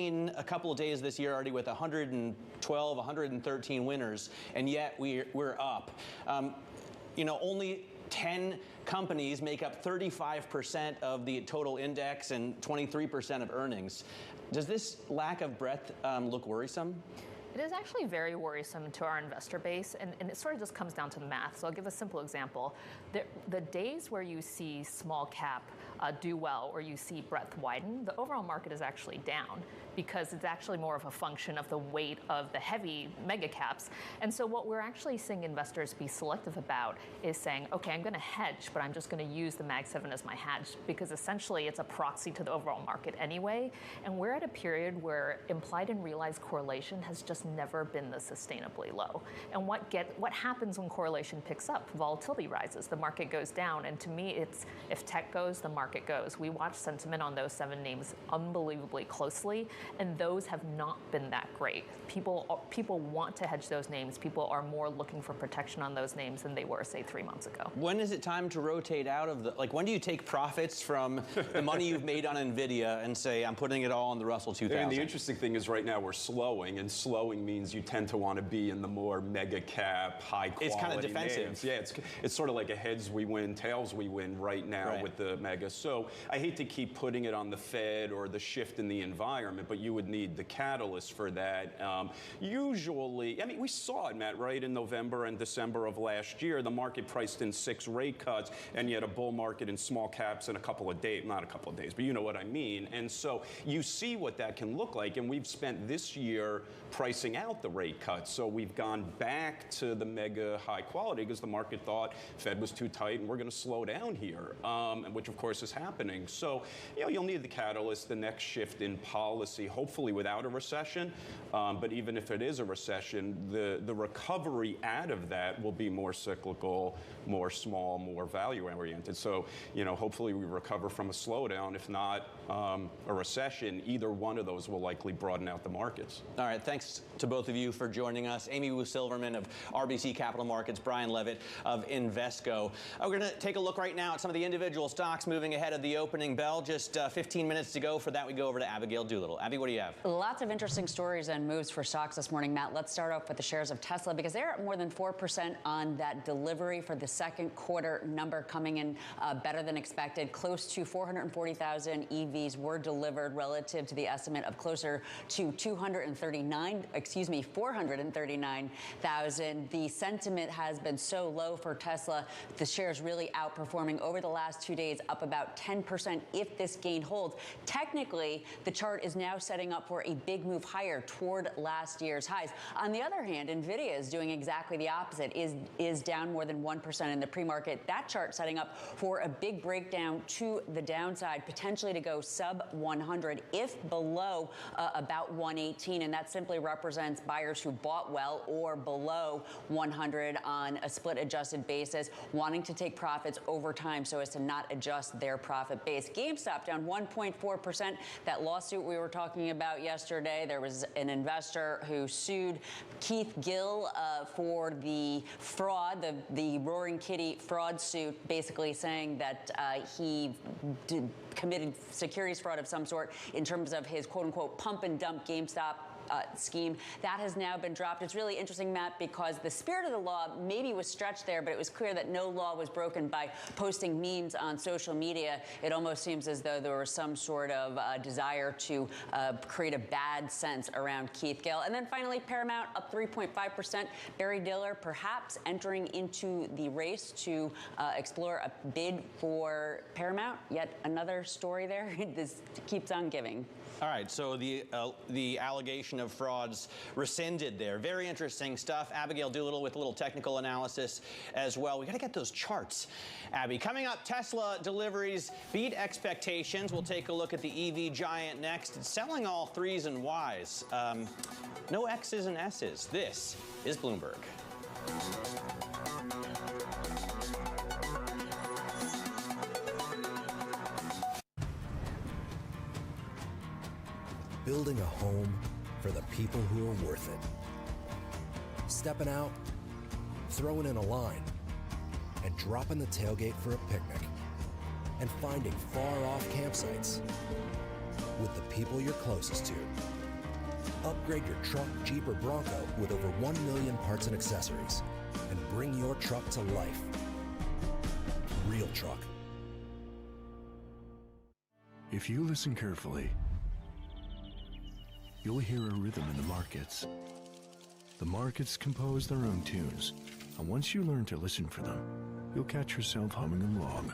seen a couple of days this year already with 112, 113 winners, and yet we're up. You know, only 10 companies make up 35% of the total index and 23% of earnings. Does this lack of breadth look worrisome? It is actually very worrisome to our investor base, and it sort of just comes down to the math. So I'll give a simple example. The days where you see small cap do well or you see breadth widen, the overall market is actually down because it's actually more of a function of the weight of the heavy mega caps. And so what we're actually seeing investors be selective about is saying, okay, I'm going to hedge, but I'm just going to use the Mag 7 as my hedge because essentially it's a proxy to the overall market anyway. And we're at a period where implied and realized correlation has just never been this sustainably low. And what happens when correlation picks up? Volatility rises, the market goes down, and to me, it's if tech goes, the market goes. We watch sentiment on those 7 names unbelievably closely, and those have not been that great. People want to hedge those names. People are more looking for protection on those names than they were, say, 3 months ago. When is it time to rotate out of when do you take profits from the money you've made on NVIDIA and say, I'm putting it all on the Russell 2000? And the interesting thing is right now we're slowing, and slowing means you tend to want to be in the more mega cap, high quality It's kind of defensive. names. Yeah, it's sort of like a heads we win, tails we win right now with the mega. So I hate to keep putting it on the Fed or the shift in the environment, but you would need the catalyst for that. Usually, I mean, we saw it, Matt, right, in November and December of last year. The market priced in 6 rate cuts, and yet a bull market in small caps in a couple of days, not a couple of days, but you know what I mean. And so you see what that can look like, and we've spent this year pricing out the rate cuts. So we've gone back to the mega high quality because the market thought Fed was too tight and we're going to slow down here, which of course is happening. So, you know, you'll need the catalyst, the next shift in policy, hopefully without a recession. But even if it is a recession, the recovery out of that will be more cyclical, more small, more value oriented. So, you know, hopefully we recover from a slowdown. If not a recession, either one of those will likely broaden out the markets. All right, thanks to both of you for joining us. Amy Wu Silverman of RBC Capital Markets, Brian Levitt of Invesco. We're going to take a look right now at some of the individual stocks moving ahead of the opening bell. Just 15 minutes to go. For that, we go over to Abigail Doolittle. Abby, what do you have? Lots of interesting stories and moves for stocks this morning, Matt. Let's start off with the shares of Tesla because they're up more than 4% on that delivery for the second quarter number coming in better than expected. Close to 440,000 EVs were delivered relative to the estimate of closer to 439,000. The sentiment has been so low for Tesla. The shares really outperforming over the last 2 days, up about 10% if this gain holds. Technically, the chart is now setting up for a big move higher toward last year's highs. On the other hand, NVIDIA is doing exactly the opposite, is down more than 1% in the pre-market. That chart setting up for a big breakdown to the downside, potentially to go sub 100 if below about 118, and that simply represents buyers who bought well or below 100 on a split adjusted basis, wanting to take profits over time so as to not adjust their profit base. GameStop down 1.4%. That lawsuit we were talking about yesterday, there was an investor who sued Keith Gill for the fraud, the Roaring Kitty fraud suit, basically saying that he committed securities fraud of some sort in terms of his quote-unquote pump and dump GameStop scheme. That has now been dropped. It's really interesting, Matt, because the spirit of the law maybe was stretched there, but it was clear that no law was broken by posting memes on social media. It almost seems as though there was some sort of desire to create a bad sense around Keith Gill. And then finally, Paramount up 3.5%. Barry Diller perhaps entering into the race to explore a bid for Paramount. Yet another story there. This keeps on giving. All right, so the allegation of frauds rescinded there. Very interesting stuff. Abigail Doolittle with a little technical analysis as well. We got to get those charts, Abby. Coming up, Tesla deliveries beat expectations. We'll take a look at the EV giant next. It's selling all 3s and Ys. No X's and S's. This is Bloomberg. Building a home for the people who are worth it. Stepping out, throwing in a line, and dropping the tailgate for a picnic. And finding far-off campsites. with the people you're closest to. Upgrade your truck, Jeep, or Bronco with over 1 million parts and accessories, and bring your truck to life. Real truck. If you listen carefully, you'll hear a rhythm in the markets. The markets compose their own tunes, and once you learn to listen for them, you'll catch yourself humming along.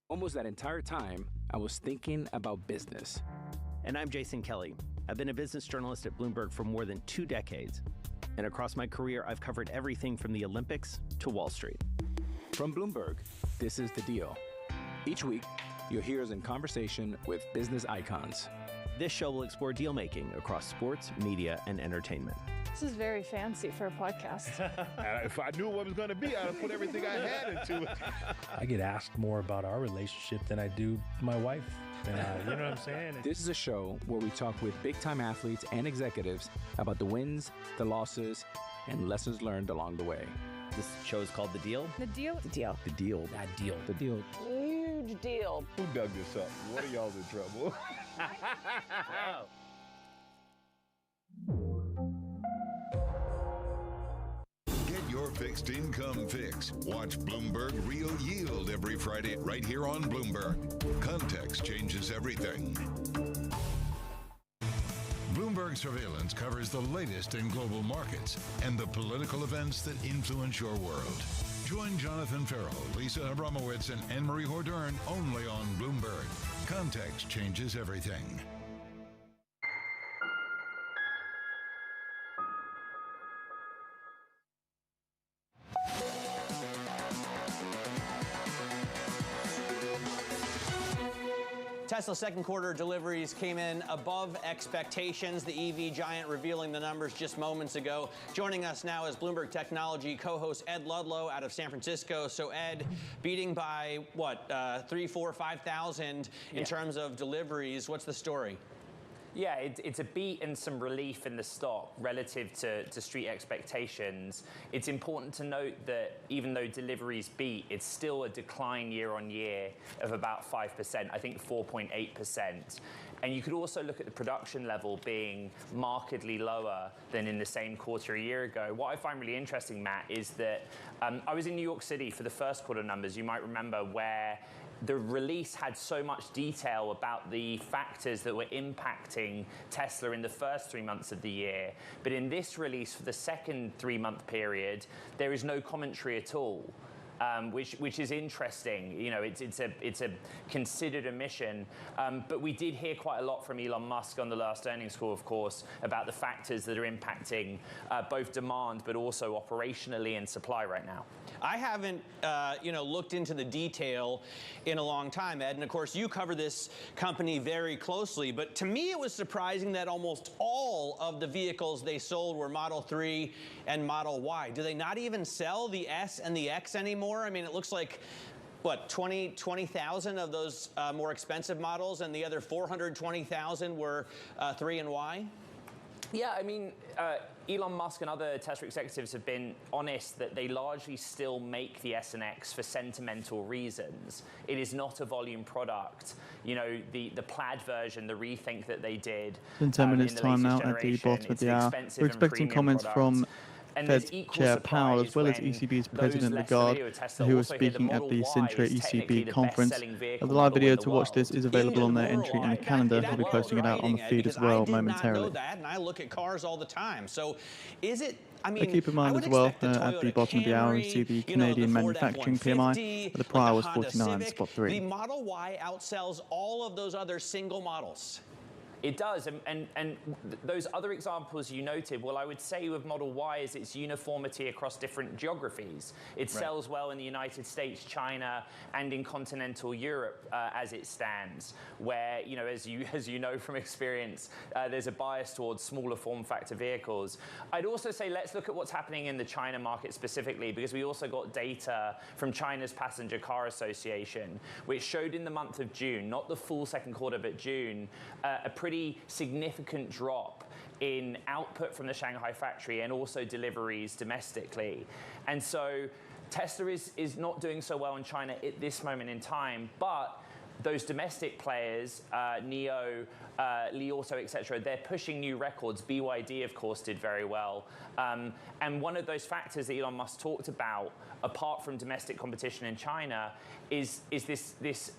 Almost that entire time, I was thinking about business. And I'm Jason Kelly. I've been a business journalist at Bloomberg for more than 2 decades. And across my career, I've covered everything from the Olympics to Wall Street. From Bloomberg, this is The Deal. Each week, you'll hear us in conversation with business icons. This show will explore deal-making across sports, media, and entertainment. This is very fancy for a podcast. If I knew what it was going to be, I'd put everything I had into it. I get asked more about our relationship than I do my wife. You know what I'm saying? This is a show where we talk with big-time athletes and executives about the wins, the losses, and lessons learned along the way. This show is called The Deal. The Deal? The Deal. The Deal. That deal. The Deal. Huge deal. Who dug this up? What are y'all in trouble? Get your fixed income fix. Watch Bloomberg Real Yield every Friday right here on Bloomberg. Context changes everything. Bloomberg Surveillance covers the latest in global markets and the political events that influence your world. Join Jonathan Farrell, Lisa Abramowitz, and Anne-Marie Hordern only on Bloomberg. Context changes everything. Tesla second quarter deliveries came in above expectations. The EV giant revealing the numbers just moments ago. Joining us now is Bloomberg Technology co-host Ed Ludlow out of San Francisco. So Ed, beating by what, 3, 4, 5,000 in terms of deliveries. What's the story? Yeah, it's a beat and some relief in the stock relative to street expectations. It's important to note that even though deliveries beat, it's still a decline year on year of about 5%, I think 4.8%. And you could also look at the production level being markedly lower than in the same quarter a year ago. What I find really interesting, Matt, is that I was in New York City for the first quarter numbers, you might remember, where the release had so much detail about the factors that were impacting Tesla in the first 3 months of the year. But in this release for the second 3-month period, there is no commentary at all. Which is interesting. You know, it's a considered omission. But we did hear quite a lot from Elon Musk on the last earnings call, of course, about the factors that are impacting both demand but also operationally and supply right now. I haven't, looked into the detail in a long time, Ed. And of course, you cover this company very closely. But to me, it was surprising that almost all of the vehicles they sold were Model 3 and Model Y. Do they not even sell the S and the X anymore? I mean, it looks like, what, 20,000 of those more expensive models, and the other 420,000 were 3 and Y? Yeah, I mean, Elon Musk and other Tesla executives have been honest that they largely still make the S and X for sentimental reasons. It is not a volume product. You know, the Plaid version, the rethink that they did. In 10 minutes time now at the bottom of the hour. We're expecting comments from Fed Chair Powell, as well as ECB's President Lagarde, who was speaking at the Sintra ECB conference. The live video to watch this is available on their entry in the calendar. They'll be posting it out on the feed as well momentarily. And I look at cars all the time. So is it? I mean, keep in mind as well, at the bottom of the hour, you see the Canadian manufacturing PMI. The prior was 49, spot 3. The Model Y outsells all of those other single models. It does, and those other examples you noted, well, I would say with Model Y is its uniformity across different geographies. It sells well in the United States, China, and in continental Europe as it stands, where, you know, as you know from experience, there's a bias towards smaller form factor vehicles. I'd also say let's look at what's happening in the China market specifically, because we also got data from China's Passenger Car Association, which showed in the month of June, not the full second quarter, but June, a pretty significant drop in output from the Shanghai factory and also deliveries domestically. And so Tesla is not doing so well in China at this moment in time, but those domestic players, NEO, Li Auto, etc., they're pushing new records. BYD, of course, did very well. And one of those factors that Elon Musk talked about, apart from domestic competition in China, is this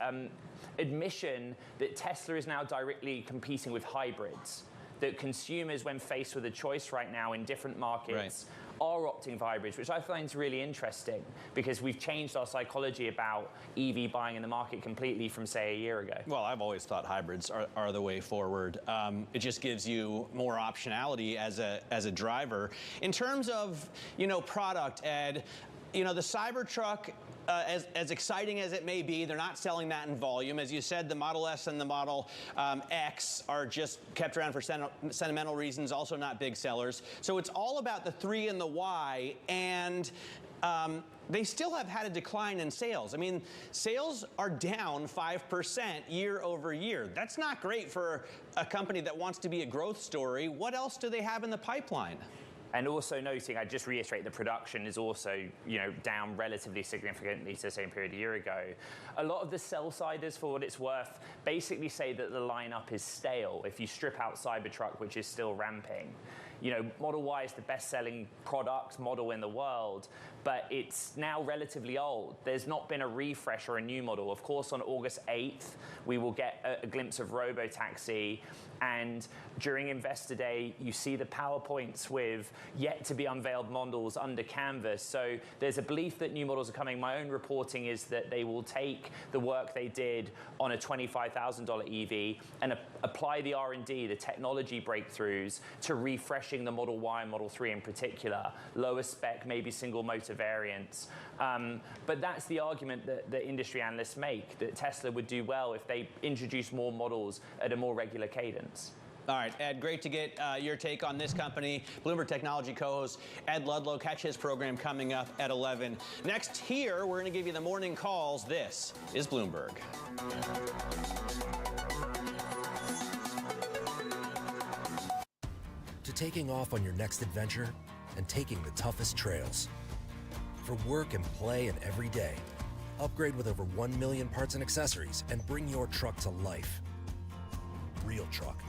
admission that Tesla is now directly competing with hybrids. That consumers, when faced with a choice right now in different markets, are opting for hybrids, which I find is really interesting because we've changed our psychology about EV buying in the market completely from, say, a year ago. Well, I've always thought hybrids are the way forward. It just gives you more optionality as a driver. In terms of, product, Ed, the Cybertruck, as exciting as it may be, they're not selling that in volume. As you said, the Model S and the Model X are just kept around for sentimental reasons, also not big sellers. So it's all about the 3 and the Y, and they still have had a decline in sales. I mean, sales are down 5% year over year. That's not great for a company that wants to be a growth story. What else do they have in the pipeline? And also noting, I just reiterate, the production is also, down relatively significantly to the same period a year ago. A lot of the sell-siders, for what it's worth, basically say that the lineup is stale if you strip out Cybertruck, which is still ramping. Model Y is the best-selling product model in the world, but it's now relatively old. There's not been a refresh or a new model. Of course, on August 8th, we will get a glimpse of Robotaxi, and during Investor Day, you see the PowerPoints with yet-to-be-unveiled models under canvas. So there's a belief that new models are coming. My own reporting is that they will take the work they did on a $25,000 EV and apply the R&D, the technology breakthroughs, to refreshing the Model Y and Model 3 in particular, lower spec, maybe single motor variants. But that's the argument that industry analysts make, that Tesla would do well if they introduce more models at a more regular cadence. All right, Ed, great to get your take on this company. Bloomberg Technology co-host Ed Ludlow. Catch his program coming up at 11. Next here, we're going to give you the morning calls. This is Bloomberg. To taking off on your next adventure and taking the toughest trails. For work and play and every day. Upgrade with over 1 million parts and accessories and bring your truck to life. Real truck.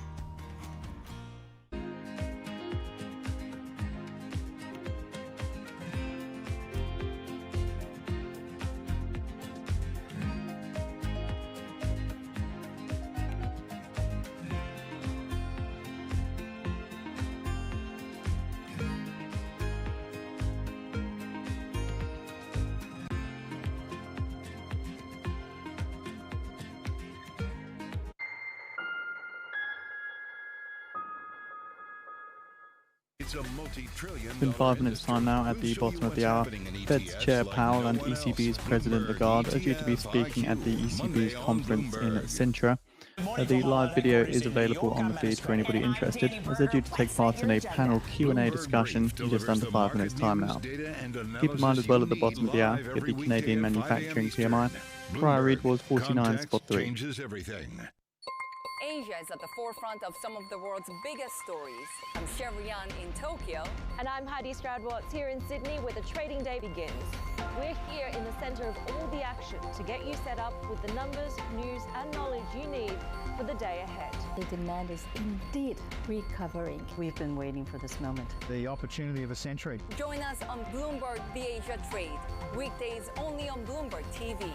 It's been 5 minutes time now at the bottom of the hour. Fed's Chair Powell and ECB's President Lagarde are due to be speaking at the ECB's conference in Sintra. The live video is available on the feed for anybody interested, as they're due to take part in a panel Q&A discussion in just under 5 minutes time now. Keep in mind as well at the bottom of the hour, get the Canadian manufacturing PMI. Prior read was 49.3. Asia is at the forefront of some of the world's biggest stories. I'm Chevrian in Tokyo. And I'm Heidi Stroud-Watts here in Sydney, where the trading day begins. We're here in the center of all the action to get you set up with the numbers, news, and knowledge you need for the day ahead. The demand is indeed recovering. We've been waiting for this moment. The opportunity of a century. Join us on Bloomberg The Asia Trade. Weekdays only on Bloomberg TV.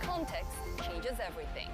Context changes everything.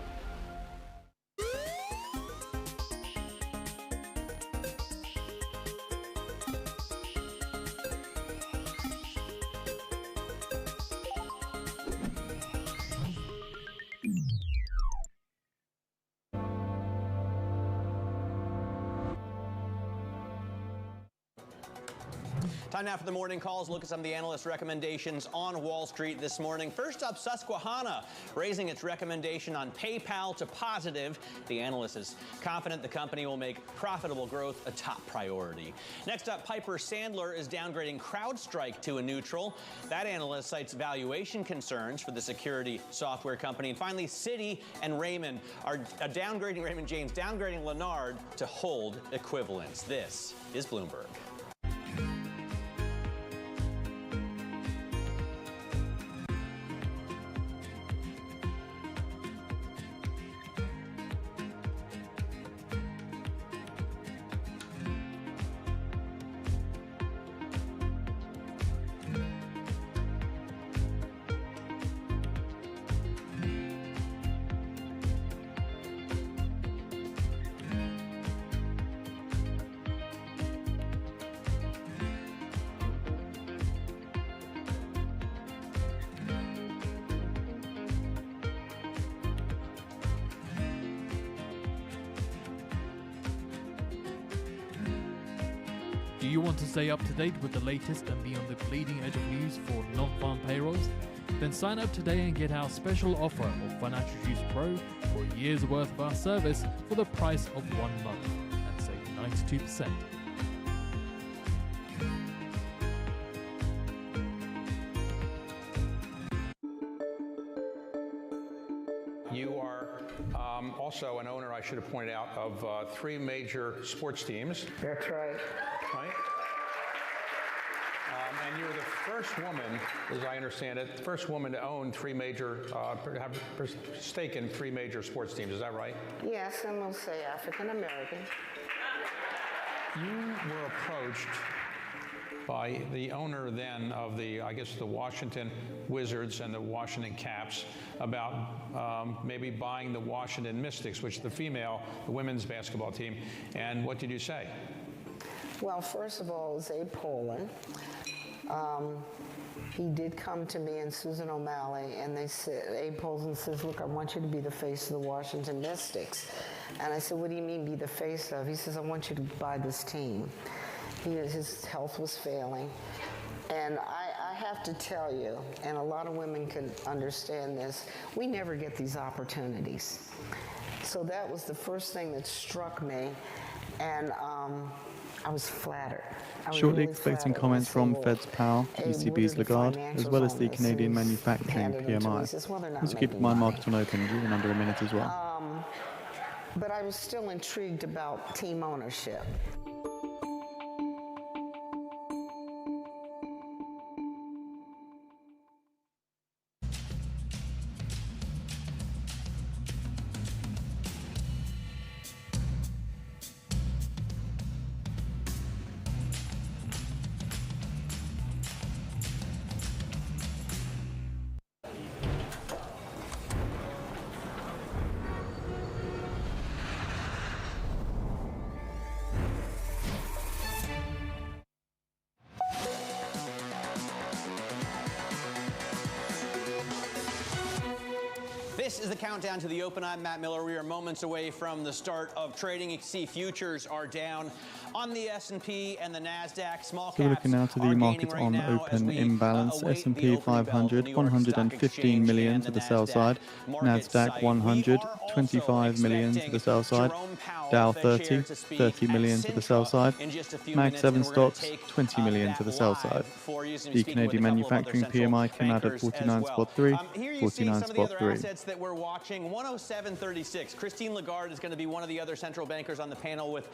Time now for the morning calls. Look at some of the analyst recommendations on Wall Street this morning. First up, Susquehanna raising its recommendation on PayPal to positive. The analyst is confident the company will make profitable growth a top priority. Next up, Piper Sandler is downgrading CrowdStrike to a neutral. That analyst cites valuation concerns for the security software company. And finally, Citi and Raymond are downgrading Raymond James, downgrading Leonard to hold equivalence. This is Bloomberg. Do you want to stay up to date with the latest and be on the bleeding edge of news for non-farm payrolls? Then sign up today and get our special offer of Financial Juice Pro for a year's worth of our service for the price of 1 month and save 92%. You are also an owner, I should have pointed out, of 3 major sports teams. That's right. Right? And you're the first woman, as I understand it, the first woman to own 3 major, have stake in 3 major sports teams. Is that right? Yes, and we'll say African American. You were approached by the owner then of the, I guess, the Washington Wizards and the Washington Caps about maybe buying the Washington Mystics, which is the women's basketball team. And what did you say? Well, first of all, it was Abe Pollin. He did come to me and Susan O'Malley, and they said, Abe Pollin says, look, I want you to be the face of the Washington Mystics. And I said, what do you mean be the face of? He says, I want you to buy this team. His health was failing. And I have to tell you, and a lot of women can understand this, we never get these opportunities. So that was the first thing that struck me, and I was flattered. Shortly expecting comments from Fed's Powell, ECB's Lagarde, as well as the Canadian manufacturing PMI. Also keep in mind markets on open in under a minute as well. But I was still intrigued about team ownership. This is the countdown to the open. I'm Matt Miller. We are moments away from the start of trading. You can see futures are down on the S&P and the NASDAQ. Small caps so we're looking now to the markets on open imbalance. S&P 500, 115 million to the sell side. NASDAQ 100, 25 million to the sell side. Dow 30, 30 million to the sell side. Mag 7 stocks, 20 million to the sell side. The Canadian manufacturing PMI came out at 49.3, 49.3. That we're watching 107.36. Christine Lagarde is going to be one of the other central bankers on the panel with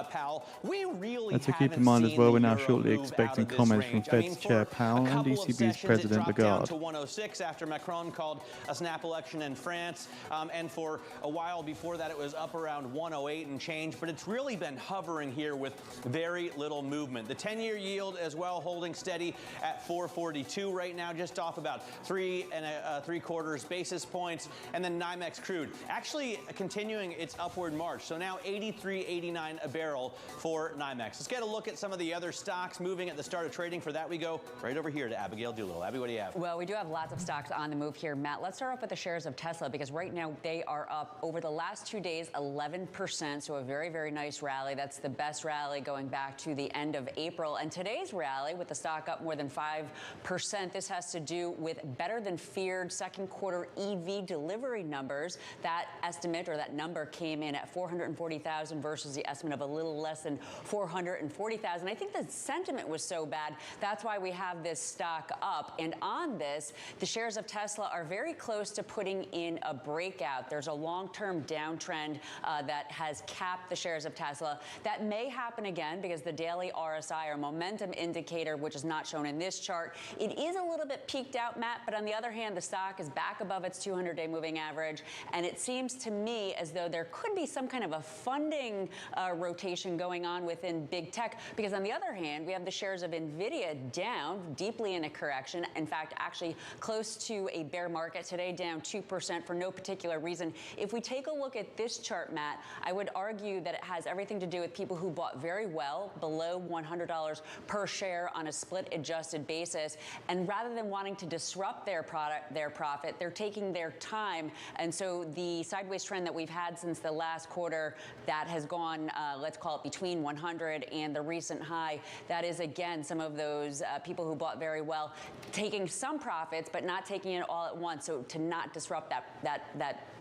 Powell. We really to keep in mind as well, we're now shortly expecting comments from Fed's Chair Powell and ECB's President Lagarde. To 106 after Macron called a snap election in France, and for a while before that it was up around 108 and change, but it's really been hovering here with very little movement. The 10-year yield as well holding steady at 442 right now, just off about 3 3/4 basis points. And then NYMEX crude actually continuing its upward march. So now 83.89 a barrel for NYMEX. Let's get a look at some of the other stocks moving at the start of trading. For that, we go right over here to Abigail Doolittle. Abby, what do you have? Well, we do have lots of stocks on the move here, Matt. Let's start off with the shares of Tesla, because right now they are up over the last 2 days 11%. So a very, very nice rally. That's the best rally going back to the end of April. And today's rally, with the stock up more than 5%, this has to do with better than feared second quarter EV delivery numbers. That estimate, or that number, came in at 440,000 versus the estimate of a little less than 440,000. I think the sentiment was so bad, that's why we have this stock up. And on this, the shares of Tesla are very close to putting in a breakout. There's a long-term downtrend that has capped the shares of Tesla. That may happen again because the daily RSI, or momentum indicator, which is not shown in this chart, it is a little bit peaked out, Matt, but on the other hand, the stock is back above its 200-day moving average, and it seems to me as though there could be some kind of a funding rotation going on within big tech, because on the other hand, we have the shares of NVDA down deeply in a correction. In fact, actually close to a bear market today, down 2% for no particular reason. If we take a look at this chart, Matt, I would argue that it has everything to do with people who bought very well below $100 per share on a split adjusted basis, and rather than wanting to disrupt their profit, they're taking their time time. And so the sideways trend that we've had since the last quarter, that has gone, let's call it between 100 and the recent high. That is, again, some of those people who bought very well, taking some profits, but not taking it all at once. So to not disrupt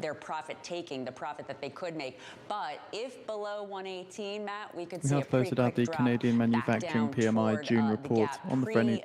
their profit taking, the profit that they could make. But if below 118, Matt, we could see a pretty quick drop the Canadian manufacturing PMI June report on the Frenny.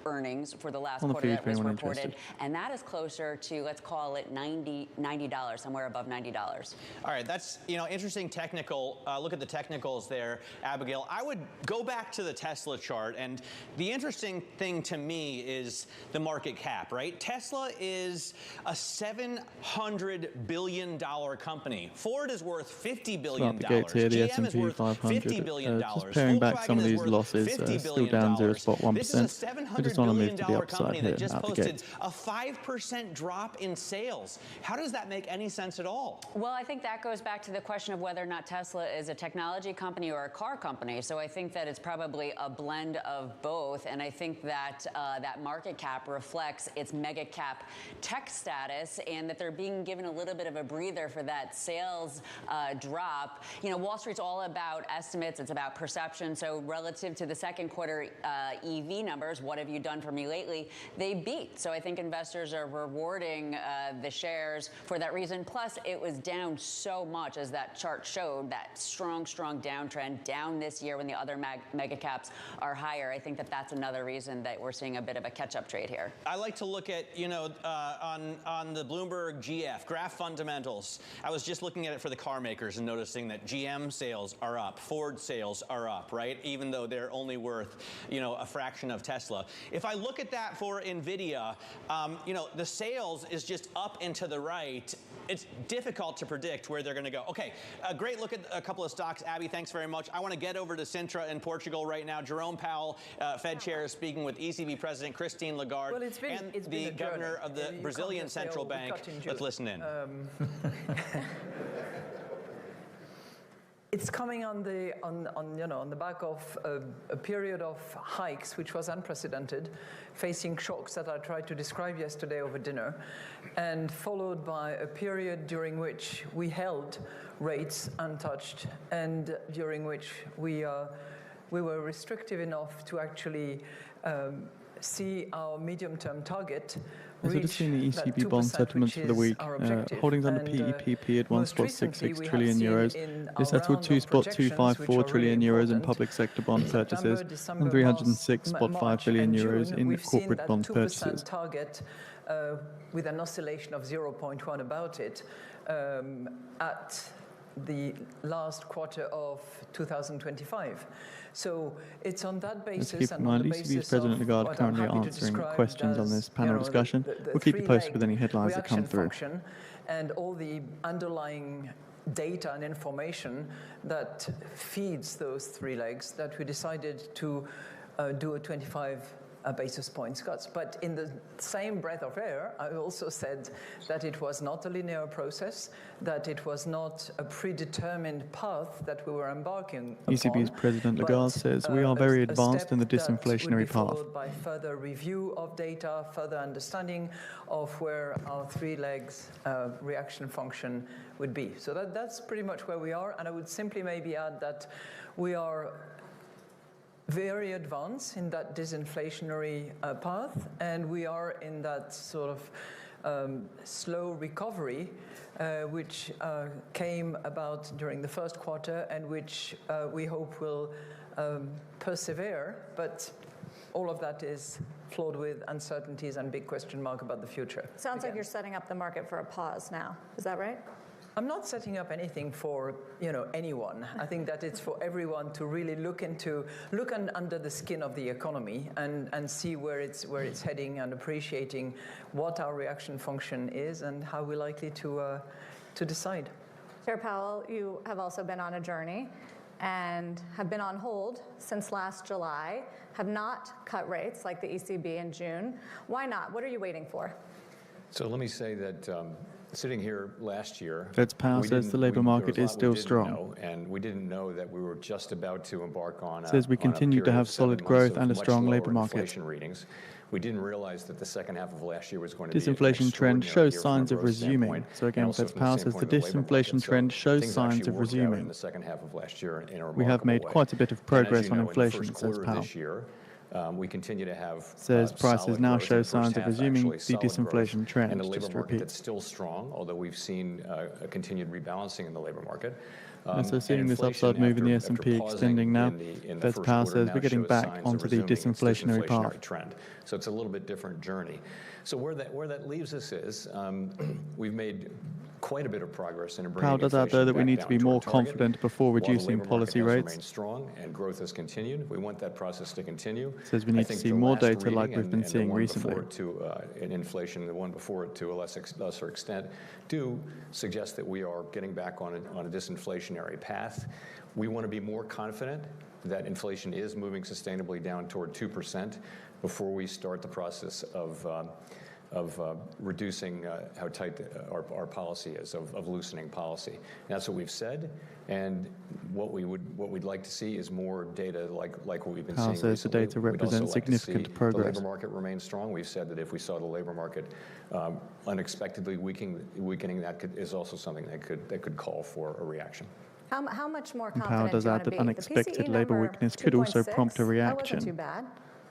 Earnings for the last quarter that was reported, and that is closer to, let's call it $90, somewhere above $90. All right, that's interesting technical. Look at the technicals there, Abigail. I would go back to the Tesla chart, and the interesting thing to me is the market cap, right? Tesla is a $700 billion company. Ford is worth $50 billion. GM is worth $50 billion. Just paring back some of these losses, still down 0.1%. This is a $700 billion company that just posted a 5% drop in sales. How does that make any sense at all? Well, I think that goes back to the question of whether or not Tesla is a technology company or a car company. So I think that it's probably a blend of both. And I think that that market cap reflects its mega cap tech status, and that they're being given a little bit of a breather for that sales drop. Wall Street's all about estimates. It's about perception. So relative to the second quarter EV numbers, what have you done for me lately? They beat. So I think investors are rewarding the shares for that reason. Plus, it was down so much, as that chart showed, that strong downtrend down this year when the other mega caps are higher. I think that that's another reason that we're seeing a bit of a catch-up trade here. I like to look at, on the Bloomberg GF, graph fundamentals. I was just looking at it for the car makers and noticing that GM sales are up, Ford sales are up, right? Even though they're only worth, a fraction of Tesla. If I look at that for NVIDIA, the sales is just up and to the right. It's difficult to predict where they're going to go. Okay, a great look at a couple of stocks. Abby, thanks very much. I want to get over to Sintra in Portugal right now. Jerome Powell, Fed chair, is speaking with ECB President Christine Lagarde and the governor of the Brazilian Central Bank. Let's listen in. It's coming on the back of a period of hikes, which was unprecedented, facing shocks that I tried to describe yesterday over dinner, and followed by a period during which we held rates untouched, and during which we were restrictive enough to actually see our medium-term target. So just seeing the ECB bond settlements for the week. Holdings under PEPP at 1.66 trillion euros. This settled 2.254 trillion euros in public sector bond purchases and 306.5 billion euros in corporate bond purchases. Target with an oscillation of 0.1 about it at the last quarter of 2025 So it's on that basis and on the basis President Lagarde currently answering questions on this panel discussion. We'll keep you posted with any headlines that come through. And all the underlying data and information that feeds those three legs, that we decided to do a 25 basis points cuts. But in the same breath of air, I also said that it was not a linear process, that it was not a predetermined path that we were embarking upon. ECB's President Lagarde says we are very advanced in the disinflationary path. Followed by further review of data, further understanding of where our three legs reaction function would be. So that's pretty much where we are. And I would simply maybe add that we are very advanced in that disinflationary path, and we are in that sort of slow recovery, which came about during the first quarter and which we hope will persevere. But all of that is flawed with uncertainties and big question mark about the future. Sounds like you're setting up the market for a pause now. Is that right? I'm not setting up anything for anyone. I think that it's for everyone to really look under the skin of the economy and see where it's heading, and appreciating what our reaction function is and how we're likely to decide. Chair Powell, you have also been on a journey and have been on hold since last July, have not cut rates like the ECB in June. Why not? What are you waiting for? So let me say that sitting here last year, Fed's Powell says the labour market is still strong. And we didn't know that we were just about to embark on says we continue to have solid growth and a strong labour market. Inflation readings. We didn't realize that the second half of last year was going to be disinflation trend shows signs of resuming. So again, Fed's power says the disinflation trend shows signs of resuming. In the second half of last year in a we have made quite a bit of progress on inflation, says Powell. This year, we continue to have says prices now show signs of resuming the disinflation trend. And the labor market that's still strong, although we've seen a continued rebalancing in the labor market. And so seeing this upside move in the S&P extending now, Fed's power says we're getting back onto the disinflationary path. Trend. So it's a little bit different journey. So where that leaves us is we've made quite a bit of progress in bringing Powell does add, though, that we need to be more confident before reducing policy rates. Remains strong and growth has continued. We want that process to continue. Says we need to see more data like we've been seeing recently. In inflation, the one before it to a lesser extent, do suggest that we are getting back on a disinflationary path. We want to be more confident that inflation is moving sustainably down toward 2% before we start the process of reducing how tight our policy is, of loosening policy. And that's what we've said, and what we'd like to see is more data like what we've been seeing recently. Says the data represents significant progress. The labor market remains strong. We've said that if we saw the labor market unexpectedly weakening, that is also something that could call for a reaction. How much more confident Powell does add that unexpected labor weakness could also prompt a reaction. That wasn't too bad.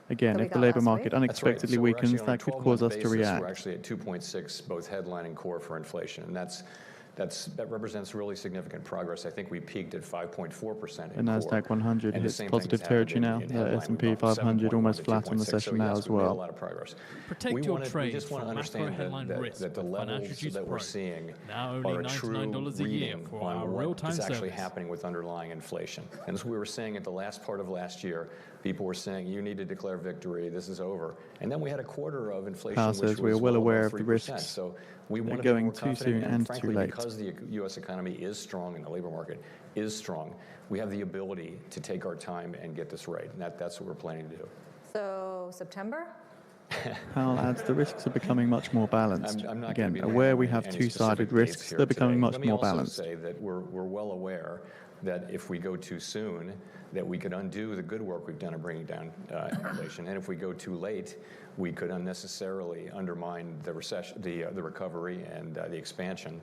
Again, if the labor market unexpectedly weakens, that could cause us to react. We're actually at 2.6, both headline and core for inflation, and that represents really significant progress. I think we peaked at 5.4%. The Nasdaq 100 hits positive territory now. The S&P 500 almost flat on the session now as well. A lot of progress. Protect your trade. We just want to understand that the levels that we're seeing are a true reading on what is actually happening with underlying inflation. And as we were saying at the last part of last year, people were saying, you need to declare victory, this is over. And then we had a quarter of inflation, Powell says we are well aware of the 3%. risks. So we want to be going more too confident, soon and frankly, too late. because the U.S. economy is strong and the labor market is strong, we have the ability to take our time and get this right. And that's what we're planning to do. So September? Powell adds the risks are becoming much more balanced. Again, aware we have two-sided risks, they're becoming much more balanced. Let me also say that we're well aware that if we go too soon, that we could undo the good work we've done in bringing down inflation. And if we go too late, we could unnecessarily undermine the recession, the recovery and the expansion.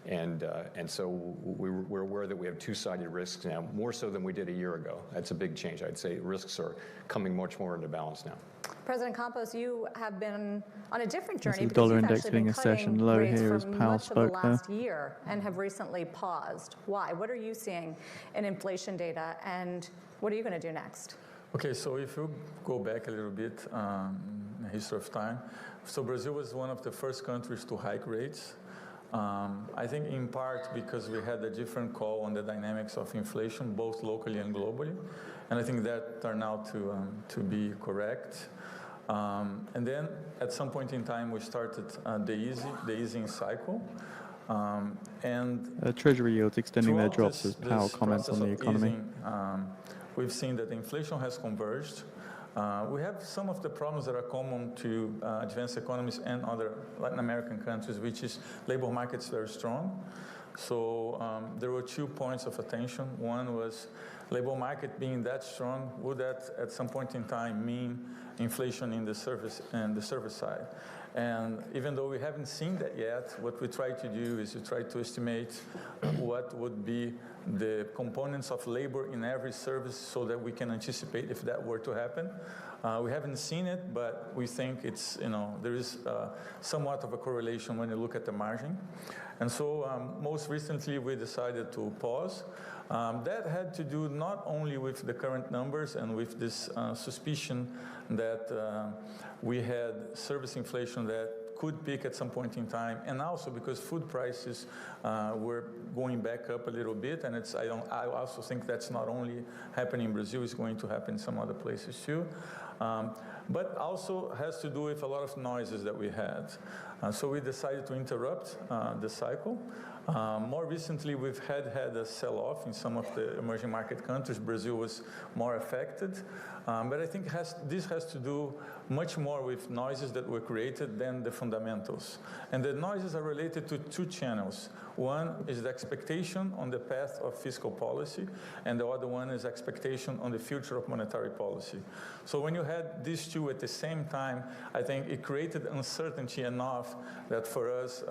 And so we're aware that we have two-sided risks now, more so than we did a year ago. That's a big change. I'd say risks are coming much more into balance now. President Campos, you have been on a different journey. The dollar index hitting a session low here as Powell spoke there. Last year and have recently paused. Why? What are you seeing in inflation data, and what are you going to do next? Okay, so if you go back a little bit in the history of time, so Brazil was one of the first countries to hike rates. I think in part because we had a different call on the dynamics of inflation, both locally and globally, and I think that turned out to be correct. And then at some point in time, we started the easing cycle. And Treasury yields extending their drops as Powell comments on the economy. We've seen that inflation has converged. We have some of the problems that are common to advanced economies and other Latin American countries, which is labor markets very strong. So there were 2 points of attention. One was labor market being that strong, would that at some point in time mean inflation in the service side? And even though we haven't seen that yet, what we try to do is to try to estimate what would be the components of labor in every service so that we can anticipate if that were to happen. We haven't seen it, but we think it's, there is somewhat of a correlation when you look at the margin. And so most recently we decided to pause. That had to do not only with the current numbers and with this suspicion that we had service inflation that could peak at some point in time, and also because food prices were going back up a little bit, and I also think that's not only happening in Brazil, it's going to happen in some other places too. But also has to do with a lot of noises that we had. So we decided to interrupt the cycle. More recently, we've had a sell-off in some of the emerging market countries. Brazil was more affected. But I think this has to do much more with noises that were created than the fundamentals. And the noises are related to two channels. One is the expectation on the path of fiscal policy, and the other one is expectation on the future of monetary policy. So when you had these two at the same time, I think it created uncertainty enough that for us,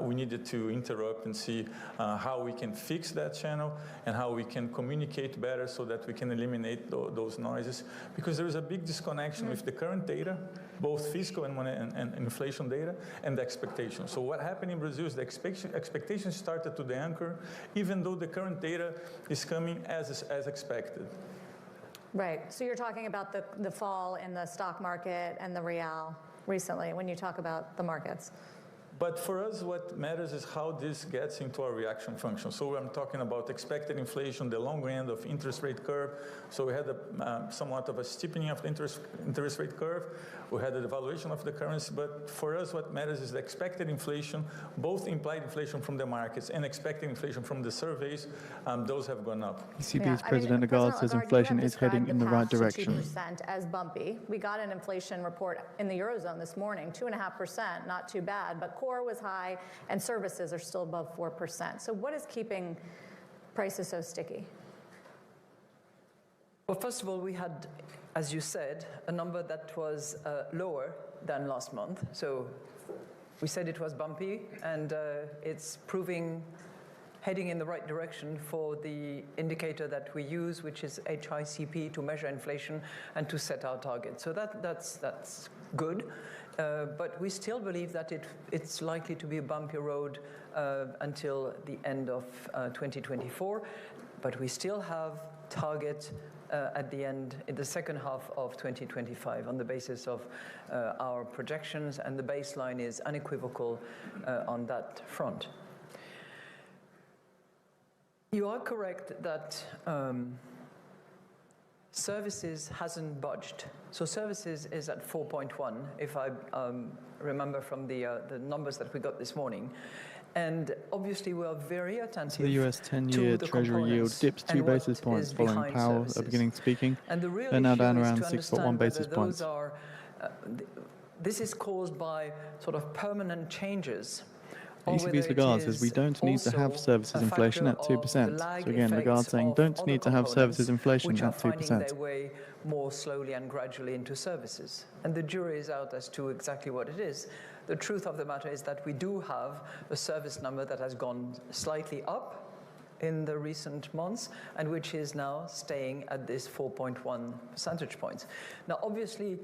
we needed to interrupt and see how we can fix that channel and how we can communicate better so that we can eliminate those noises. Because there is a big disconnection with the current data, both fiscal and inflation data, and the expectation. So what happened in Brazil is the expectation started to the anchor, even though the current data is coming as expected. Right. So you're talking about the fall in the stock market and the real recently when you talk about the markets. But for us, what matters is how this gets into our reaction function. So I'm talking about expected inflation, the long end of interest rate curve. So we had somewhat of a steepening of the interest rate curve. We had a devaluation of the currency. But for us, what matters is the expected inflation, both implied inflation from the markets and expected inflation from the surveys. Those have gone up. ECB's President Lagarde says inflation is heading in the right direction. 2% as bumpy. We got an inflation report in the Eurozone this morning, 2.5%, not too bad, but core was high and services are still above 4%. So what is keeping prices so sticky? Well, first of all, we had, as you said, a number that was lower than last month. So we said it was bumpy, and it's heading in the right direction for the indicator that we use, which is HICP, to measure inflation and to set our target. So that's good. But we still believe that it's likely to be a bumpy road until the end of 2024. But we still have target at the end, in the second half of 2025, on the basis of our projections, and the baseline is unequivocal on that front. You are correct that services hasn't budged. So services is at 4.1, if I remember from the numbers that we got this morning. And obviously we are very attentive so the US 10-year Treasury yield dips 2 basis points following Powell at the beginning speaking. And the real They're now down issue around is to 6.1 basis points. This is caused by sort of permanent changes. ECB's Lagarde says we don't need to have services inflation at 2%. So again, Lagarde saying don't need to have services inflation at 2%. Their way more slowly and gradually into services. And the jury is out as to exactly what it is. The truth of the matter is that we do have a service number that has gone slightly up in the recent months, and which is now staying at this 4.1 percentage points. Now, obviously,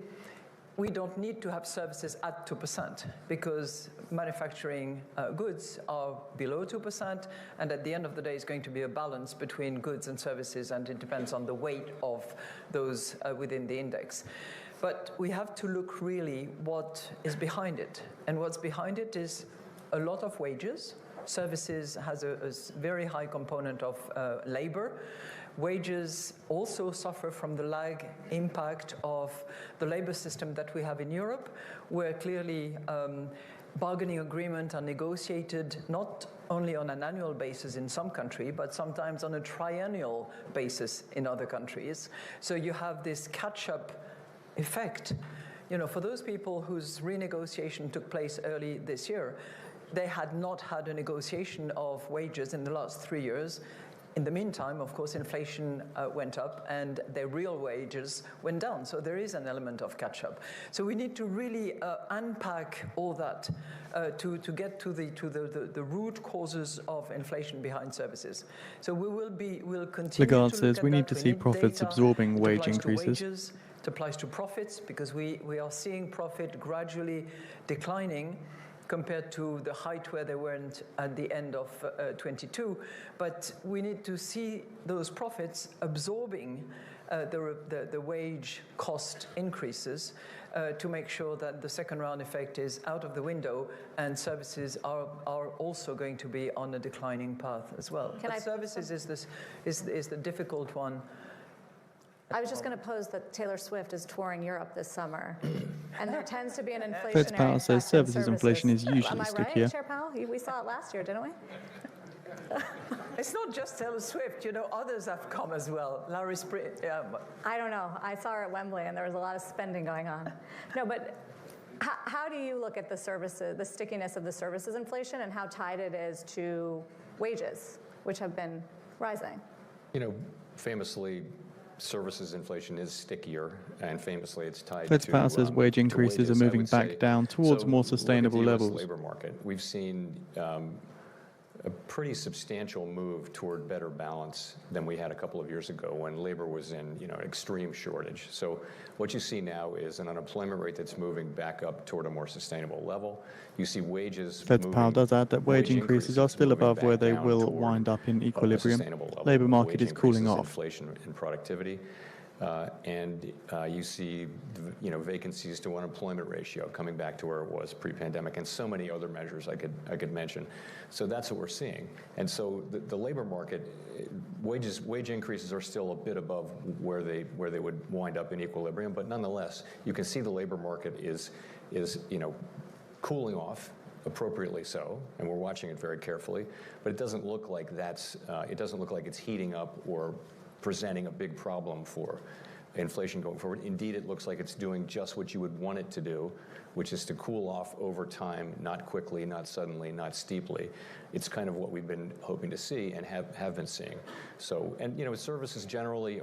we don't need to have services at 2% because manufacturing goods are below 2%, and at the end of the day, it's going to be a balance between goods and services, and it depends on the weight of those within the index. But we have to look really what is behind it, and what's behind it is a lot of wages. Services has a very high component of labor. Wages also suffer from the lag impact of the labor system that we have in Europe, where clearly bargaining agreements are negotiated not only on an annual basis in some countries, but sometimes on a triennial basis in other countries. So you have this catch-up effect. You know, for those people whose renegotiation took place early this year, they had not had a negotiation of wages in the last 3 years. In the meantime, of course, inflation went up and their real wages went down. So there is an element of catch-up. So we need to really unpack all that to get to the root causes of inflation behind services. So we'll continue Lagarde to says look we at need that. to see profits absorbing wage increases. It applies to profits because we are seeing profit gradually declining compared to the height where they weren't at the end of 22. But we need to see those profits absorbing the wage cost increases to make sure that the second round effect is out of the window and services are also going to be on a declining path as well. Services is the difficult one. I was just going to pose that Taylor Swift is touring Europe this summer, and there tends to be an inflationary Fed's Powell says services inflation is usually Am I stickier. right, Chair Powell? We saw it last year, didn't we? It's not just Taylor Swift, others have come as well. Larry Spring. I don't know. I saw her at Wembley, and there was a lot of spending going on. No, but how do you look at the services, the stickiness of the services inflation, and how tied it is to wages, which have been rising? Famously, services inflation is stickier, and famously it's tied Fed's to power says wage increases are moving back down towards more sustainable levels. Labor market. We've seen a pretty substantial move toward better balance than we had a couple of years ago when labor was in extreme shortage. So what you see now is an unemployment rate that's moving back up toward a more sustainable level. You see wages Fed's power does add that wage increases are still above where they will wind up in equilibrium. Labor market is cooling off. Inflation and productivity. And you see, vacancies to unemployment ratio coming back to where it was pre-pandemic, and so many other measures I could mention. So that's what we're seeing. And so the labor market, wage increases are still a bit above where they would wind up in equilibrium, but nonetheless, you can see the labor market is cooling off, appropriately so, and we're watching it very carefully. But it doesn't look like it doesn't look like it's heating up or presenting a big problem for inflation going forward. Indeed, it looks like it's doing just what you would want it to do, which is to cool off over time, not quickly, not suddenly, not steeply. It's kind of what we've been hoping to see and have been seeing. So, and services generally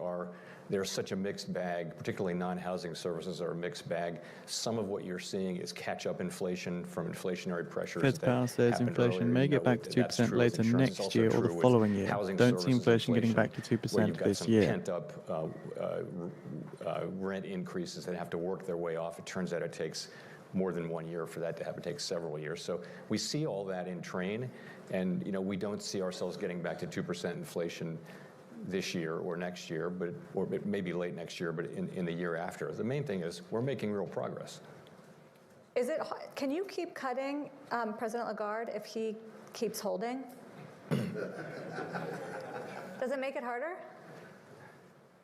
they're such a mixed bag, particularly non-housing services are a mixed bag. Some of what you're seeing is catch-up inflation from inflationary pressures. Fed's power says inflation may get back to 2% later next year or the following year. Don't see inflation getting back to 2% this year. Pent-up rent increases that have to work their way off. It turns out it takes more than 1 year for that to happen. It takes several years. So we see all that in train, and we don't see ourselves getting back to 2% inflation this year or next year, or maybe late next year, but in the year after. The main thing is we're making real progress. Can you keep cutting President Lagarde if he keeps holding? Does it make it harder?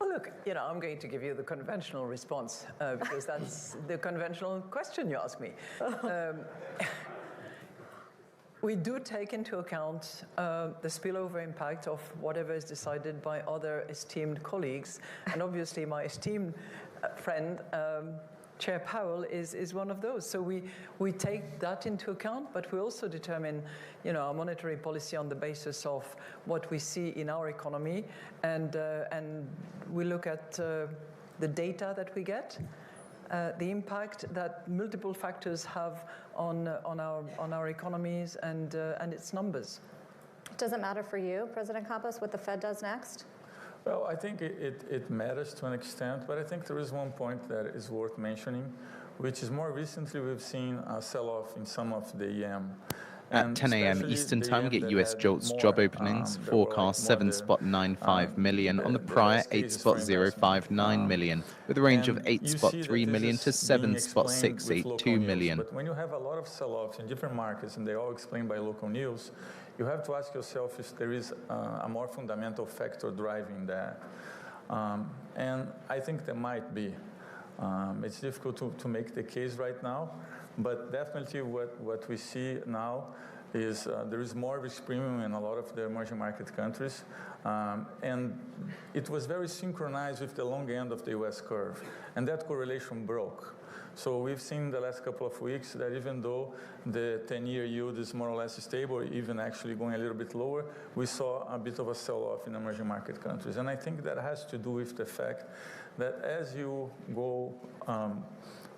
Well, look, I'm going to give you the conventional response because that's the conventional question you ask me. We do take into account the spillover impact of whatever is decided by other esteemed colleagues. And obviously, my esteemed friend, Chair Powell, is one of those. So we take that into account, but we also determine our monetary policy on the basis of what we see in our economy. And we look at the data that we get. The impact that multiple factors have on our economies and its numbers. Does it matter for you, President Campos, what the Fed does next? Well, I think it matters to an extent, but I think there is one point that is worth mentioning, which is more recently we've seen a sell-off in some of the EM. At 10 a.m. Eastern Time, we get US JOLTs job openings, forecast 7.95 million on the prior 8.059 million, with a range of 8.3 million to 7.682 million. But when you have a lot of sell-offs in different markets, and they're all explained by local news, you have to ask yourself if there is a more fundamental factor driving that. And I think there might be. It's difficult to make the case right now. But definitely what we see now is there is more risk premium in a lot of the emerging market countries. And it was very synchronized with the long end of the US curve. And that correlation broke. So we've seen the last couple of weeks that even though the 10-year yield is more or less stable, even actually going a little bit lower, we saw a bit of a sell-off in emerging market countries. And I think that has to do with the fact that as you go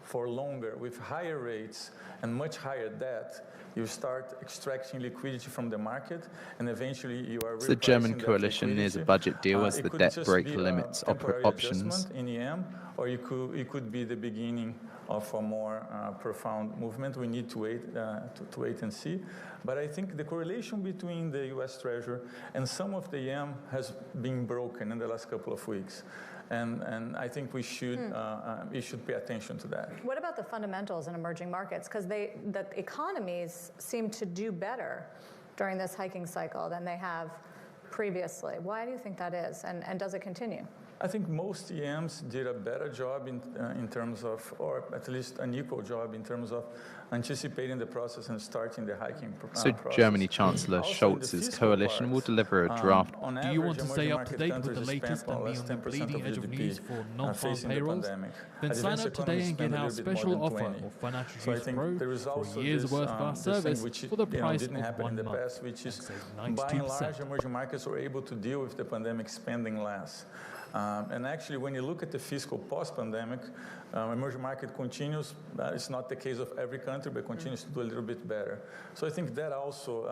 for longer with higher rates and much higher debt, you start extracting liquidity from the market, and eventually you are. The German coalition nears a budget deal as the debt break limits options. In EM, or it could be the beginning of a more profound movement. We need to wait and see. But I think the correlation between the U.S. Treasury and some of the EM has been broken in the last couple of weeks. And I think we should pay attention to that. What about the fundamentals in emerging markets? Because the economies seem to do better during this hiking cycle than they have previously. Why do you think that is, and does it continue? I think most EMs did a better job in terms of, or at least an equal job in terms of anticipating the process and starting the hiking So process. Germany Chancellor Scholz's coalition will deliver a draft. Do you want to stay up to date with the latest and be on the bleeding edge of news for non-farm payrolls? Then sign up today and get our special offer of Financial Use Pro for a year's worth of our service for the price of 1 month. Which is, by and large, emerging markets were able to deal with the pandemic spending less. And actually, when you look at the fiscal post-pandemic, emerging market continues. It's not the case of every country, but continues to do a little bit better. So I think that also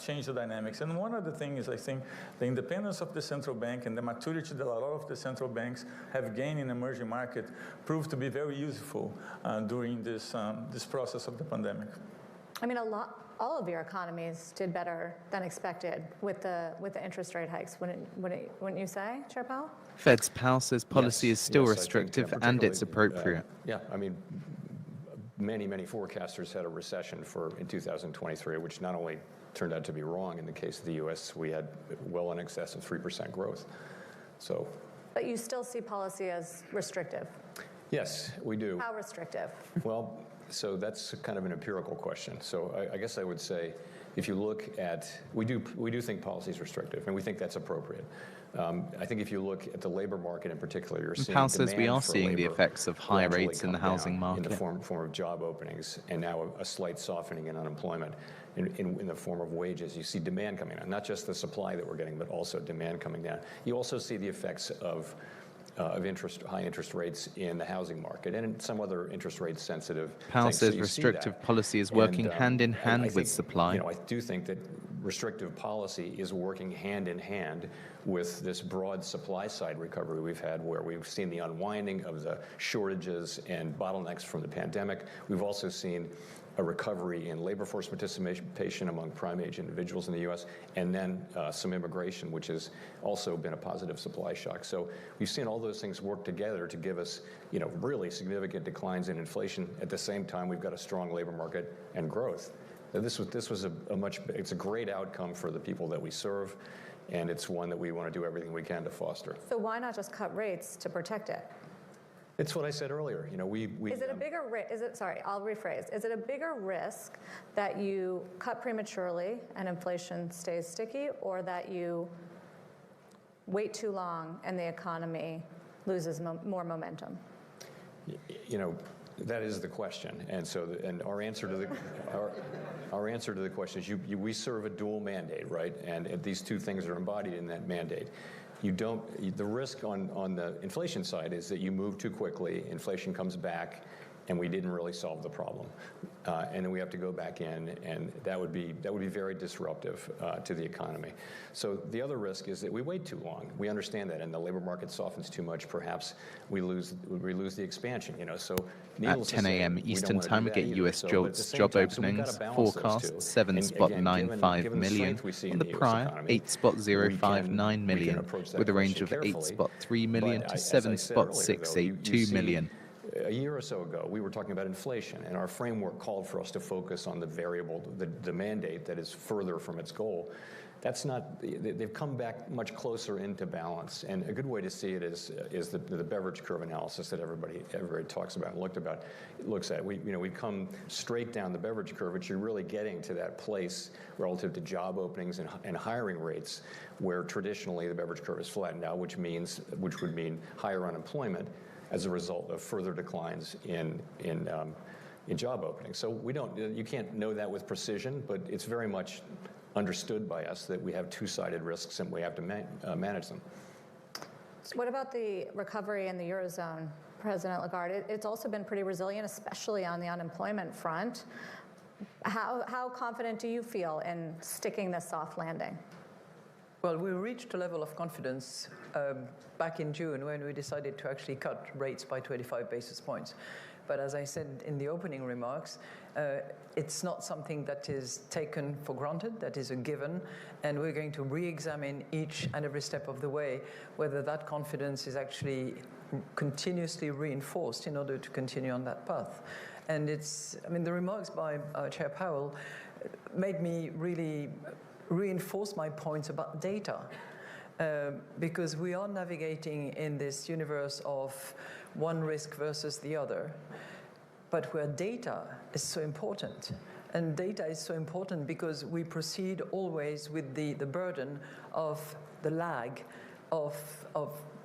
change the dynamics. And one other thing is, I think, the independence of the central bank and the maturity that a lot of the central banks have gained in emerging market proved to be very useful during this process of the pandemic. I mean, all of your economies did better than expected with the interest rate hikes. Wouldn't you say, Chair Powell? Fed's Powell says policy is still restrictive and it's appropriate. Yeah, I mean, many forecasters had a recession in 2023, which not only turned out to be wrong in the case of the U.S., we had well in excess of 3% growth. So. But you still see policy as restrictive? Yes, we do. How restrictive? Well, so that's kind of an empirical question. So I guess I would say, if you look at, we do think policy is restrictive, and we think that's appropriate. I think if you look at the labor market in particular, you're seeing Powell says we are seeing the effects of high rates in the housing market. In the form of job openings, and now a slight softening in unemployment. In the form of wages, you see demand coming down, not just the supply that we're getting, but also demand coming down. You also see the effects of high interest rates in the housing market and in some other interest rate sensitive. Powell says restrictive policy is working hand in hand with supply. I do think that restrictive policy is working hand in hand with this broad supply side recovery we've had, where we've seen the unwinding of the shortages and bottlenecks from the pandemic. We've also seen a recovery in labor force participation among prime age individuals in the U.S., and then some immigration, which has also been a positive supply shock. So we've seen all those things work together to give us, really significant declines in inflation. At the same time, we've got a strong labor market and growth. This was it's a great outcome for the people that we serve, and it's one that we want to do everything we can to foster. So why not just cut rates to protect it? It's what I said earlier. Is it a bigger risk? Sorry, I'll rephrase. Is it a bigger risk that you cut prematurely and inflation stays sticky, or that you wait too long and the economy loses more momentum? That is the question, and our answer to the question is we serve a dual mandate, right? And these two things are embodied in that mandate. The risk on the inflation side is that you move too quickly, inflation comes back, and we didn't really solve the problem. And then we have to go back in, and that would be very disruptive to the economy. So the other risk is that we wait too long. We understand that, and the labor market softens too much. Perhaps we lose the expansion. So at 10 a.m. Eastern Time, we get U.S. JOLTs job openings, forecast 7.95 million, on the prior 8.059 million, with a range of 8.3 million to 7.682 million. A year or so ago, we were talking about inflation, and our framework called for us to focus on the variable, the mandate that is further from its goal. That's not. They've come back much closer into balance, and a good way to see it is the beverage curve analysis that everybody talks about and looks at. We've come straight down the beverage curve, which you're really getting to that place relative to job openings and hiring rates, where traditionally the beverage curve is flattened out, which would mean higher unemployment as a result of further declines in job openings. So you can't know that with precision, but it's very much understood by us that we have two-sided risks and we have to manage them. So what about the recovery in the Eurozone, President Lagarde? It's also been pretty resilient, especially on the unemployment front. How confident do you feel in sticking this soft landing? Well, we reached a level of confidence back in June when we decided to actually cut rates by 25 basis points. But as I said in the opening remarks, it's not something that is taken for granted, that is a given, and we're going to re-examine each and every step of the way whether that confidence is actually continuously reinforced in order to continue on that path. And the remarks by Chair Powell made me really reinforce my points about data. Because we are navigating in this universe of one risk versus the other, but where data is so important. And data is so important because we proceed always with the burden of the lag of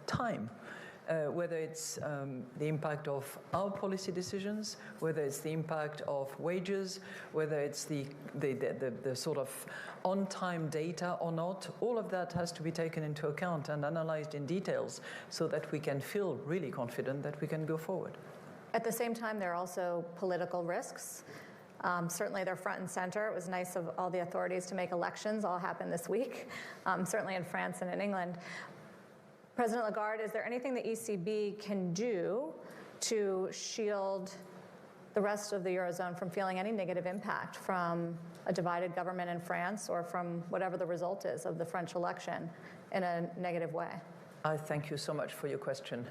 time. Whether it's the impact of our policy decisions, whether it's the impact of wages, whether it's the sort of on-time data or not, all of that has to be taken into account and analyzed in details so that we can feel really confident that we can go forward. At the same time, there are also political risks. Certainly they're front and center. It was nice of all the authorities to make elections all happen this week, certainly in France and in England. President Lagarde, is there anything the ECB can do to shield the rest of the Eurozone from feeling any negative impact from a divided government in France or from whatever the result is of the French election in a negative way? I thank you so much for your question.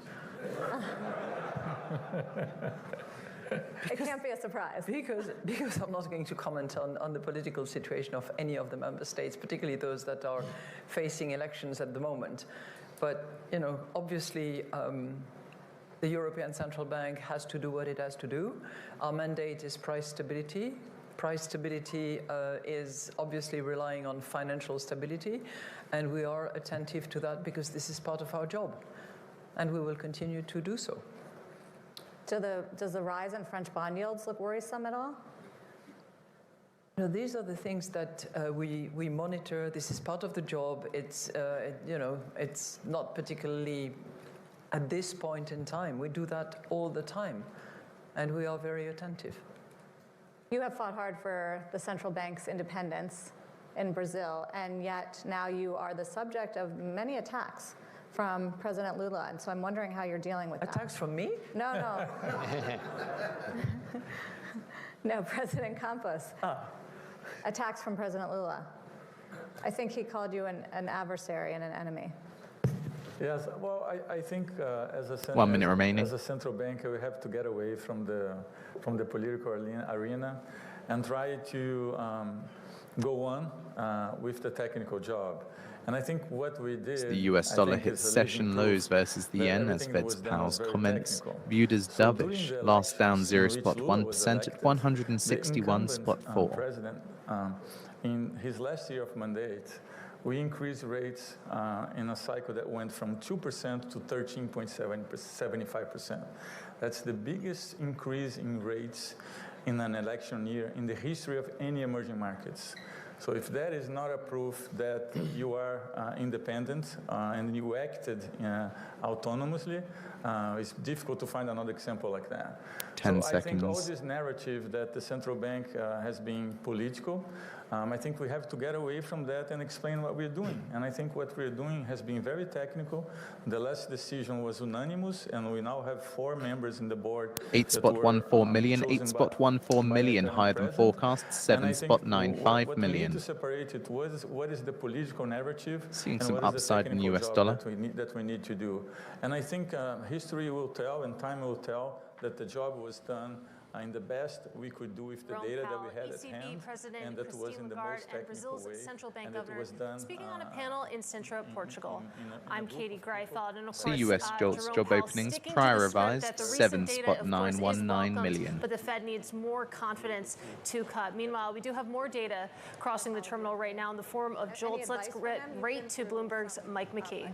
It can't be a surprise. Because I'm not going to comment on the political situation of any of the member states, particularly those that are facing elections at the moment. But, you know, obviously, the European Central Bank has to do what it has to do. Our mandate is price stability. Price stability is obviously relying on financial stability, and we are attentive to that because this is part of our job, and we will continue to do so. Does the rise in French bond yields look worrisome at all? You know, these are the things that we monitor. This is part of the job. It's you know, it's not particularly at this point in time. We do that all the time, and we are very attentive. You have fought hard for the central bank's independence in Brazil, and yet now you are the subject of many attacks from President Lula, and so I'm wondering how you're dealing with that. Attacks from me? No, no. No, President Campos. Attacks from President Lula. I think he called you an adversary and an enemy. Yes, well, I think as a 1 minute remaining. As a central bank, we have to get away from the political arena and try to go on with the technical job. And I think what we did... The US dollar hits session lows versus the yen as Fed's Powell's comments viewed as dovish. Last down 0.1% at 161.4. President, in his last year of mandate, we increased rates in a cycle that went from 2% to 13.75%. That's the biggest increase in rates in an election year in the history of any emerging markets. So if that is not a proof that you are independent and you acted autonomously, it's difficult to find another example like that. 10 so seconds. I think all this narrative that the central bank has been political, I think we have to get away from that and explain what we're doing. And I think what we're doing has been very technical. The last decision was unanimous, and we now have 4 members in the board. 8.14 million, 8.14 million higher than forecast, 7.95 million. What we need to separate it was what is the political narrative. Seeing and some what upside in the US dollar. That we need to do. And I think history will tell and time will tell that the job was done in the best we could do with the data that we had at hand, and that was in the most technical way, and it was done speaking on a panel in Sintra, Portugal. I'm Katie Greifeld, and of See course, US JOLTs job openings prior revised 7.919 million. But the Fed needs more confidence to cut. Meanwhile, we do have more data crossing the terminal right now in the form of JOLTs. Let's get right to Bloomberg's Mike McKee.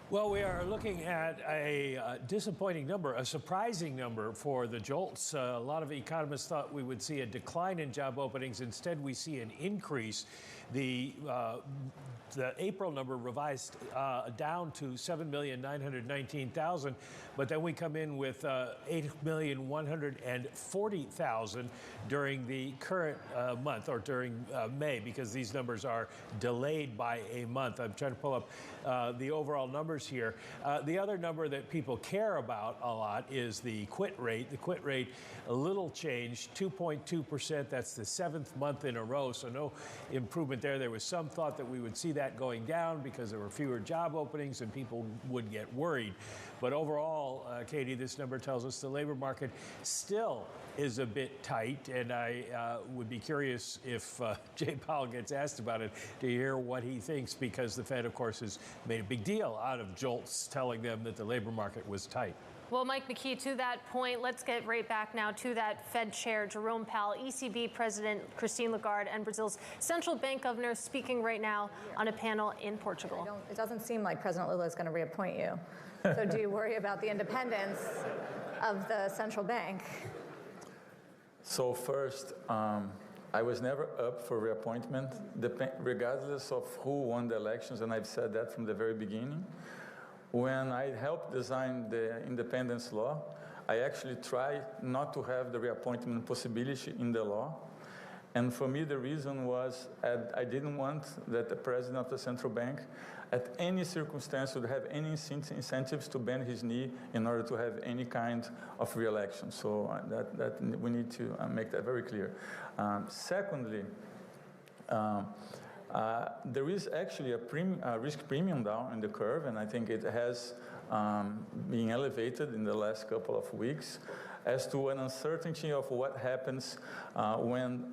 Well, we are looking at a disappointing number, a surprising number for the JOLTs. A lot of economists thought we would see a decline in job openings. Instead, we see an increase. The April number revised down to 7,919,000, but then we come in with 8,140,000 during the current month, or during May, because these numbers are delayed by a month. I'm trying to pull up the overall numbers numbers here. The other number that people care about a lot is the quit rate. The quit rate, a little change, 2.2%. That's the 7th month in a row, so no improvement there. There was some thought that we would see that going down because there were fewer job openings and people would get worried. But overall, Katie, this number tells us the labor market still is a bit tight, and I would be curious if Jay Powell gets asked about it to hear what he thinks, because the Fed, of course, has made a big deal out of JOLTs telling them that the labor market was tight. Well, Mike McKee, to that point, let's get right back now to that Fed chair, Jerome Powell, ECB President Christine Lagarde, and Brazil's central bank governor speaking right now on a panel in Portugal. It doesn't seem like President Lula is going to reappoint you. So do you worry about the independence of the central bank? So first, I was never up for reappointment, regardless of who won the elections, and I've said that from the very beginning. When I helped design the independence law, I actually tried not to have the reappointment possibility in the law. And for me, the reason was I didn't want that the president of the central bank, at any circumstance, would have any incentives to bend his knee in order to have any kind of re-election. So that we need to make that very clear. Secondly, there is actually a risk premium down in the curve, and I think it has been elevated in the last couple of weeks as to an uncertainty of what happens when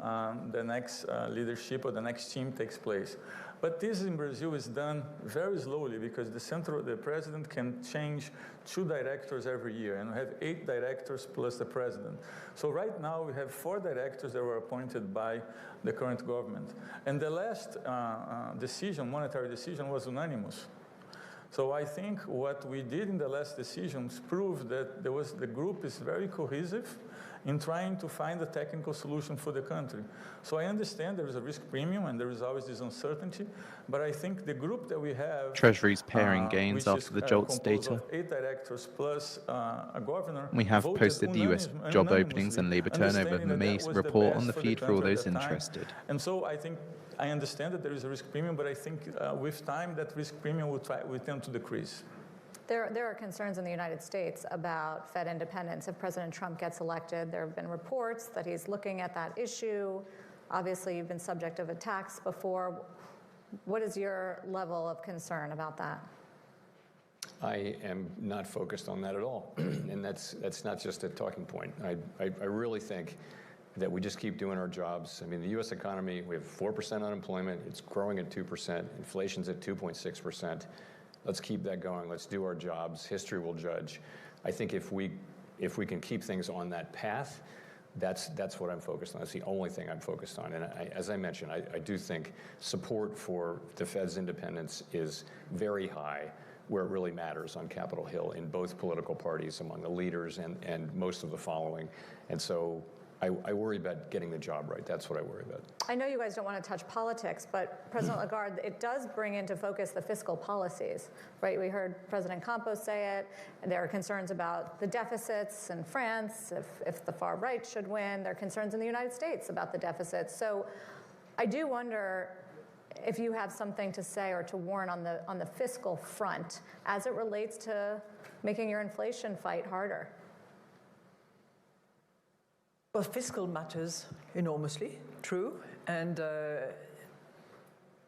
the next leadership or the next team takes place. But this in Brazil is done very slowly because the president can change 2 directors every year, and we have 8 directors plus the president. So right now we have 4 directors that were appointed by the current government. And the last monetary decision, was unanimous. So I think what we did in the last decisions proved that the group is very cohesive in trying to find a technical solution for the country. So I understand there is a risk premium and there is always this uncertainty, but I think the group that we have— Treasury's pairing gains after the JOLTs data. 8 directors plus a governor. We have posted the US job openings and labor turnover in the May report on the feed for all those interested. And so I understand that there is a risk premium, but I think with time that risk premium will tend to decrease. There are concerns in the United States about Fed independence if President Trump gets elected. There have been reports that he's looking at that issue. Obviously, you've been subject of attacks before. What is your level of concern about that? I am not focused on that at all. And that's not just a talking point. I really think that we just keep doing our jobs. I mean, the U.S. economy, we have 4% unemployment. It's growing at 2%. Inflation's at 2.6%. Let's keep that going. Let's do our jobs. History will judge. I think if we can keep things on that path, that's what I'm focused on. That's the only thing I'm focused on. And as I mentioned, I do think support for the Fed's independence is very high, where it really matters on Capitol Hill in both political parties, among the leaders and most of the following. And so I worry about getting the job right. That's what I worry about. I know you guys don't want to touch politics, but President Lagarde, it does bring into focus the fiscal policies, right? We heard President Campos say it, and there are concerns about the deficits in France, if the far right should win. There are concerns in the United States about the deficits. So I do wonder if you have something to say or to warn on the fiscal front as it relates to making your inflation fight harder. Well, fiscal matters enormously, true, and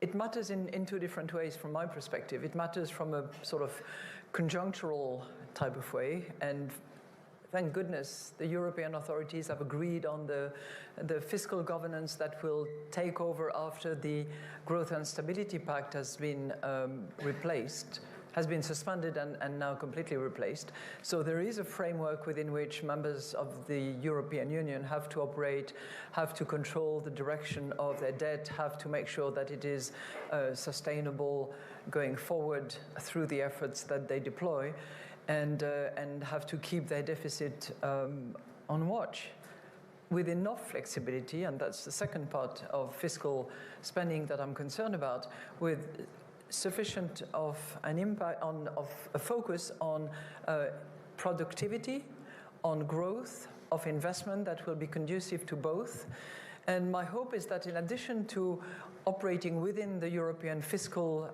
it matters in 2 different ways from my perspective. It matters from a sort of conjunctural type of way, and thank goodness the European authorities have agreed on the fiscal governance that will take over after the Growth and Stability Pact has been has been suspended and now completely replaced. So there is a framework within which members of the European Union have to operate, have to control the direction of their debt, have to make sure that it is sustainable going forward through the efforts that they deploy, and have to keep their deficit on watch with enough flexibility, and that's the second part of fiscal spending that I'm concerned about, with sufficient of an impact of a focus on productivity, on growth of investment that will be conducive to both. And my hope is that in addition to operating within the European fiscal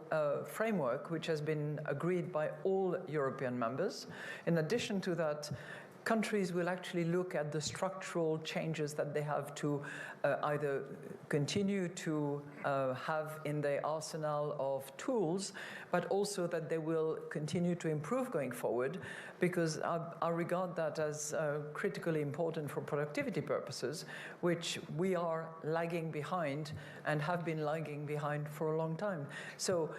framework, which has been agreed by all European members. In addition to that, countries will actually look at the structural changes that they have to either continue to have in their arsenal of tools, but also that they will continue to improve going forward, because I regard that as critically important for productivity purposes, which we are lagging behind and have been lagging behind for a long time. So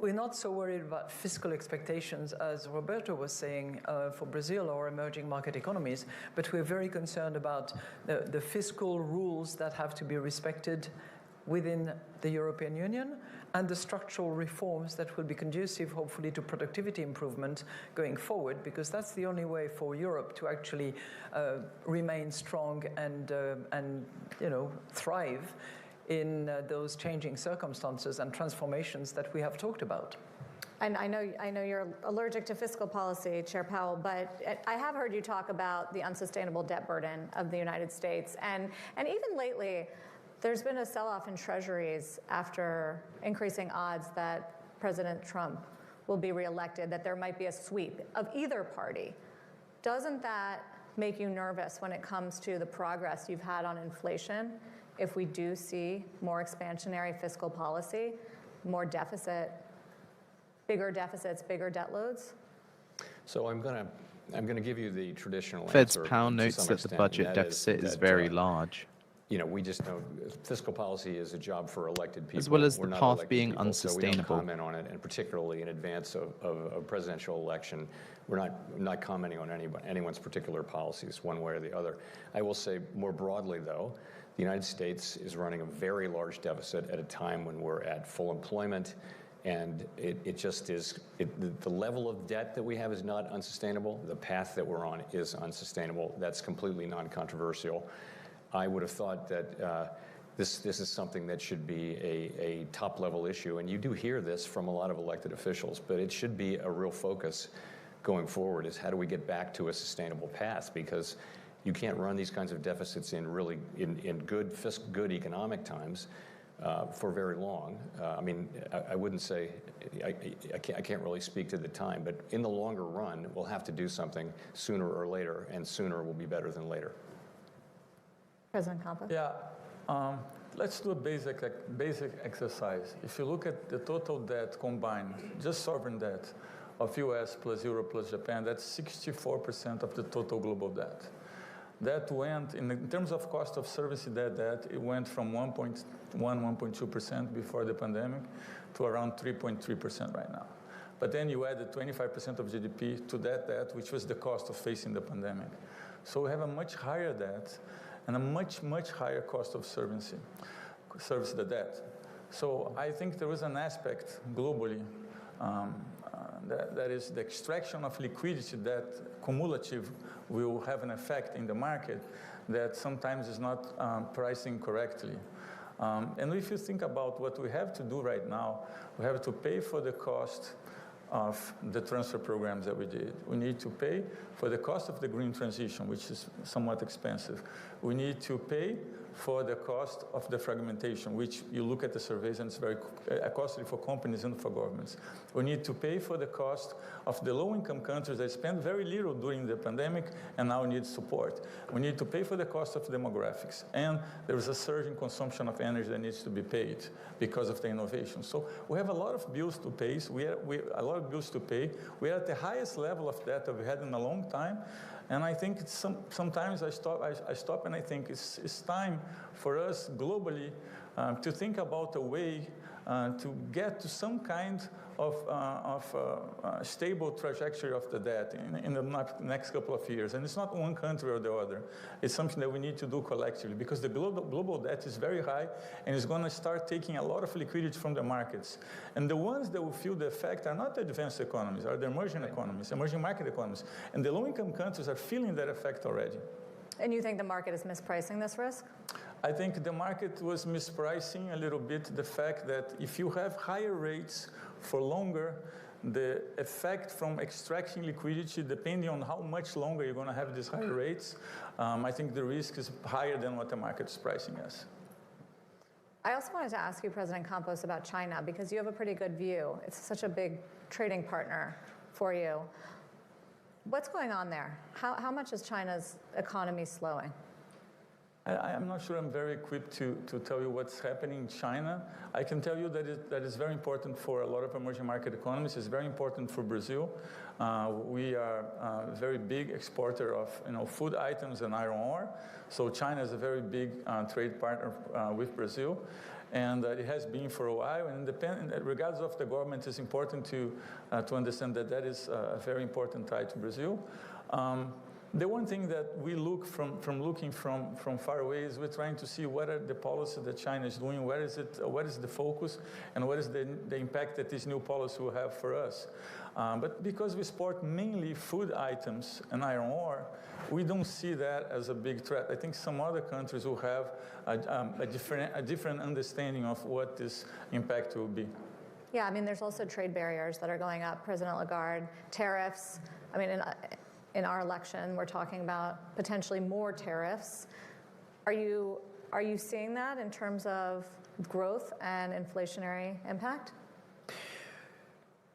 we're not so worried about fiscal expectations, as Roberto was saying, for Brazil or emerging market economies, but we're very concerned about the fiscal rules that have to be respected within the European Union and the structural reforms that will be conducive, hopefully, to productivity improvement going forward, because that's the only way for Europe to actually remain strong and thrive in those changing circumstances and transformations that we have talked about. And I know you're allergic to fiscal policy, Chair Powell, but I have heard you talk about the unsustainable debt burden of the United States. And even lately, there's been a sell-off in treasuries after increasing odds that President Trump will be reelected, that there might be a sweep of either party. Doesn't that make you nervous when it comes to the progress you've had on inflation? If we do see more expansionary fiscal policy, more deficit, bigger deficits, bigger debt loads? So I'm going to give you the traditional Fed's answer. Powell notes that the budget deficit is very large. You know, we just know fiscal policy is a job for elected people. As well as We're the not path elected being people, unsustainable. So we don't comment on it, and particularly in advance of a presidential election, we're not commenting on anyone's particular policies one way or the other. I will say more broadly, though, the United States is running a very large deficit at a time when we're at full employment, and it just is, the level of debt that we have is not unsustainable. The path that we're on is unsustainable. That's completely non-controversial. I would have thought that this is something that should be a top-level issue, and you do hear this from a lot of elected officials, but it should be a real focus going forward, is how do we get back to a sustainable path, because you can't run these kinds of deficits in good economic times for very long. I mean, I wouldn't say, I can't really speak to the time, but in the longer run, we'll have to do something sooner or later, and sooner will be better than later. President Campos? Yeah, let's do a basic exercise. If you look at the total debt combined, just sovereign debt of US plus Europe plus Japan, that's 64% of the total global debt. That went, in terms of cost of servicing that debt, it went from 1.1%, 1.2% before the pandemic to around 3.3% right now. But then you added 25% of GDP to that debt, which was the cost of facing the pandemic. So we have a much higher debt and a much, much higher cost of service the debt. So I think there is an aspect globally that is the extraction of liquidity that cumulative will have an effect in the market that sometimes is not pricing correctly. And if you think about what we have to do right now, we have to pay for the cost of the transfer programs that we did. We need to pay for the cost of the green transition, which is somewhat expensive. We need to pay for the cost of the fragmentation, which you look at the surveys and it's very costly for companies and for governments. We need to pay for the cost of the low-income countries that spent very little during the pandemic and now need support. We need to pay for the cost of demographics. And there is a surge in consumption of energy that needs to be paid because of the innovation. So we have a lot of bills to pay. We are at the highest level of debt that we had in a long time. And I think it's sometimes I stop and I think it's time for us globally to think about a way to get to some kind of stable trajectory of the debt in the next couple of years. And it's not one country or the other. It's something that we need to do collectively because the global debt is very high and it's going to start taking a lot of liquidity from the markets. And the ones that will feel the effect are not the advanced economies, are the emerging economies, emerging market economies. And the low-income countries are feeling that effect already. And you think the market is mispricing this risk? I think the market was mispricing a little bit the fact that if you have higher rates for longer, the effect from extracting liquidity, depending on how much longer you're going to have these higher rates, I think the risk is higher than what the market is pricing as. I also wanted to ask you, President Campos, about China, because you have a pretty good view. It's such a big trading partner for you. What's going on there? How much is China's economy slowing? I'm not sure I'm very equipped to tell you what's happening in China. I can tell you that is very important for a lot of emerging market economies. It's very important for Brazil. We are a very big exporter of food items and iron ore. So China is a very big trade partner with Brazil. And it has been for a while. And regardless of the government, it's important to understand that is a very important tie to Brazil. The one thing that we look looking from far away is we're trying to see what are the policies that China is doing, what is the focus, and what is the impact that this new policy will have for us. But because we export mainly food items and iron ore, we don't see that as a big threat. I think some other countries will have a different understanding of what this impact will be. Yeah, I mean, there's also trade barriers that are going up. President Lagarde, tariffs. I mean, in our election, we're talking about potentially more tariffs. Are you seeing that in terms of growth and inflationary impact?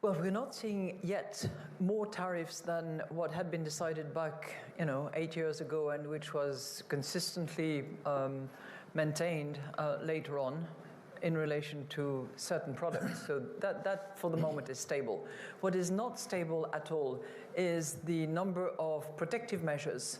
Well, we're not seeing yet more tariffs than what had been decided back, 8 years ago, and which was consistently maintained later on in relation to certain products. So that for the moment is stable. What is not stable at all is the number of protective measures.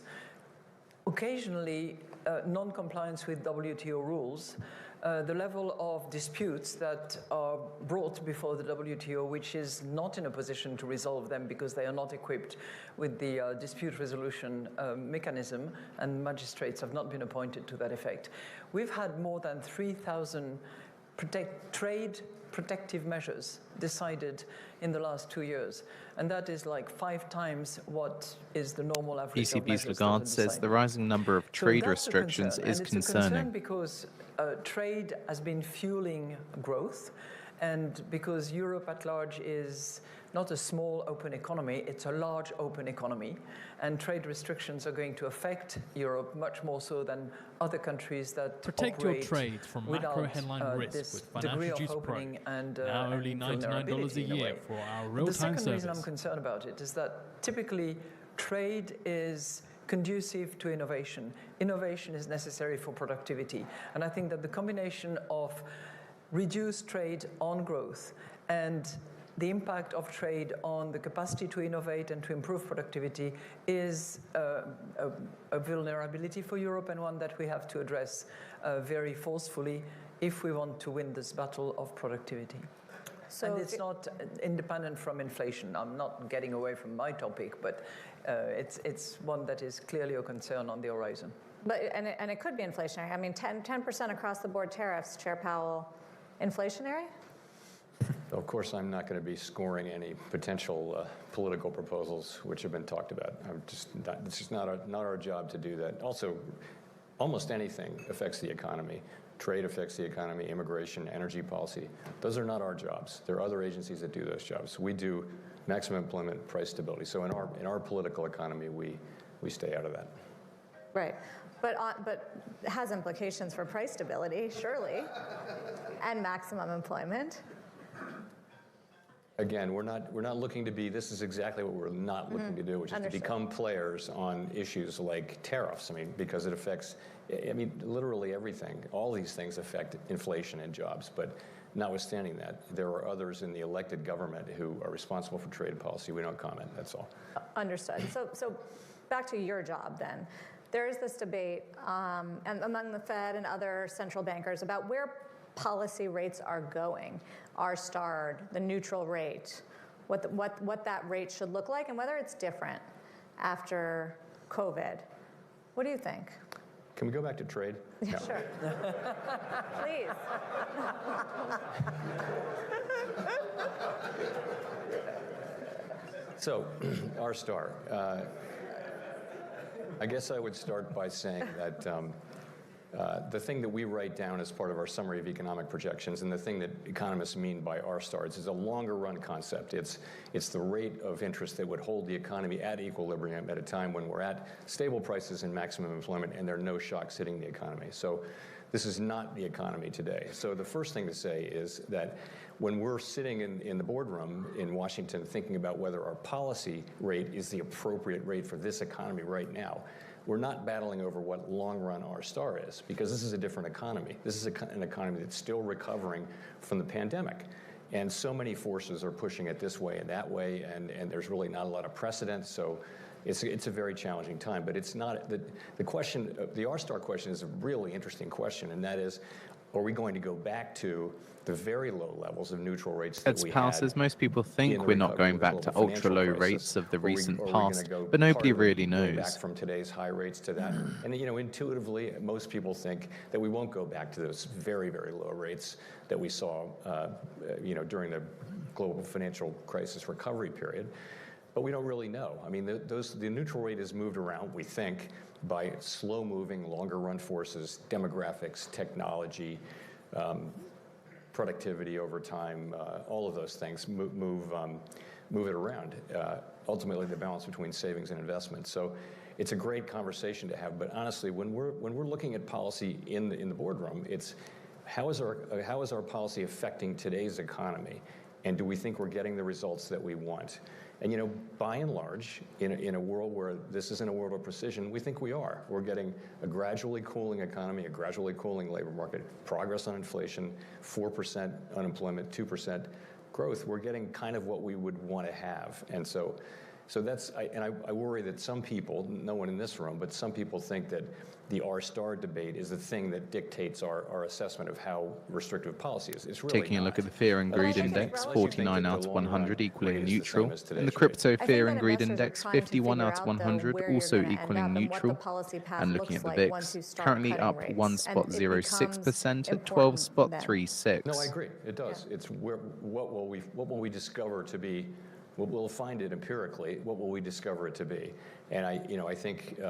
Occasionally, non-compliance with WTO rules, the level of disputes that are brought before the WTO, which is not in a position to resolve them because they are not equipped with the dispute resolution mechanism, and magistrates have not been appointed to that effect. We've had more than 3,000 trade protective measures decided in the last 2 years. And that is like 5 times what is the normal average. ECB's Lagarde says the rising number of trade restrictions is concerning. It's a concern because trade has been fueling growth, and because Europe at large is not a small open economy, it's a large open economy, and trade restrictions are going to affect Europe much more so than other countries that protect your trade from macro headline risk with Financial Juice Pro. Now only $99 a year for our real-time service. The second reason I'm concerned about it is that typically trade is conducive to innovation. Innovation is necessary for productivity. And I think that the combination of reduced trade on growth and the impact of trade on the capacity to innovate and to improve productivity is a vulnerability for Europe, and one that we have to address very forcefully if we want to win this battle of productivity. So and it's not independent from inflation. I'm not getting away from my topic, but it's one that is clearly a concern on the horizon. But and it could be inflationary. I mean, 10% across the board tariffs, Chair Powell, inflationary? Of course, I'm not going to be scoring any potential political proposals which have been talked about. It's just not our job to do that. Also, almost anything affects the economy. Trade affects the economy, immigration, energy policy. Those are not our jobs. There are other agencies that do those jobs. We do maximum employment, price stability. So in our political economy, we stay out of that. Right. But it has implications for price stability, surely, and maximum employment. Again, we're not looking to be, this is exactly what we're not looking to do, which is to become players on issues like tariffs. I mean, because it affects, literally everything. All these things affect inflation and jobs. But notwithstanding that, there are others in the elected government who are responsible for trade policy. We don't comment, that's all. Understood. So back to your job then. There is this debate among the Fed and other central bankers about where policy rates are going, R-starred, the neutral rate, what that rate should look like, and whether it's different after COVID. What do you think? Can we go back to trade? Yeah, no. Sure. Please. So, R-star. I guess I would start by saying that the thing that we write down as part of our summary of economic projections, and the thing that economists mean by R-stars, is a longer-run concept. It's the rate of interest that would hold the economy at equilibrium at a time when we're at stable prices and maximum employment, and there are no shocks hitting the economy. So this is not the economy today. So the first thing to say is that when we're sitting in the boardroom in Washington thinking about whether our policy rate is the appropriate rate for this economy right now, we're not battling over what long-run R-star is, because this is a different economy. This is an economy that's still recovering from the pandemic. And so many forces are pushing it this way and that way, and there's really not a lot of precedent. So it's a very challenging time. But it's not, the question, the R-star question is a really interesting question, and that is, are we going to go back to the very low levels of neutral rates that we had? As most people think we're not going back to ultra-low rates of the recent past, but nobody really knows. Back from today's high rates to that. And intuitively, most people think that we won't go back to those very, very low rates that we saw during the global financial crisis recovery period. But we don't really know. I mean, the neutral rate is moved around, we think, by slow-moving, longer-run forces, demographics, technology, productivity over time, all of those things move it around. Ultimately, the balance between savings and investment. So it's a great conversation to have. But honestly, when we're looking at policy in the boardroom, it's how is our policy affecting today's economy, and do we think we're getting the results that we want? And by and large, in a world where this isn't a world of precision, we think we are. We're getting a gradually cooling economy, a gradually cooling labor market, progress on inflation, 4% unemployment, 2% growth. We're getting kind of what we would want to have. And so that's, I worry that some people, no one in this room, but some people think that the R-star debate is the thing that dictates our assessment of how restrictive policy is. It's really Taking a look at the Fear and Greed Index, 49 out of 100 equaling neutral, and the Crypto Fear and Greed Index, 51 out of 100 also equaling neutral, and looking at the VIX, currently up 1.06% at 12.36. No, I agree. It does. It's what will we discover to be. We'll find it empirically. What will we discover it to be? And I think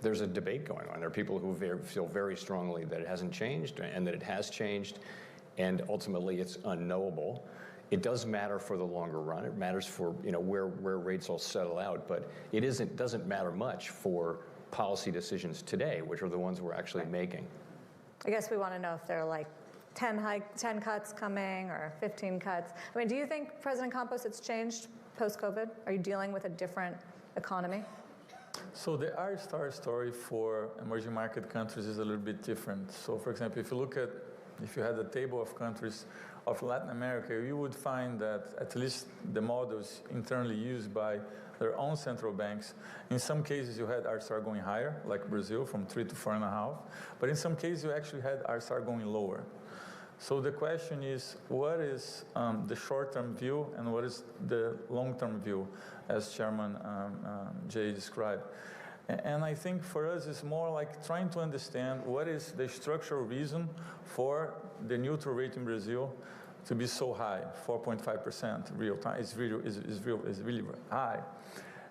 there's a debate going on. There are people who feel very strongly that it hasn't changed and that it has changed, and ultimately it's unknowable. It does matter for the longer run. It matters for where rates will settle out, but it doesn't matter much for policy decisions today, which are the ones we're actually making. I guess we want to know if they're like 10 cuts coming or 15 cuts. I mean, do you think, President Campos, it's changed post-COVID? Are you dealing with a different economy? So the R-star story for emerging market countries is a little bit different. So for example, if you had a table of countries of Latin America, you would find that at least the models internally used by their own central banks, in some cases you had R-star going higher, like Brazil, from 3 to 4.5, but in some cases you actually had R-star going lower. So the question is, what is the short-term view and what is the long-term view, as Chairman Jay described? And I think for us it's more like trying to understand what is the structural reason for the neutral rate in Brazil to be so high, 4.5% real time. It's really high.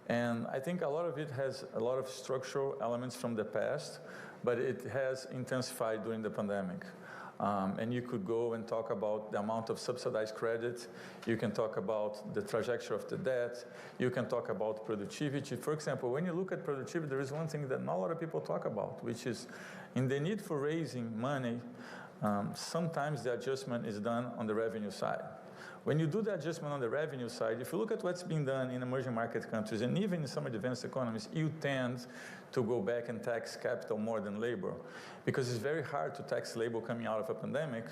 And I think a lot of it has a lot of structural elements from the past, but it has intensified during the pandemic. And you could go and talk about the amount of subsidized credit. You can talk about the trajectory of the debt. You can talk about productivity. For example, when you look at productivity, there is one thing that not a lot of people talk about, which is in the need for raising money, sometimes the adjustment is done on the revenue side. When you do the adjustment on the revenue side, if you look at what's being done in emerging market countries and even in some advanced economies, you tend to go back and tax capital more than labor, because it's very hard to tax labor coming out of a pandemic.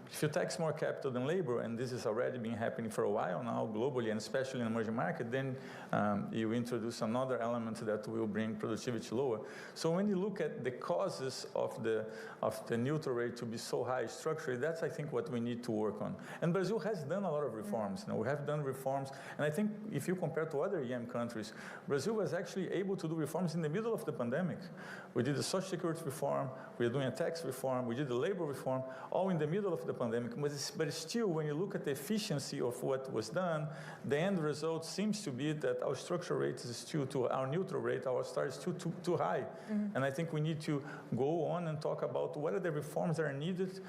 If you tax more capital than labor, and this has already been happening for a while now globally, and especially in emerging market, then you introduce another element that will bring productivity lower. So when you look at the causes of the neutral rate to be so high structurally, that's, I think, what we need to work on. And Brazil has done a lot of reforms. We have done reforms, and I think if you compare to other EM countries, Brazil was actually able to do reforms in the middle of the pandemic. We did the social security reform, we are doing a tax reform, we did the labor reform, all in the middle of the pandemic. But still, when you look at the efficiency of what was done, the end result seems to be that our structural rate is still our neutral rate, our star is still too high. Mm-hmm. And I think we need to go on and talk about what are the reforms that are needed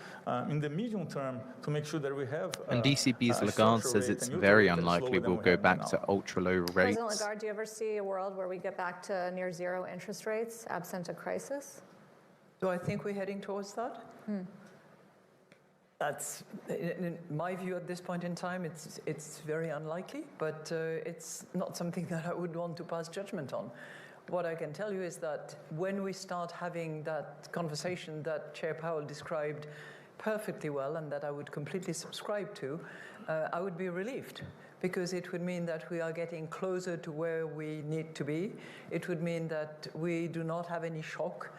in the medium term to make sure that we have and ECB's Lagarde says it's very unlikely we'll go back to ultra-low rates. President Lagarde, do you ever see a world where we get back to near zero interest rates absent a crisis? Do I think we're heading towards that? That's, in my view at this point in time, it's very unlikely, but it's not something that I would want to pass judgment on. What I can tell you is that when we start having that conversation that Chair Powell described perfectly well and that I would completely subscribe to, I would be relieved, because it would mean that we are getting closer to where we need to be. It would mean that we do not have any shock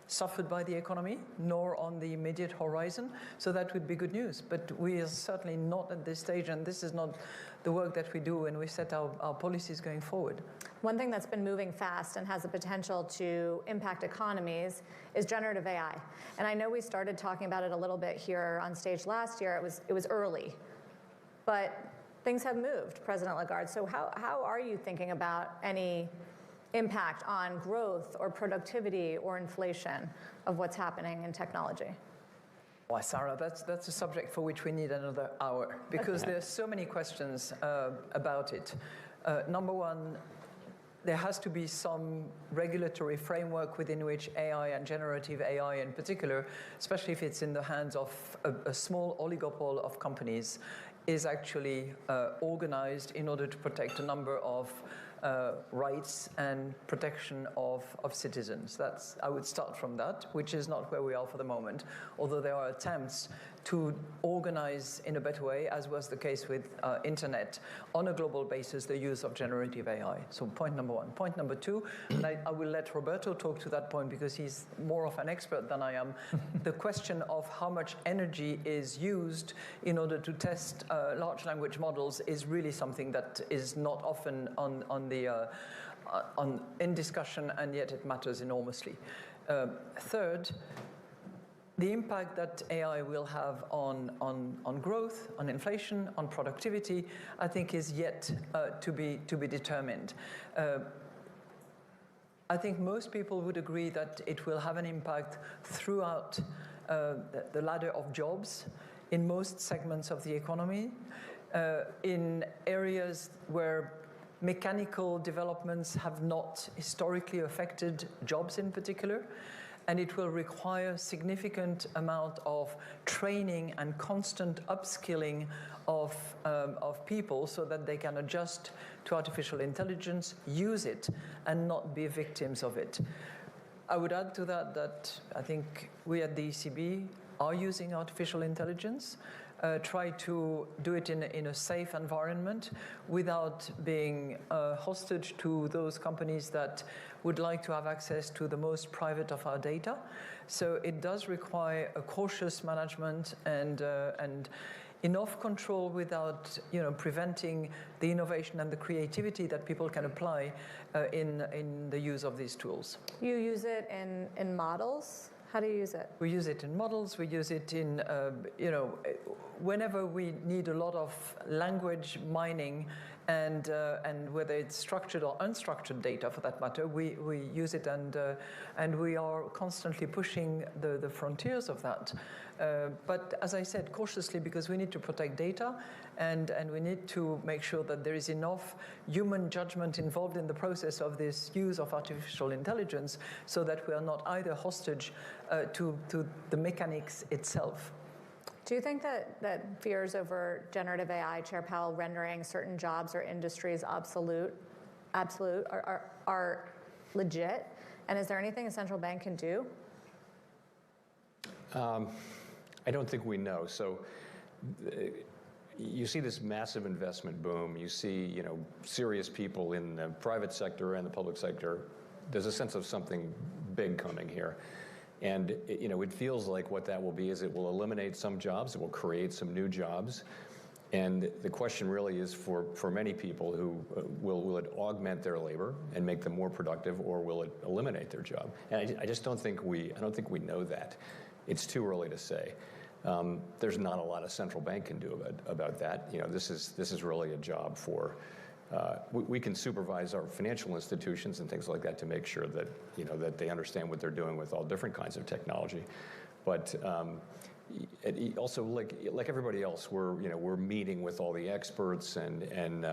suffered by the economy, nor on the immediate horizon. So that would be good news. But we are certainly not at this stage, and this is not the work that we do when we set our policies going forward. One thing that's been moving fast and has the potential to impact economies is generative AI. And I know we started talking about it a little bit here on stage last year. It was early, but things have moved, President Lagarde. So how are you thinking about any impact on growth or productivity or inflation of what's happening in technology? Well, Sarah, that's a subject for which we need another hour, because there's so many questions about it. Number one, there has to be some regulatory framework within which AI and generative AI in particular, especially if it's in the hands of a small oligopoly of companies, is actually organized in order to protect a number of rights and protection of citizens. I would start from that, which is not where we are for the moment, although there are attempts to organize in a better way, as was the case with internet, on a global basis, the use of generative AI. So point number one. Point number two, and I will let Roberto talk to that point because he's more of an expert than I am, the question of how much energy is used in order to test large language models is really something that is not often in discussion, and yet it matters enormously. Third, the impact that AI will have on growth, on inflation, on productivity, I think is yet to be determined. I think most people would agree that it will have an impact throughout the ladder of jobs in most segments of the economy, in areas where mechanical developments have not historically affected jobs in particular. And it will require significant amount of training and constant upskilling of people so that they can adjust to artificial intelligence, use it, and not be victims of it. I would add to that I think we at the ECB are using artificial intelligence, try to do it in a safe environment without being hostage to those companies that would like to have access to the most private of our data. So it does require a cautious management and enough control without preventing the innovation and the creativity that people can apply in the use of these tools. You use it in models? How do you use it? We use it in models. We use it in, whenever we need a lot of language mining, and whether it's structured or unstructured data, for that matter, we use it, and we are constantly pushing the frontiers of that. But as I said, cautiously, because we need to protect data, and we need to make sure that there is enough human judgment involved in the process of this use of artificial intelligence, so that we are not either hostage to the mechanics itself. Do you think that fears over generative AI, Chair Powell, rendering certain jobs or industries absolute are legit? And is there anything a central bank can do? I don't think we know. So you see this massive investment boom. You see, serious people in the private sector and the public sector. There's a sense of something big coming here. And it feels like what that will be is it will eliminate some jobs, it will create some new jobs. And the question really is for many people who will it augment their labor and make them more productive, or will it eliminate their job? And I don't think we know that. It's too early to say. There's not a lot a central bank can do about that. This is really a job for. We can supervise our financial institutions and things like that to make sure that that they understand what they're doing with all different kinds of technology, but also like everybody else, we're meeting with all the experts and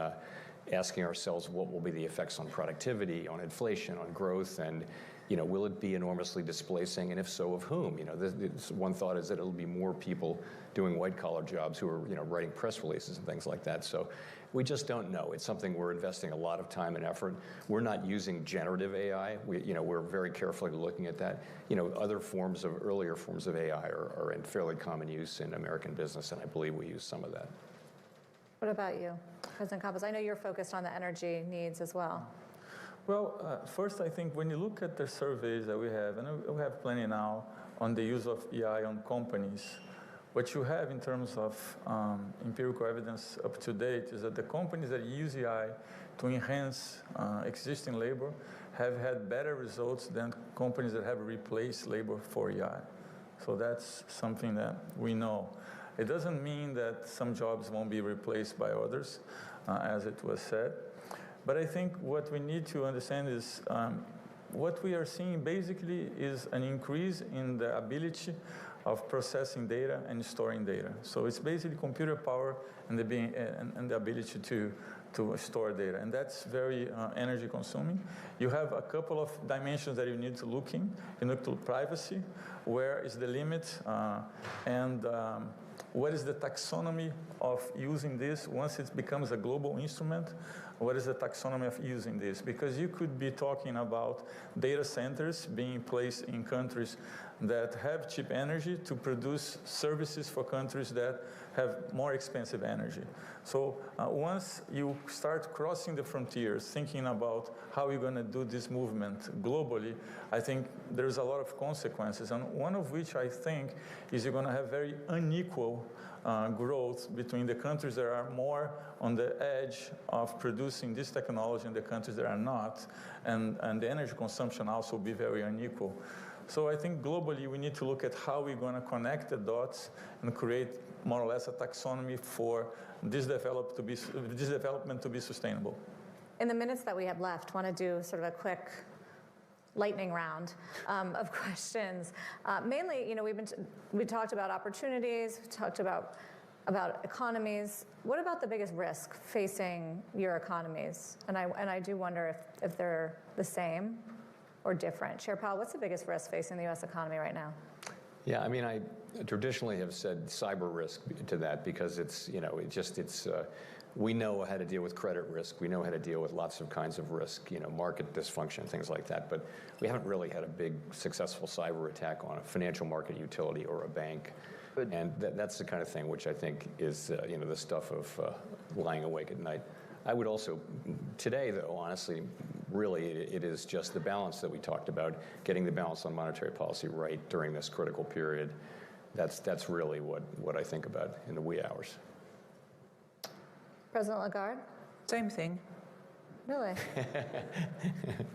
asking ourselves what will be the effects on productivity, on inflation, on growth, and will it be enormously displacing, and if so, of whom? One thought is that it'll be more people doing white-collar jobs who are, writing press releases and things like that. So we just don't know. It's something we're investing a lot of time and effort. We're not using generative AI. We're very carefully looking at that. Other earlier forms of AI are in fairly common use in American business, and I believe we use some of that. What about you, President Campos? I know you're focused on the energy needs as well. Well, first, I think when you look at the surveys that we have, and we have plenty now on the use of AI on companies, what you have in terms of empirical evidence up to date is that the companies that use AI to enhance existing labor have had better results than companies that have replaced labor for AI. So that's something that we know. It doesn't mean that some jobs won't be replaced by others, as it was said. But I think what we need to understand is what we are seeing basically is an increase in the ability of processing data and storing data. So it's basically computer power and the ability to store data. And that's very energy consuming. You have a couple of dimensions that you need to look in. You look to privacy, where is the limit, and what is the taxonomy of using this once it becomes a global instrument? What is the taxonomy of using this? Because you could be talking about data centers being placed in countries that have cheap energy to produce services for countries that have more expensive energy. So once you start crossing the frontiers, thinking about how you're going to do this movement globally, I think there's a lot of consequences, and one of which I think is you're going to have very unequal growth between the countries that are more on the edge of producing this technology and the countries that are not, and the energy consumption also will be very unequal. So I think globally we need to look at how we're going to connect the dots and create more or less a taxonomy for this development to be sustainable. In the minutes that we have left, want to do sort of a quick lightning round of questions. Mainly, we talked about opportunities, we talked about economies. What about the biggest risk facing your economies? And I do wonder if they're the same or different. Chair Powell, what's the biggest risk facing the U.S. economy right now? Yeah, I mean, I traditionally have said cyber risk to that because we know how to deal with credit risk. We know how to deal with lots of kinds of risk, market dysfunction, things like that. But we haven't really had a big successful cyber attack on a financial market utility or a bank. And that's the kind of thing which I think is, the stuff of lying awake at night. I would also, today though, honestly, really it is just the balance that we talked about, getting the balance on monetary policy right during this critical period. That's really what I think about in the wee hours. President Lagarde? Same thing. Really?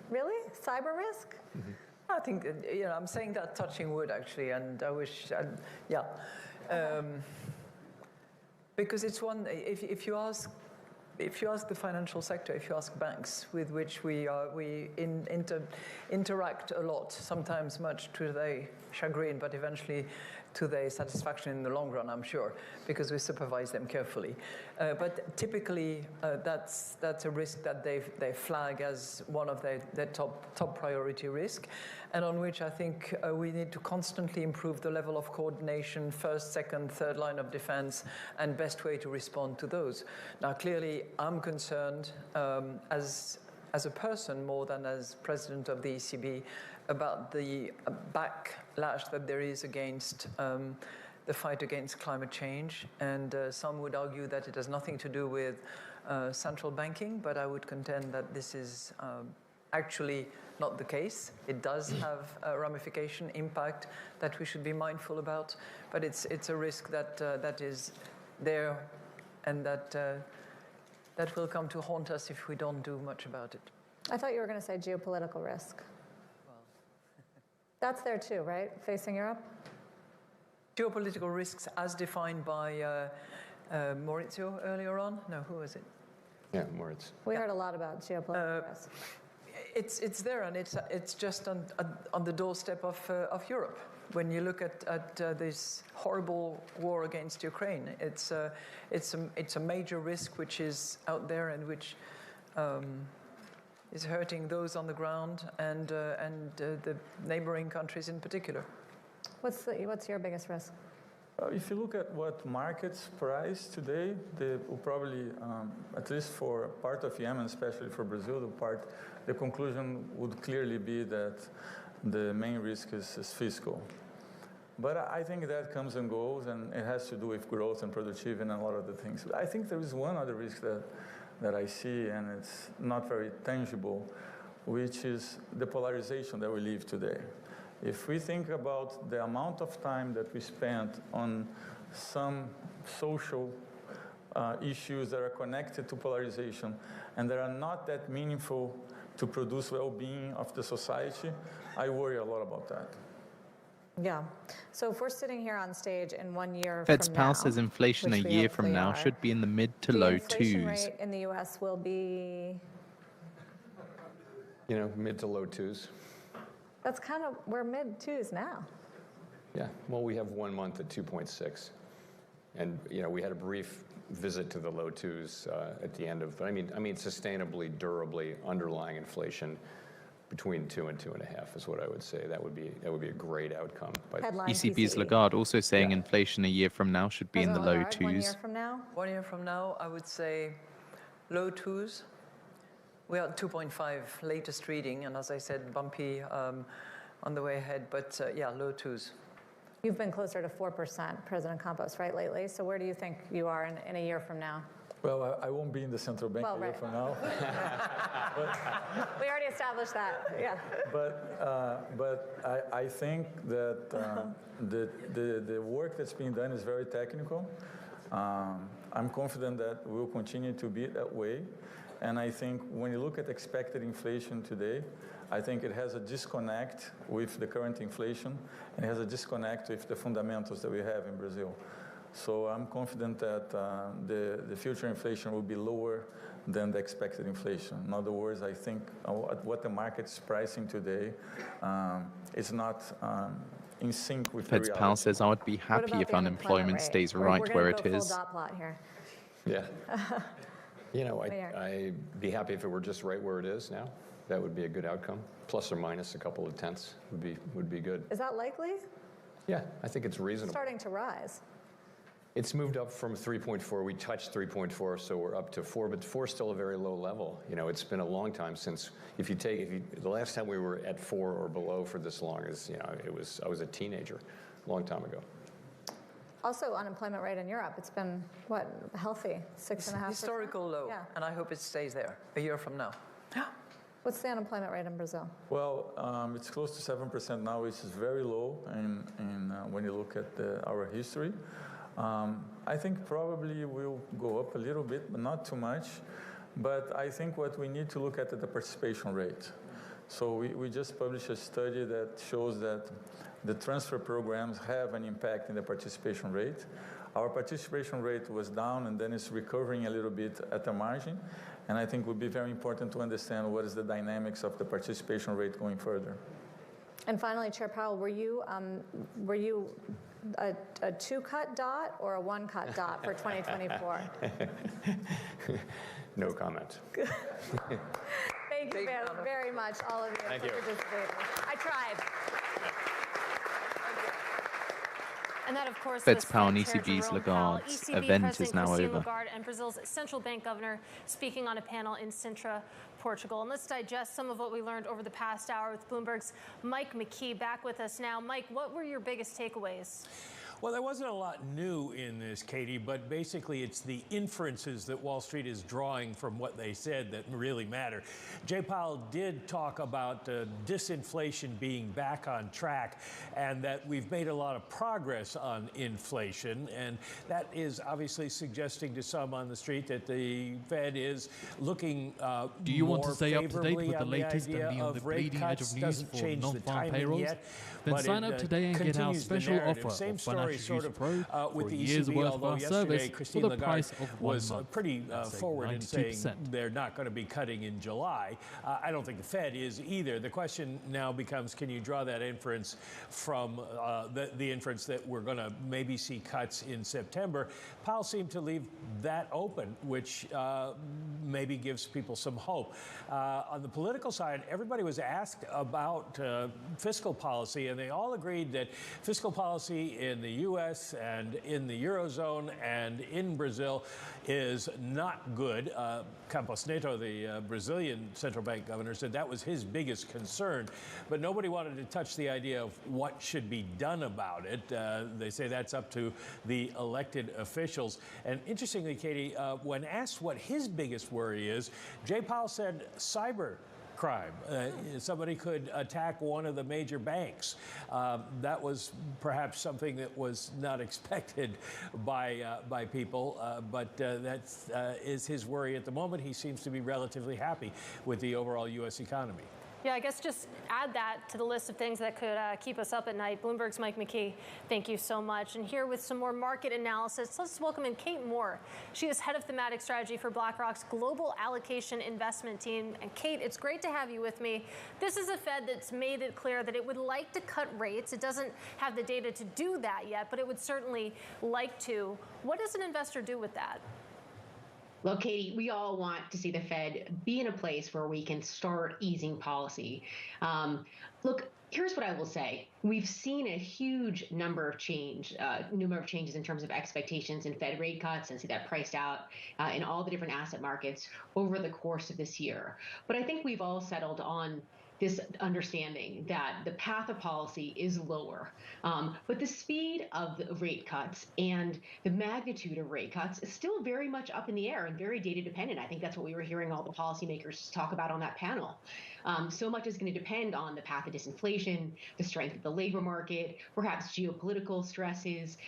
Really? Cyber risk? Mm-hmm. I think, I'm saying that touching wood, actually, and I wish, because it's one, if you ask the financial sector, if you ask banks with which we interact a lot, sometimes much to their chagrin, but eventually to their satisfaction in the long run, I'm sure, because we supervise them carefully. But typically, that's a risk that they flag as one of their top priority risk, and on which I think we need to constantly improve the level of coordination, first, second, third line of defense, and best way to respond to those. Now, clearly, I'm concerned as a person more than as president of the ECB about the backlash that there is against the fight against climate change. And some would argue that it has nothing to do with central banking, but I would contend that this is actually not the case. It does have a ramification impact that we should be mindful about, but it's a risk that is there and that will come to haunt us if we don't do much about it. I thought you were going to say geopolitical risk. Well, that's there too, right? Facing Europe? Geopolitical risks as defined by Maurizio earlier on? No, who was it? Yeah, Moritz. We heard a lot about geopolitical risk. It's there, and it's just on the doorstep of Europe. When you look at this horrible war against Ukraine, it's a major risk which is out there and which is hurting those on the ground and the neighboring countries in particular. What's your biggest risk? If you look at what markets price today, they will probably, at least for part of Yemen, especially for Brazil, the conclusion would clearly be that the main risk is fiscal. But I think that comes and goes, and it has to do with growth and productivity and a lot of the things. I think there is one other risk that I see, and it's not very tangible, which is the polarization that we live today. If we think about the amount of time that we spent on some social issues that are connected to polarization and that are not that meaningful to produce well-being of the society, I worry a lot about that. Yeah. So if we're sitting here on stage in 1 year Fed's from pal now, says inflation a year from now should be in the mid to low inflation twos. rate in the U.S. will be, mid to low twos. that's kind of, we're mid twos now. Yeah. Well, we have 1 month at 2.6, and we had a brief visit to the low twos at the end of. But I mean, sustainably, durably underlying inflation between 2 and 2.5 is what I would say. That would be a great outcome. ECB's Lagarde also saying inflation a year from now should be in the low twos. 1 year from now? 1 year from now, I would say low twos. We are at 2.5 latest reading, and as I said, bumpy on the way ahead, but yeah, low twos. You've been closer to 4%, President Campos, right, lately? So where do you think you are in a year from now? Well, I won't be in the central bank a year from now. We already established that, yeah. But I think that the work that's being done is very technical. I'm confident that we'll continue to be that way. And I think when you look at expected inflation today, I think it has a disconnect with the current inflation, and it has a disconnect with the fundamentals that we have in Brazil. So I'm confident that the future inflation will be lower than the expected inflation. In other words, I think what the market's pricing today is not in sync with Fed's the reality. pal says, I would be happy if unemployment stays right where it is. Full dot plot here. Yeah. I'd be happy if it were just right where it is now. That would be a good outcome. Plus or minus a couple of tenths would be good. Is that likely? Yeah, I think it's reasonable. It's starting to rise. It's moved up from 3.4. We touched 3.4, so we're up to 4. But 4 is still a very low level. It's been a long time since. The last time we were at 4 or below for this long is, I was a teenager, a long time ago. Also, unemployment rate in Europe, it's been, what, healthy, 6.5%? Historical low, yeah. And I hope it stays there a year from now. What's the unemployment rate in Brazil? Well, it's close to 7% now, which is very low when you look at our history. I think probably we'll go up a little bit, but not too much. But I think what we need to look at is the participation rate. So we just published a study that shows that the transfer programs have an impact in the participation rate. Our participation rate was down, and then it's recovering a little bit at the margin. And I think it would be very important to understand what is the dynamics of the participation rate going further. And finally, Chair Powell, were you a 2-cut dot or a 1-cut dot for 2024? No comment. Thank you very much, all of you, Thank for you. participating. I tried. And that, of course, Fed's was pal and Fed Chair ECB's Jerome Powell, Lagarde's ECB event President is now Christine over. Lagarde and Brazil's central bank governor speaking on a panel in Sintra, Portugal. And let's digest some of what we learned over the past hour with Bloomberg's Mike McKee back with us now. Mike, what were your biggest takeaways? Well, there wasn't a lot new in this, Katie, but basically it's the inferences that Wall Street is drawing from what they said that really matter. Jay Powell did talk about disinflation being back on track and that we've made a lot of progress on inflation. And that is obviously suggesting to some on the street that the Fed is looking Do you want to more stay up to date favorably with the on latest idea and be on the of rate bleeding edge cuts. of news Doesn't for change the non-farm timing payrolls? yet, Then but sign it, up today and get our continues the special narrative. offer Same of story story sort of with the years ECB, worth although of yesterday service Christine for the Lagarde price of was 1 month. pretty forward in saying 92%. they're not going to be cutting in July. I don't think the Fed is either. The question now becomes, can you draw that inference from the inference that we're going to maybe see cuts in September? Powell seemed to leave that open, which maybe gives people some hope. On the political side, everybody was asked about fiscal policy, and they all agreed that fiscal policy in the U.S. and in the Eurozone and in Brazil is not good. Campos Neto, the Brazilian central bank governor, said that was his biggest concern, but nobody wanted to touch the idea of what should be done about it. They say that's up to the elected officials. And interestingly, Katie, when asked what his biggest worry is, Jay Powell said cyber crime. Somebody could attack one of the major banks. That was perhaps something that was not expected by people, but that is his worry at the moment. He seems to be relatively happy with the overall U.S. economy. Yeah, I guess just add that to the list of things that could keep us up at night. Bloomberg's Mike McKee, thank you so much. And here with some more market analysis, let's welcome in Kate Moore. She is head of thematic strategy for BlackRock's Global Allocation Investment Team. And Kate, it's great to have you with me. This is a Fed that's made it clear that it would like to cut rates. It doesn't have the data to do that yet, but it would certainly like to. What does an investor do with that? Well, Katie, we all want to see the Fed be in a place where we can start easing policy. Look, here's what I will say. We've seen a huge number of changes in terms of expectations in Fed rate cuts, and see that priced out in all the different asset markets over the course of this year. But I think we've all settled on this understanding that the path of policy is lower. But the speed of the rate cuts and the magnitude of rate cuts is still very much up in the air and very data dependent. I think that's what we were hearing all the policymakers talk about on that panel. So much is going to depend on the path of disinflation, the strength of the labor market, perhaps geopolitical stresses,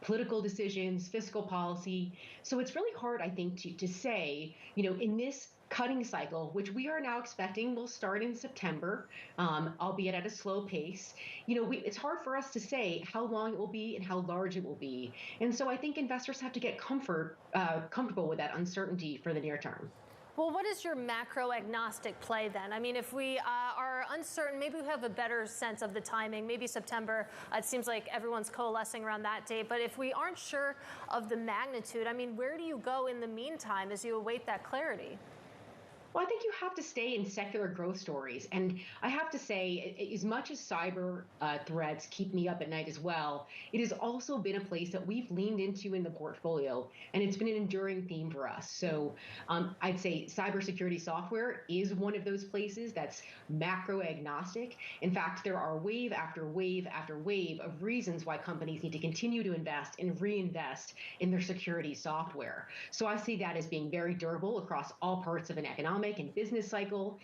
political decisions, fiscal policy. So it's really hard, I think, to say, in this cutting cycle, which we are now expecting will start in September, albeit at a slow pace. It's hard for us to say how long it will be and how large it will be. And so I think investors have to get comfortable with that uncertainty for the near term. Well, what is your macro agnostic play then? I mean, if we are uncertain, maybe we have a better sense of the timing, maybe September. It seems like everyone's coalescing around that date. But if we aren't sure of the magnitude, I mean, where do you go in the meantime as you await that clarity? Well, I think you have to stay in secular growth stories. And I have to say, as much as cyber threats keep me up at night as well, it has also been a place that we've leaned into in the portfolio, and it's been an enduring theme for us. So I'd say cybersecurity software is one of those places that's macro agnostic. In fact, there are wave after wave after wave of reasons why companies need to continue to invest and reinvest in their security software. So I see that as being very durable across all parts of an economic and business cycle,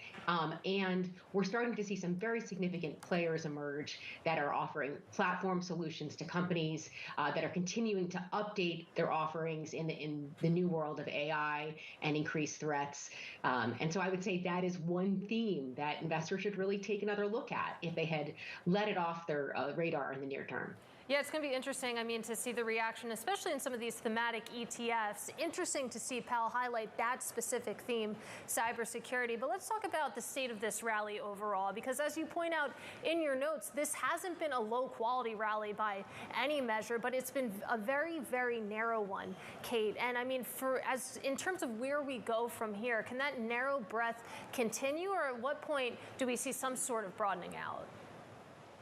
and we're starting to see some very significant players emerge that are offering platform solutions to companies that are continuing to update their offerings in the new world of AI and increased threats. And so I would say that is one theme that investors should really take another look at if they had let it off their radar in the near term. Yeah, it's going to be interesting, I mean, to see the reaction, especially in some of these thematic ETFs. Interesting to see Powell highlight that specific theme, cybersecurity. But let's talk about the state of this rally overall, because as you point out in your notes, this hasn't been a low-quality rally by any measure, but it's been a very, very narrow one, Kate. And I mean, in terms of where we go from here, can that narrow breadth continue, or at what point do we see some sort of broadening out?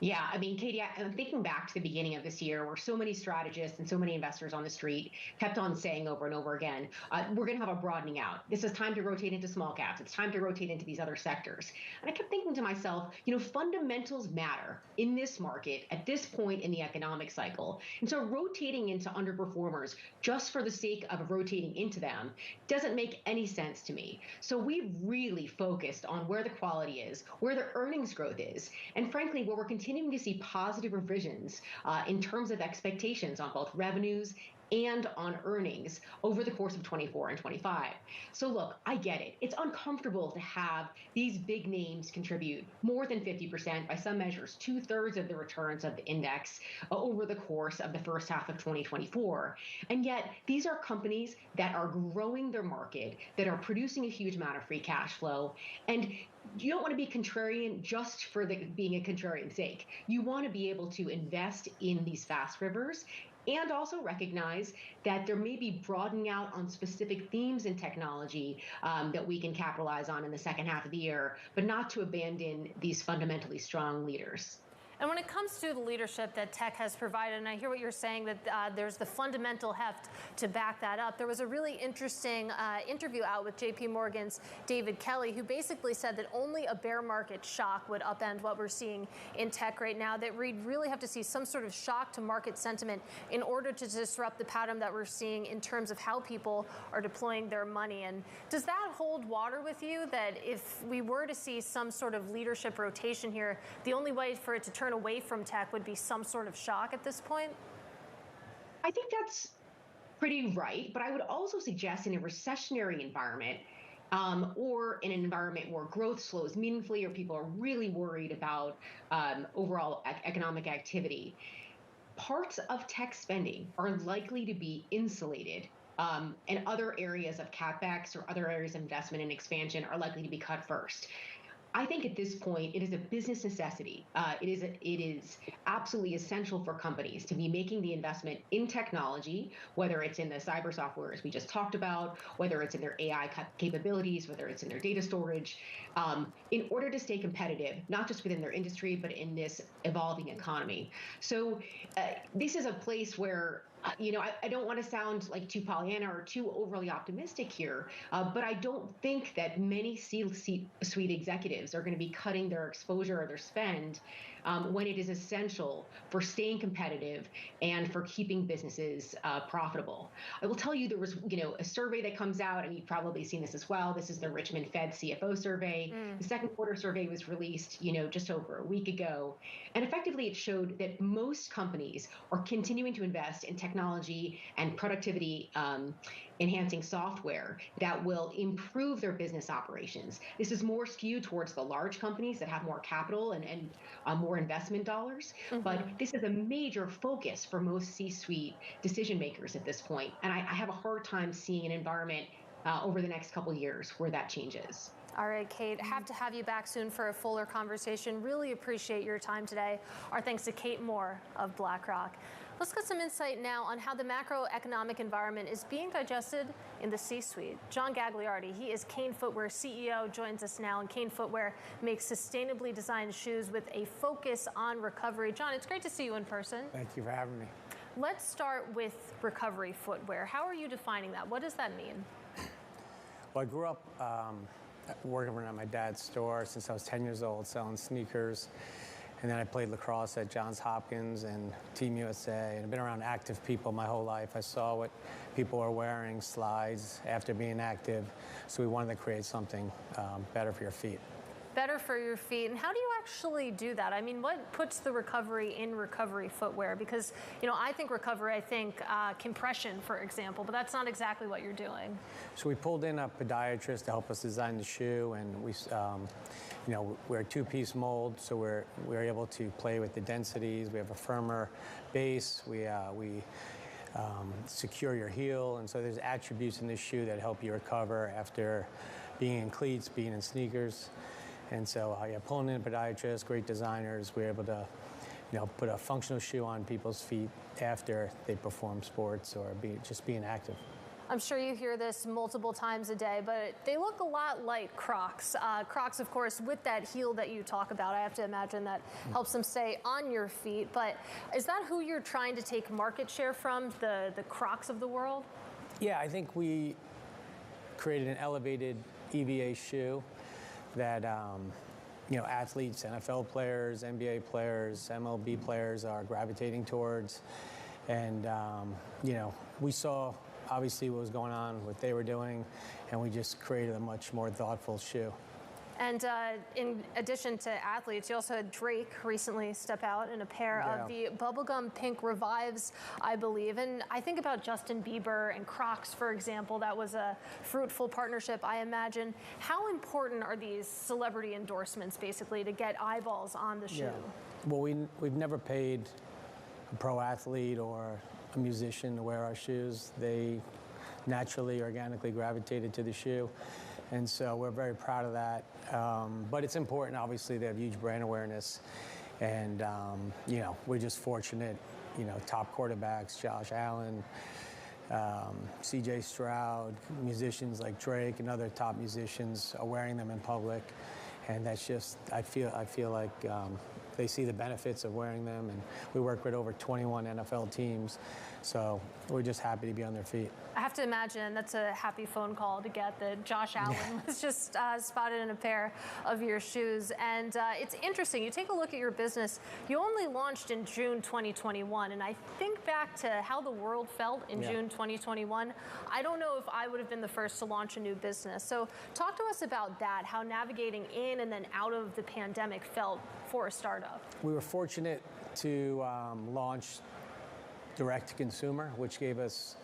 Yeah, I mean, Katie, I'm thinking back to the beginning of this year where so many strategists and so many investors on the street kept on saying over and over again, we're going to have a broadening out. This is time to rotate into small caps. It's time to rotate into these other sectors. And I kept thinking to myself, fundamentals matter in this market at this point in the economic cycle. And so rotating into underperformers just for the sake of rotating into them doesn't make any sense to me. So we've really focused on where the quality is, where the earnings growth is, and frankly, where we're continuing to see positive revisions in terms of expectations on both revenues and on earnings over the course of 24 and 25. So look, I get it. It's uncomfortable to have these big names contribute more than 50%, by some measures, 2/3 of the returns of the index over the course of the first half of 2024. And yet these are companies that are growing their market, that are producing a huge amount of free cash flow. And you don't want to be contrarian just for being a contrarian's sake. You want to be able to invest in these fast rivers and also recognize that there may be broadening out on specific themes in technology that we can capitalize on in the second half of the year, but not to abandon these fundamentally strong leaders. And when it comes to the leadership that tech has provided, and I hear what you're saying, that there's the fundamental heft to back that up. There was a really interesting interview out with JP Morgan's David Kelly, who basically said that only a bear market shock would upend what we're seeing in tech right now, that we'd really have to see some sort of shock to market sentiment in order to disrupt the pattern that we're seeing in terms of how people are deploying their money. And does that hold water with you, that if we were to see some sort of leadership rotation here, the only way for it to turn away from tech would be some sort of shock at this point? I think that's pretty right, but I would also suggest in a recessionary environment, or in an environment where growth slows meaningfully, or people are really worried about overall economic activity, parts of tech spending are likely to be insulated, and other areas of CapEx or other areas of investment and expansion are likely to be cut first. I think at this point, it is a business necessity. It is absolutely essential for companies to be making the investment in technology, whether it's in the cyber software, as we just talked about, whether it's in their AI capabilities, whether it's in their data storage, in order to stay competitive, not just within their industry, but in this evolving economy. So this is a place where I don't want to sound like too Pollyanna or too overly optimistic here, but I don't think that many C-suite executives are going to be cutting their exposure or their spend when it is essential for staying competitive and for keeping businesses profitable. I will tell you, there was a survey that comes out, and you've probably seen this as well. This is the Richmond Fed CFO survey. The second quarter survey was released just over a week ago, and effectively it showed that most companies are continuing to invest in technology and productivity enhancing software that will improve their business operations. This is more skewed towards the large companies that have more capital and more investment dollars. But this is a major focus for most C-suite decision makers at this point. And I have a hard time seeing an environment over the next couple of years where that changes. All right, Kate, have to have you back soon for a fuller conversation. Really appreciate your time today. Our thanks to Kate Moore of BlackRock. Let's get some insight now on how the macroeconomic environment is being digested in the C-suite. John Gagliardi, he is Kane Footwear CEO, joins us now. And Kane Footwear makes sustainably designed shoes with a focus on recovery. John, it's great to see you in person. Thank you for having me. Let's start with recovery footwear. How are you defining that? What does that mean? Well, I grew up working at my dad's store since I was 10 years old, selling sneakers. And then I played lacrosse at Johns Hopkins and Team USA, and I've been around active people my whole life. I saw what people were wearing, slides, after being active, so we wanted to create something better for your feet. Better for your feet. And how do you actually do that? I mean, what puts the recovery in recovery footwear? Because, I think recovery, compression, for example, but that's not exactly what you're doing. So we pulled in a podiatrist to help us design the shoe, and we're a two-piece mold, so we're able to play with the densities. We have a firmer base. We secure your heel, and so there's attributes in this shoe that help you recover after being in cleats, being in sneakers. And so, pulling in a podiatrist, great designers, we're able to, put a functional shoe on people's feet after they perform sports or just being active. I'm sure you hear this multiple times a day, but they look a lot like Crocs. Crocs, of course, with that heel that you talk about, I have to imagine that helps them stay on your feet. But is that who you're trying to take market share from, the Crocs of the world? Yeah, I think we created an elevated EVA shoe that athletes, NFL players, NBA players, MLB players are gravitating towards. And we saw obviously what was going on, what they were doing, and we just created a much more thoughtful shoe. And in addition to athletes, you also had Drake recently step out in a pair of the bubblegum pink Revives, I believe. And I think about Justin Bieber and Crocs, for example. That was a fruitful partnership, I imagine. How important are these celebrity endorsements, basically, to get eyeballs on the shoe? Yeah. Well, we've never paid a pro athlete or a musician to wear our shoes. They naturally, organically gravitated to the shoe. And so we're very proud of that. But it's important, obviously, they have huge brand awareness. And, you know, we're just fortunate, you know, top quarterbacks, Josh Allen, CJ Stroud, musicians like Drake and other top musicians are wearing them in public. And that's just, I feel like they see the benefits of wearing them. And we work with over 21 NFL teams. So we're just happy to be on their feet. I have to imagine that's a happy phone call to get that Josh Allen was just spotted in a pair of your shoes. And it's interesting. You take a look at your business. You only launched in June 2021. And I think back to how the world felt in June 2021. I don't know if I would have been the first to launch a new business. So talk to us about that, how navigating in and then out of the pandemic felt for a startup. We were fortunate to launch direct to consumer, which gave us,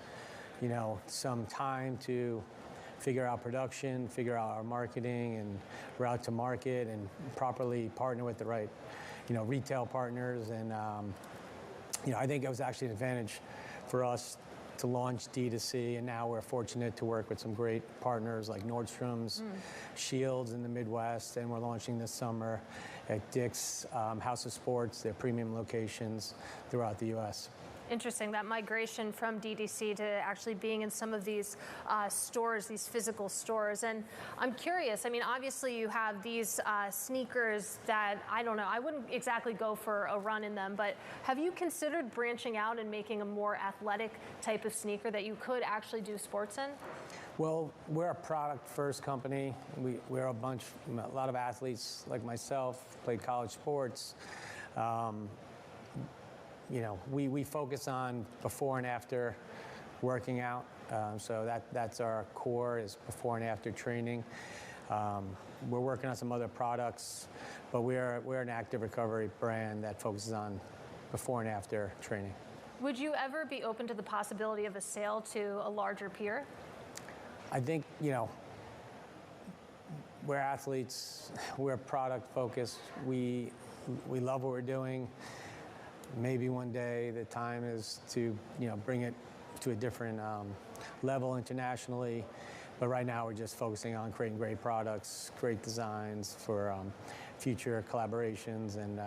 you know, some time to figure out production, figure out our marketing and route to market, and properly partner with the right, you know, retail partners. And you know, I think it was actually an advantage for us to launch D2C, and now we're fortunate to work with some great partners like Nordstrom's, Shields in the Midwest, and we're launching this summer at Dick's House of Sports, their premium locations throughout the U.S. Interesting, that migration from DTC to actually being in some of these stores, these physical stores. And I'm curious, I mean, obviously you have these sneakers that, I don't know, I wouldn't exactly go for a run in them, but have you considered branching out and making a more athletic type of sneaker that you could actually do sports in? Well, we're a product-first company. We're a lot of athletes like myself, played college sports. You know, we focus on before and after working out. So that's our core, is before and after training. We're working on some other products, but we're an active recovery brand that focuses on before and after training. Would you ever be open to the possibility of a sale to a larger peer? I think, you know, we're athletes, we're product focused, we love what we're doing. Maybe one day the time is to, you know, bring it to a different level internationally. But right now we're just focusing on creating great products, great designs for future collaborations, and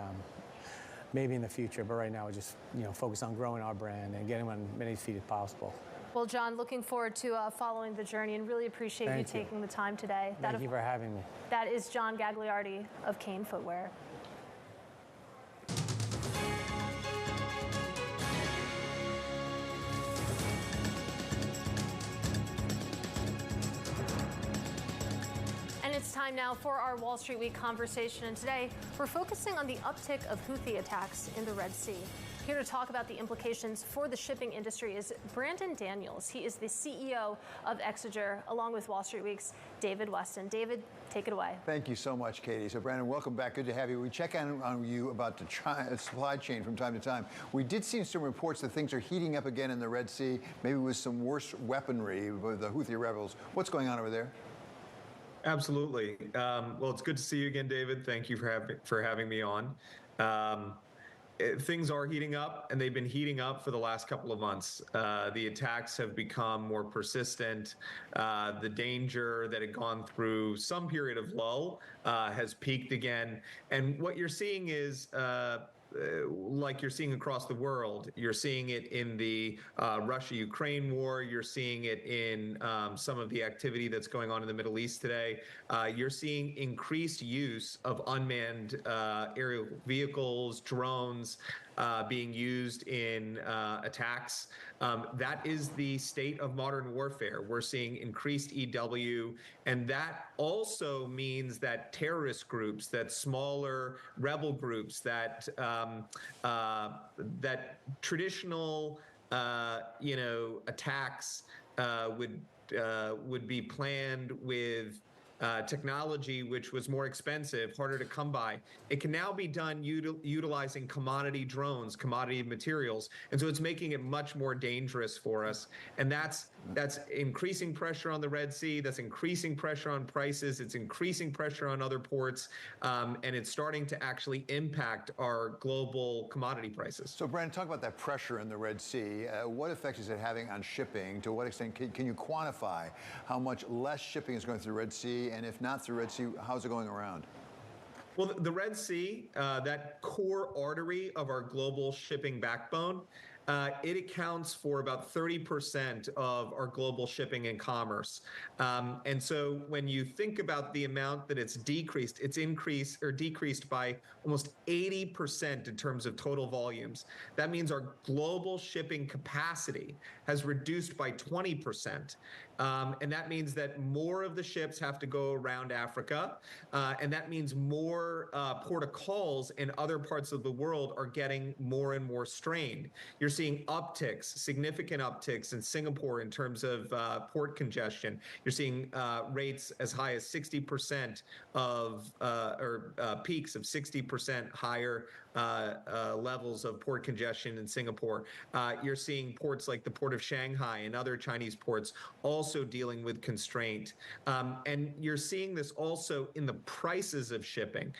maybe in the future. But right now we're just, you know, focused on growing our brand and getting on many feet as possible. Well, John, looking forward to following the journey, and really appreciate you taking the time today. Thank you for having me. That is John Gagliardi of Kane Footwear. It's time now for our Wall Street Week conversation, and today we're focusing on the uptick of Houthi attacks in the Red Sea. Here to talk about the implications for the shipping industry is Brandon Daniels. He is the CEO of Exeger, along with Wall Street Week's David Weston. David, take it away. Thank you so much, Katie. So, Brandon, welcome back. Good to have you. We check in on you about the supply chain from time to time. We did see some reports that things are heating up again in the Red Sea, maybe with some worse weaponry with the Houthi rebels. What's going on over there? Absolutely. Well, it's good to see you again, David. Thank you for having me on. Things are heating up, and they've been heating up for the last couple of months. The attacks have become more persistent. The danger that had gone through some period of lull has peaked again. And what you're seeing is like you're seeing across the world. You're seeing it in the Russia-Ukraine war. You're seeing it in some of the activity that's going on in the Middle East today. You're seeing increased use of unmanned aerial vehicles, drones, being used in attacks. That is the state of modern warfare. We're seeing increased EW, and that also means that terrorist groups, that smaller rebel groups, that that traditional attacks would be planned with technology which was more expensive, harder to come by. It can now be done utilizing commodity drones, commodity materials, and so it's making it much more dangerous for us. And that's increasing pressure on the Red Sea. That's increasing pressure on prices. It's increasing pressure on other ports, and it's starting to actually impact our global commodity prices. So, Brandon, talk about that pressure in the Red Sea. What effect is it having on shipping? To what extent can you quantify how much less shipping is going through the Red Sea, and if not through the Red Sea, how's it going around? Well, the Red Sea, that core artery of our global shipping backbone, it accounts for about 30% of our global shipping and commerce. And so when you think about the amount that it's decreased decreased by almost 80% in terms of total volumes. That means our global shipping capacity has reduced by 20%. And that means that more of the ships have to go around Africa. And that means more port of calls in other parts of the world are getting more and more strained. You're seeing upticks, significant upticks in Singapore in terms of port congestion. You're seeing rates as high as 60% of, peaks of 60% higher levels of port congestion in Singapore. You're seeing ports like the port of Shanghai and other Chinese ports also dealing with constraint. And you're seeing this also in the prices of shipping.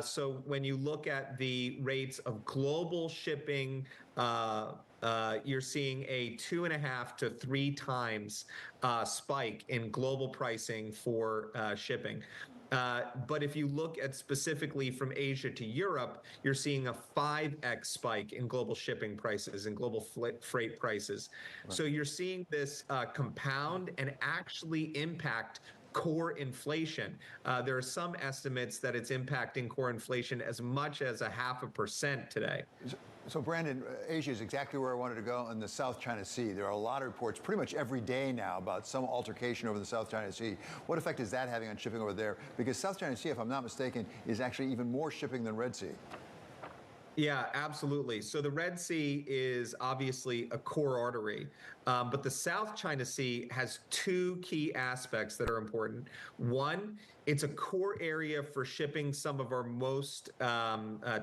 So when you look at the rates of global shipping, you're seeing a 2.5 to 3 times spike in global pricing for shipping. But if you look at specifically from Asia to Europe, you're seeing a 5x spike in global shipping prices and global freight prices. Right. So you're seeing this compound and actually impact core inflation. There are some estimates that it's impacting core inflation as much as 0.5% today. So, Brandon, Asia is exactly where I wanted to go, in the South China Sea. There are a lot of reports pretty much every day now about some altercation over the South China Sea. What effect is that having on shipping over there? Because South China Sea, if I'm not mistaken, is actually even more shipping than Red Sea. Yeah, absolutely. So the Red Sea is obviously a core artery, but the South China Sea has 2 key aspects that are important. One, it's a core area for shipping some of our most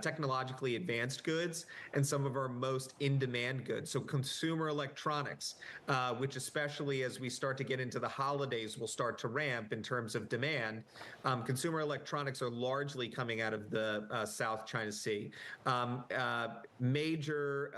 technologically advanced goods and some of our most in-demand goods. So consumer electronics, which especially as we start to get into the holidays will start to ramp in terms of demand. Consumer electronics are largely coming out of the South China Sea. Major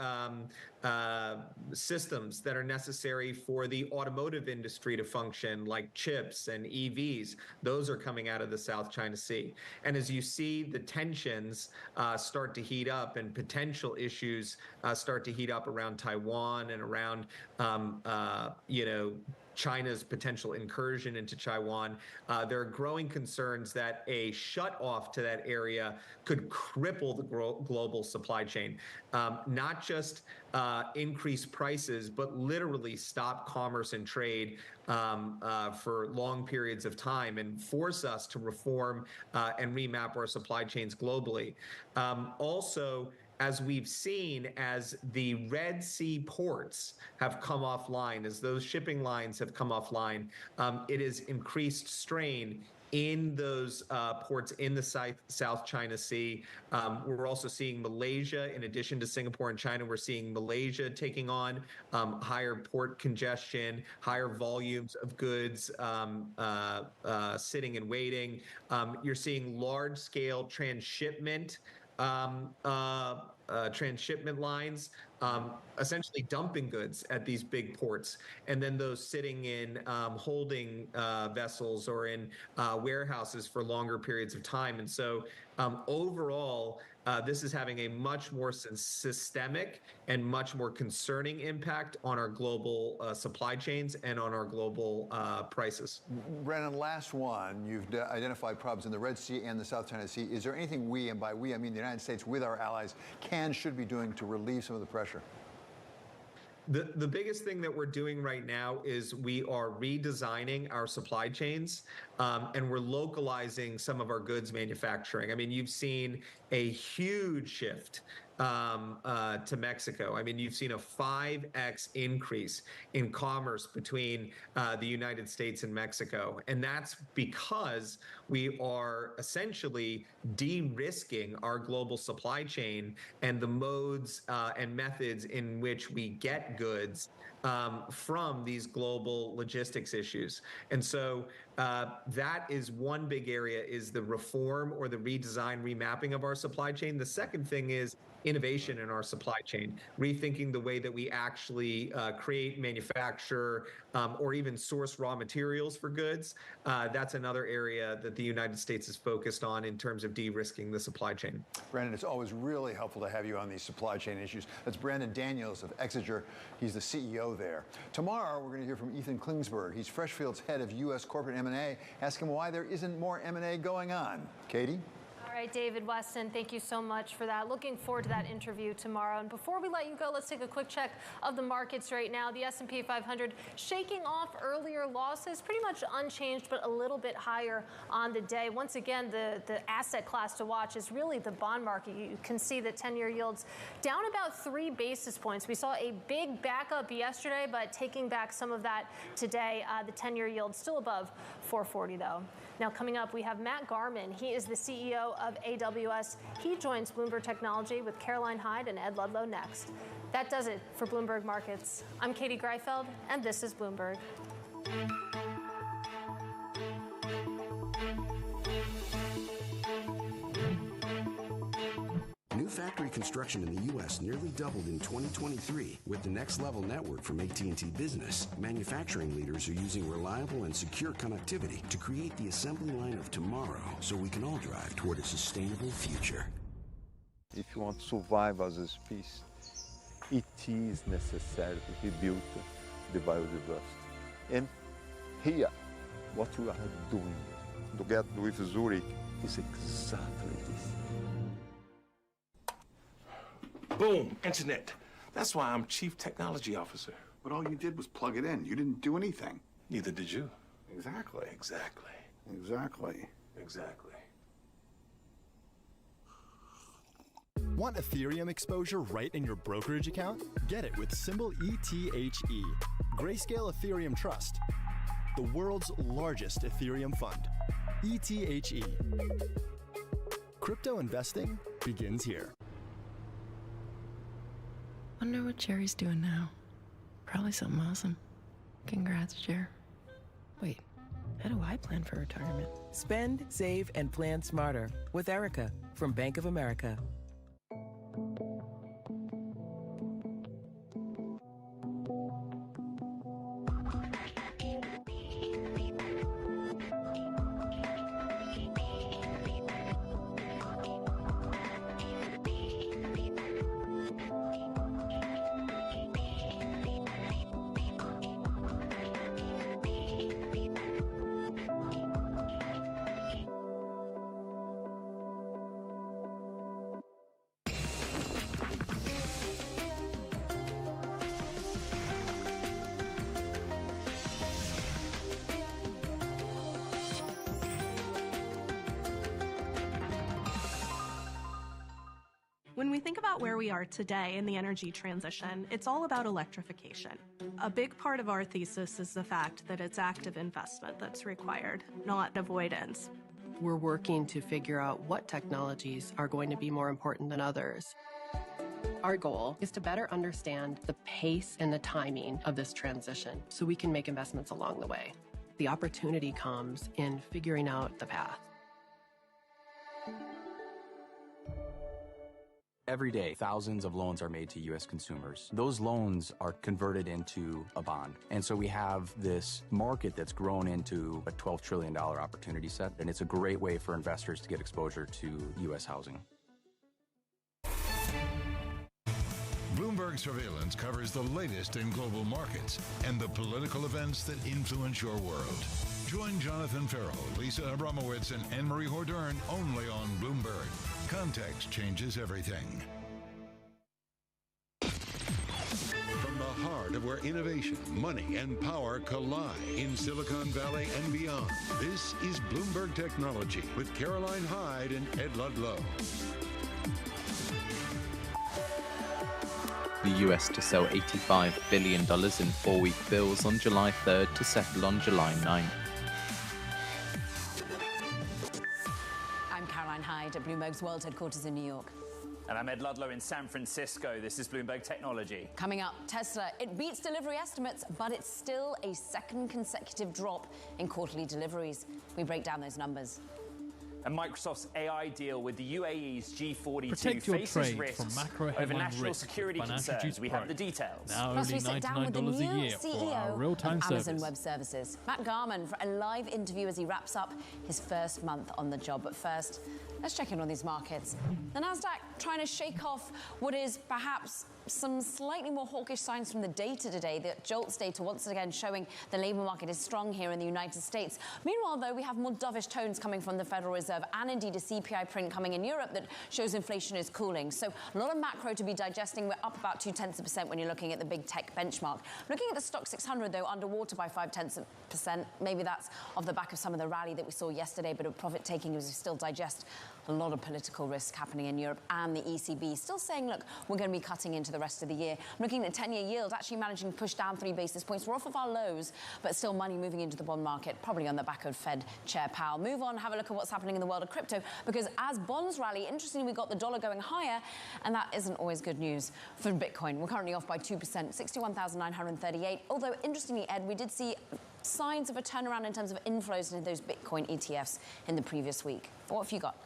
systems that are necessary for the automotive industry to function, like chips and EVs, those are coming out of the South China Sea. And as you see the tensions start to heat up and potential issues start to heat up around Taiwan and around, China's potential incursion into Taiwan, there are growing concerns that a shut-off to that area could cripple the global supply chain, not just increase prices, but literally stop commerce and trade for long periods of time and force us to reform and remap our supply chains globally. Also, as we've seen, as the Red Sea ports have come offline, as those shipping lines have come offline, it has increased strain in those ports in the South China Sea. We're also seeing Malaysia, in addition to Singapore and China, we're seeing Malaysia taking on higher port congestion, higher volumes of goods sitting and waiting. You're seeing large-scale transshipment lines, essentially dumping goods at these big ports, and then those sitting in holding vessels or in warehouses for longer periods of time. And so overall, this is having a much more systemic and much more concerning impact on our global supply chains and on our global prices. Brandon, last one. You've identified problems in the Red Sea and the South China Sea. Is there anything we, and by we I mean the United States with our allies, should be doing to relieve some of the pressure? The biggest thing that we're doing right now is we are redesigning our supply chains and we're localizing some of our goods manufacturing. I mean, you've seen a huge shift to Mexico. I mean, you've seen a 5x increase in commerce between the United States and Mexico. And that's because we are essentially de-risking our global supply chain and the modes and methods in which we get goods from these global logistics issues. And so that is one big area, is the reform or the redesign, remapping of our supply chain. The second thing is innovation in our supply chain, rethinking the way that we actually create, manufacture, or even source raw materials for goods. That's another area that the United States is focused on in terms of de-risking the supply chain. Brandon, it's always really helpful to have you on these supply chain issues. That's Brandon Daniels of Exeter. He's the CEO there. Tomorrow, we're going to hear from Ethan Klingsberg. He's Freshfield's head of U.S. corporate M&A. Ask him why there isn't more M&A going on. Katie? All right, David Weston, thank you so much for that. Looking forward to that interview tomorrow. And before we let you go, let's take a quick check of the markets right now. The S&P 500 shaking off earlier losses, pretty much unchanged, but a little bit higher on the day. Once again, the asset class to watch is really the bond market. You can see that 10-year yields down about 3 basis points. We saw a big backup yesterday, but taking back some of that today. The 10-year yield still above 440, though. Now, coming up, we have Matt Garman. He is the CEO of AWS. He joins Bloomberg Technology with Caroline Hyde and Ed Ludlow next. That does it for Bloomberg Markets. I'm Katie Greifeld, and this is Bloomberg. New factory construction in the U.S. nearly doubled in 2023 with the Next Level network from AT&T Business. Manufacturing leaders are using reliable and secure connectivity to create the assembly line of tomorrow so we can all drive toward a sustainable future. If you want to survive as a species, it is necessary to rebuild the biodiversity. And here, what we are doing together with Zurich is exactly this. Boom, internet. That's why I'm Chief Technology Officer. But all you did was plug it in. You didn't do anything. Neither did you. Exactly. Exactly. Exactly. Exactly. Want Ethereum exposure right in your brokerage account? Get it with symbol ETHE. Grayscale Ethereum Trust, the world's largest Ethereum fund. ETHE. Crypto investing begins here. Wonder what Jerry's doing now. Probably something awesome. Congrats, Jer. Wait, how do I plan for retirement? Spend, save, and plan smarter with Erica from Bank of America. When we think about where we are today in the energy transition, it's all about electrification. A big part of our thesis is the fact that it's active investment that's required, not avoidance. We're working to figure out what technologies are going to be more important than others. Our goal is to better understand the pace and the timing of this transition so we can make investments along the way. The opportunity comes in figuring out the path. Every day, thousands of loans are made to U.S. consumers. Those loans are converted into a bond. And so we have this market that's grown into a $12 trillion opportunity set, and it's a great way for investors to get exposure to U.S. housing. Bloomberg Surveillance covers the latest in global markets and the political events that influence your world. Join Jonathan Farrell, Lisa Abramowitz, and Anne-Marie Hordern only on Bloomberg. Context changes everything. From the heart of where innovation, money, and power collide in Silicon Valley and beyond, this is Bloomberg Technology with Caroline Hyde and Ed Ludlow. the US to sell $85 billion in 4-week bills on July 3rd to settle on July 9th. I'm Caroline Hyde at Bloomberg's World Headquarters in New York. And I'm Ed Ludlow in San Francisco. This is Bloomberg Technology. Coming up, Tesla, it beats delivery estimates, but it's still a second consecutive drop in quarterly deliveries. We break down those numbers. And Microsoft's AI deal with the UAE's G42 Protect your faces trade risks from macro over headline national risk security with Financial concerns. Juice We Pro. have the details. Now Plus, we only sit down with the $99 new a year for our CEO real-time of Amazon service. Web Services, Matt Garman, for a live interview as he wraps up his first month on the job. But first, let's check in on these markets. The Nasdaq trying to shake off what is perhaps some slightly more hawkish signs from the data today. The JOLTs data once again showing the labour market is strong here in the United States. Meanwhile, though, we have more dovish tones coming from the Federal Reserve and indeed a CPI print coming in Europe that shows inflation is cooling. So a lot of macro to be digesting. We're up about 0.2% when you're looking at the big tech benchmark. Looking at the Stock 600, though, underwater by 0.5%. Maybe that's off the back of some of the rally that we saw yesterday, but of profit taking as we still digest a lot of political risk happening in Europe, and the ECB still saying, look, we're going to be cutting into the rest of the year. Looking at 10-year yield, actually managing to push down 3 basis points. We're off of our lows, but still money moving into the bond market, probably on the back of Fed Chair Powell. Move on, have a look at what's happening in the world of crypto, because as bonds rally, interestingly, we got the dollar going higher, and that isn't always good news for Bitcoin. We're currently off by 2%, 61,938. Although, interestingly, Ed, we did see signs of a turnaround in terms of inflows into those Bitcoin ETFs in the previous week. What have you got?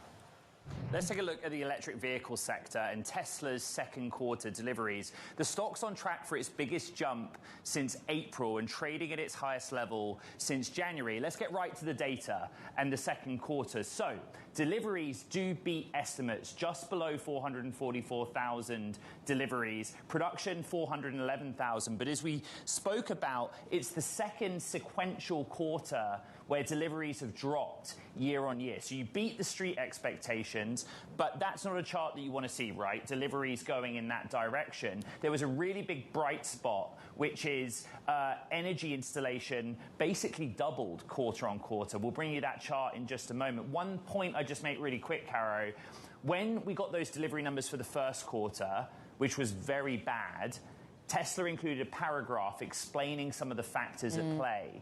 Let's take a look at the electric vehicle sector and Tesla's second quarter deliveries. The stock's on track for its biggest jump since April and trading at its highest level since January. Let's get right to the data and the second quarter. So, deliveries do beat estimates, just below 444,000 deliveries. Production, 411,000. But as we spoke about, it's the second sequential quarter where deliveries have dropped year on year. So you beat the street expectations, but that's not a chart that you want to see, right? Deliveries going in that direction. There was a really big bright spot, which is energy installation basically doubled quarter on quarter. We'll bring you that chart in just a moment. One point I just make really quick, Caro. When we got those delivery numbers for the first quarter, which was very bad, Tesla included a paragraph explaining some of the factors at play.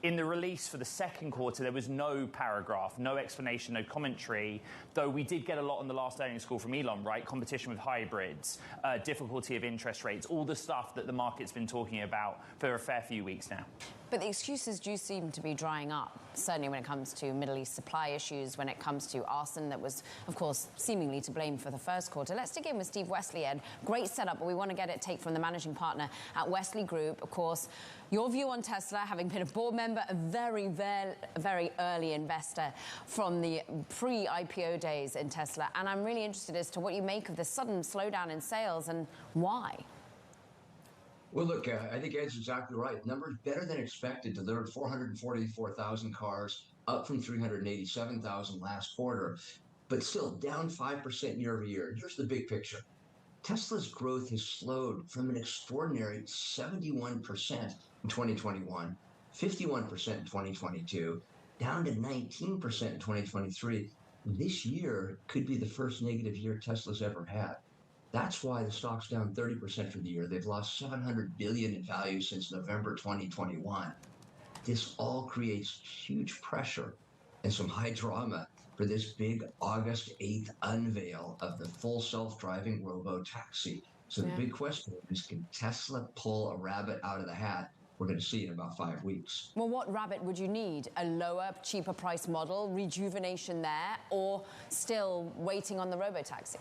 In the release for the second quarter, there was no paragraph, no explanation, no commentary, though we did get a lot on the last earnings call from Elon, right? Competition with hybrids, difficulty of interest rates, all the stuff that the market's been talking about for a fair few weeks now. But the excuses do seem to be drying up, certainly when it comes to Middle East supply issues, when it comes to arson that was, of course, seemingly to blame for the first quarter. Let's dig in with Steve Wesley, Ed. Great setup, but we want to get a take from the managing partner at Wesley Group. Of course, your view on Tesla, having been a board member, a very, very, very early investor from the pre-IPO days in Tesla. And I'm really interested as to what you make of the sudden slowdown in sales and why. Well, look, I think Ed's exactly right. Numbers better than expected, delivered 444,000 cars, up from 387,000 last quarter, but still down 5% year over year. Here's the big picture. Tesla's growth has slowed from an extraordinary 71% in 2021, 51% in 2022, down to 19% in 2023. This year could be the first negative year Tesla's ever had. That's why the stock's down 30% for the year. They've lost $700 billion in value since November 2021. This all creates huge pressure and some high drama for this big August 8th unveil of the full self-driving robo-taxi. So the big question is, can Tesla pull a rabbit out of the hat? We're going to see in about 5 weeks. Well, what rabbit would you need? A lower, cheaper price model, rejuvenation there, or still waiting on the robo-taxi?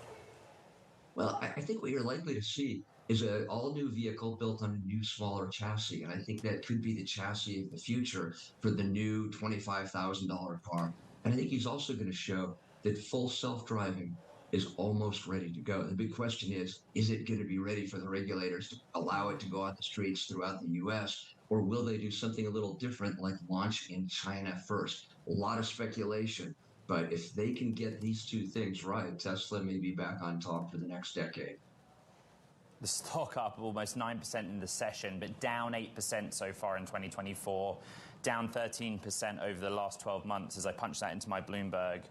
Well, I think what you're likely to see is an all-new vehicle built on a new, smaller chassis. And I think that could be the chassis of the future for the new $25,000 car. And I think he's also going to show that full self-driving is almost ready to go. The big question is it going to be ready for the regulators to allow it to go on the streets throughout the U.S., or will they do something a little different, like launch in China first? A lot of speculation. But if they can get these two things right, Tesla may be back on top for the next decade. The stock up almost 9% in the session, but down 8% so far in 2024, down 13% over the last 12 months as I punch that into my Bloomberg.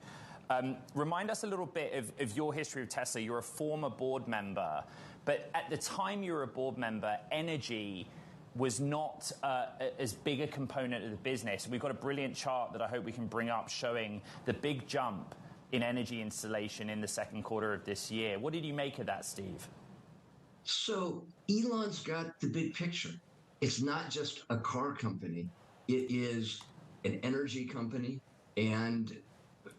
Remind us a little bit of your history of Tesla. You're a former board member, but at the time you were a board member, energy was not as big a component of the business. We've got a brilliant chart that I hope we can bring up showing the big jump in energy installation in the second quarter of this year. What did you make of that, Steve? So Elon's got the big picture. It's not just a car company. It is an energy company, and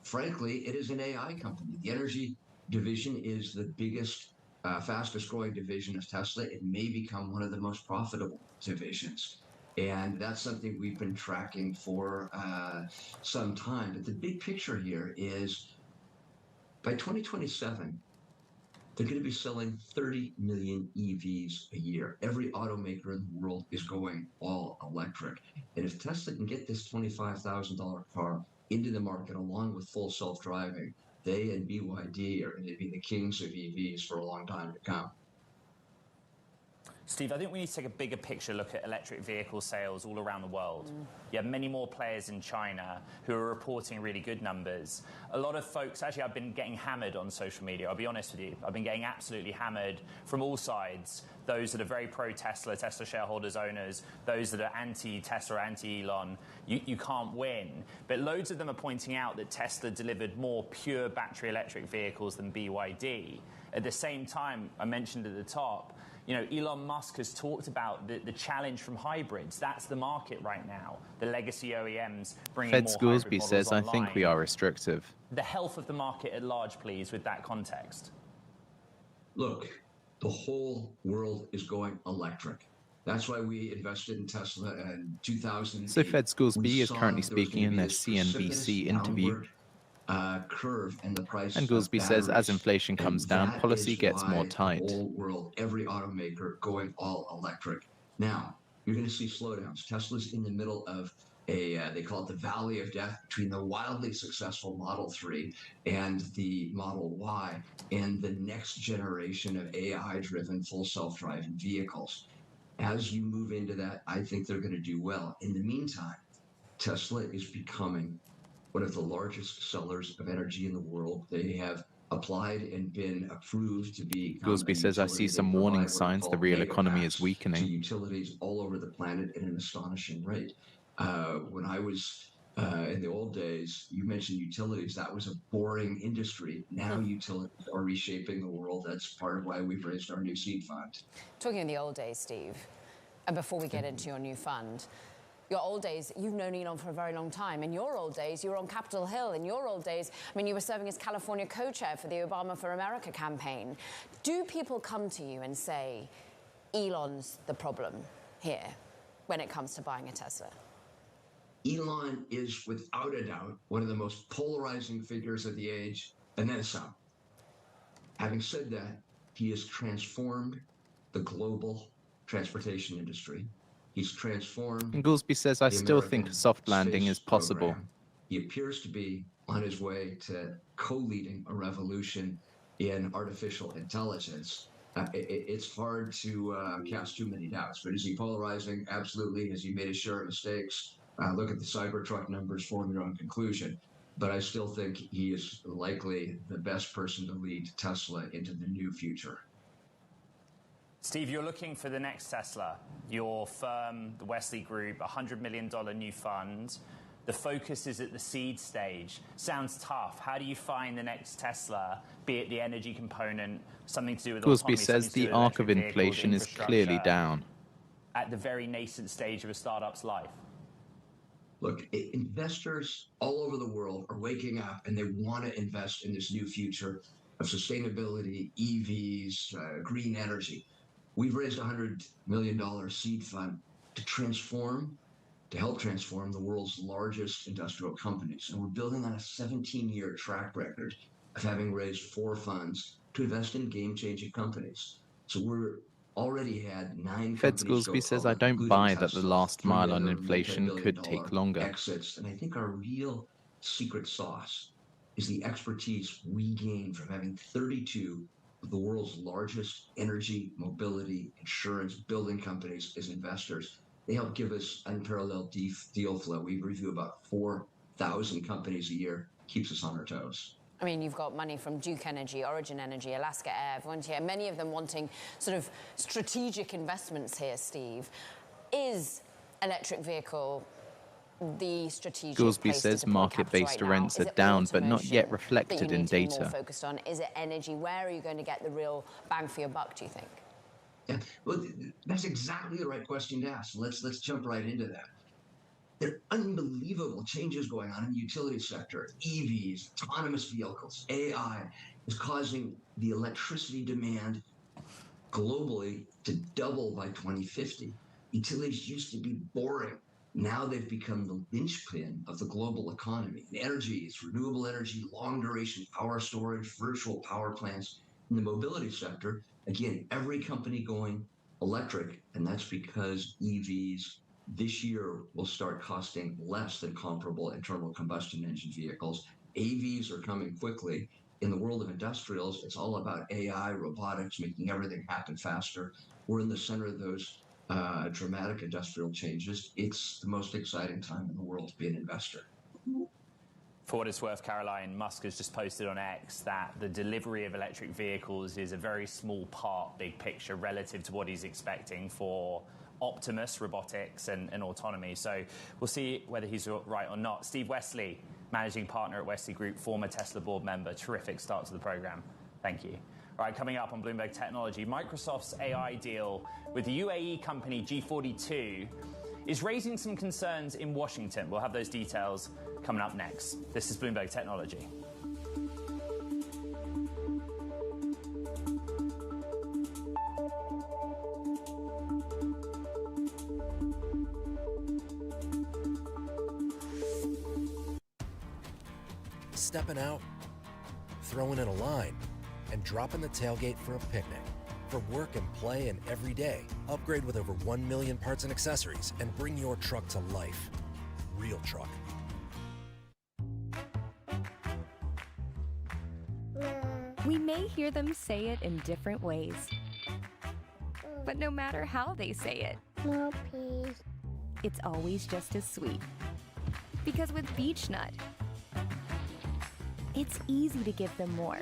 frankly, it is an AI company. The energy division is the biggest, fastest growing division of Tesla. It may become one of the most profitable divisions. And that's something we've been tracking for some time. But the big picture here is by 2027, they're going to be selling 30 million EVs a year. Every automaker in the world is going all electric. And if Tesla can get this $25,000 car into the market along with full self-driving, they and BYD are going to be the kings of EVs for a long time to come. Steve, I think we need to take a bigger picture look at electric vehicle sales all around the world. You have many more players in China who are reporting really good numbers. A lot of folks, actually, I've been getting hammered on social media, I'll be honest with you. I've been getting absolutely hammered from all sides. Those that are very pro-Tesla, Tesla shareholders, owners, those that are anti-Tesla, anti-Elon, you can't win. But loads of them are pointing out that Tesla delivered more pure battery electric vehicles than BYD. At the same time, I mentioned at the top, you know, Elon Musk has talked about the challenge from hybrids. That's the market right now. The legacy OEMs bringing more hybrid models online. Fed Scoresby says, I think we are restrictive. The health of the market at large, please, with that context. Look, the whole world is going electric. That's why we invested in Tesla in 2008. So Fed Scoresby is currently speaking in their CNBC interview. Curve and the price. And Goolsby says as inflation comes down, policy gets more tight. The whole world, every automaker going all electric. Now, you're going to see slowdowns. Tesla's in the middle of they call it the valley of death between the wildly successful Model 3 and the Model Y and the next generation of AI-driven full self-driving vehicles. As you move into that, I think they're going to do well. In the meantime, Tesla is becoming one of the largest sellers of energy in the world. They have applied and been approved to be. Goolsby says, I see some warning signs the real economy is weakening. To utilities all over the planet at an astonishing rate. When I was in the old days, you mentioned utilities. That was a boring industry. Now utilities are reshaping the world. That's part of why we've raised our new seed fund. Talking in the old days, Steve, and before we get into your new fund, your old days, you've known Elon for a very long time. In your old days, you were on Capitol Hill. In your old days, I mean, you were serving as California co-chair for the Obama for America campaign. Do people come to you and say, Elon's the problem here when it comes to buying a Tesla? Elon is, without a doubt, one of the most polarizing figures of the age, and then some. Having said that, he has transformed the global transportation industry. He's transformed. And Goolsby says, I still think a soft landing is possible. Program. He appears to be on his way to co-leading a revolution in artificial intelligence. It's hard to cast too many doubts, but is he polarizing? Absolutely. Has he made his share of mistakes? Look at the Cybertruck numbers, form your own conclusion. But I still think he is likely the best person to lead Tesla into the new future. Steve, you're looking for the next Tesla. Your firm, the Wesley Group, $100 million new fund. The focus is at the seed stage. Sounds tough. How do you find the next Tesla, be it the energy component, something to do with autonomy? Goolsby says the arc of inflation is clearly down. At the very nascent stage of a startup's life. Look, investors all over the world are waking up and they want to invest in this new future of sustainability, EVs, green energy. We've raised a $100 million seed fund to help transform the world's largest industrial companies. And we're building on a 17-year track record of having raised 4 funds to invest in game-changing companies. So we're already had 9 Fed Scoresby says, I don't buy that the last mile on inflation could take longer. Exits. And I think our real secret sauce is the expertise we gained from having 32 of the world's largest energy, mobility, insurance, building companies as investors. They help give us unparalleled deal flow. We review about 4,000 companies a year, keeps us on our toes. I mean, you've got money from Duke Energy, Origin Energy, Alaska Air, everyone's here, many of them wanting sort of strategic investments here, Steve. Is electric vehicle the strategic Goolsby place to says deploy market-based capital right now? rents Is are it down, but not automation yet that reflected you in need to be data. more focused on? Is it energy? Where are you going to get the real bang for your buck, do you think? Yeah, well, that's exactly the right question to ask. Let's jump right into that. There are unbelievable changes going on in the utility sector. EVs, autonomous vehicles, AI is causing the electricity demand globally to double by 2050. Utilities used to be boring. Now they've become the linchpin of the global economy. And energy, it's renewable energy, long duration power storage, virtual power plants. In the mobility sector, again, every company going electric, and that's because EVs this year will start costing less than comparable internal combustion engine vehicles. AVs are coming quickly. In the world of industrials, it's all about AI, robotics, making everything happen faster. We're in the center of those dramatic industrial changes. It's the most exciting time in the world to be an investor. For what it's worth, Caroline, Musk has just posted on X that the delivery of electric vehicles is a very small part, big picture, relative to what he's expecting for Optimus, robotics, and autonomy. So we'll see whether he's right or not. Steve Wesley, managing partner at Wesley Group, former Tesla board member. Terrific start to the program. Thank you. All right, coming up on Bloomberg Technology, Microsoft's AI deal with the UAE company G42 is raising some concerns in Washington. We'll have those details coming up next. This is Bloomberg Technology. Stepping out, throwing in a line, and dropping the tailgate for a picnic. For work and play and every day, upgrade with over 1 million parts and accessories and bring your truck to life. Real truck. We may hear them say it in different ways, but no matter how they say it, it's always just as sweet. Because with Beech Nut, it's easy to give them more.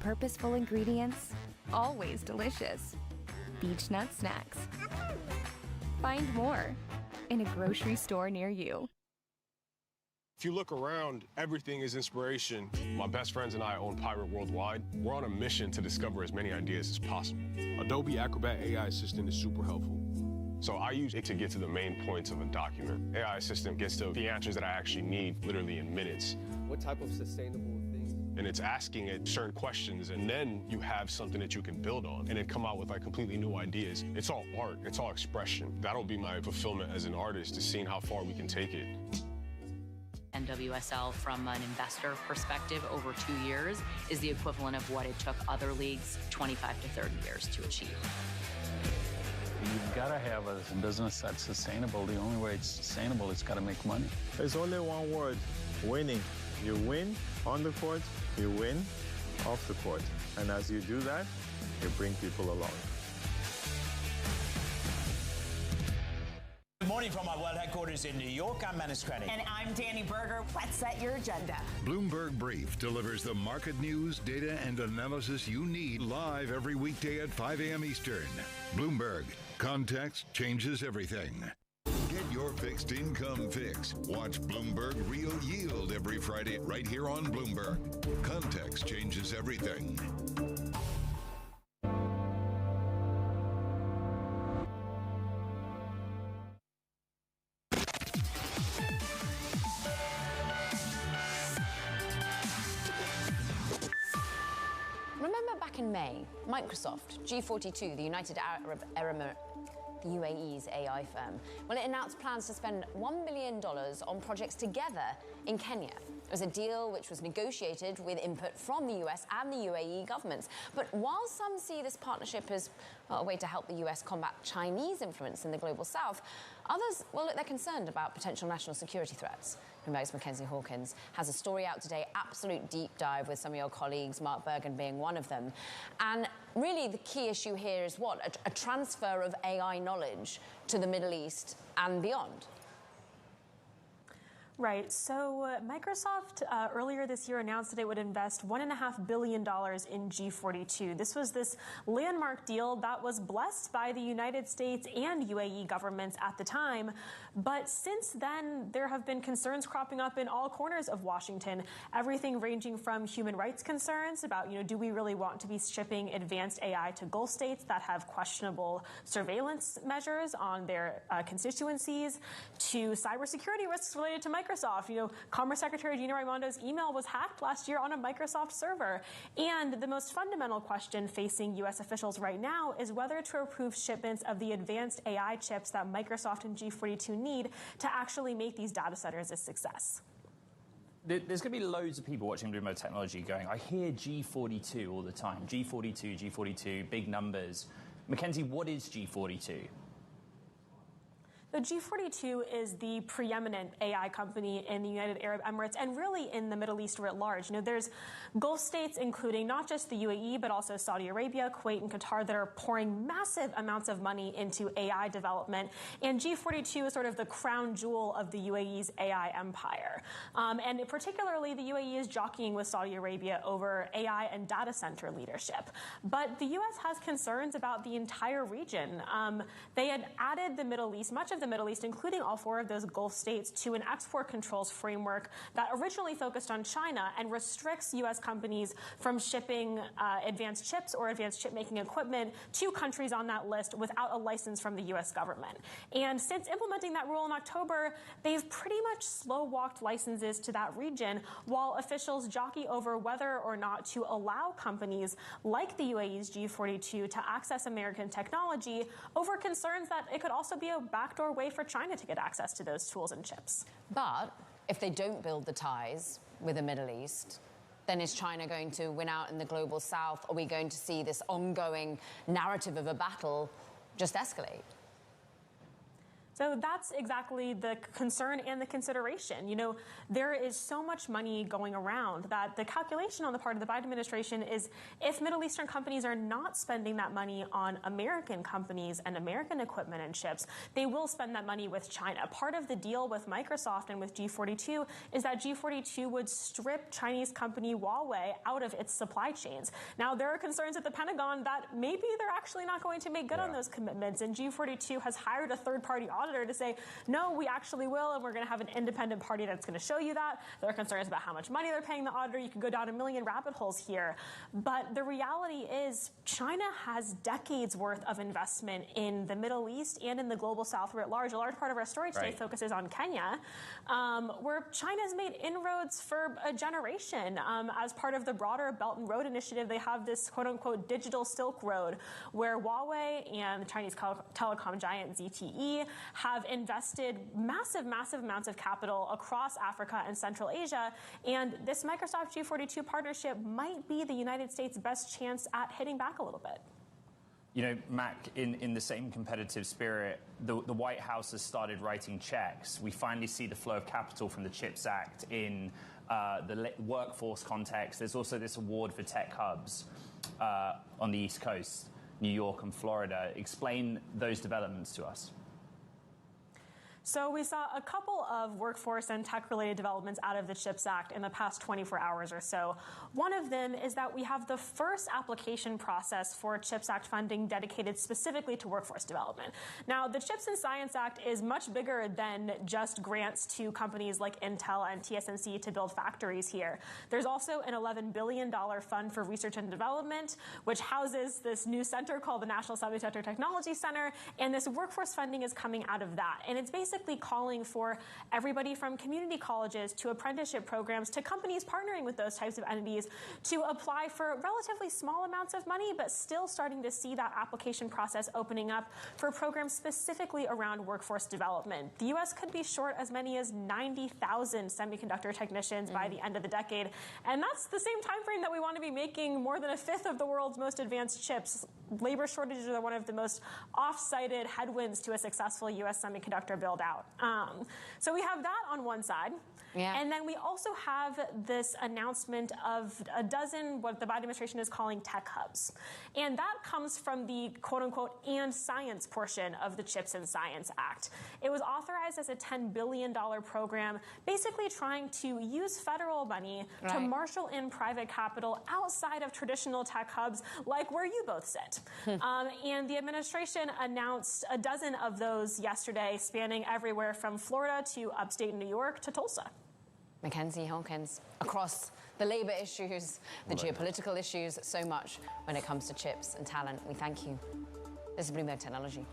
Purposeful ingredients, always delicious. Beech Nut snacks. Find more in a grocery store near you. If you look around, everything is inspiration. My best friends and I own Pirate Worldwide. We're on a mission to discover as many ideas as possible. Adobe Acrobat AI Assistant is super helpful. So I use it to get to the main points of a document. AI Assistant gets to the answers that I actually need literally in minutes. What type of sustainable things? And it's asking it certain questions, and then you have something that you can build on, and it come out with like completely new ideas. It's all art, it's all expression. That'll be my fulfillment as an artist, to seeing how far we can take it. NWSL, from an investor perspective, over 2 years is the equivalent of what it took other leagues 25 to 30 years to achieve. You've got to have a business that's sustainable. The only way it's sustainable, it's got to make money. There's only one word: winning. You win on the court, you win off the court. And as you do that, you bring people along. Good morning from our world headquarters in New York. I'm Manus Crenny. And I'm Danny Berger. Let's set your agenda. Bloomberg Brief delivers the market news, data, and analysis you need live every weekday at 5 a.m. Eastern. Bloomberg. Context changes everything. Get your fixed income fix. Watch Bloomberg Real Yield every Friday right here on Bloomberg. Context changes everything. Remember back in May, Microsoft, G42, the United Arab Emirates, the UAE's AI firm, well, it announced plans to spend $1 billion on projects together in Kenya. It was a deal which was negotiated with input from the US and the UAE governments. But while some see this partnership as a way to help the US combat Chinese influence in the global south, others, well, look, they're concerned about potential national security threats. Bloomberg's Mackenzie Hawkins has a story out today, absolute deep dive with some of your colleagues, Mark Bergen being one of them. And really the key issue here is what? A transfer of AI knowledge to the Middle East and beyond. Right. So Microsoft earlier this year announced that it would invest $1.5 billion in G42. This was this landmark deal that was blessed by the United States and UAE governments at the time. But since then, there have been concerns cropping up in all corners of Washington, everything ranging from human rights concerns about, do we really want to be shipping advanced AI to Gulf states that have questionable surveillance measures on their constituencies, to cybersecurity risks related to Microsoft. Commerce Secretary Gina Raimondo's email was hacked last year on a Microsoft server. And the most fundamental question facing U.S. officials right now is whether to approve shipments of the advanced AI chips that Microsoft and G42 need to actually make these data centers a success. There's going to be loads of people watching Bloomberg Technology going, I hear G42 all the time. G42, big numbers. Mackenzie, what is G42? The G42 is the preeminent AI company in the United Arab Emirates and really in the Middle East writ large. There's Gulf states, including not just the UAE, but also Saudi Arabia, Kuwait, and Qatar that are pouring massive amounts of money into AI development. And G42 is sort of the crown jewel of the UAE's AI empire. And particularly, the UAE is jockeying with Saudi Arabia over AI and data center leadership. But the U.S. has concerns about the entire region. They had added the Middle East, much of the Middle East, including all 4 of those Gulf states, to an export controls framework that originally focused on China and restricts U.S. companies from shipping advanced chips or advanced chip-making equipment to countries on that list without a license from the U.S. government. And since implementing that rule in October, they've pretty much slow-walked licenses to that region while officials jockey over whether or not to allow companies like the UAE's G42 to access American technology over concerns that it could also be a backdoor way for China to get access to those tools and chips. But if they don't build the ties with the Middle East, then is China going to win out in the global south? Are we going to see this ongoing narrative of a battle just escalate? So that's exactly the concern and the consideration. There is so much money going around that the calculation on the part of the Biden administration is if Middle Eastern companies are not spending that money on American companies and American equipment and chips, they will spend that money with China. Part of the deal with Microsoft and with G42 is that G42 would strip Chinese company Huawei out of its supply chains. Now, there are concerns at the Pentagon that maybe they're actually not going to make good on those commitments, and G42 has hired a third-party auditor to say, no, we actually will, and we're going to have an independent party that's going to show you that. There are concerns about how much money they're paying the auditor. You could go down a million rabbit holes here. But the reality is China has decades worth of investment in the Middle East and in the global south writ large. A large part of our story today focuses on Kenya, where China's made inroads for a generation. As part of the broader Belt and Road Initiative, they have this quote-unquote digital Silk Road, where Huawei and the Chinese telecom giant ZTE have invested massive amounts of capital across Africa and Central Asia. And this Microsoft G42 partnership might be the United States' best chance at hitting back a little bit. Mac, in the same competitive spirit, the White House has started writing checks. We finally see the flow of capital from the CHIPS Act in the workforce context. There's also this award for tech hubs on the East Coast, New York and Florida. Explain those developments to us. So we saw a couple of workforce and tech-related developments out of the CHIPS Act in the past 24 hours or so. One of them is that we have the first application process for CHIPS Act funding dedicated specifically to workforce development. Now, the CHIPS and Science Act is much bigger than just grants to companies like Intel and TSMC to build factories here. There's also an $11 billion fund for research and development, which houses this new center called the National Semiconductor Technology Center, and this workforce funding is coming out of that. And it's basically calling for everybody from community colleges to apprenticeship programs to companies partnering with those types of entities to apply for relatively small amounts of money, but still starting to see that application process opening up for programs specifically around workforce development. The U.S. could be short as many as 90,000 semiconductor technicians by the end of the decade, and that's the same time frame that we want to be making more than a fifth of the world's most advanced chips. labor shortages are one of the most oft-cited headwinds to a successful U.S. semiconductor build-out. So we have that on one side. Yeah. And then we also have this announcement of a dozen, what the Biden administration is calling tech hubs. And that comes from the quote-unquote and science portion of the CHIPS and Science Act. It was authorized as a $10 billion program, basically trying to use federal money to marshal in private capital outside of traditional tech hubs, like where you both sit. And the administration announced a dozen of those yesterday, spanning everywhere from Florida to upstate New York to Tulsa. Mackenzie Hawkins, across the labor issues, the geopolitical issues, so much when it comes to chips and talent. We thank you. This is Bloomberg Technology.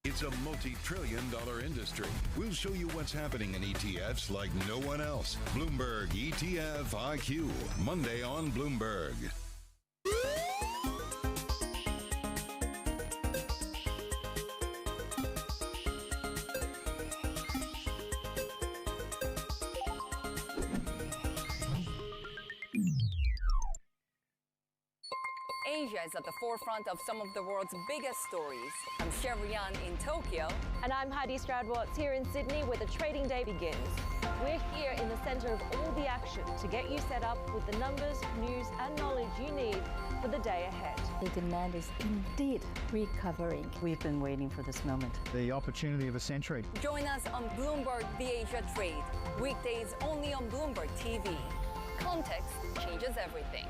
It's a multi-trillion-dollar industry. We'll show you what's happening in ETFs like no one else. Bloomberg ETF IQ, Monday on Bloomberg. Asia is at the forefront of some of the world's biggest stories. I'm Sherrian in Tokyo. And I'm Heidi Stroud-Watts here in Sydney, where the trading day begins. We're here in the center of all the action to get you set up with the numbers, news, and knowledge you need for the day ahead. The demand is indeed recovering. We've been waiting for this moment. The opportunity of a century. Join us on Bloomberg The Asia Trade. Weekdays only on Bloomberg TV. Context changes everything.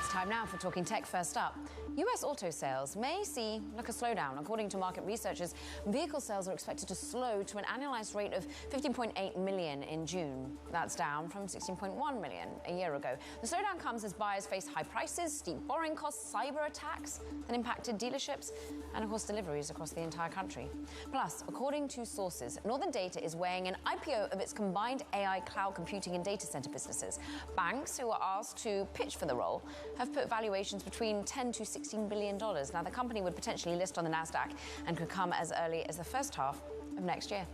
Time now for Talking Tech. First up, U.S. auto sales may see a slowdown. According to market researchers, vehicle sales are expected to slow to an annualized rate of 15.8 million in June. That's down from 16.1 million a year ago. The slowdown comes as buyers face high prices, steep borrowing costs, cyber attacks that impacted dealerships, and of course deliveries across the entire country. Plus, according to sources, Northern Data is weighing an IPO of its combined AI, cloud computing and data center businesses. Banks who were asked to pitch for the role have put valuations between $10 to $16 billion. Now, the company would potentially list on the NASDAQ and could come as early as the first half of next year.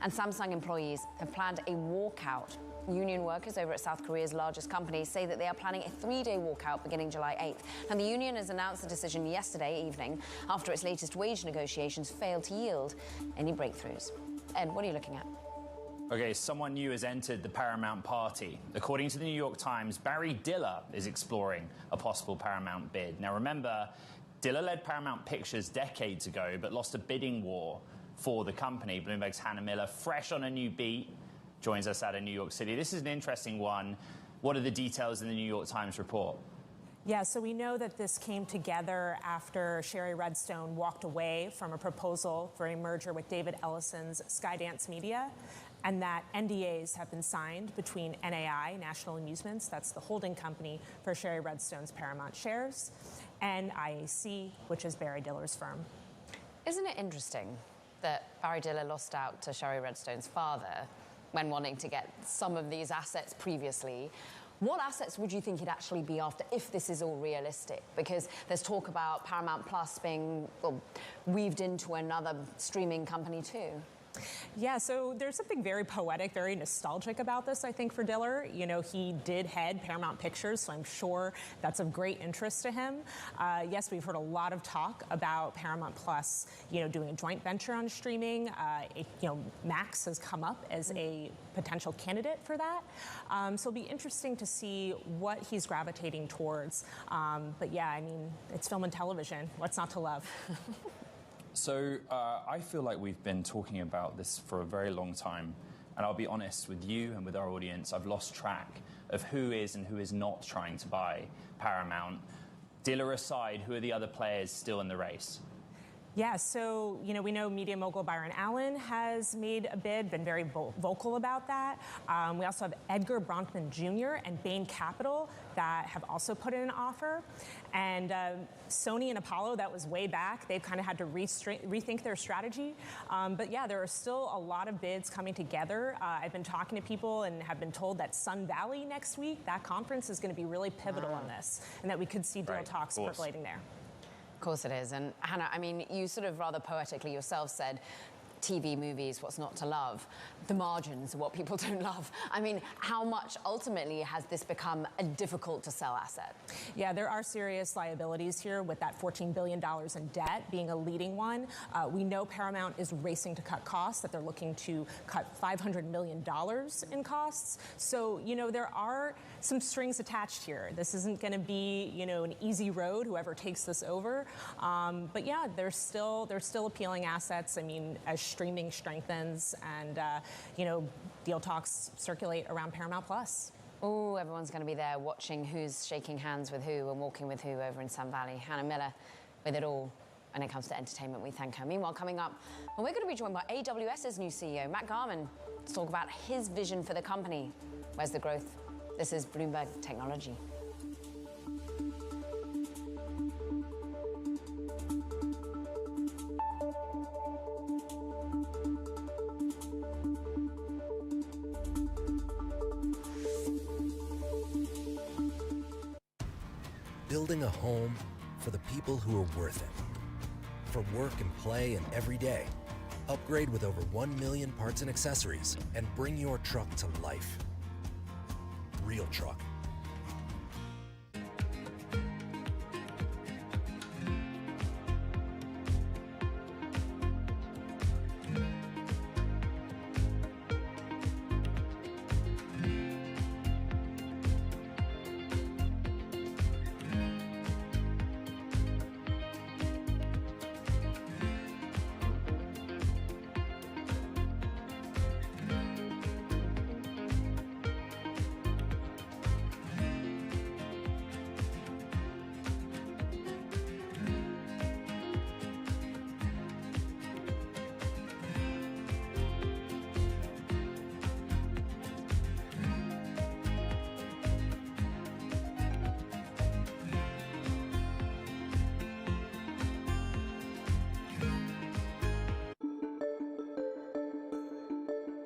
And Samsung employees have planned a walkout. Union workers over at South Korea's largest company say that they are planning a 3-day walkout beginning July 8th. Now, the union has announced the decision yesterday evening after its latest wage negotiations failed to yield any breakthroughs. Ed, what are you looking at? Okay, someone new has entered the Paramount party. According to the New York Times, Barry Diller is exploring a possible Paramount bid. Now, remember, Diller led Paramount Pictures decades ago, but lost a bidding war for the company. Bloomberg's Hannah Miller, fresh on a new beat, joins us out of New York City. This is an interesting one. What are the details in the New York Times report? Yeah, so we know that this came together after Sherry Redstone walked away from a proposal for a merger with David Ellison's Skydance Media, and that NDAs have been signed between NAI, National Amusements, that's the holding company for Sherry Redstone's Paramount shares, and IAC, which is Barry Diller's firm. Isn't it interesting that Barry Diller lost out to Sherry Redstone's father when wanting to get some of these assets previously? What assets would you think he'd actually be after if this is all realistic? Because there's talk about Paramount Plus being weaved into another streaming company too. Yeah, so there's something very poetic, very nostalgic about this, I think, for Diller. You know, he did head Paramount Pictures, so I'm sure that's of great interest to him. Yes, we've heard a lot of talk about Paramount Plus, you know, doing a joint venture on streaming. Max has come up as a potential candidate for that. So it'll be interesting to see what he's gravitating towards. But yeah, I mean, it's film and television. What's not to love? So I feel like we've been talking about this for a very long time. And I'll be honest with you and with our audience, I've lost track of who is and who is not trying to buy Paramount. Diller aside, who are the other players still in the race? Yeah, so, you know, we know media mogul Byron Allen has made a bid, been very vocal about that. We also have Edgar Bronfman Jr. and Bain Capital that have also put in an offer. And Sony and Apollo, that was way back. They've kind of had to rethink their strategy. But yeah, there are still a lot of bids coming together. I've been talking to people and have been told that Sun Valley next week, that conference is going to be really pivotal on this, and that we could see deal talks percolating there. Of course it is. And Hannah, I mean, you sort of rather poetically yourself said, TV, movies, what's not to love? The margins are what people don't love. I mean, how much ultimately has this become a difficult to sell asset? Yeah, there are serious liabilities here with that $14 billion in debt being a leading one. We know Paramount is racing to cut costs, that they're looking to cut $500 million in costs. So, you know, there are some strings attached here. This isn't going to be, you know, an easy road, whoever takes this over. But yeah, they're still appealing assets. I mean, as streaming strengthens and, you know, deal talks circulate around Paramount Plus. Oh, everyone's going to be there watching who's shaking hands with who and walking with who over in Sun Valley. Hannah Miller with it all. When it comes to entertainment, we thank her. Meanwhile, coming up, well, we're going to be joined by AWS's new CEO, Matt Garman, to talk about his vision for the company. Where's the growth? This is Bloomberg Technology. Building a home for the people who are worth it. For work and play and every day. Upgrade with over 1 million parts and accessories and bring your truck to life. Real truck.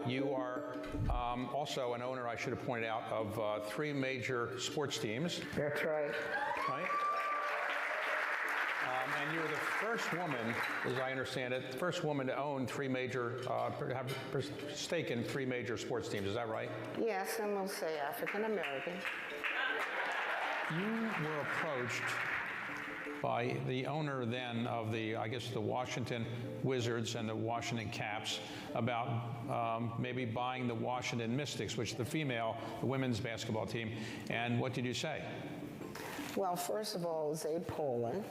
You are also an owner, I should have pointed out, of 3 major sports teams. That's right. Right? And you're the first woman, as I understand it, the first woman to own 3 major, have a stake in 3 major sports teams. Is that right? Yes, and we'll say African American. You were approached by the owner then of the, I guess, the Washington Wizards and the Washington Caps about maybe buying the Washington Mystics, which is the women's basketball team. And what did you say? Well, first of all, it was Abe Pollin.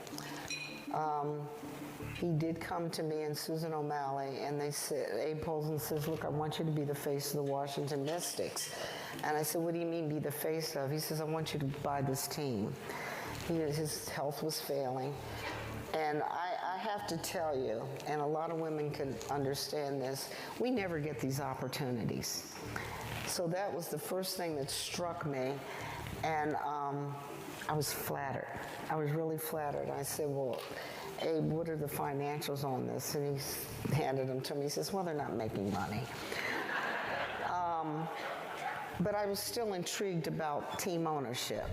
He did come to me and Susan O'Malley, and they said, Abe Pollin says, look, I want you to be the face of the Washington Mystics. And I said, what do you mean be the face of? He says, I want you to buy this team. His health was failing. And I have to tell you, and a lot of women can understand this, we never get these opportunities. So that was the first thing that struck me. And I was flattered. I was really flattered. I said, well, Abe, what are the financials on this? And he handed them to me. He says, well, they're not making money. But I was still intrigued about team ownership.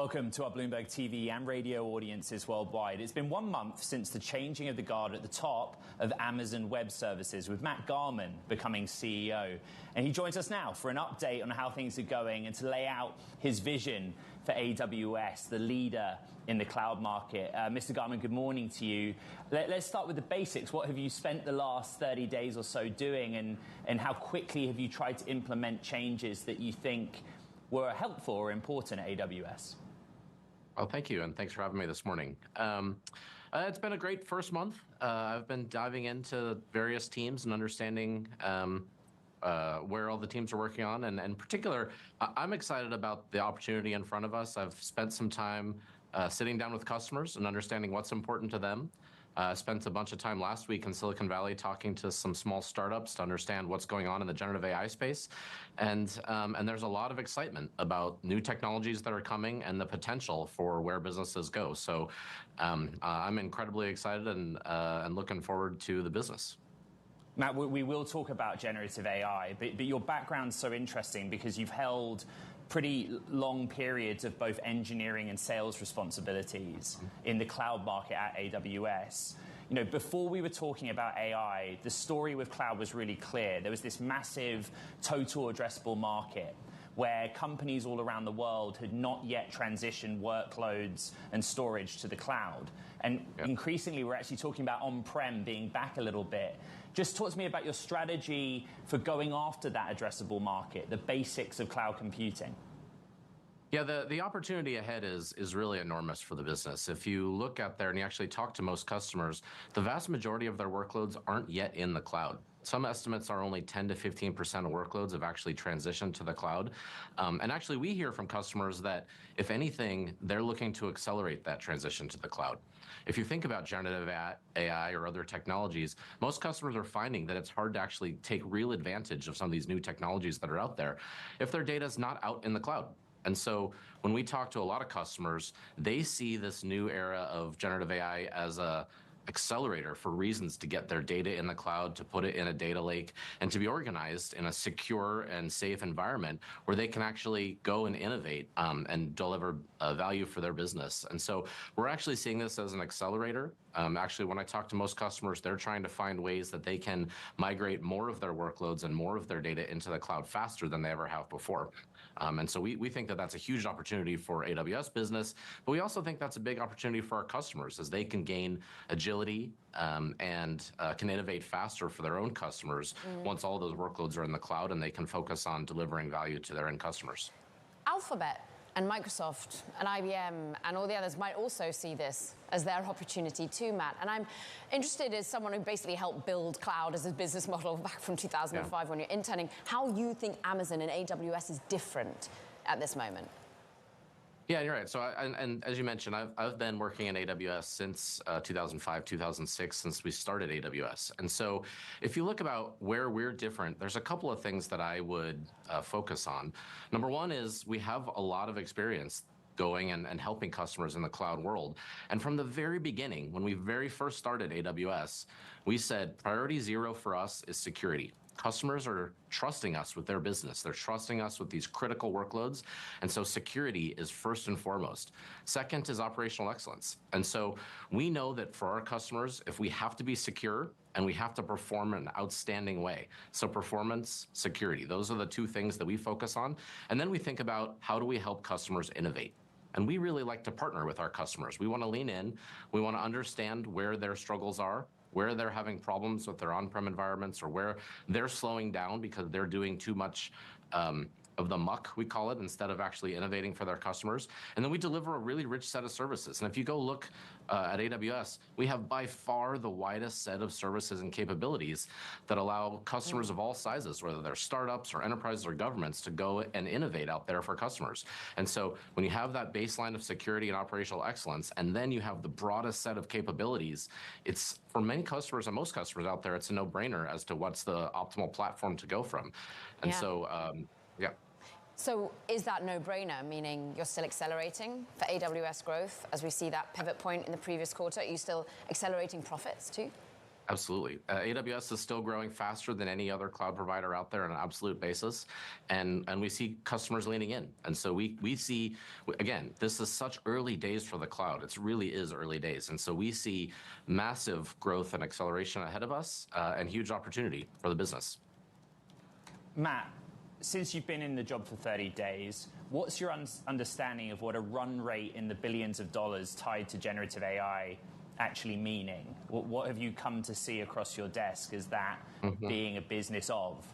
Welcome to our Bloomberg TV and radio audiences worldwide. It's been 1 month since the changing of the guard at the top of Amazon Web Services, with Matt Garman becoming CEO. And he joins us now for an update on how things are going and to lay out his vision for AWS, the leader in the cloud market. Mr. Garman, good morning to you. Let's start with the basics. What have you spent the last 30 days or so doing, and how quickly have you tried to implement changes that you think were helpful or important at AWS? Well, thank you, and thanks for having me this morning. It's been a great first month. I've been diving into various teams and understanding where all the teams are working on, and in particular, I'm excited about the opportunity in front of us. I've spent some time sitting down with customers and understanding what's important to them. Spent a bunch of time last week in Silicon Valley talking to some small startups to understand what's going on in the generative AI space. And there's a lot of excitement about new technologies that are coming and the potential for where businesses go. So I'm incredibly excited and looking forward to the business. Matt, we will talk about generative AI, but your background's so interesting because you've held pretty long periods of both engineering and sales responsibilities in the cloud market at AWS. You know, before we were talking about AI, the story with cloud was really clear. There was this massive total addressable market where companies all around the world had not yet transitioned workloads and storage to the cloud. And increasingly, we're actually talking about on-prem being back a little bit. Just talk to me about your strategy for going after that addressable market, the basics of cloud computing. Yeah, the opportunity ahead is really enormous for the business. If you look out there and you actually talk to most customers, the vast majority of their workloads aren't yet in the cloud. Some estimates are only 10 to 15% of workloads have actually transitioned to the cloud. And actually, we hear from customers that, if anything, they're looking to accelerate that transition to the cloud. If you think about generative AI or other technologies, most customers are finding that it's hard to actually take real advantage of some of these new technologies that are out there if their data is not out in the cloud. And so when we talk to a lot of customers, they see this new era of generative AI as a accelerator for reasons to get their data in the cloud, to put it in a data lake, and to be organized in a secure and safe environment where they can actually go and innovate and deliver value for their business. And so we're actually seeing this as an accelerator. Actually, when I talk to most customers, they're trying to find ways that they can migrate more of their workloads and more of their data into the cloud faster than they ever have before. And so we think that that's a huge opportunity for AWS business, but we also think that's a big opportunity for our customers as they can gain agility and can innovate faster for their own customers once all those workloads are in the cloud and they can focus on delivering value to their end customers. Alphabet and Microsoft and IBM and all the others might also see this as their opportunity too, Matt. And I'm interested, as someone who basically helped build cloud as a business model back from 2005 when you're interning, how you think Amazon and AWS is different at this moment. Yeah, you're right. So, and as you mentioned, I've been working in AWS since 2005, 2006, since we started AWS. And so if you look about where we're different, there's a couple of things that I would focus on. Number one is we have a lot of experience going and helping customers in the cloud world. And from the very beginning, when we very first started AWS, we said priority zero for us is security. Customers are trusting us with their business. They're trusting us with these critical workloads. And so security is first and foremost. Second is operational excellence. And so we know that for our customers, if we have to be secure and we have to perform in an outstanding way. So performance, security, those are the two things that we focus on. And then we think about how do we help customers innovate? And we really like to partner with our customers. We want to lean in. We want to understand where their struggles are, where they're having problems with their on-prem environments, or where they're slowing down because they're doing too much of the muck, we call it, instead of actually innovating for their customers. And then we deliver a really rich set of services. And if you go look at AWS, we have by far the widest set of services and capabilities that allow customers of all sizes, whether they're startups or enterprises or governments, to go and innovate out there for customers. And so when you have that baseline of security and operational excellence, and then you have the broadest set of capabilities, it's, for many customers and most customers out there, it's a no-brainer as to what's the optimal platform to go from. And so, yeah. So is that no-brainer, meaning you're still accelerating for AWS growth as we see that pivot point in the previous quarter? Are you still accelerating profits too? Absolutely. AWS is still growing faster than any other cloud provider out there on an absolute basis. And we see customers leaning in. And so we see, again, this is such early days for the cloud. It really is early days. And so we see massive growth and acceleration ahead of us and huge opportunity for the business. Matt, since you've been in the job for 30 days, what's your understanding of what a run rate in the billions of dollars tied to generative AI actually meaning? What have you come to see across your desk as that being a business of?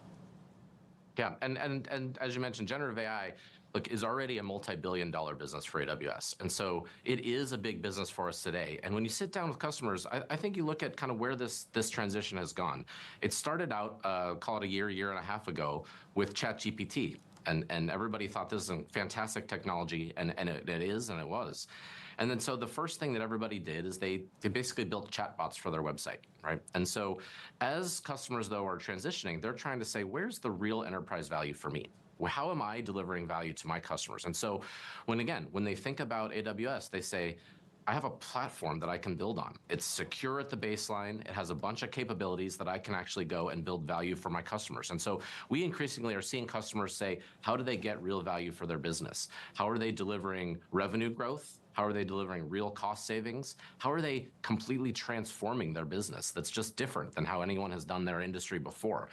Yeah, and as you mentioned, generative AI, look, is already a multi-billion-dollar business for AWS. And so it is a big business for us today. And when you sit down with customers, I think you look at kind of where this transition has gone. It started out, call it a year and a half ago, with ChatGPT. And everybody thought this was a fantastic technology, and it is, and it was. And then so the first thing that everybody did is they basically built chatbots for their website, right? And so as customers, though, are transitioning, they're trying to say, where's the real enterprise value for me? How am I delivering value to my customers? And so when they think about AWS, they say, I have a platform that I can build on. It's secure at the baseline. It has a bunch of capabilities that I can actually go and build value for my customers. And so we increasingly are seeing customers say, how do they get real value for their business? How are they delivering revenue growth? How are they delivering real cost savings? How are they completely transforming their business that's just different than how anyone has done their industry before?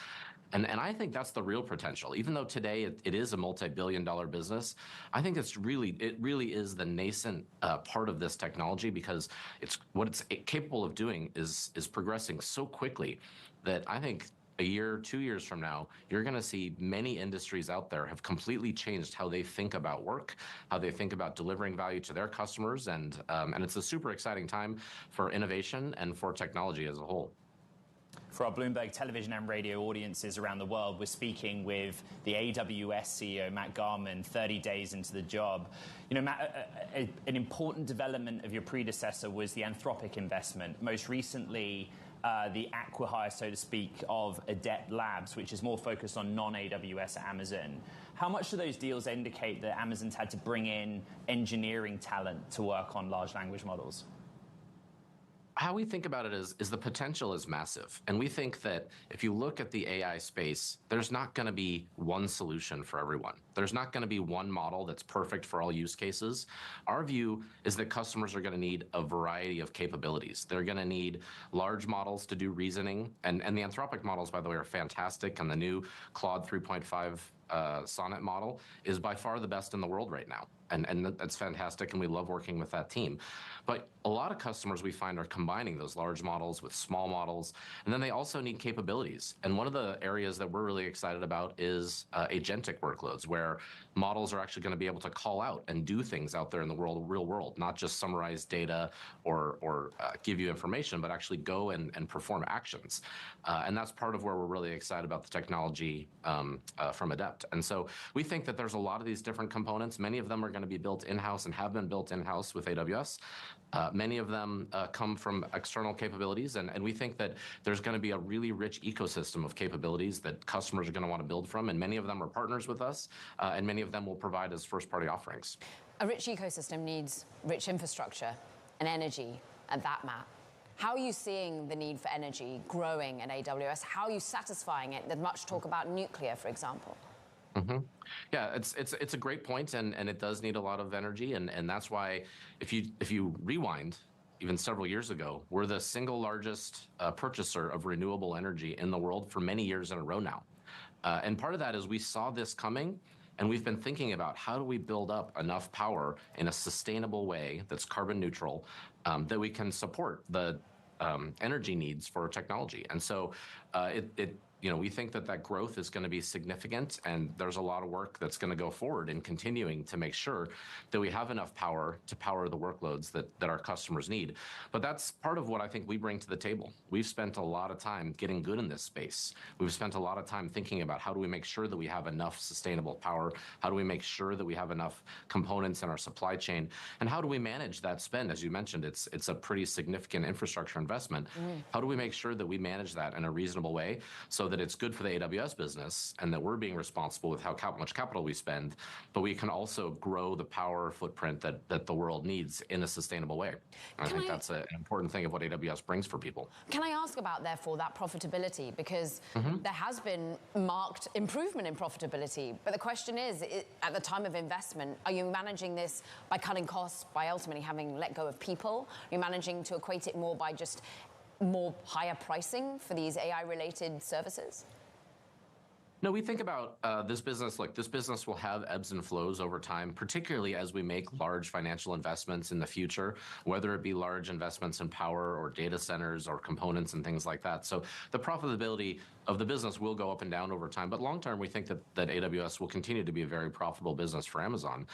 And I think that's the real potential. Even though today it is a multi-billion-dollar business, I think it really is the nascent part of this technology, because what it's capable of doing is progressing so quickly that I think a year, 2 years from now, you're going to see many industries out there have completely changed how they think about work, how they think about delivering value to their customers, and it's a super exciting time for innovation and for technology as a whole. For our Bloomberg television and radio audiences around the world, we're speaking with the AWS CEO, Matt Garman, 30 days into the job. You know, Matt, an important development of your predecessor was the Anthropic investment. Most recently, the acqui-hire, so to speak, of Adept Labs, which is more focused on non-AWS Amazon. How much do those deals indicate that Amazon's had to bring in engineering talent to work on large language models? How we think about it is the potential is massive. And we think that if you look at the AI space, there's not going to be one solution for everyone. There's not going to be one model that's perfect for all use cases. Our view is that customers are going to need a variety of capabilities. They're going to need large models to do reasoning. And the Anthropic models, by the way, are fantastic. And the new Claude 3.5 Sonnet model is by far the best in the world right now. And that's fantastic, and we love working with that team. But a lot of customers we find are combining those large models with small models, and then they also need capabilities. And one of the areas that we're really excited about is agentic workloads, where models are actually going to be able to call out and do things out there in the real world, not just summarize data or give you information, but actually go and perform actions. And that's part of where we're really excited about the technology from Adept. And so we think that there's a lot of these different components. Many of them are going to be built in-house and have been built in-house with AWS. Many of them come from external capabilities, and we think that there's going to be a really rich ecosystem of capabilities that customers are going to want to build from, and many of them are partners with us, and many of them will provide as first-party offerings. A rich ecosystem needs rich infrastructure and energy at that, Matt. How are you seeing the need for energy growing at AWS? How are you satisfying it? There's much talk about nuclear, for example. Mm-hmm. Yeah, it's a great point, and it does need a lot of energy, and that's why if you rewind even several years ago, we're the single largest purchaser of renewable energy in the world for many years in a row now. And part of that is we saw this coming, and we've been thinking about how do we build up enough power in a sustainable way that's carbon neutral, that we can support the energy needs for technology. And so we think that growth is going to be significant, and there's a lot of work that's going to go forward in continuing to make sure that we have enough power to power the workloads that our customers need. But that's part of what I think we bring to the table. We've spent a lot of time getting good in this space. We've spent a lot of time thinking about how do we make sure that we have enough sustainable power? How do we make sure that we have enough components in our supply chain? And how do we manage that spend? As you mentioned, it's a pretty significant infrastructure investment. How do we make sure that we manage that in a reasonable sustainable way so that it's good for the AWS business and that we're being responsible with how much capital we spend, but we can also grow the power footprint that the world needs in a sustainable way. I think that's an important thing of what AWS brings for people. Can I ask about, therefore, that profitability? Because there has been marked improvement in profitability. But the question is, at the time of investment, are you managing this by cutting costs, by ultimately having let go of people? Are you managing to equate it more by just more higher pricing for these AI-related services? No, we think about this business, like this business will have ebbs and flows over time, particularly as we make large financial investments in the future, whether it be large investments in power or data centers or components and things like that. So the profitability of the business will go up and down over time. But long term, we think that AWS will continue to be a very profitable business for Amazon.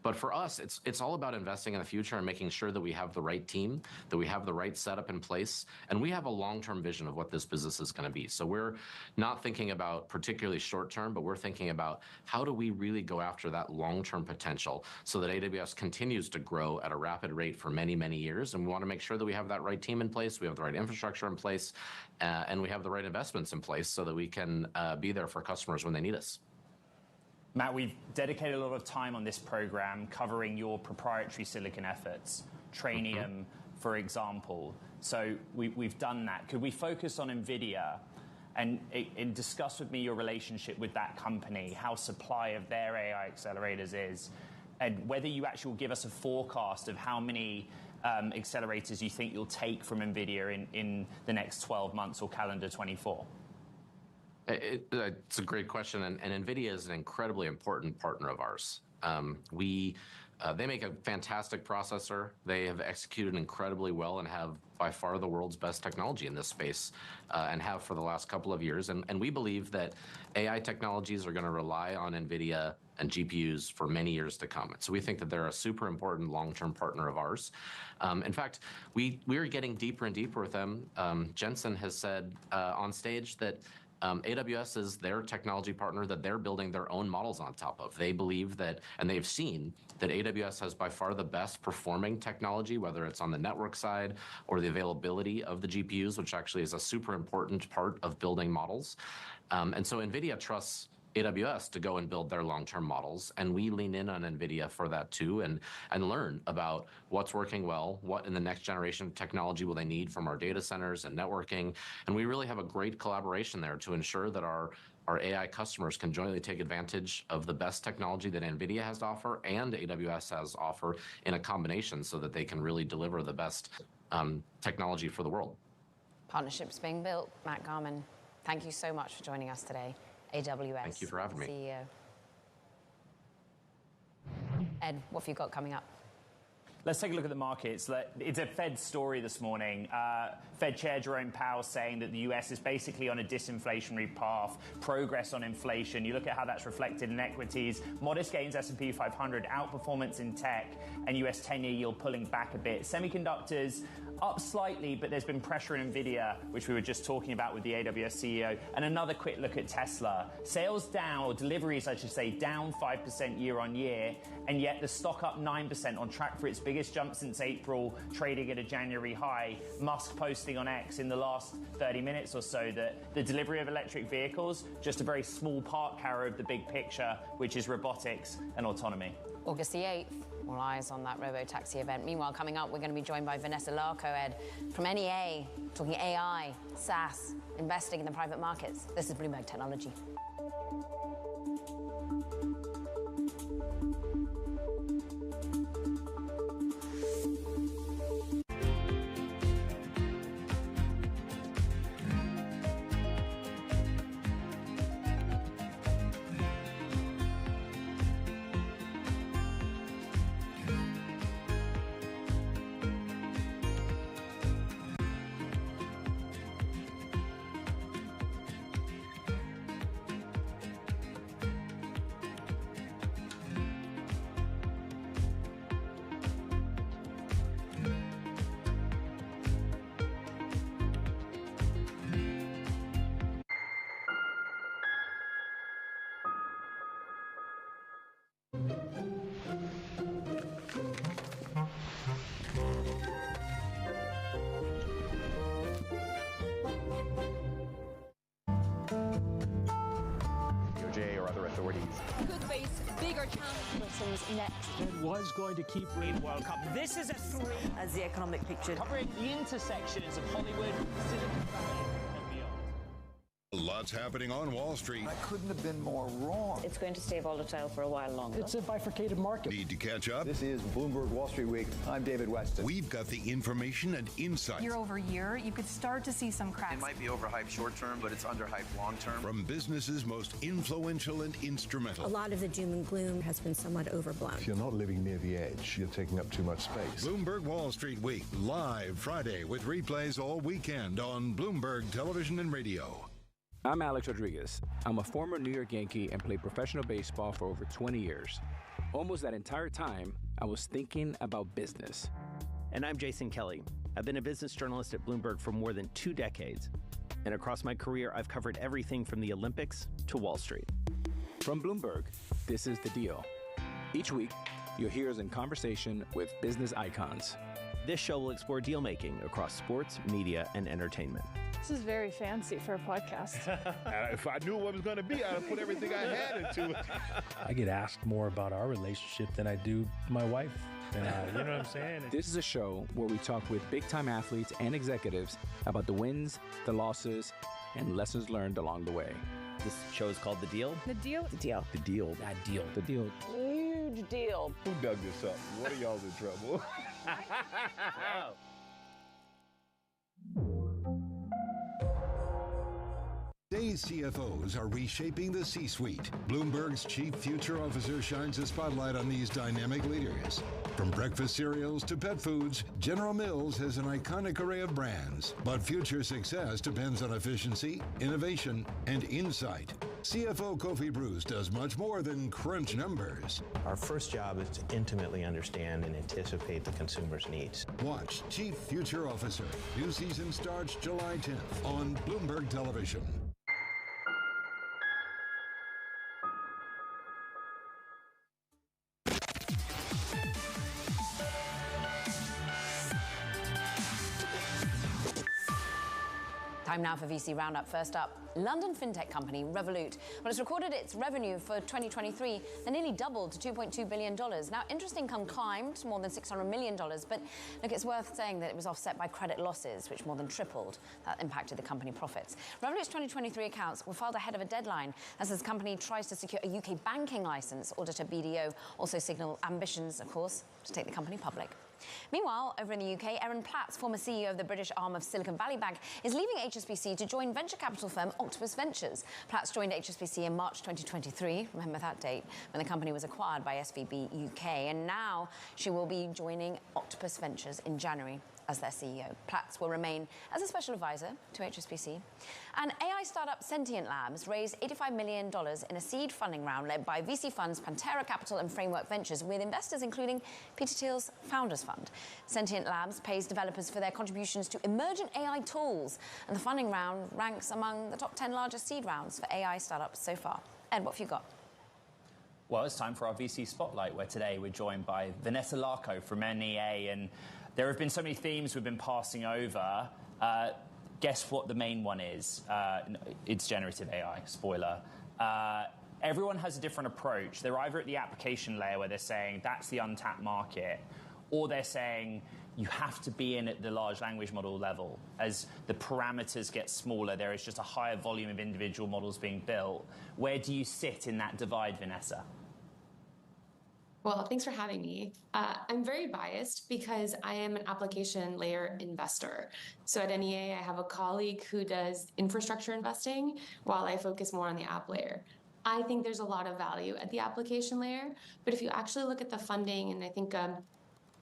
But for us, it's all about investing in the future and making sure that we have the right team, that we have the right setup in place, and we have a long-term vision of what this business is going to be. So we're not thinking about particularly short-term, but we're thinking about how do we really go after that long-term potential so that AWS continues to grow at a rapid rate for many, many years. And we want to make sure that we have that right team in place, we have the right infrastructure in place, and we have the right investments in place so that we can be there for customers when they need us. Matt, we've dedicated a lot of time on this program covering your proprietary silicon efforts, Trainium, for example. So we've done that. Could we focus on NVIDIA and discuss with me your relationship with that company, how supply of their AI accelerators is, and whether you actually will give us a forecast of how many accelerators you think you'll take from NVIDIA in the next 12 months or calendar 24? It's a great question, and NVIDIA is an incredibly important partner of ours. They make a fantastic processor. They have executed incredibly well and have by far the world's best technology in this space, and have for the last couple of years. And we believe that AI technologies are going to rely on NVIDIA and GPUs for many years to come. So we think that they're a super important long-term partner of ours. In fact, we are getting deeper and deeper with them. Jensen has said on stage that AWS is their technology partner that they're building their own models on top of. They believe that, and they've seen that AWS has by far the best performing technology, whether it's on the network side or the availability of the GPUs, which actually is a super important part of building models. And so NVIDIA trusts AWS to go and build their long-term models, and we lean in on NVIDIA for that too, and learn about what's working well, what in the next generation of technology will they need from our data centers and networking, and we really have a great collaboration there to ensure that our AI customers can jointly take advantage of the best technology that NVIDIA has to offer and AWS has to offer in a combination so that they can really deliver the best technology for the world. Partnerships being built. Matt Garman, thank you so much for joining us today. AWS. Thank you for having me. CEO. Ed, what have you got coming up? Let's take a look at the markets. It's a Fed story this morning. Fed Chair Jerome Powell saying that the US is basically on a disinflationary path, progress on inflation. You look at how that's reflected in equities, modest gains S&P 500, outperformance in tech, and US 10-year yield pulling back a bit. Semiconductors up slightly, but there's been pressure in NVIDIA, which we were just talking about with the AWS CEO. And another quick look at Tesla. Sales down, or deliveries, I should say, down 5% year on year, and yet the stock up 9%, on track for its biggest jump since April, trading at a January high. Musk posting on X in the last 30 minutes or so that the delivery of electric vehicles, just a very small part carrier of the big picture, which is robotics and autonomy. August the 8th, all eyes on that robo-taxi event. Meanwhile, coming up, we're going to be joined by Vanessa Larco, Ed, from NEA, talking AI, SaaS, investing in the private markets. This is Bloomberg Technology. authorities. Could face bigger challenges. Britain's next. It was going to keep reading World Cup. This is a three. As the economic picture. Covering the intersections of Hollywood, Silicon Valley, and beyond. Lots happening on Wall Street. I couldn't have been more wrong. It's going to stay volatile for a while longer. It's a bifurcated market. Need to catch up? This is Bloomberg Wall Street Week. I'm David Weston. We've got the information and insight. Year over year, you could start to see some cracks. It might be overhyped short term, but it's underhyped long term. From businesses most influential and instrumental. A lot of the doom and gloom has been somewhat overblown. If you're not living near the edge, you're taking up too much space. Bloomberg Wall Street Week, live Friday with replays all weekend on Bloomberg Television and Radio. I'm Alex Rodriguez. I'm a former New York Yankee and played professional baseball for over 20 years. Almost that entire time, I was thinking about business. And I'm Jason Kelly. I've been a business journalist at Bloomberg for more than 2 decades. And across my career, I've covered everything from the Olympics to Wall Street. From Bloomberg, this is The Deal. Each week, you'll hear us in conversation with business icons. This show will explore deal-making across sports, media, and entertainment. This is very fancy for a podcast. If I knew what it was going to be, I'd put everything I had into it. I get asked more about our relationship than I do my wife and I. You know what I'm saying? This is a show where we talk with big-time athletes and executives about the wins, the losses, and lessons learned along the way. This show is called The Deal. The Deal? The Deal. The Deal. That deal. The Deal. Huge deal. Who dug this up? One of y'all's in trouble. Today's CFOs are reshaping the C-suite. Bloomberg's chief future officer shines a spotlight on these dynamic leaders. From breakfast cereals to pet foods, General Mills has an iconic array of brands. But future success depends on efficiency, innovation, and insight. CFO Kofi Bruce does much more than crunch numbers. Our first job is to intimately understand and anticipate the consumer's needs. Watch Chief Future Officer. New season starts July 10th on Bloomberg Television. Time now for VC Roundup. First up, London fintech company Revolut. Well, it's recorded its revenue for 2023 and nearly doubled to $2.2 billion. Now, interest income climbed to more than $600 million, but look, it's worth saying that it was offset by credit losses, which more than tripled. That impacted the company profits. Revolut's 2023 accounts were filed ahead of a deadline as this company tries to secure a UK banking license. Auditor BDO also signaled ambitions, of course, to take the company public. Meanwhile, over in the UK, Erin Platts, former CEO of the British arm of Silicon Valley Bank, is leaving HSBC to join venture capital firm Octopus Ventures. Platts joined HSBC in March 2023, remember that date, when the company was acquired by SVB UK, and now she will be joining Octopus Ventures in January as their CEO. Platts will remain as a special advisor to HSBC. And AI startup Sentient Labs raised $85 million in a seed funding round led by VC funds Pantera Capital and Framework Ventures, with investors including Peter Thiel's Founders Fund. Sentient Labs pays developers for their contributions to emergent AI tools, and the funding round ranks among the top 10 largest seed rounds for AI startups so far. Ed, what have you got? Well, it's time for our VC Spotlight, where today we're joined by Vanessa Larco from NEA, and there have been so many themes we've been passing over. Guess what the main one is? It's generative AI, spoiler. Everyone has a different approach. They're either at the application layer where they're saying that's the untapped market, or they're saying you have to be in at the large language model level. As the parameters get smaller, there is just a higher volume of individual models being built. Where do you sit in that divide, Vanessa? Well, thanks for having me. I'm very biased because I am an application layer investor. So at NEA, I have a colleague who does infrastructure investing while I focus more on the app layer. I think there's a lot of value at the application layer, but if you actually look at the funding, and I think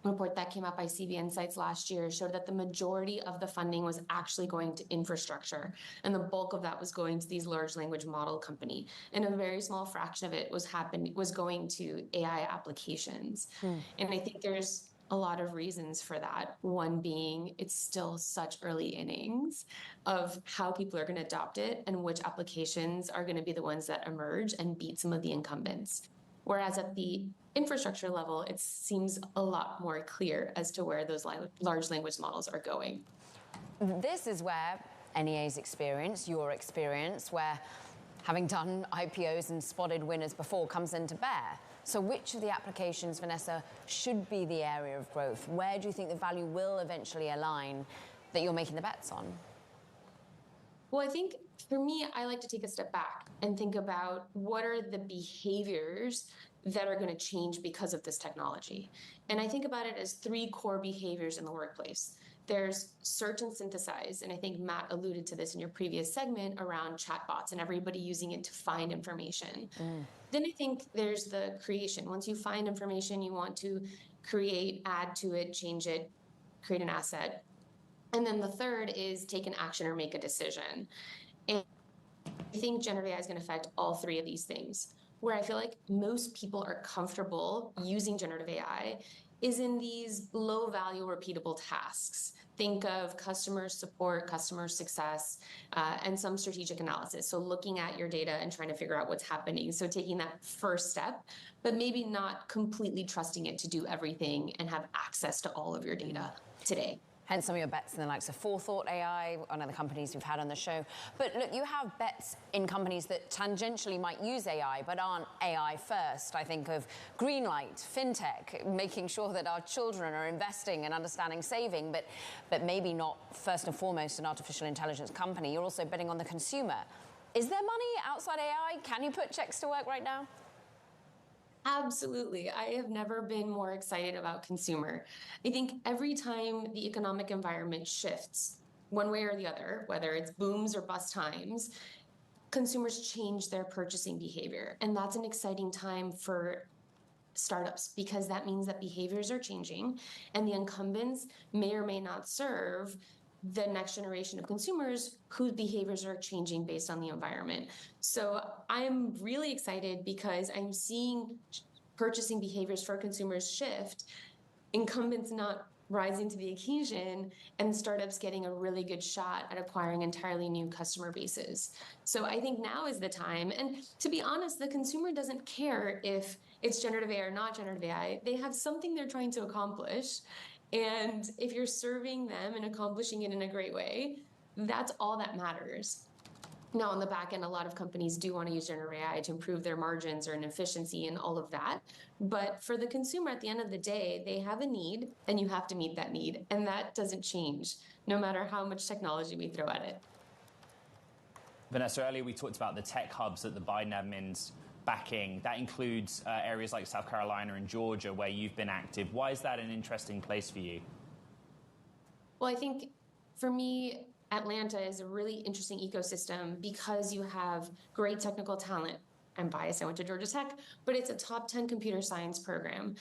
report that came out by CB Insights last year showed that the majority of the funding was actually going to infrastructure, and the bulk of that was going to these large language model company, and a very small fraction of it was going to AI applications. And I think there's a lot of reasons for that. One being it's still such early innings of how people are going to adopt it and which applications are going to be the ones that emerge and beat some of the incumbents. Whereas at the infrastructure level, it seems a lot more clear as to where those large language models are going. This is where NEA's experience, your experience, where having done IPOs and spotted winners before, comes into bear. So which of the applications, Vanessa, should be the area of growth? Where do you think the value will eventually align that you're making the bets on? Well, I think for me, I like to take a step back and think about what are the behaviors that are going to change because of this technology. And I think about it as three core behaviors in the workplace. There's search and synthesize, and I think Matt alluded to this in your previous segment around chatbots and everybody using it to find information. Then I think there's the creation. Once you find information, you want to create, add to it, change it, create an asset. And then the third is take an action or make a decision. And I think generative AI is going to affect all three of these things. Where I feel like most people are comfortable using generative AI is in these low-value, repeatable tasks. Think of customer support, customer success, and some strategic analysis. So looking at your data and trying to figure out what's happening. So taking that first step, but maybe not completely trusting it to do everything and have access to all of your data today. Hence some of your bets in the likes of Forethought AI, one of the companies you've had on the show. But look, you have bets in companies that tangentially might use AI, but aren't AI first. I think of Greenlight, FinTech, making sure that our children are investing and understanding saving, but maybe not first and foremost an artificial intelligence company. You're also betting on the consumer. Is there money outside AI? Can you put checks to work right now? Absolutely. I have never been more excited about consumer. I think every time the economic environment shifts one way or the other, whether it's booms or bust times, consumers change their purchasing behavior. And that's an exciting time for startups because that means that behaviors are changing and the incumbents may or may not serve the next generation of consumers whose behaviors are changing based on the environment. So I'm really excited because I'm seeing purchasing behaviors for consumers shift, incumbents not rising to the occasion, and startups getting a really good shot at acquiring entirely new customer bases. So I think now is the time. And to be honest, the consumer doesn't care if it's generative AI or not generative AI. They have something they're trying to accomplish. And if you're serving them and accomplishing it in a great way, that's all that matters. Now, on the back end, a lot of companies do want to use generative AI to improve their margins or an efficiency and all of that. But for the consumer, at the end of the day, they have a need, and you have to meet that need. And that doesn't change, no matter how much technology we throw at it. Vanessa, earlier we talked about the tech hubs that the Biden admin's backing. That includes areas like South Carolina and Georgia, where you've been active. Why is that an interesting place for you? Well, I think for me, Atlanta is a really interesting ecosystem because you have great technical talent. I'm biased, I went to Georgia Tech, but it's a top 10 computer science program.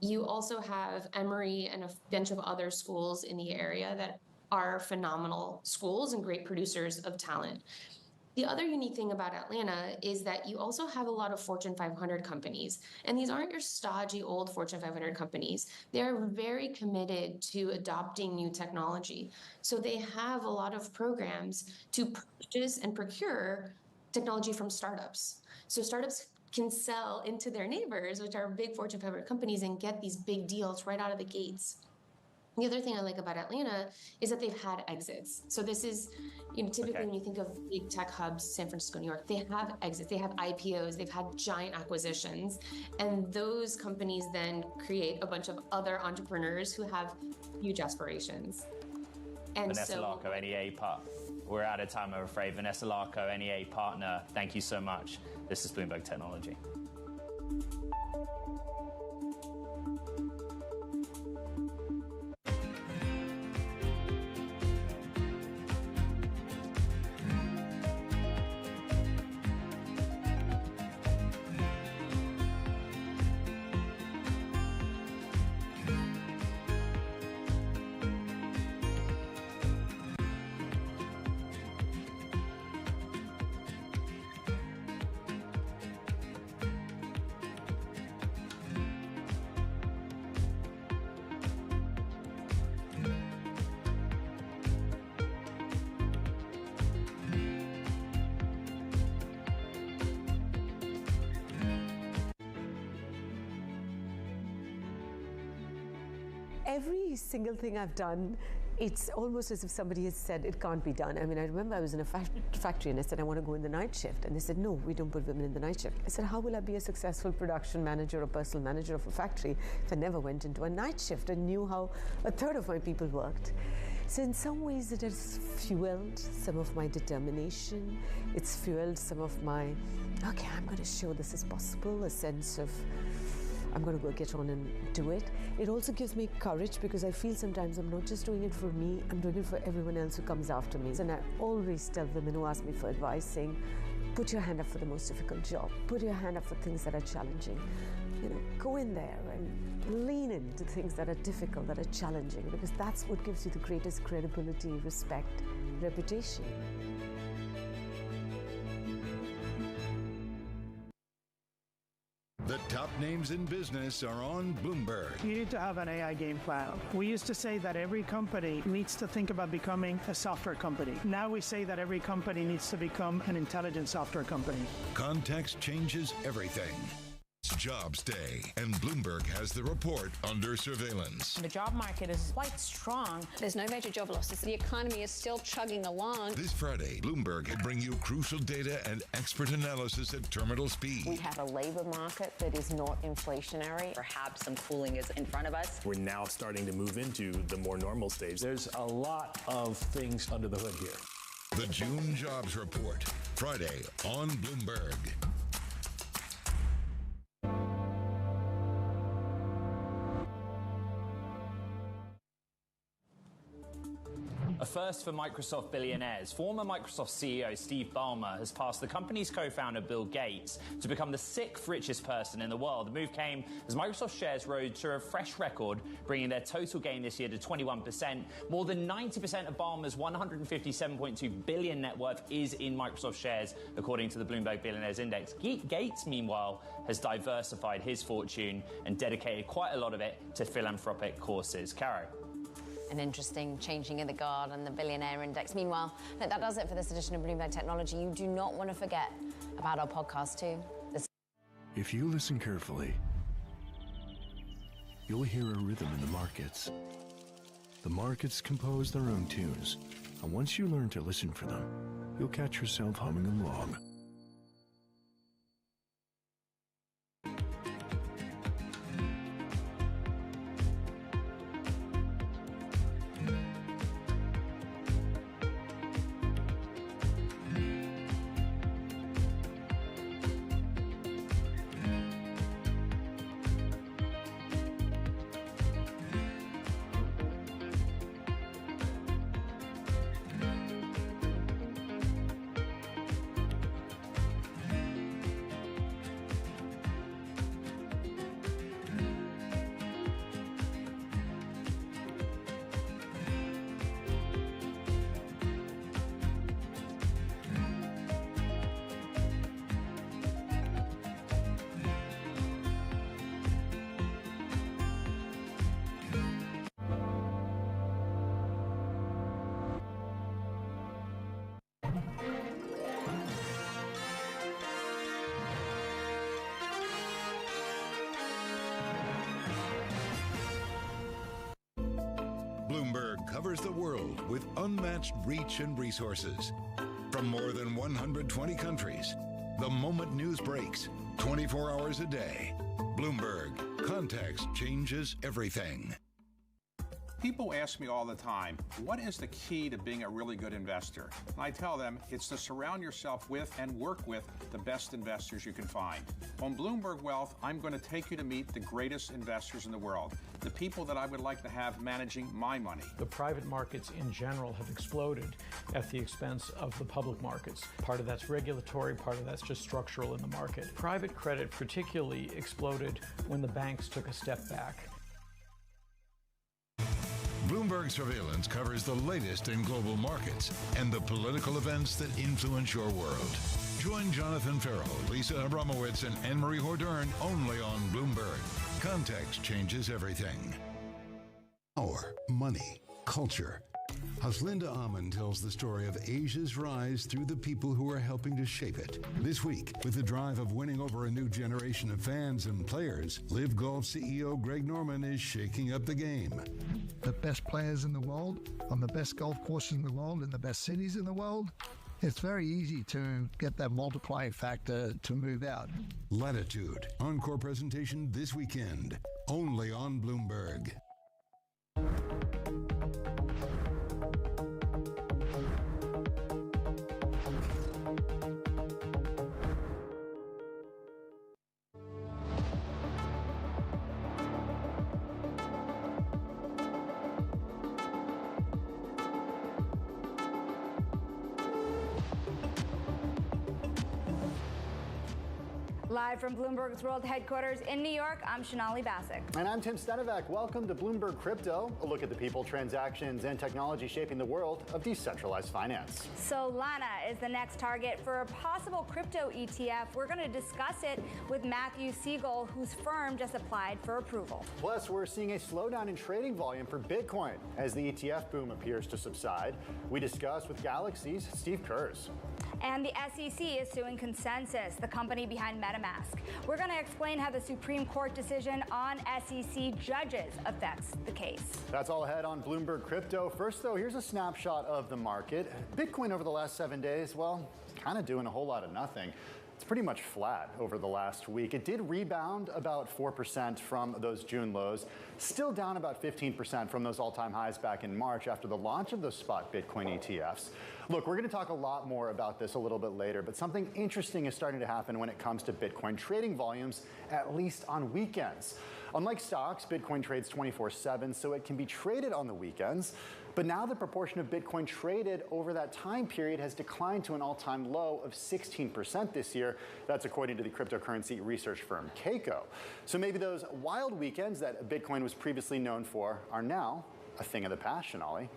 You also have Emory and a bunch of other schools in the area that are phenomenal schools and great producers of talent. The other unique thing about Atlanta is that you also have a lot of Fortune 500 companies. And these aren't your stodgy old Fortune 500 companies. They're very committed to adopting new technology. So they have a lot of programs to purchase and procure technology from startups. So startups can sell into their neighbors, which are big Fortune 500 companies, and get these big deals right out of the gates. The other thing I like about Atlanta is that they've had exits. So this is, typically when you think of big tech hubs, San Francisco, New York, they have exits, they have IPOs, they've had giant acquisitions, and those companies then create a bunch of other entrepreneurs who have huge aspirations. And Vanessa Larco, NEA partner. We're out of time, I'm afraid. Vanessa Larco, NEA partner, thank you so much. This is Bloomberg Technology. Every single thing I've done It's almost as if somebody has said it can't be done. I mean, I remember I was in a factory and I said, I want to go in the night shift. And they said, no, we don't put women in the night shift. I said, how will I be a successful production manager or personal manager of a factory if I never went into a night shift and knew how a third of my people worked? So in some ways it has fueled some of my determination. It's fueled some of my, okay, I'm going to show this is possible, a sense of, I'm going to go get on and do it. It also gives me courage because I feel sometimes I'm not just doing it for me, I'm doing it for everyone else who comes after me. And I always tell women who ask me for advice saying, put your hand up for the most difficult job. Put your hand up for things that are challenging. You know, go in there and lean into things that are difficult, that are challenging, because that's what gives you the greatest credibility, respect, reputation. The top names in business are on Bloomberg. You need to have an AI game plan. We used to say that every company needs to think about becoming a software company. Now we say that every company needs to become an intelligent software company. Context changes everything. It's Jobs Day, and Bloomberg has the report under surveillance. The job market is quite strong. There's no major job losses. The economy is still chugging along. This Friday, Bloomberg will bring you crucial data and expert analysis at terminal speed. We have a labor market that is not inflationary. Perhaps some cooling is in front of us. We're now starting to move into the more normal stage. There's a lot of things under the hood here. The June Jobs Report, Friday on Bloomberg. A first for Microsoft billionaires. Former Microsoft CEO Steve Ballmer has passed the company's co-founder Bill Gates to become the 6th richest person in the world. The move came as Microsoft shares rose to a fresh record, bringing their total gain this year to 21%. More than 90% of Ballmer's $157.2 billion net worth is in Microsoft shares, according to the Bloomberg Billionaires Index. Gates, meanwhile, has diversified his fortune and dedicated quite a lot of it to philanthropic causes. Caro. An interesting changing of the guard and the Billionaire Index. Meanwhile, look, that does it for this edition of Bloomberg Technology. You do not want to forget about our podcast too. If you listen carefully, you'll hear a rhythm in the markets. The markets compose their own tunes, and once you learn to listen for them, you'll catch yourself humming along. Bloomberg covers the world with unmatched reach and resources. From more than 120 countries, the moment news breaks, 24 hours a day. Bloomberg, context changes everything. People ask me all the time, what is the key to being a really good investor? And I tell them it's to surround yourself with and work with the best investors you can find. On Bloomberg Wealth, I'm going to take you to meet the greatest investors in the world, the people that I would like to have managing my money. The private markets in general have exploded at the expense of the public markets. Part of that's regulatory, part of that's just structural in the market. Private credit particularly exploded when the banks took a step back. Bloomberg Surveillance covers the latest in global markets and the political events that influence your world. Join Jonathan Farrell, Lisa Abramowitz, and Anne-Marie Hordern only on Bloomberg. Context changes everything. Power, money, culture. Haslinda Aman tells the story of Asia's rise through the people who are helping to shape it. This week, with the drive of winning over a new generation of fans and players, Live Golf CEO Greg Norman is shaking up the game. The best players in the world, on the best golf courses in the world, in the best cities in the world. It's very easy to get that multiplying factor to move out. Latitude, encore presentation this weekend, only on Bloomberg. Live from Bloomberg's world headquarters in New York, I'm Shonali Basak. And I'm Tim Stenovac. Welcome to Bloomberg Crypto, a look at the people, transactions, and technology shaping the world of decentralized finance. Solana is the next target for a possible crypto ETF. We're going to discuss it with Matthew Siegel, whose firm just applied for approval. Plus, we're seeing a slowdown in trading volume for Bitcoin as the ETF boom appears to subside. We discuss with Galaxy's Steve Kurz. And the SEC is suing Consensus, the company behind MetaMask. We're going to explain how the Supreme Court decision on SEC judges affects the case. That's all ahead on Bloomberg Crypto. First, though, here's a snapshot of the market. Bitcoin over the last 7 days, well, kind of doing a whole lot of nothing. It's pretty much flat over the last week. It did rebound about 4% from those June lows, still down about 15% from those all-time highs back in March after the launch of those spot Bitcoin ETFs. Look, we're going to talk a lot more about this a little bit later, but something interesting is starting to happen when it comes to Bitcoin trading volumes, at least on weekends. Unlike stocks, Bitcoin trades 24/7, so it can be traded on the weekends. But now the proportion of Bitcoin traded over that time period has declined to an all-time low of 16% this year. That's according to the cryptocurrency research firm Keiko. So maybe those wild weekends that Bitcoin was previously known for are now a thing of the past, Shonali.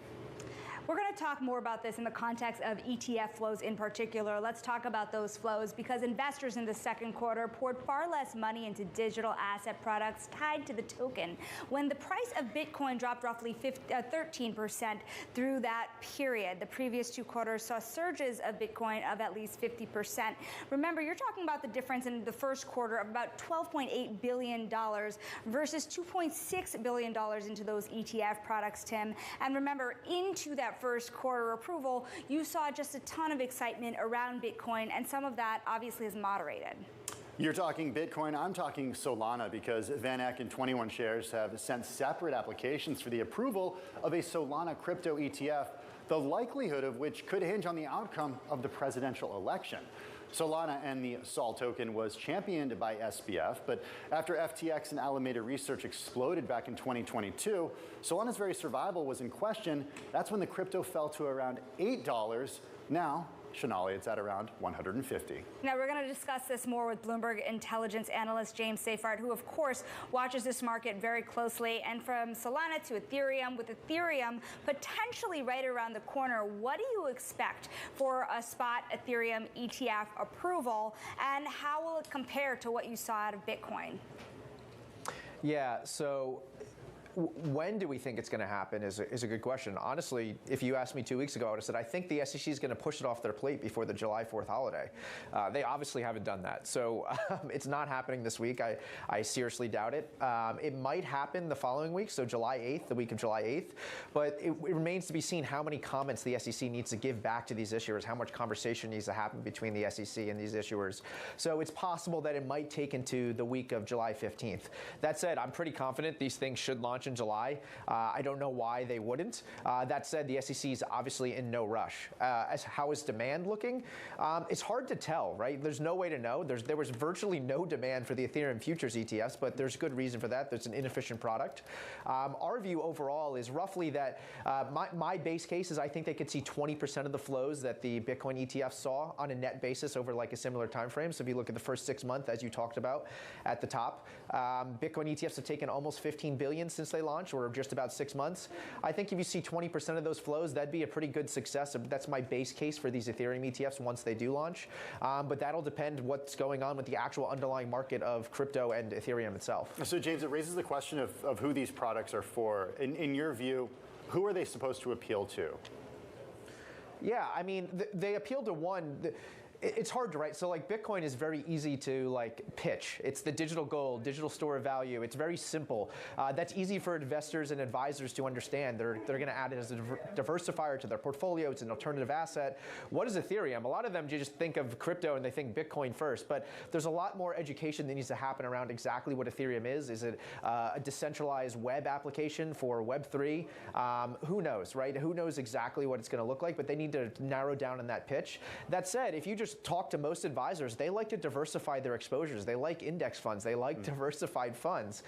We're going to talk more about this in the context of ETF flows in particular. Let's talk about those flows because investors in the second quarter poured far less money into digital asset products tied to the token. When the price of Bitcoin dropped roughly 13% through that period, the previous 2 quarters saw surges of Bitcoin of at least 50%. Remember, you're talking about the difference in the first quarter of about $12.8 billion versus $2.6 billion into those ETF products, Tim. And remember, into that first quarter approval, you saw just a ton of excitement around Bitcoin, and some of that obviously is moderated. You're talking Bitcoin, I'm talking Solana, because Van Eck and 21 Shares have sent separate applications for the approval of a Solana crypto ETF, the likelihood of which could hinge on the outcome of the presidential election. Solana and the SOL token was championed by SBF, but after FTX and Alameda Research exploded back in 2022, Solana's very survival was in question. That's when the crypto fell to around $8. Now, Shonali, it's at around 150. Now, we're going to discuss this more with Bloomberg intelligence analyst James Seyfarth, who, of course, watches this market very closely. And from Solana to Ethereum, with Ethereum potentially right around the corner, what do you expect for a spot Ethereum ETF approval, and how will it compare to what you saw out of Bitcoin? Yeah, so when do we think it's going to happen is a good question. Honestly, if you asked me 2 weeks ago, I would have said, I think the SEC is going to push it off their plate before the July 4th holiday. They obviously haven't done that. So it's not happening this week. I seriously doubt it. It might happen the following week, so July 8th, the week of July 8th. But it remains to be seen how many comments the SEC needs to give back to these issuers, how much conversation needs to happen between the SEC and these issuers. So it's possible that it might take into the week of July 15th. That said, I'm pretty confident these things should launch in July. I don't know why they wouldn't. That said, the SEC is obviously in no rush. How is demand looking? It's hard to tell, right? There's no way to know. There was virtually no demand for the Ethereum futures ETFs, but there's good reason for that. There's an inefficient product. Our view overall is roughly that my base case is I think they could see 20% of the flows that the Bitcoin ETFs saw on a net basis over like a similar time frame. So if you look at the first 6 months, as you talked about at the top, Bitcoin ETFs have taken almost 15 billion since they launched, or just about 6 months. I think if you see 20% of those flows, that'd be a pretty good success. That's my base case for these Ethereum ETFs once they do launch. But that'll depend what's going on with the actual underlying market of crypto and Ethereum itself. So James, it raises the question of who these products are for. In your view, Who are they supposed to appeal to? Yeah, I mean, they appeal to one. It's hard to write. So like Bitcoin is very easy to like pitch. It's the digital gold, digital store of value. It's very simple. That's easy for investors and advisors to understand. They're going to add it as a diversifier to their portfolio. It's an alternative asset. What is Ethereum? A lot of them just think of crypto and they think Bitcoin first, but there's a lot more education that needs to happen around exactly what Ethereum is. Is it a decentralized web application for Web3? Who knows, right? Who knows exactly what it's going to look like, but they need to narrow down on that pitch. That said, if you just talk to most advisors, they like to diversify their exposures. They like index funds. They like diversified funds.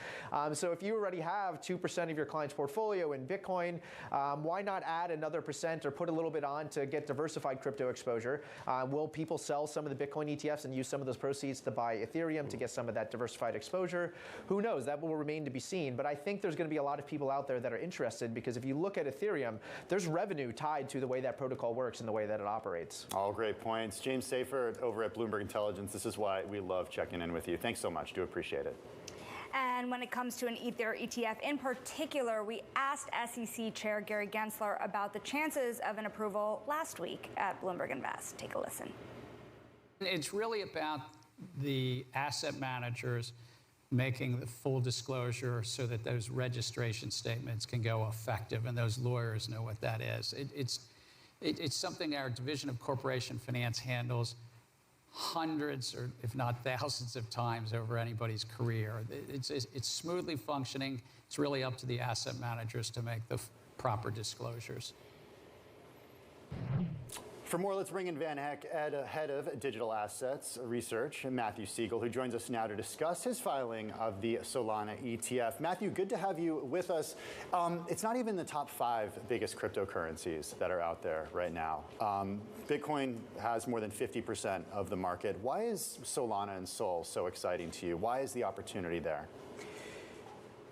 So if you already have 2% of your client's portfolio in Bitcoin, why not add another percent or put a little bit on to get diversified crypto exposure? Will people sell some of the Bitcoin ETFs and use some of those proceeds to buy Ethereum to get some of that diversified exposure? Who knows? That will remain to be seen. But I think there's going to be a lot of people out there that are interested because if you look at Ethereum, there's revenue tied to the way that protocol works and the way that it operates. All great points. James Safer over at Bloomberg Intelligence. This is why we love checking in with you. Thanks so much. Do appreciate it. And when it comes to an Ether ETF in particular, we asked SEC Chair Gary Gensler about the chances of an approval last week at Bloomberg Invest. Take a listen. It's really about the asset managers making the full disclosure so that those registration statements can go effective and those lawyers know what that is. It's something our Division of Corporation Finance handles hundreds or if not thousands of times over anybody's career. It's smoothly functioning. It's really up to the asset managers to make the proper disclosures. For more, let's bring in Van Heck, head of digital assets research, Matthew Siegel, who joins us now to discuss his filing of the Solana ETF. Matthew, good to have you with us. It's not even the top 5 biggest cryptocurrencies that are out there right now. Bitcoin has more than 50% of the market. Why is Solana and Sol so exciting to you? Why is the opportunity there?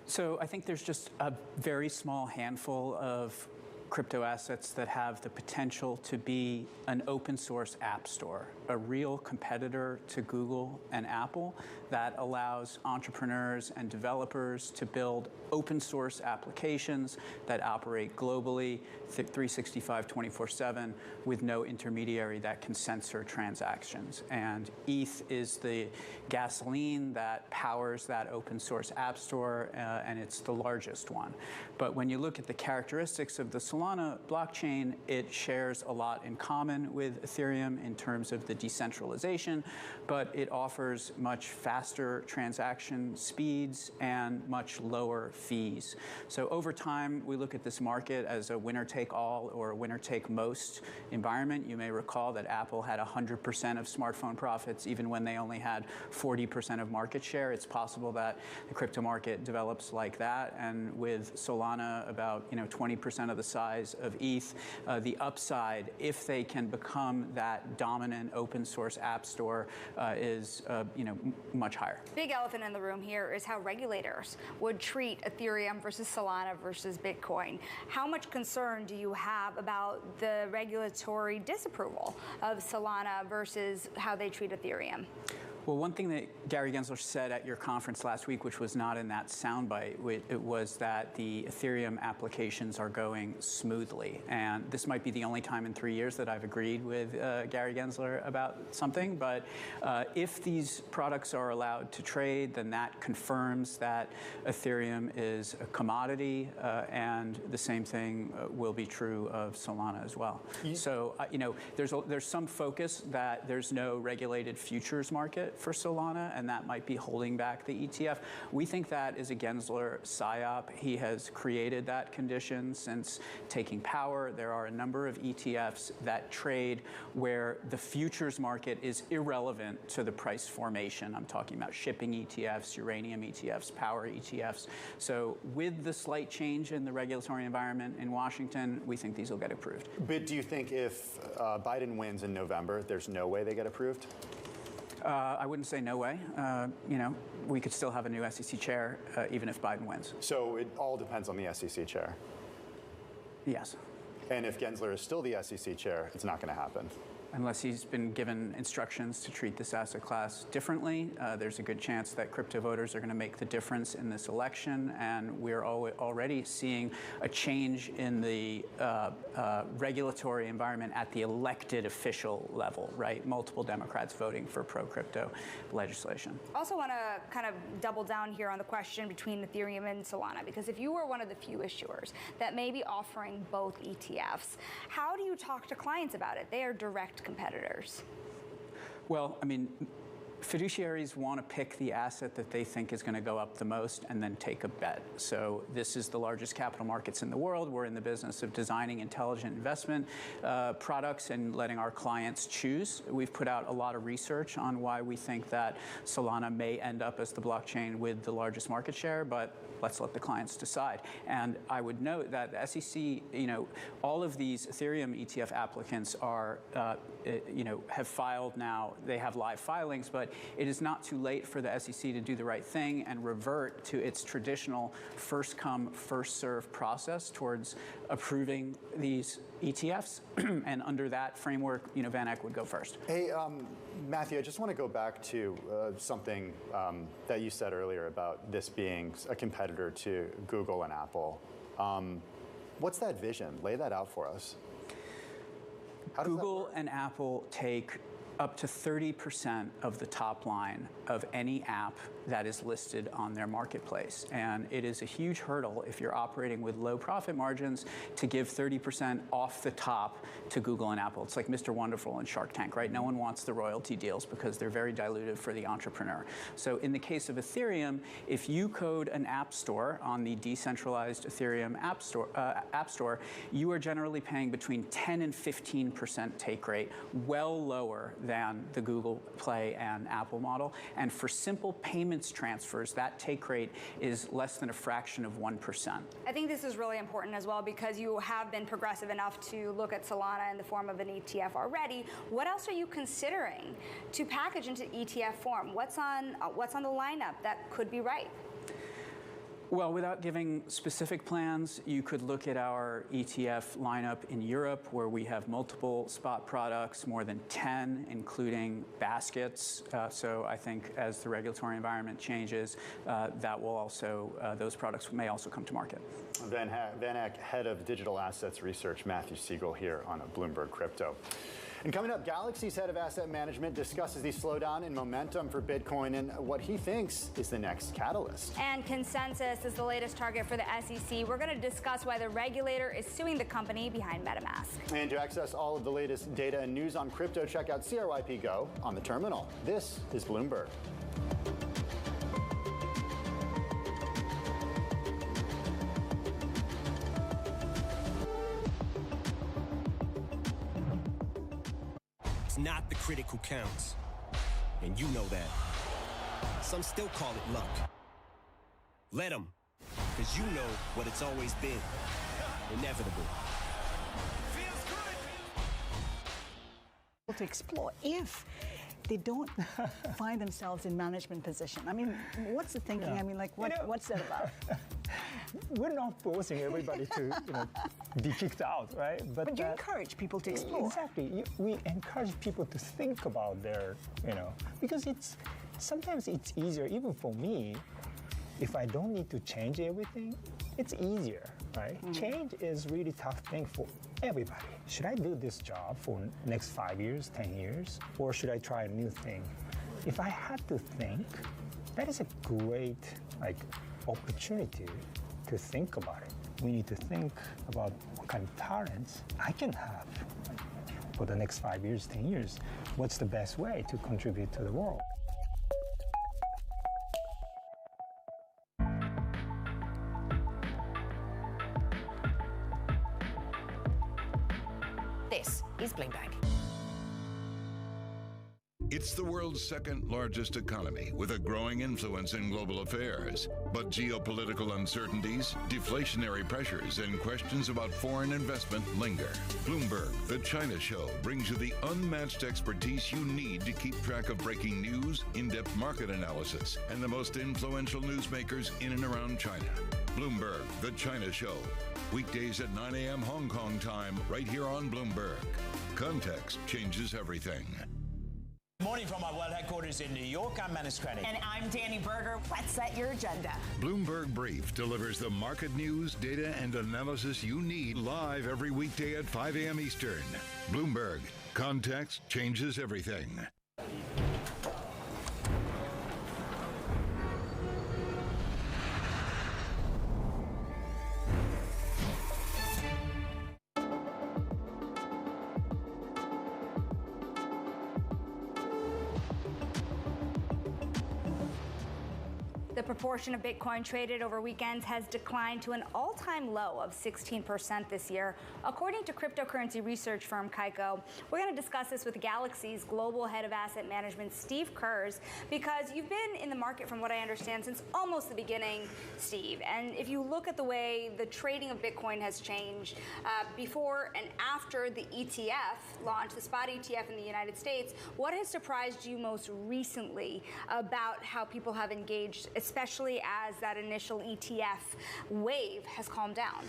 So I think there's just a very small handful of crypto assets that have the potential to be an open source app store, a real competitor to Google and Apple that allows entrepreneurs and developers to build open source applications that operate globally, 365, 24/7, with no intermediary that can censor transactions. And ETH is the gasoline that powers that open source app store, and it's the largest one. But when you look at the characteristics of the Solana blockchain, it shares a lot in common with Ethereum in terms of the decentralization, but it offers much faster transaction speeds and much lower fees. So over time, we look at this market as a winner-take-all or a winner-take-most environment. You may recall that Apple had 100% of smartphone profits even when they only had 40% of market share. It's possible that the crypto market develops like that, and with Solana about 20% of the size of ETH, the upside, if they can become that dominant open source app store, is much higher. Big elephant in the room here is how regulators would treat Ethereum versus Solana versus Bitcoin. How much concern do you have about the regulatory disapproval of Solana versus how they treat Ethereum? Well, one thing that Gary Gensler said at your conference last week, which was not in that soundbite, it was that the Ethereum applications are going smoothly. And this might be the only time in 3 years that I've agreed with Gary Gensler about something. But if these products are allowed to trade, then that confirms that Ethereum is a commodity. And the same thing will be true of Solana as well. So, there's some focus that there's no regulated futures market for Solana, and that might be holding back the ETF. We think that is a Gensler psyop. He has created that condition since taking power. There are a number of ETFs that trade where the futures market is irrelevant to the price formation. I'm talking about shipping ETFs, uranium ETFs, power ETFs. So with the slight change in the regulatory environment in Washington, we think these will get approved. But do you think if Biden wins in November, there's no way they get approved? I wouldn't say no way. We could still have a new SEC chair even if Biden wins. So it all depends on the SEC chair? Yes. And if Gensler is still the SEC chair, it's not going to happen? unless he's been given instructions to treat this asset class differently. There's a good chance that crypto voters are going to make the difference in this election, and we're already seeing a change in the regulatory environment at the elected official level, right? Multiple Democrats voting for pro-crypto legislation. I also want to kind of double down here on the question between Ethereum and Solana, because if you were one of the few issuers that may be offering both ETFs, how do you talk to clients about it? They are direct competitors. Well, I mean, fiduciaries want to pick the asset that they think is going to go up the most and then take a bet. So this is the largest capital markets in the world. We're in the business of designing intelligent investment products and letting our clients choose. We've put out a lot of research on why we think that Solana may end up as the blockchain with the largest market share, but let's let the clients decide. And I would note that the SEC, all of these Ethereum ETF applicants are, have filed now. They have live filings, but it is not too late for the SEC to do the right thing and revert to its traditional first come, first serve process towards approving these ETFs. And under that framework, Van Eck would go first. Hey, Matthew, I just want to go back to something that you said earlier about this being a competitor to Google and Apple. What's that vision? Lay that out for us. Google and Apple take up to 30% of the top line of any app that is listed on their marketplace. And it is a huge hurdle if you're operating with low profit margins to give 30% off the top to Google and Apple. It's like Mr. Wonderful and Shark Tank, right? No one wants the royalty deals because they're very dilutive for the entrepreneur. So in the case of Ethereum, if you code an app store on the decentralized Ethereum app store, you are generally paying between 10 and 15% take rate, well lower than the Google Play and Apple model. And for simple payments transfers, that take rate is less than a fraction of 1%. I think this is really important as well because you have been progressive enough to look at Solana in the form of an ETF already. What else are you considering to package into ETF form? What's on the lineup that could be right? Well, without giving specific plans, you could look at our ETF lineup in Europe, where we have multiple spot products, more than 10, including baskets. So I think as the regulatory environment changes, that will also, those products may also come to market. Van Eck, head of digital assets research, Matthew Siegel here on Bloomberg Crypto. And coming up, Galaxy's head of asset management discusses the slowdown in momentum for Bitcoin and what he thinks is the next catalyst. And Consensus is the latest target for the SEC. We're going to discuss why the regulator is suing the company behind MetaMask. And to access all of the latest data and news on crypto, check out CRYP Go on the terminal. This is Bloomberg. It's not the critic who counts, and you know that. Some still call it luck. Let them, because you know what it's always been. Inevitable. To explore if they don't find themselves in management position. I mean, what's the thinking? Yeah. I mean, like, what's that about? We're not forcing everybody to, be kicked out, right? But you encourage people to explore. Exactly. We encourage people to think about their, because sometimes it's easier, even for me, if I don't need to change everything, it's easier, right? Mm-hmm. Change is really tough thing for everybody. Should I do this job for next 5 years, 10 years, or should I try a new thing? If I had to think, that is a great, opportunity to think about it. We need to think about what kind of talents I can have for the next 5 years, 10 years. What's the best way to contribute to the world? This is Bloomberg. It's the world's second largest economy with a growing influence in global affairs. But geopolitical uncertainties, deflationary pressures, and questions about foreign investment linger. Bloomberg, the China Show, brings you the unmatched expertise you need to keep track of breaking news, in-depth market analysis, and the most influential newsmakers in and around China. Bloomberg, the China Show. Weekdays at 9 a.m. Hong Kong time, right here on Bloomberg. Context changes everything. Morning from our world headquarters in New York. I'm Menace Credit. And I'm Danny Berger. Let's set your agenda. Bloomberg Brief delivers the market news, data, and analysis you need live every weekday at 5 a.m. Eastern. Bloomberg. Context changes everything. The proportion of Bitcoin traded over weekends has declined to an all-time low of 16% this year, according to cryptocurrency research firm Kaiko. We're going to discuss this with Galaxy's global head of asset management, Steve Kurz, because you've been in the market, from what I understand, since almost the beginning, Steve. And if you look at the way the trading of Bitcoin has changed before and after the ETF launch, the spot ETF in the United States, what has surprised you most recently about how people have engaged, especially as that initial ETF wave has calmed down?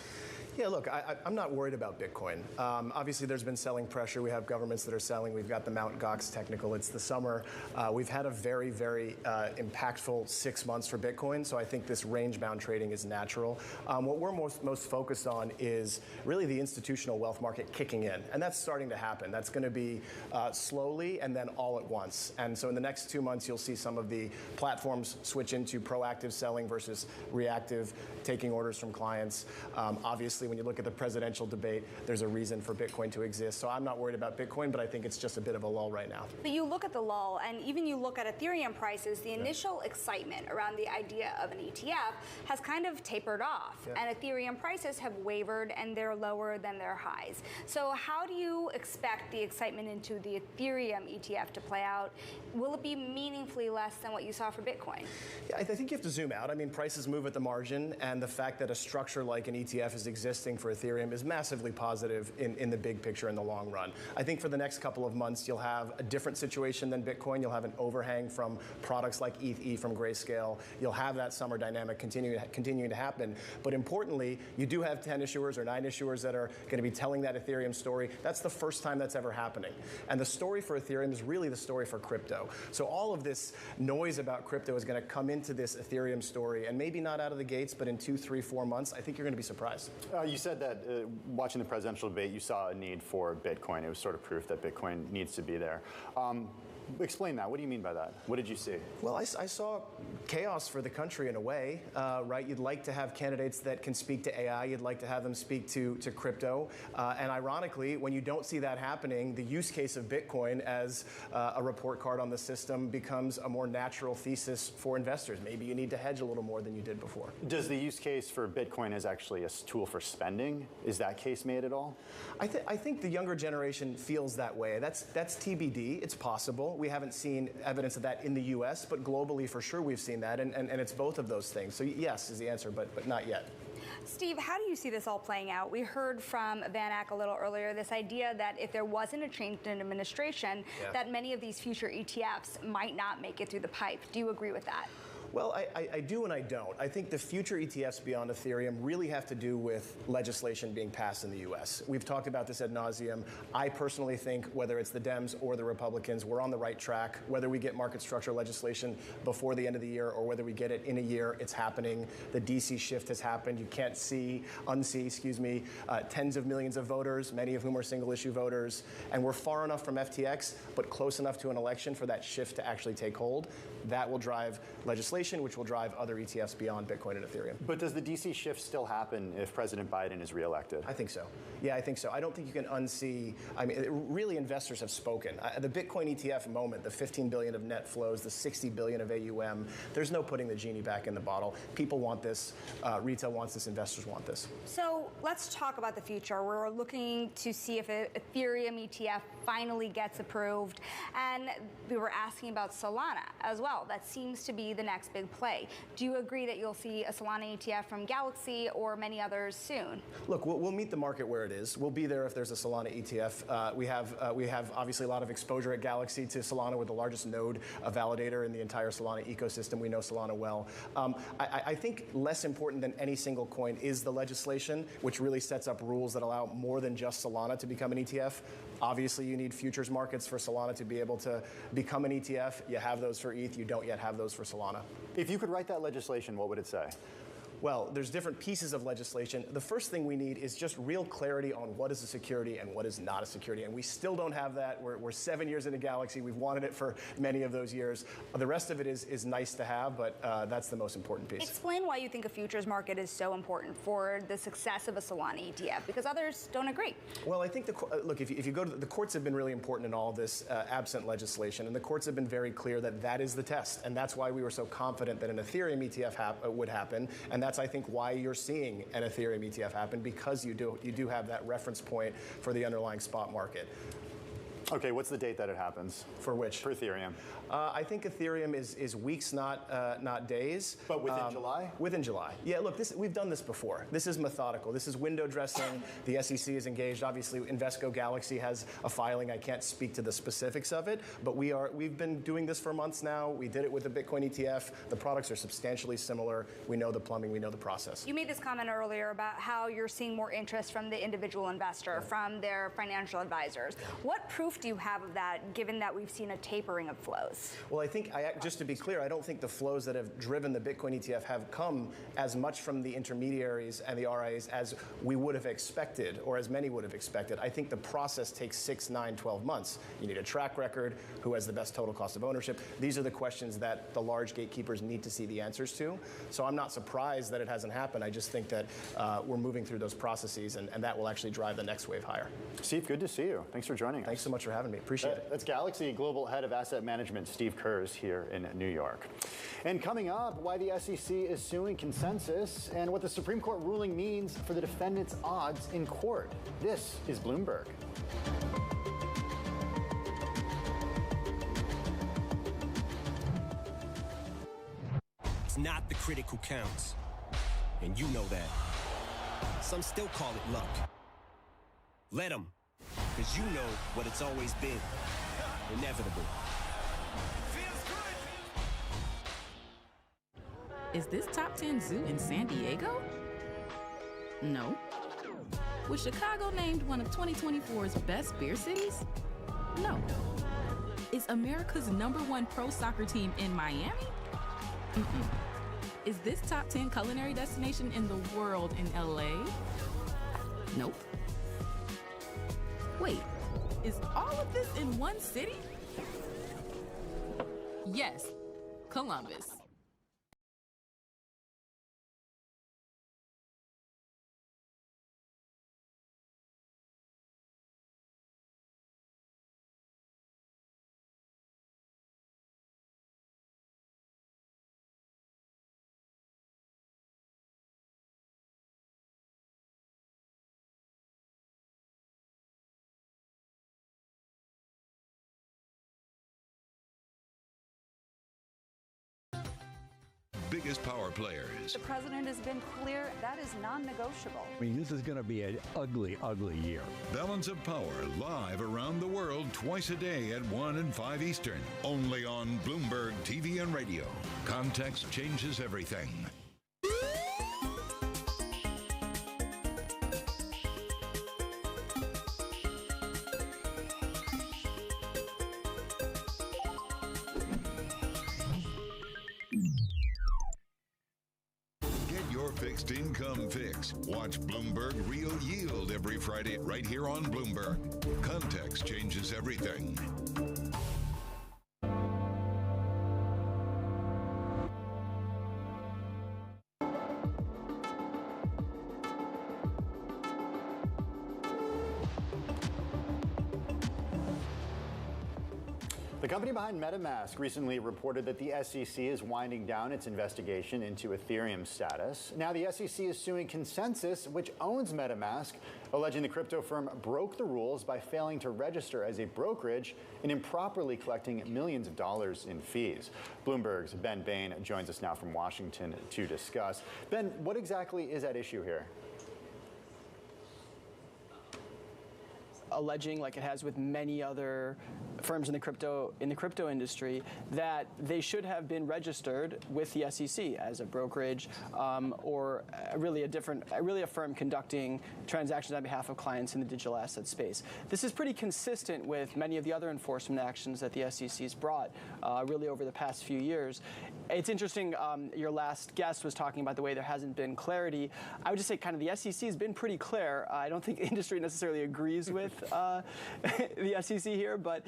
Yeah, look, I'm not worried about Bitcoin. Obviously, there's been selling pressure. We have governments that are selling. We've got the Mt. Gox technical. It's the summer. We've had a very, very impactful 6 months for Bitcoin, so I think this range-bound trading is natural. What we're most focused on is really the institutional wealth market kicking in, and that's starting to happen. That's going to be slowly and then all at once. And so in the next 2 months, you'll see some of the platforms switch into proactive selling versus reactive, taking orders from clients. Obviously, when you look at the presidential debate, there's a reason for Bitcoin to exist. So I'm not worried about Bitcoin, but I think it's just a bit of a lull right now. But you look at the lull, and even you look at Ethereum prices, the initial excitement around the idea of an ETF has kind of tapered off. Yeah. And Ethereum prices have wavered, and they're lower than their highs. So how do you expect the excitement into the Ethereum ETF to play out? Will it be meaningfully less than what you saw for Bitcoin? Yeah, I think you have to zoom out. I mean, prices move at the margin, and the fact that a structure like an ETF is existing for Ethereum is massively positive in the big picture in the long run. I think for the next couple of months, you'll have a different situation than Bitcoin. You'll have an overhang from products like ETH from Grayscale. You'll have that summer dynamic continuing to happen. But importantly, you do have 10 issuers or 9 issuers that are going to be telling that Ethereum story. That's the first time that's ever happening. And the story for Ethereum is really the story for crypto. So all of this noise about crypto is going to come into this Ethereum story, and maybe not out of the gates, but in 2, 3, 4 months, I think you're going to be surprised. You said that watching the presidential debate, you saw a need for Bitcoin. It was sort of proof that Bitcoin needs to be there. Explain that. What do you mean by that? What did you see? Well, I saw chaos for the country in a way, right? You'd like to have candidates that can speak to AI. You'd like to have them speak to crypto. And ironically, when you don't see that happening, the use case of Bitcoin as a report card on the system becomes a more natural thesis for investors. Maybe you need to hedge a little more than you did before. Does the use case for Bitcoin as actually a tool for spending, is that case made at all? I think the younger generation feels that way. That's TBD. It's possible. We haven't seen evidence of that in the U.S., but globally, for sure, we've seen that, and it's both of those things. So yes is the answer, but not yet. Steve, how do you see this all playing out? We heard from Van Eck a little earlier, this idea that if there wasn't a change in administration, that many of these future ETFs might not make it through the pipe. Do you agree with that? Well, I do and I don't. I think the future ETFs beyond Ethereum really have to do with legislation being passed in the U.S. We've talked about this ad nauseum. I personally think whether it's the Dems or the Republicans, we're on the right track. Whether we get market structure legislation before the end of the year or whether we get it in a year, it's happening. The D.C. shift has happened. You can't unsee, tens of millions of voters, many of whom are single-issue voters. And we're far enough from FTX, but close enough to an election for that shift to actually take hold. That will drive legislation, which will drive other ETFs beyond Bitcoin and Ethereum. But does the DC shift still happen if President Biden is reelected? I think so. Yeah, I think so. I don't think you can unsee. I mean, really, investors have spoken. The Bitcoin ETF moment, the 15 billion of net flows, the 60 billion of AUM, there's no putting the genie back in the bottle. People want this. Retail wants this. Investors want this. So let's talk about the future. We're looking to see if an Ethereum ETF finally gets approved. And we were asking about Solana as well. That seems to be the next next big play. Do you agree that you'll see a Solana ETF from Galaxy or many others soon? Look, we'll meet the market where it is. We'll be there if there's a Solana ETF. We have obviously a lot of exposure at Galaxy to Solana. We're the largest node validator in the entire Solana ecosystem. We know Solana well. I think less important than any single coin is the legislation, which really sets up rules that allow more than just Solana to become an ETF. Obviously, you need futures markets for Solana to be able to become an ETF. You have those for ETH. You don't yet have those for Solana. If you could write that legislation, what would it say? Well, there's different pieces of legislation. The first thing we need is just real clarity on what is a security and what is not a security. And we still don't have that. We're 7 years into Galaxy. We've wanted it for many of those years. The rest of it is nice to have, but that's the most important piece. Explain why you think a futures market is so important for the success of a Solana ETF, because others don't agree. Well, I think, look, if you go to the courts have been really important in all of this absent legislation, and the courts have been very clear that that is the test. And that's why we were so confident that an Ethereum ETF would happen. And that's, I think, why you're seeing an Ethereum ETF happen, because you do have that reference point for the underlying spot market. Okay, what's the date that it happens? For which? For Ethereum. I think Ethereum is weeks, not days. But within July? Within July. Yeah, look, we've done this before. This is methodical. This is window dressing. The SEC is engaged. Obviously, Invesco Galaxy has a filing. I can't speak to the specifics of it, but we've been doing this for months now. We did it with the Bitcoin ETF. The products are substantially similar. We know the plumbing. We know the process. You made this comment earlier about how you're seeing more interest from the individual investor, from their financial advisors. What proof do you have of that, given that we've seen a tapering of flows? Well, I think, just to be clear, I don't think the flows that have driven the Bitcoin ETF have come as much from the intermediaries and the RIAs as we would have expected, or as many would have expected. I think the process takes 6, 9, 12 months. You need a track record, who has the best total cost of ownership. These are the questions that the large gatekeepers need to see the answers to. So I'm not surprised that it hasn't happened. I just think that we're moving through those processes, and that will actually drive the next wave higher. Steve, good to see you. Thanks for joining us. Thanks so much for having me. Appreciate it. That's Galaxy Global Head of Asset Management, Steve Kurz, here in New York. And coming up, why the SEC is suing Consensus and what the Supreme Court ruling means for the defendants' odds in court. This is Bloomberg. It's not the critic who counts, and you know that. Some still call it luck. Let them, because you know what it's always been. Inevitable. Is this top 10 zoo in San Diego? No. Was Chicago named one of 2024's best beer cities? No. Is America's #1 pro soccer team in Miami? Mm-mm. Is this top 10 culinary destination in the world in LA? Nope. Wait, is all of this in one city? Yes, Columbus. Biggest power players. The president has been clear that is non-negotiable. I mean, this is going to be an ugly, ugly year. Balance of Power, live around the world twice a day at 1 and 5 Eastern. Only on Bloomberg TV and radio. Context changes everything. Fixed income fix. Watch Bloomberg Real Yield every Friday right here on Bloomberg. Context changes everything. The company behind MetaMask recently reported that the SEC is winding down its investigation into Ethereum's status. Now the SEC is suing Consensus, which owns MetaMask, alleging the crypto firm broke the rules by failing to register as a brokerage and improperly collecting millions of dollars in fees. Bloomberg's Ben Bain joins us now from Washington to discuss. Ben, what exactly is at issue here? Alleging, like it has with many other firms in the crypto industry, that they should have been registered with the SEC as a brokerage or really a firm conducting transactions on behalf of clients in the digital asset space. This is pretty consistent with many of the other enforcement actions that the SEC's brought really over the past few years. It's interesting, your last guest was talking about the way there hasn't been clarity. I would just say kind of the SEC has been pretty clear. I don't think the industry necessarily agrees with the SEC here, but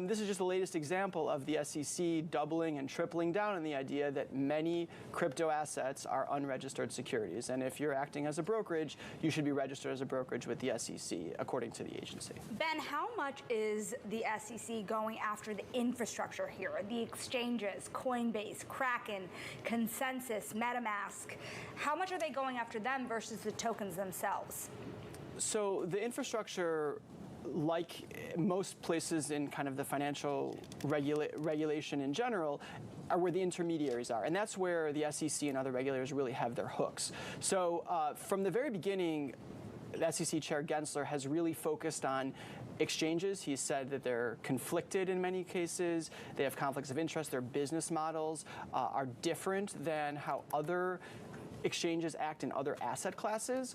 this is just the latest example of the SEC doubling and tripling down on the idea that many crypto assets are unregistered securities. And if you're acting as a brokerage, you should be registered as a brokerage with the SEC, according to the agency. Ben, how much is the SEC going after the infrastructure here? The exchanges, Coinbase, Kraken, Consensus, MetaMask. How much are they going after them versus the tokens themselves? So the infrastructure, like most places in kind of the financial regulation in general, are where the intermediaries are. And that's where the SEC and other regulators really have their hooks. So from the very beginning, the SEC Chair Gensler has really focused on exchanges. He said that they're conflicted in many cases. They have conflicts of interest. Their business models are different than how other exchanges act in other asset classes.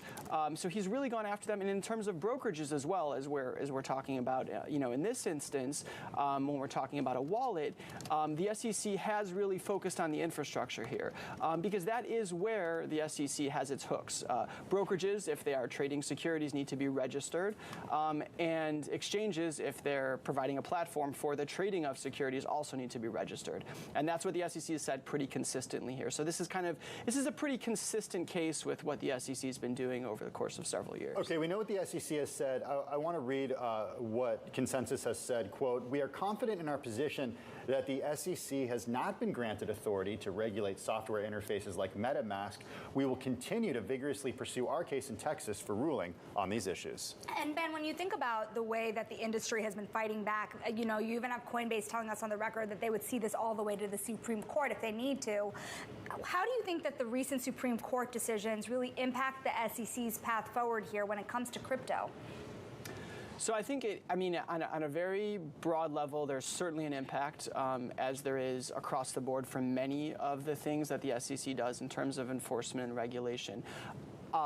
So he's really gone after them. And in terms of brokerages as well, as we're talking about, in this instance, when we're talking about a wallet, the SEC has really focused on the infrastructure here because that is where the SEC has its hooks. Brokerages, if they are trading securities, need to be registered. And exchanges, if they're providing a platform for the trading of securities, also need to be registered. And that's what the SEC has said pretty consistently here. So this is a pretty consistent case with what the SEC has been doing over the course of several years. Okay, we know what the SEC has said. I want to read what Consensus has said. Quote, "We are confident in our position that the SEC has not been granted authority to regulate software interfaces like MetaMask. We will continue to vigorously pursue our case in Texas for ruling on these issues." And Ben, when you think about the way that the industry has been fighting back, you even have Coinbase telling us on the record that they would see this all the way to the Supreme Court if they need to. How do you think that the recent Supreme Court decisions really impact the SEC's path forward here when it comes to crypto? So I think on a very broad level, there's certainly an impact, as there is across the board for many of the things that the SEC does in terms of enforcement and regulation.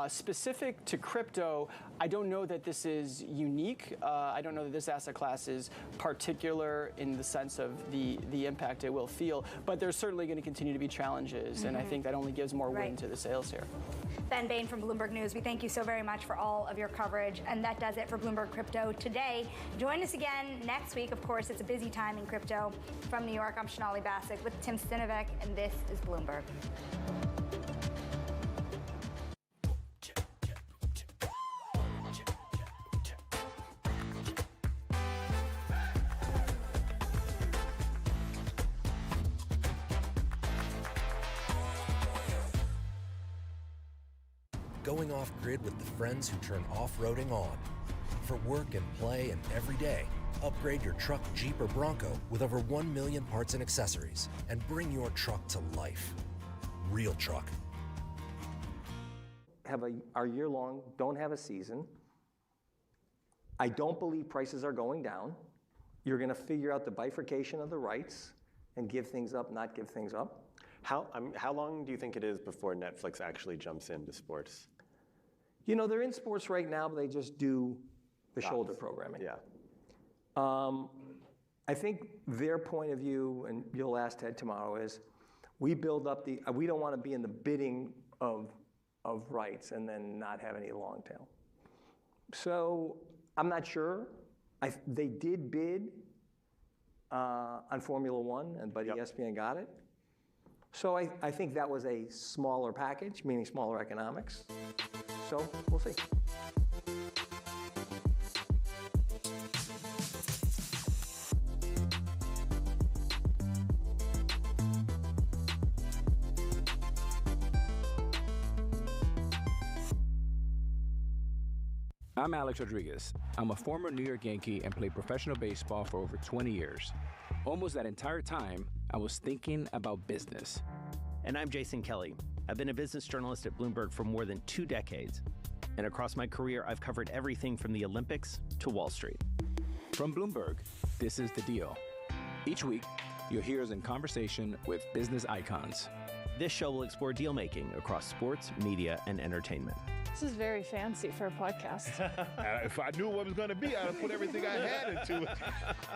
Specific to crypto, I don't know that this is unique. I don't know that this asset class is particular in the sense of the impact it will feel, but there's certainly going to continue to be challenges, and I think that only gives more wind to the sails here. Ben Bain from Bloomberg News, we thank you so very much for all of your coverage, and that does it for Bloomberg Crypto today. Join us again next week. Of course, it's a busy time in crypto. From New York, I'm Shonali Bassick with Tim Stinovec, and this is Bloomberg. Going off-grid with the friends who turn off-roading on. For work and play and every day, upgrade your truck, Jeep, or Bronco with over 1 million parts and accessories and bring your truck to life. Real truck. Our year-long, don't have a season. I don't believe prices are going down. You're going to figure out the bifurcation of the rights and give things up, not give things up. How long do you think it is before Netflix actually jumps into sports? They're in sports right now, but they just do the shoulder programming. Yeah. I think their point of view, and you'll ask Ted tomorrow, is we build up we don't want to be in the bidding of rights and then not have any long tail. So I'm not sure. They did bid on Formula One, but ESPN got it. So I think that was a smaller package, meaning smaller economics. So we'll see. I'm Alex Rodriguez. I'm a former New York Yankee and played professional baseball for over 20 years. Almost that entire time, I was thinking about business. And I'm Jason Kelly. I've been a business journalist at Bloomberg for more than 2 decades. And across my career, I've covered everything from the Olympics to Wall Street. From Bloomberg, this is The Deal. Each week, you'll hear us in conversation with business icons. This show will explore deal-making across sports, media, and entertainment. This is very fancy for a podcast. If I knew what it was going to be, I'd have put everything I had into it.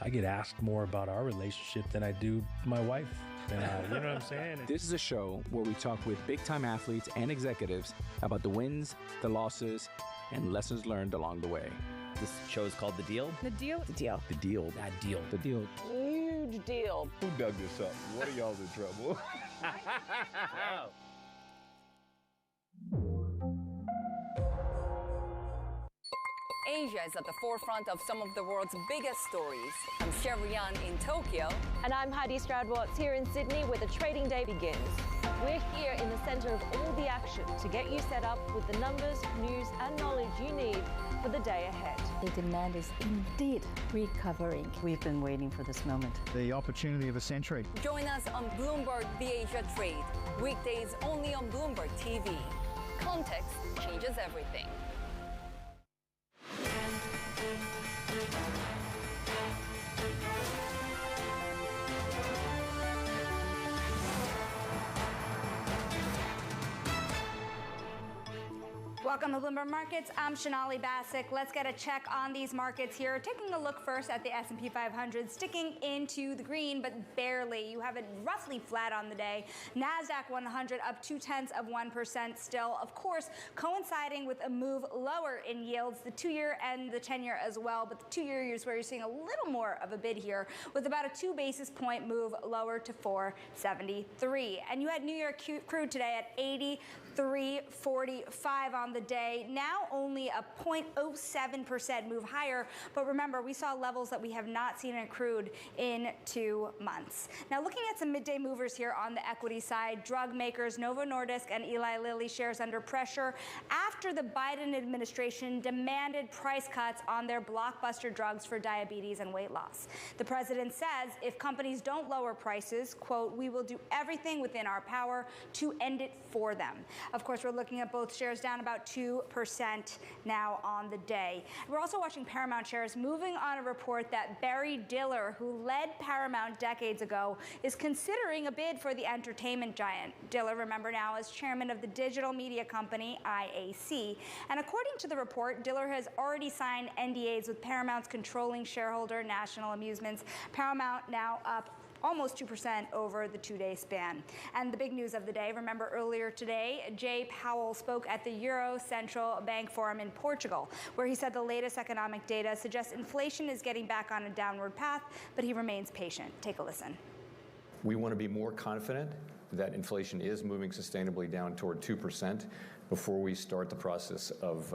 I get asked more about our relationship than I do my wife. You know what I'm saying? This is a show where we talk with big-time athletes and executives about the wins, the losses, and lessons learned along the way. This show is called The Deal. The Deal? The Deal. The Deal. That deal. The Deal. Huge deal. Who dug this up? What are y'all in trouble? Asia is at the forefront of some of the world's biggest stories. I'm Sherrian in Tokyo. And I'm Heidi Stroud-Watts here in Sydney, where the trading day begins. We're here in the center of all the action to get you set up with the numbers, news, and knowledge you need for the day ahead. The demand is indeed recovering. We've been waiting for this moment. The opportunity of a century. Join us on Bloomberg The Asia Trade. Weekdays only on Bloomberg TV. Context changes everything. Welcome to Bloomberg Markets. I'm Shanali Bassick. Let's get a check on these markets here. Taking a look first at the S&P 500, sticking into the green, but barely. You have it roughly flat on the day. NASDAQ 100 up 0.2% still. Of course, coinciding with a move lower in yields, the 2-year and the 10-year as well. But the 2-year is where you're seeing a little more of a bid here, with about a 2 basis point move lower to 473. And you had New York crude today at 83.45 on the day, now only a 0.07% move higher. But remember, we saw levels that we have not seen in crude in 2 months. Now, looking at some midday movers here on the equity side, drug makers Novo Nordisk and Eli Lilly shares under pressure after the Biden administration demanded price cuts on their blockbuster drugs for diabetes and weight loss. The president says if companies don't lower prices, quote, we will do everything within our power to end it for them. Of course, we're looking at both shares down about 2% now on the day. We're also watching Paramount shares moving on a report that Barry Diller, who led Paramount decades ago, is considering a bid for the entertainment giant. Diller, remember now, is chairman of the digital media company IAC. And according to the report, Diller has already signed NDAs with Paramount's controlling shareholder, National Amusements. Paramount now up almost 2% over the 2-day span. And the big news of the day, remember earlier today, Jay Powell spoke at the Euro Central Bank Forum in Portugal, where he said the latest economic data suggests inflation is getting back on a downward path, but he remains patient. Take a listen. We want to be more confident that inflation is moving sustainably down toward 2% before we start the process of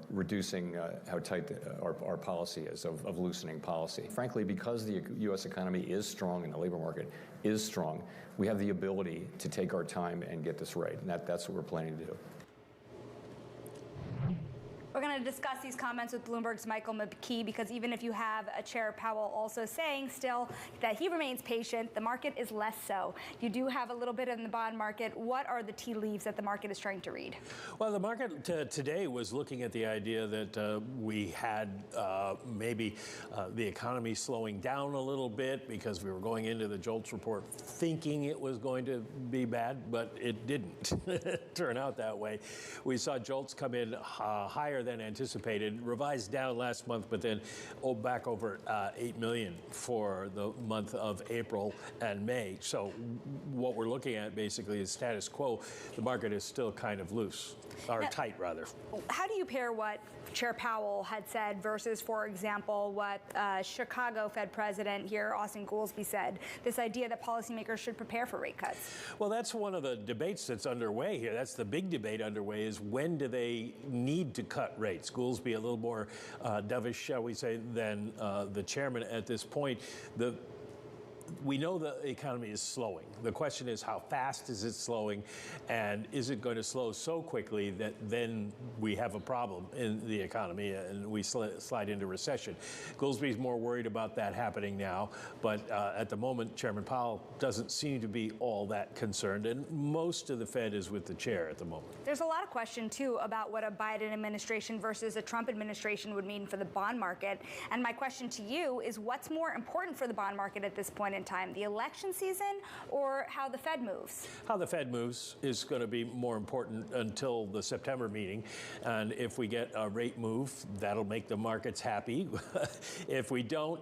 reducing how tight our policy is, of loosening policy. Frankly, because the U.S. economy is strong and the labor market is strong, we have the ability to take our time and get this right, and that's what we're planning to do. We're going to discuss these comments with Bloomberg's Michael McKee, because even if you have a Chair Powell also saying still that he remains patient, the market is less so. You do have a little bit in the bond market. What are the tea leaves that the market is trying to read? Well, the market today was looking at the idea that we had maybe the economy slowing down a little bit because we were going into the JOLTs report thinking it was going to be bad, but it didn't turn out that way. We saw JOLTs come in higher than anticipated, revised down last month, but then back over 8 million for the month of April and May. So what we're looking at basically is status quo. The market is still kind of loose, or now, tight rather. How do you pair what Chair Powell had said versus, for example, what Chicago Fed President here, Austin Goolsbee, said, this idea that policymakers should prepare for rate cuts? Well, that's one of the debates that's underway here. That's the big debate underway, is when do they need to cut rates? Goolsbee a little more dovish, shall we say, than the chairman at this point. we know the economy is slowing. The question is, how fast is it slowing, and is it going to slow so quickly that then we have a problem in the economy and we slide into recession? Goolsby's more worried about that happening now, but at the moment, Chairman Powell doesn't seem to be all that concerned, and most of the Fed is with the chair at the moment. There's a lot of question, too, about what a Biden administration versus a Trump administration would mean for the bond market. And my question to you is, what's more important for the bond market at this point in time, the election season or how the Fed moves? How the Fed moves is going to be more important until the September meeting. And if we get a rate move, that'll make the markets happy. If we don't,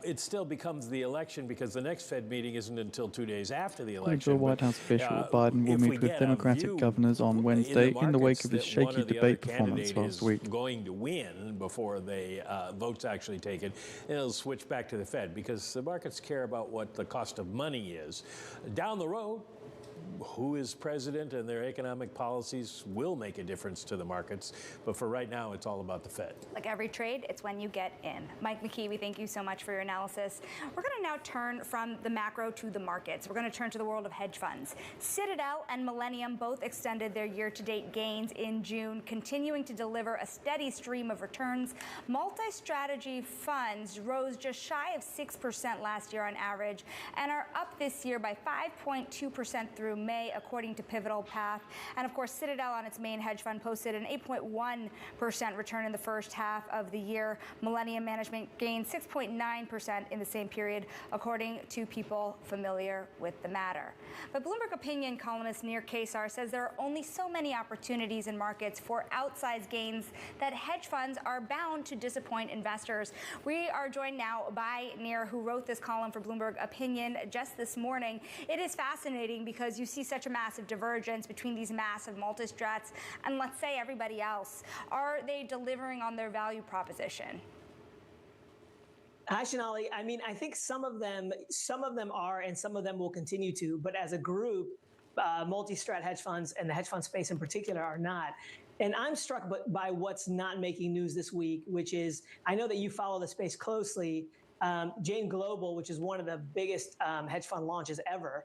it still becomes the election, because the next Fed meeting isn't until 2 days after the election. According to a White House official, Biden will meet with Democratic governors on Wednesday in the wake of his shaky debate performance last week. Going to win before the votes actually taken, it'll switch back to the Fed, because the markets care about what the cost of money is. Down the road, who is president and their economic policies will make a difference to the markets. But for right now, it's all about the Fed. Like every trade, it's when you get in. Mike McKee, we thank you so much for your analysis. We're going to now turn from the macro to the markets. We're going to turn to the world of hedge funds. Citadel and Millennium both extended their year-to-date gains in June, continuing to deliver a steady stream of returns. Multi-strategy funds rose just shy of 6% last year on average and are up this year by 5.2% through May, according to Pivotal Path. And of course, Citadel on its main hedge fund posted an 8.1% return in the first half of the year. Millennium Management gained 6.9% in the same period, according to people familiar with the matter. But Bloomberg opinion columnist Nir Kaysar says there are only so many opportunities in markets for outsized gains that hedge funds are bound to disappoint investors. We are joined now by Nir, who wrote this column for Bloomberg Opinion just this morning. It is fascinating because you see such a massive divergence between these massive multi-strats and, let's say, everybody else. Are they delivering on their value proposition? Hi, Sonali. I mean, I think some of them are, and some of them will continue to. But as a group, multi-strat hedge funds and the hedge fund space in particular are not. And I'm struck by what's not making news this week, which is, I know that you follow the space closely. Jane Global, which is one of the biggest hedge fund launches ever,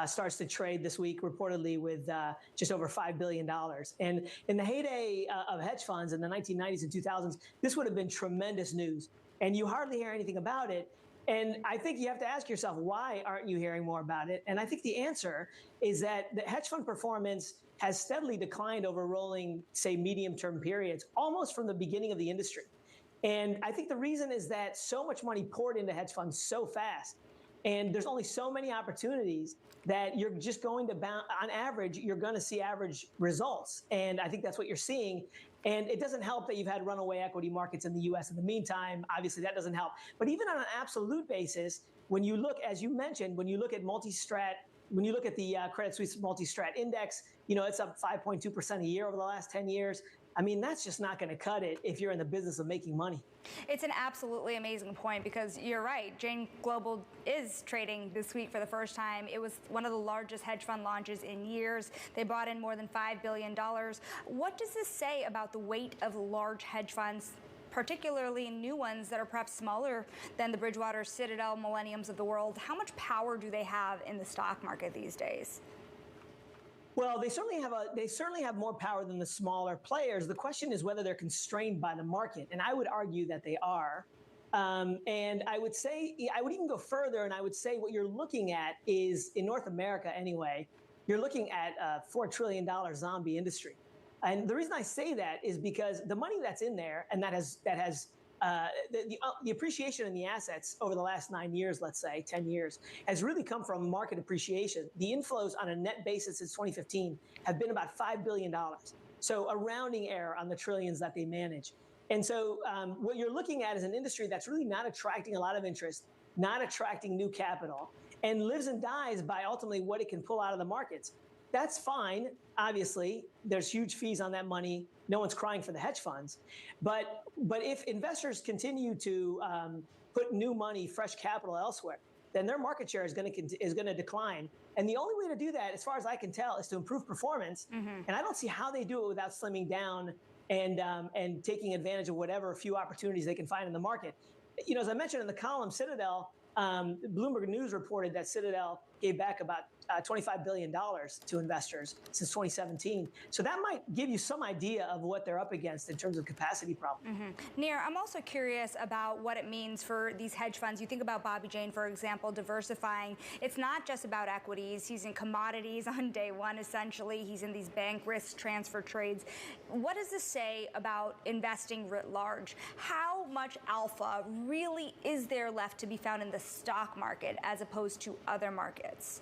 starts to trade this week, reportedly with just over $5 billion. And in the heyday of hedge funds in the 1990s and 2000s, this would have been tremendous news. And you hardly hear anything about it. And I think you have to ask yourself, why aren't you hearing more about it? And I think the answer is that the hedge fund performance has steadily declined over rolling, say, medium-term periods, almost from the beginning of the industry. And I think the reason is that so much money poured into hedge funds so fast, and there's only so many opportunities that you're just going to on average, you're going to see average results. And I think that's what you're seeing. And it doesn't help that you've had runaway equity markets in the U.S. in the meantime. Obviously, that doesn't help. But even on an absolute basis, when you look, as you mentioned, when you look at multi-strat, when you look at the Credit Suisse multi-strat index, you know, it's up 5.2% a year over the last 10 years. I mean, that's just not going to cut it if you're in the business of making money. It's an absolutely amazing point, because you're right. Jane Global is trading this week for the first time. It was one of the largest hedge fund launches in years. They brought in more than $5 billion. What does this say about the weight of large hedge funds, particularly new ones that are perhaps smaller than the Bridgewater, Citadel, Millenniums of the world? How much power do they have in the stock market these days? Well, they certainly have more power than the smaller players. The question is whether they're constrained by the market, and I would argue that they are. And I would say, I would even go further, and I would say what you're looking at is, in North America anyway, you're looking at a $4 trillion zombie industry. And the reason I say that is because the money that's in there, and that has the appreciation in the assets over the last 9 years, let's say 10 years, has really come from market appreciation. The inflows on a net basis since 2015 have been about $5 billion. So a rounding error on the trillions that they manage. And so what you're looking at is an industry that's really not attracting a lot of interest, not attracting new capital, and lives and dies by ultimately what it can pull out of the markets. That's fine. Obviously, there's huge fees on that money. No one's crying for the hedge funds. But if investors continue to put new money, fresh capital elsewhere, then their market share is going to decline. And the only way to do that, as far as I can tell, is to improve performance. And I don't see how they do it without slimming down and taking advantage of whatever few opportunities they can find in the market. You know, as I mentioned in the column, Citadel Bloomberg News reported that Citadel gave back about $25 billion to investors since 2017. So that might give you some idea of what they're up against in terms of capacity problems. Nir, I'm also curious about what it means for these hedge funds. You think about Bobby Jane, for example, diversifying. It's not just about equities. He's in commodities on day one, essentially. He's in these bank risk transfer trades. What does this say about investing writ large? How much alpha really is there left to be found in the stock market as opposed to other markets?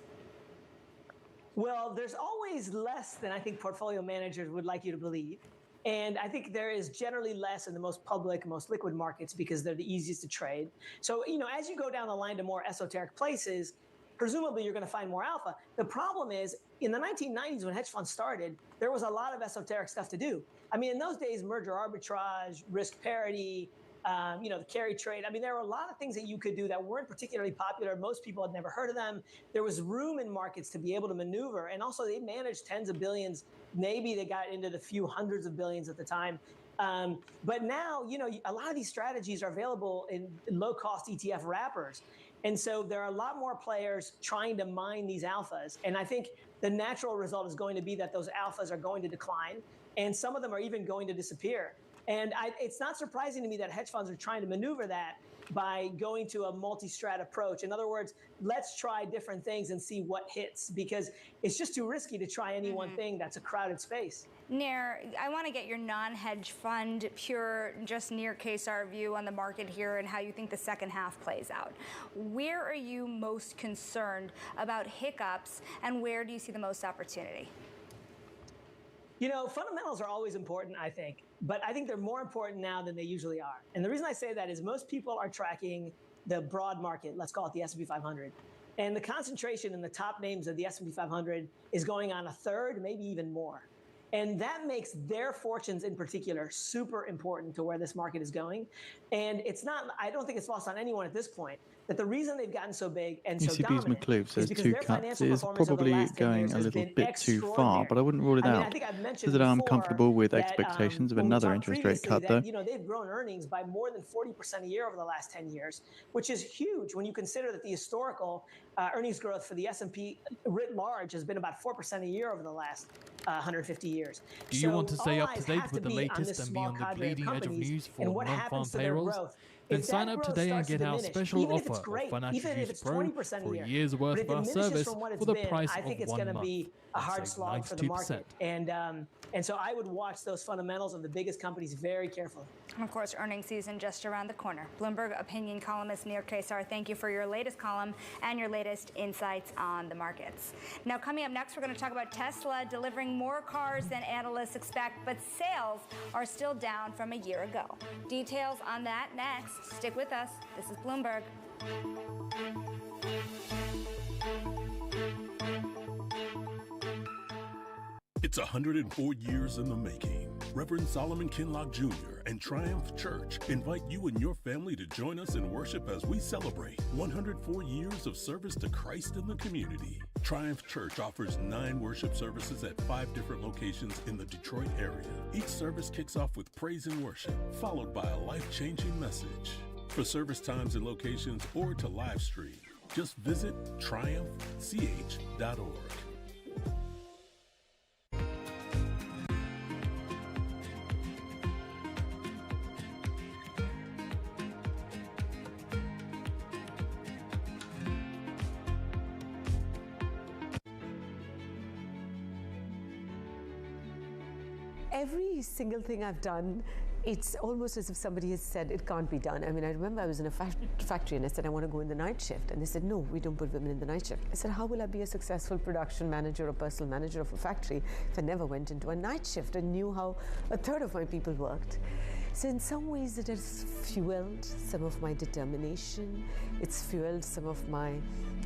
Well, there's always less than I think portfolio managers would like you to believe. And I think there is generally less in the most public, most liquid markets because they're the easiest to trade. So, as you go down the line to more esoteric places, presumably you're going to find more alpha. The problem is, in the 1990s when hedge funds started, there was a lot of esoteric stuff to do. I mean, in those days, merger arbitrage, risk parity, the carry trade. I mean, there were a lot of things that you could do that weren't particularly popular. Most people had never heard of them. There was room in markets to be able to maneuver. And also they managed tens of billions. Maybe they got into the few hundreds of billions at the time. But now, a lot of these strategies are available in low-cost ETF wrappers. And so there are a lot more players trying to mine these alphas. And I think the natural result is going to be that those alphas are going to decline. And some of them are even going to disappear. And it's not surprising to me that hedge funds are trying to maneuver that by going to a multi-strat approach. In other words, let's try different things and see what hits, because it's just too risky to try any one thing. That's a crowded space. Nir, I want to get your non-hedge fund, pure, just Nir Kesar view on the market here and how you think the second half plays out. Where are you most concerned about hiccups, and where do you see the most opportunity? Fundamentals are always important, I think, but I think they're more important now than they usually are. And the reason I say that is most people are tracking the broad market, let's call it the S&P 500. And the concentration in the top names of the S&P 500 is going on a third, maybe even more. And that makes their fortunes in particular super important to where this market is going. And I don't think it's lost on anyone at this point that the reason they've gotten so big and so dominant McClube says is because 2 their cuts financial is performance over the probably last 10 going years a has little been bit too far, extraordinary. but I wouldn't rule it out. I think I've mentioned So that I'm before comfortable with that, expectations of when we another talked interest rate previously cut, though. that, they've grown earnings by more than 40% a year over the last 10 years, which is huge when you consider that the historical earnings growth for the S&P writ large has been about 4% a year over the last 150 years. Do you want to stay up to date with the latest and be on the bleeding edge of news for non-farm payrolls? Then sign up today and get our special offer of Financial Juice Pro for a year's worth of our service for the price of 1 month. I think it's going to be a hard slog for the market. And so I would watch those fundamentals of the biggest companies very carefully. And of course, earnings season just around the corner. Bloomberg opinion columnist Nir Kesar, thank you for your latest column and your latest insights on the markets. Now, coming up next, we're going to talk about Tesla delivering more cars than analysts expect, but sales are still down from a year ago. Details on that next. Stick with us. This is Bloomberg. It's 104 years in the making. Reverend Solomon Kinlock Jr. and Triumph Church invite you and your family to join us in worship as we celebrate 104 years of service to Christ in the community. Triumph Church offers 9 worship services at 5 different locations in the Detroit area. Each service kicks off with praise and worship, followed by a life-changing message. For service times and locations or to live stream, just visit triumphch.org. Every single thing I've done, it's almost as if somebody has said it can't be done. I mean, I remember I was in a factory and I said, I want to go in the night shift. And they said, no, we don't put women in the night shift. I said, how will I be a successful production manager or personal manager of a factory if I never went into a night shift and knew how a third of my people worked? So in some ways it has fueled some of my determination. It's fueled some of my,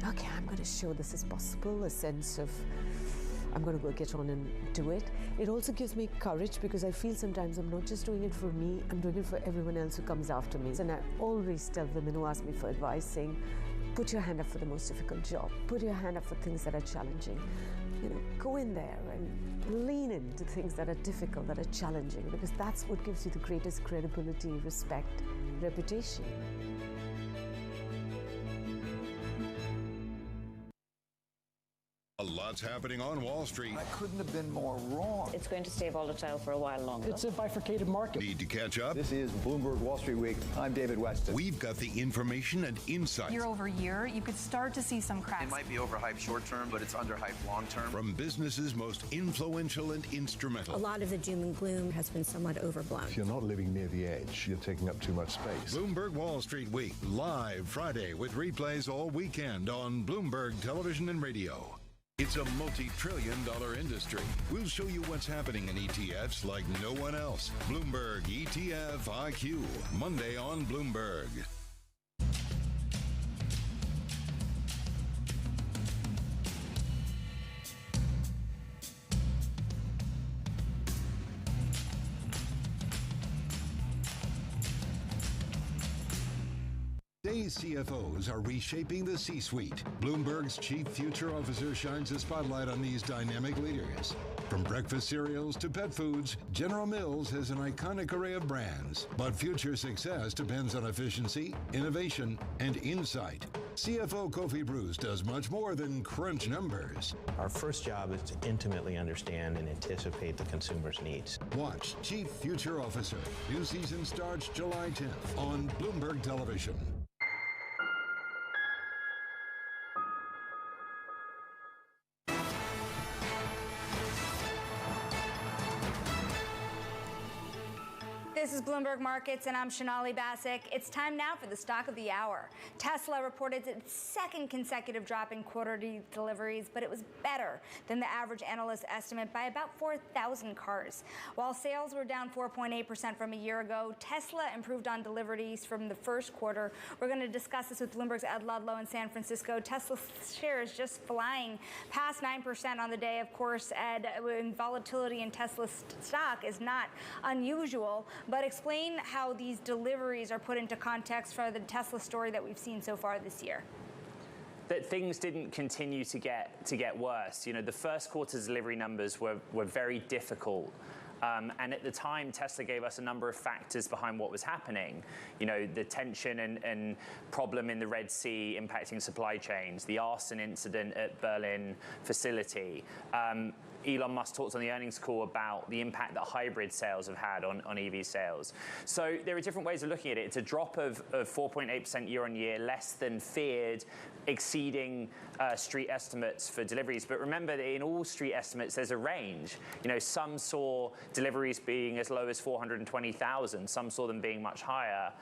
okay, I'm going to show this is possible, a sense of I'm going to go get on and do it. It also gives me courage because I feel sometimes I'm not just doing it for me, I'm doing it for everyone else who comes after me. And I always tell women who ask me for advice saying, put your hand up for the most difficult job. Put your hand up for things that are challenging. Go in there and lean into things that are difficult, that are challenging, because that's what gives you the greatest credibility, respect, reputation. what's happening on Wall Street. I couldn't have been more wrong. It's going to stay volatile for a while longer. It's a bifurcated market. Need to catch up? This is Bloomberg Wall Street Week. I'm David Weston. We've got the information and insight. Year over year, you could start to see some cracks. It might be overhyped short term, but it's underhyped long term. From businesses most influential and instrumental. A lot of the doom and gloom has been somewhat overblown. If you're not living near the edge, you're taking up too much space. Bloomberg Wall Street Week, live Friday with replays all weekend on Bloomberg Television and Radio. It's a multi-trillion-dollar industry. We'll show you what's happening in ETFs like no one else. Bloomberg ETF IQ, Monday on Bloomberg. Today's CFOs are reshaping the C-suite. Bloomberg's chief future officer shines a spotlight on these dynamic leaders. From breakfast cereals to pet foods, General Mills has an iconic array of brands. But future success depends on efficiency, innovation, and insight. CFO Kofi Bruce does much more than crunch numbers. Our first job is to intimately understand and anticipate the consumer's needs. Watch Chief Future Officer. New season starts July 10th on Bloomberg Television. This is Bloomberg Markets, and I'm Shonali Bassick. It's time now for the stock of the hour. Tesla reported its second consecutive drop in quarterly deliveries, but it was better than the average analyst estimate by about 4,000 cars. While sales were down 4.8% from a year ago, Tesla improved on deliveries from the first quarter. We're going to discuss this with Bloomberg's Ed Ludlow in San Francisco. Tesla shares just flying past 9% on the day. Of course, Ed, when volatility in Tesla stock is not unusual, but explain how these deliveries are put into context for the Tesla story that we've seen so far this year. That things didn't continue to get worse. You know, the first quarter's delivery numbers were very difficult. And at the time, Tesla gave us a number of factors behind what was happening. You know, the tension and problem in the Red Sea impacting supply chains, the arson incident at Berlin facility. Elon Musk talked on the earnings call about the impact that hybrid sales have had on EV sales. So there are different ways of looking at it. It's a drop of 4.8% year on year, less than feared, exceeding street estimates for deliveries. But remember that in all street estimates, there's a range. You know, some saw deliveries being as low as 420,000. Some saw them being much higher.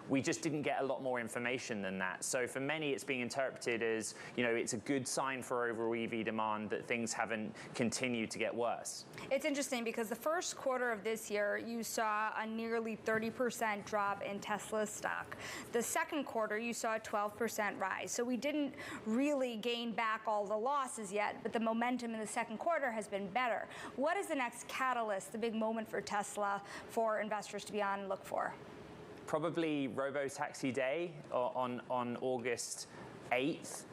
We just didn't get a lot more information than that. So for many, it's being interpreted as, you know, it's a good sign for overall EV demand that things haven't continued to get worse. It's interesting because the first quarter of this year, you saw a nearly 30% drop in Tesla stock. The second quarter, you saw a 12% rise. So we didn't really gain back all the losses yet, but the momentum in the second quarter has been better. What is the next catalyst, the big moment for Tesla for investors to be on look for? Probably Robo-Taxi Day on August 8th.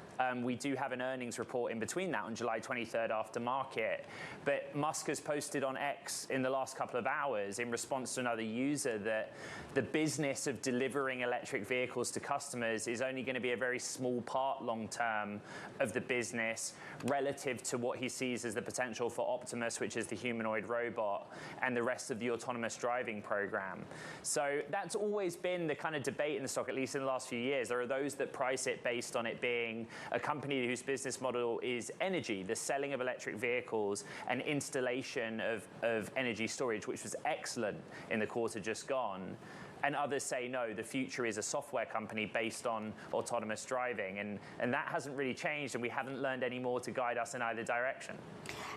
We do have an earnings report in between that on July 23rd after market. But Musk has posted on X in the last couple of hours in response to another user that the business of delivering electric vehicles to customers is only going to be a very small part long term of the business relative to what he sees as the potential for Optimus, which is the humanoid robot, and the rest of the autonomous driving program. So that's always been the kind of debate in the stock, at least in the last few years. There are those that price it based on it being a company whose business model is energy, the selling of electric vehicles and installation of energy storage, which was excellent in the quarter just gone. And others say, no, the future is a software company based on autonomous driving. And that hasn't really changed, and we haven't learned any more to guide us in either direction.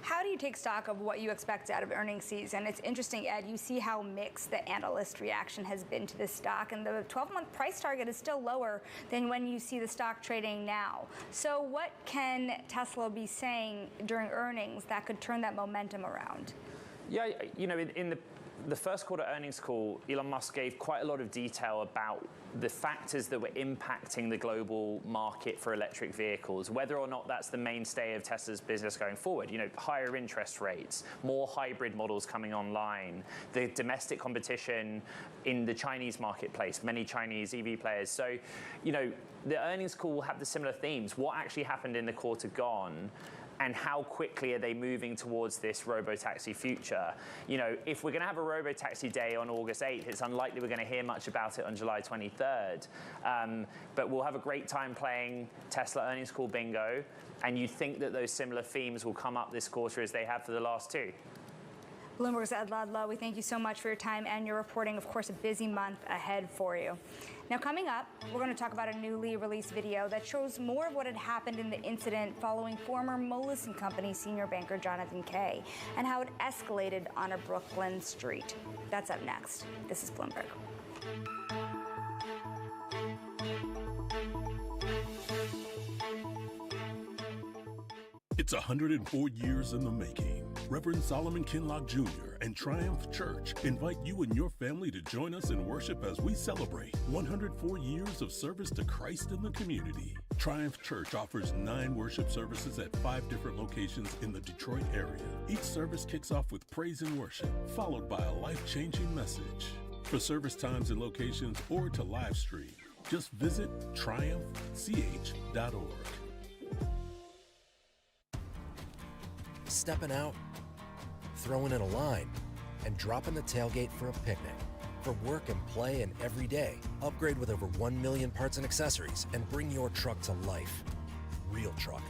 How do you take stock of what you expect out of earnings season? It's interesting, Ed, you see how mixed the analyst reaction has been to this stock, and the 12-month price target is still lower than when you see the stock trading now. So what can Tesla be saying during earnings that could turn that momentum around? Yeah, you know, in the first quarter earnings call, Elon Musk gave quite a lot of detail about the factors that were impacting the global market for electric vehicles, whether or not that's the mainstay of Tesla's business going forward. You know, higher interest rates, more hybrid models coming online, the domestic competition in the Chinese marketplace, many Chinese EV players. So, you know, the earnings call will have the similar themes. What actually happened in the quarter gone? and how quickly are they moving towards this robo-taxi future. You know, if we're going to have a robo-taxi day on August 8th, it's unlikely we're going to hear much about it on July 23rd. But we'll have a great time playing Tesla earnings call bingo, and you'd think that those similar themes will come up this quarter as they have for the last two. Bloomberg's Ed Ludlow, we thank you so much for your time and your reporting. Of course, a busy month ahead for you. Now, coming up, we're going to talk about a newly released video that shows more of what had happened in the incident following former Moelis & Company senior banker Jonathan Kay and how it escalated on a Brooklyn street. That's up next. This is Bloomberg. It's 104 years in the making. Reverend Solomon Kinloch Jr. and Triumph Church invite you and your family to join us in worship as we celebrate 104 years of service to Christ in the community. Triumph Church offers 9 worship services at 5 different locations in the Detroit area. Each service kicks off with praise and worship, followed by a life-changing message. For service times and locations or to live stream, just visit triumphch.org. Stepping out, throwing in a line, and dropping the tailgate for a picnic. For work and play and every day, upgrade with over 1 million parts and accessories and bring your truck to life. Real truck.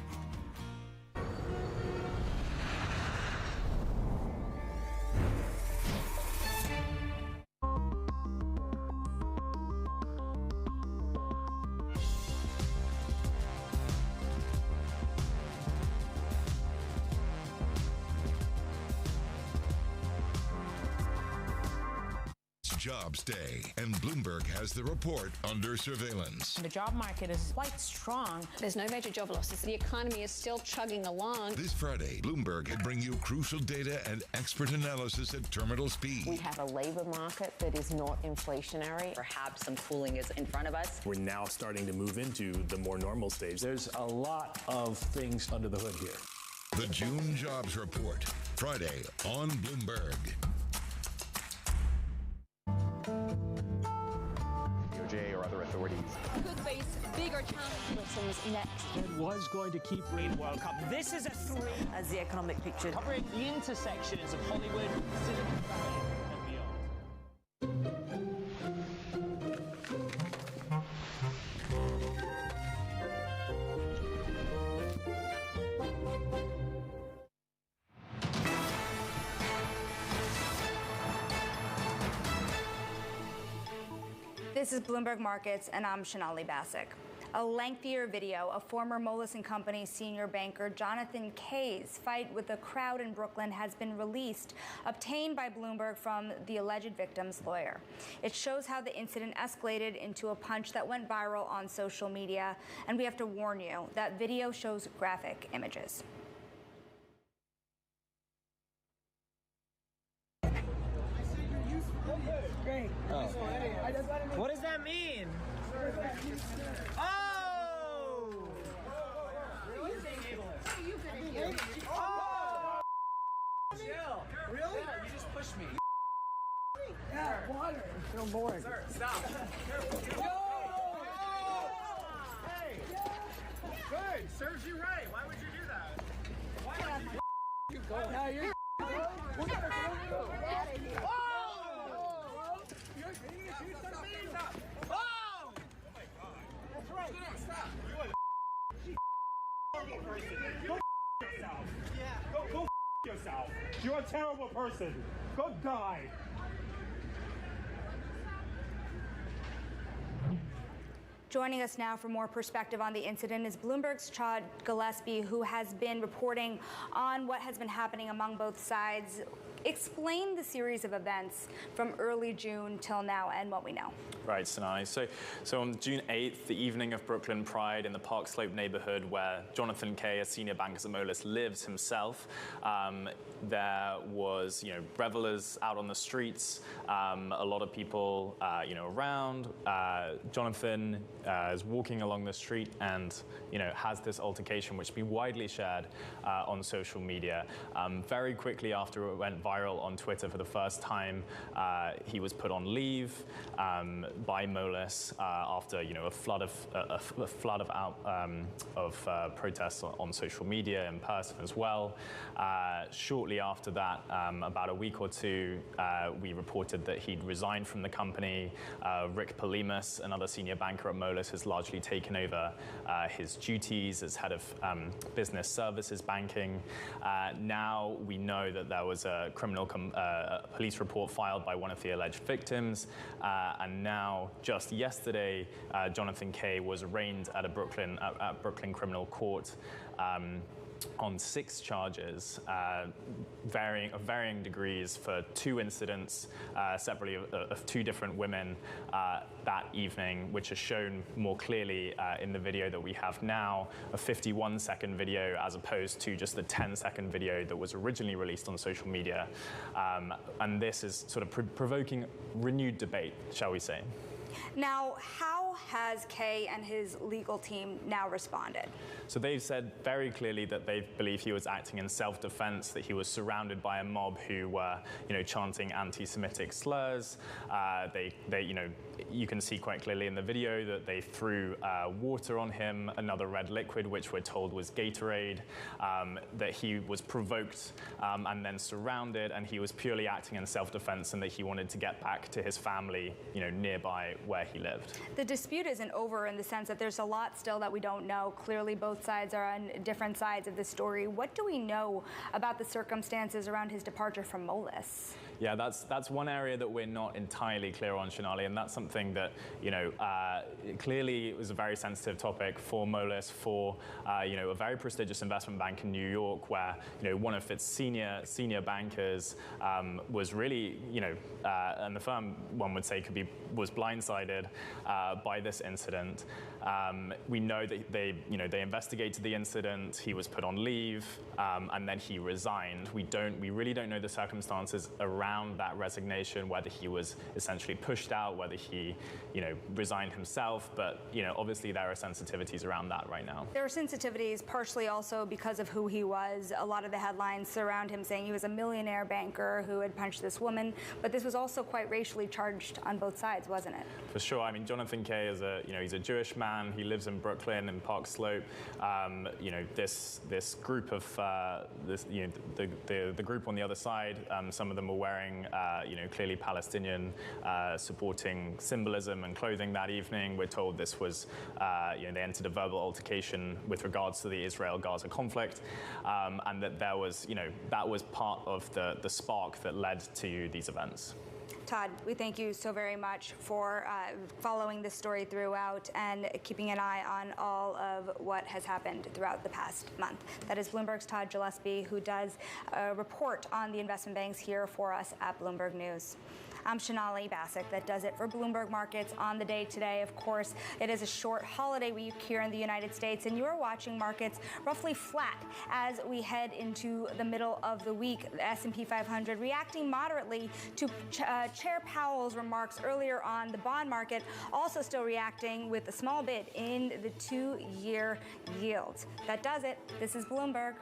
Jobs Day, and Bloomberg has the report under surveillance. The job market is quite strong. There's no major job losses. The economy is still chugging along. This Friday, Bloomberg will bring you crucial data and expert analysis at terminal speed. We have a labor market that is not inflationary. Perhaps some cooling is in front of us. We're now starting to move into the more normal stage. There's a lot of things under the hood here. The June Jobs Report, Friday on Bloomberg. DOJ or other authorities could face bigger challenges next. It was going to keep rain World Cup. This is a threat as the economic picture. Covering the intersections of Hollywood, Silicon Valley, and beyond. This is Bloomberg Markets, and I'm Shanali Bassick. A lengthier video of former Moelis & Company senior banker Jonathan Kay's fight with a crowd in Brooklyn has been released, obtained by Bloomberg from the alleged victim's lawyer. It shows how the incident escalated into a punch that went viral on social media, and we have to warn you, that video shows graphic images. Great. Oh. What does that mean? Oh! Oh! Really? Yeah, you just pushed me. Yeah, water. No more. Sir, stop. Yo! Hey! Good. Serves you right. Why would you do that? Why would you go? Now you're we're gonna go. Oh! That's right. Stop. Go yourself. You're a terrible person. Go die. Joining us now for more perspective on the incident is Bloomberg's Chad Gillespie, who has been reporting on what has been happening among both sides. Explain the series of events from early June till now and what we know. Right, Sinai. So on June 8th, the evening of Brooklyn Pride in the Park Slope neighborhood where Jonathan Kay, a senior banker at Moelis, lives himself, there was, revelers out on the streets, a lot of people, around. Jonathan is walking along the street and, has this altercation which has been widely shared on social media. Very quickly after it went viral, viral on Twitter for the first time. He was put on leave by Moelis after a flood of protests on social media, in person as well. Shortly after that, about a week or two, we reported that he'd resigned from the company. Rick Polimas, another senior banker at Moelis, has largely taken over his duties as head of business services banking. Now we know that there was a criminal police report filed by one of the alleged victims, and now just yesterday, Jonathan Kay was arraigned at Brooklyn Criminal Court on 6 charges, varying degrees, for 2 incidents separately of 2 different women that evening, which is shown more clearly in the video that we have now, a 51-second video as opposed to just the 10-second video that was originally released on social media. And this is sort of provoking renewed debate, shall we say. Now, how has Kay and his legal team now responded? So they've said very clearly that they believe he was acting in self-defense, that he was surrounded by a mob who were, chanting anti-Semitic slurs. You can see quite clearly in the video that they threw water on him, another red liquid, which we're told was Gatorade, that he was provoked and then surrounded, and he was purely acting in self-defense, and that he wanted to get back to his family, nearby where he lived. The dispute isn't over in the sense that there's a lot still that we don't know. Clearly, both sides are on different sides of the story. What do we know about the circumstances around his departure from Moelis? Yeah, that's one area that we're not entirely clear on, Shonali, and that's something that, clearly it was a very sensitive topic for Moelis, for, a very prestigious investment bank in New York, where, one of its senior bankers was really, and the firm, one would say, was blindsided by this incident. We know that they investigated the incident. He was put on leave, and then he resigned. We really don't know the circumstances around that resignation, whether he was essentially pushed out, whether he, resigned himself. But, obviously there are sensitivities around that right now. There are sensitivities partially also because of who he was. A lot of the headlines surround him saying he was a millionaire banker who had punched this woman. But this was also quite racially charged on both sides, wasn't it? For sure. I mean, Jonathan Kay is he's a Jewish man. He lives in Brooklyn, in Park Slope. This group of the group on the other side, some of them were wearing clearly Palestinian supporting symbolism and clothing that evening. We're told this was they entered a verbal altercation with regards to the Israel-Gaza conflict, and that there was that was part of the spark that led to these events. Todd, we thank you so very much for following this story throughout and keeping an eye on all of what has happened throughout the past month. That is Bloomberg's Todd Gillespie, who does a report on the investment banks here for us at Bloomberg News. I'm Shonali Bassick. That does it for Bloomberg Markets on the day today. Of course, it is a short holiday week here in the United States, and you are watching markets roughly flat as we head into the middle of the week. The S&P 500 reacting moderately to Chair Powell's remarks earlier on. The bond market also still reacting with a small bit in the 2-year yields. That does it. This is Bloomberg.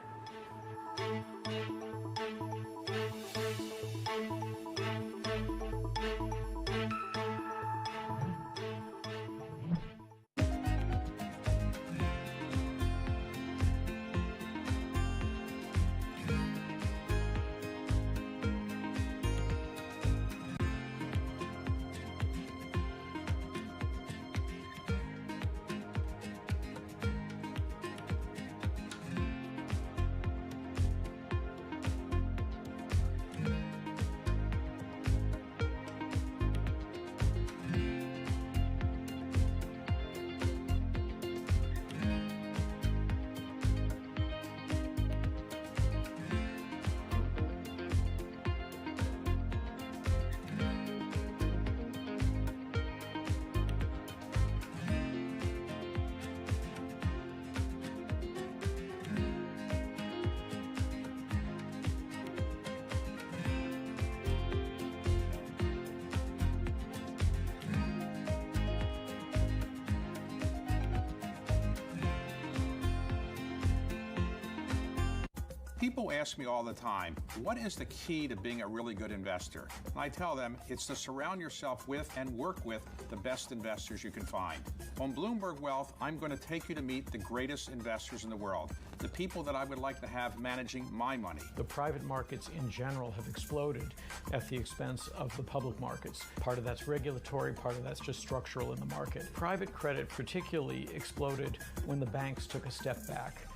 People ask me all the time, what is the key to being a really good investor? And I tell them it's to surround yourself with and work with the best investors you can find. On Bloomberg Wealth, I'm going to take you to meet the greatest investors in the world, the people that I would like to have managing my money. The private markets in general have exploded at the expense of the public markets. Part of that's regulatory, part of that's just structural in the market. Private credit particularly exploded when the banks took a step back.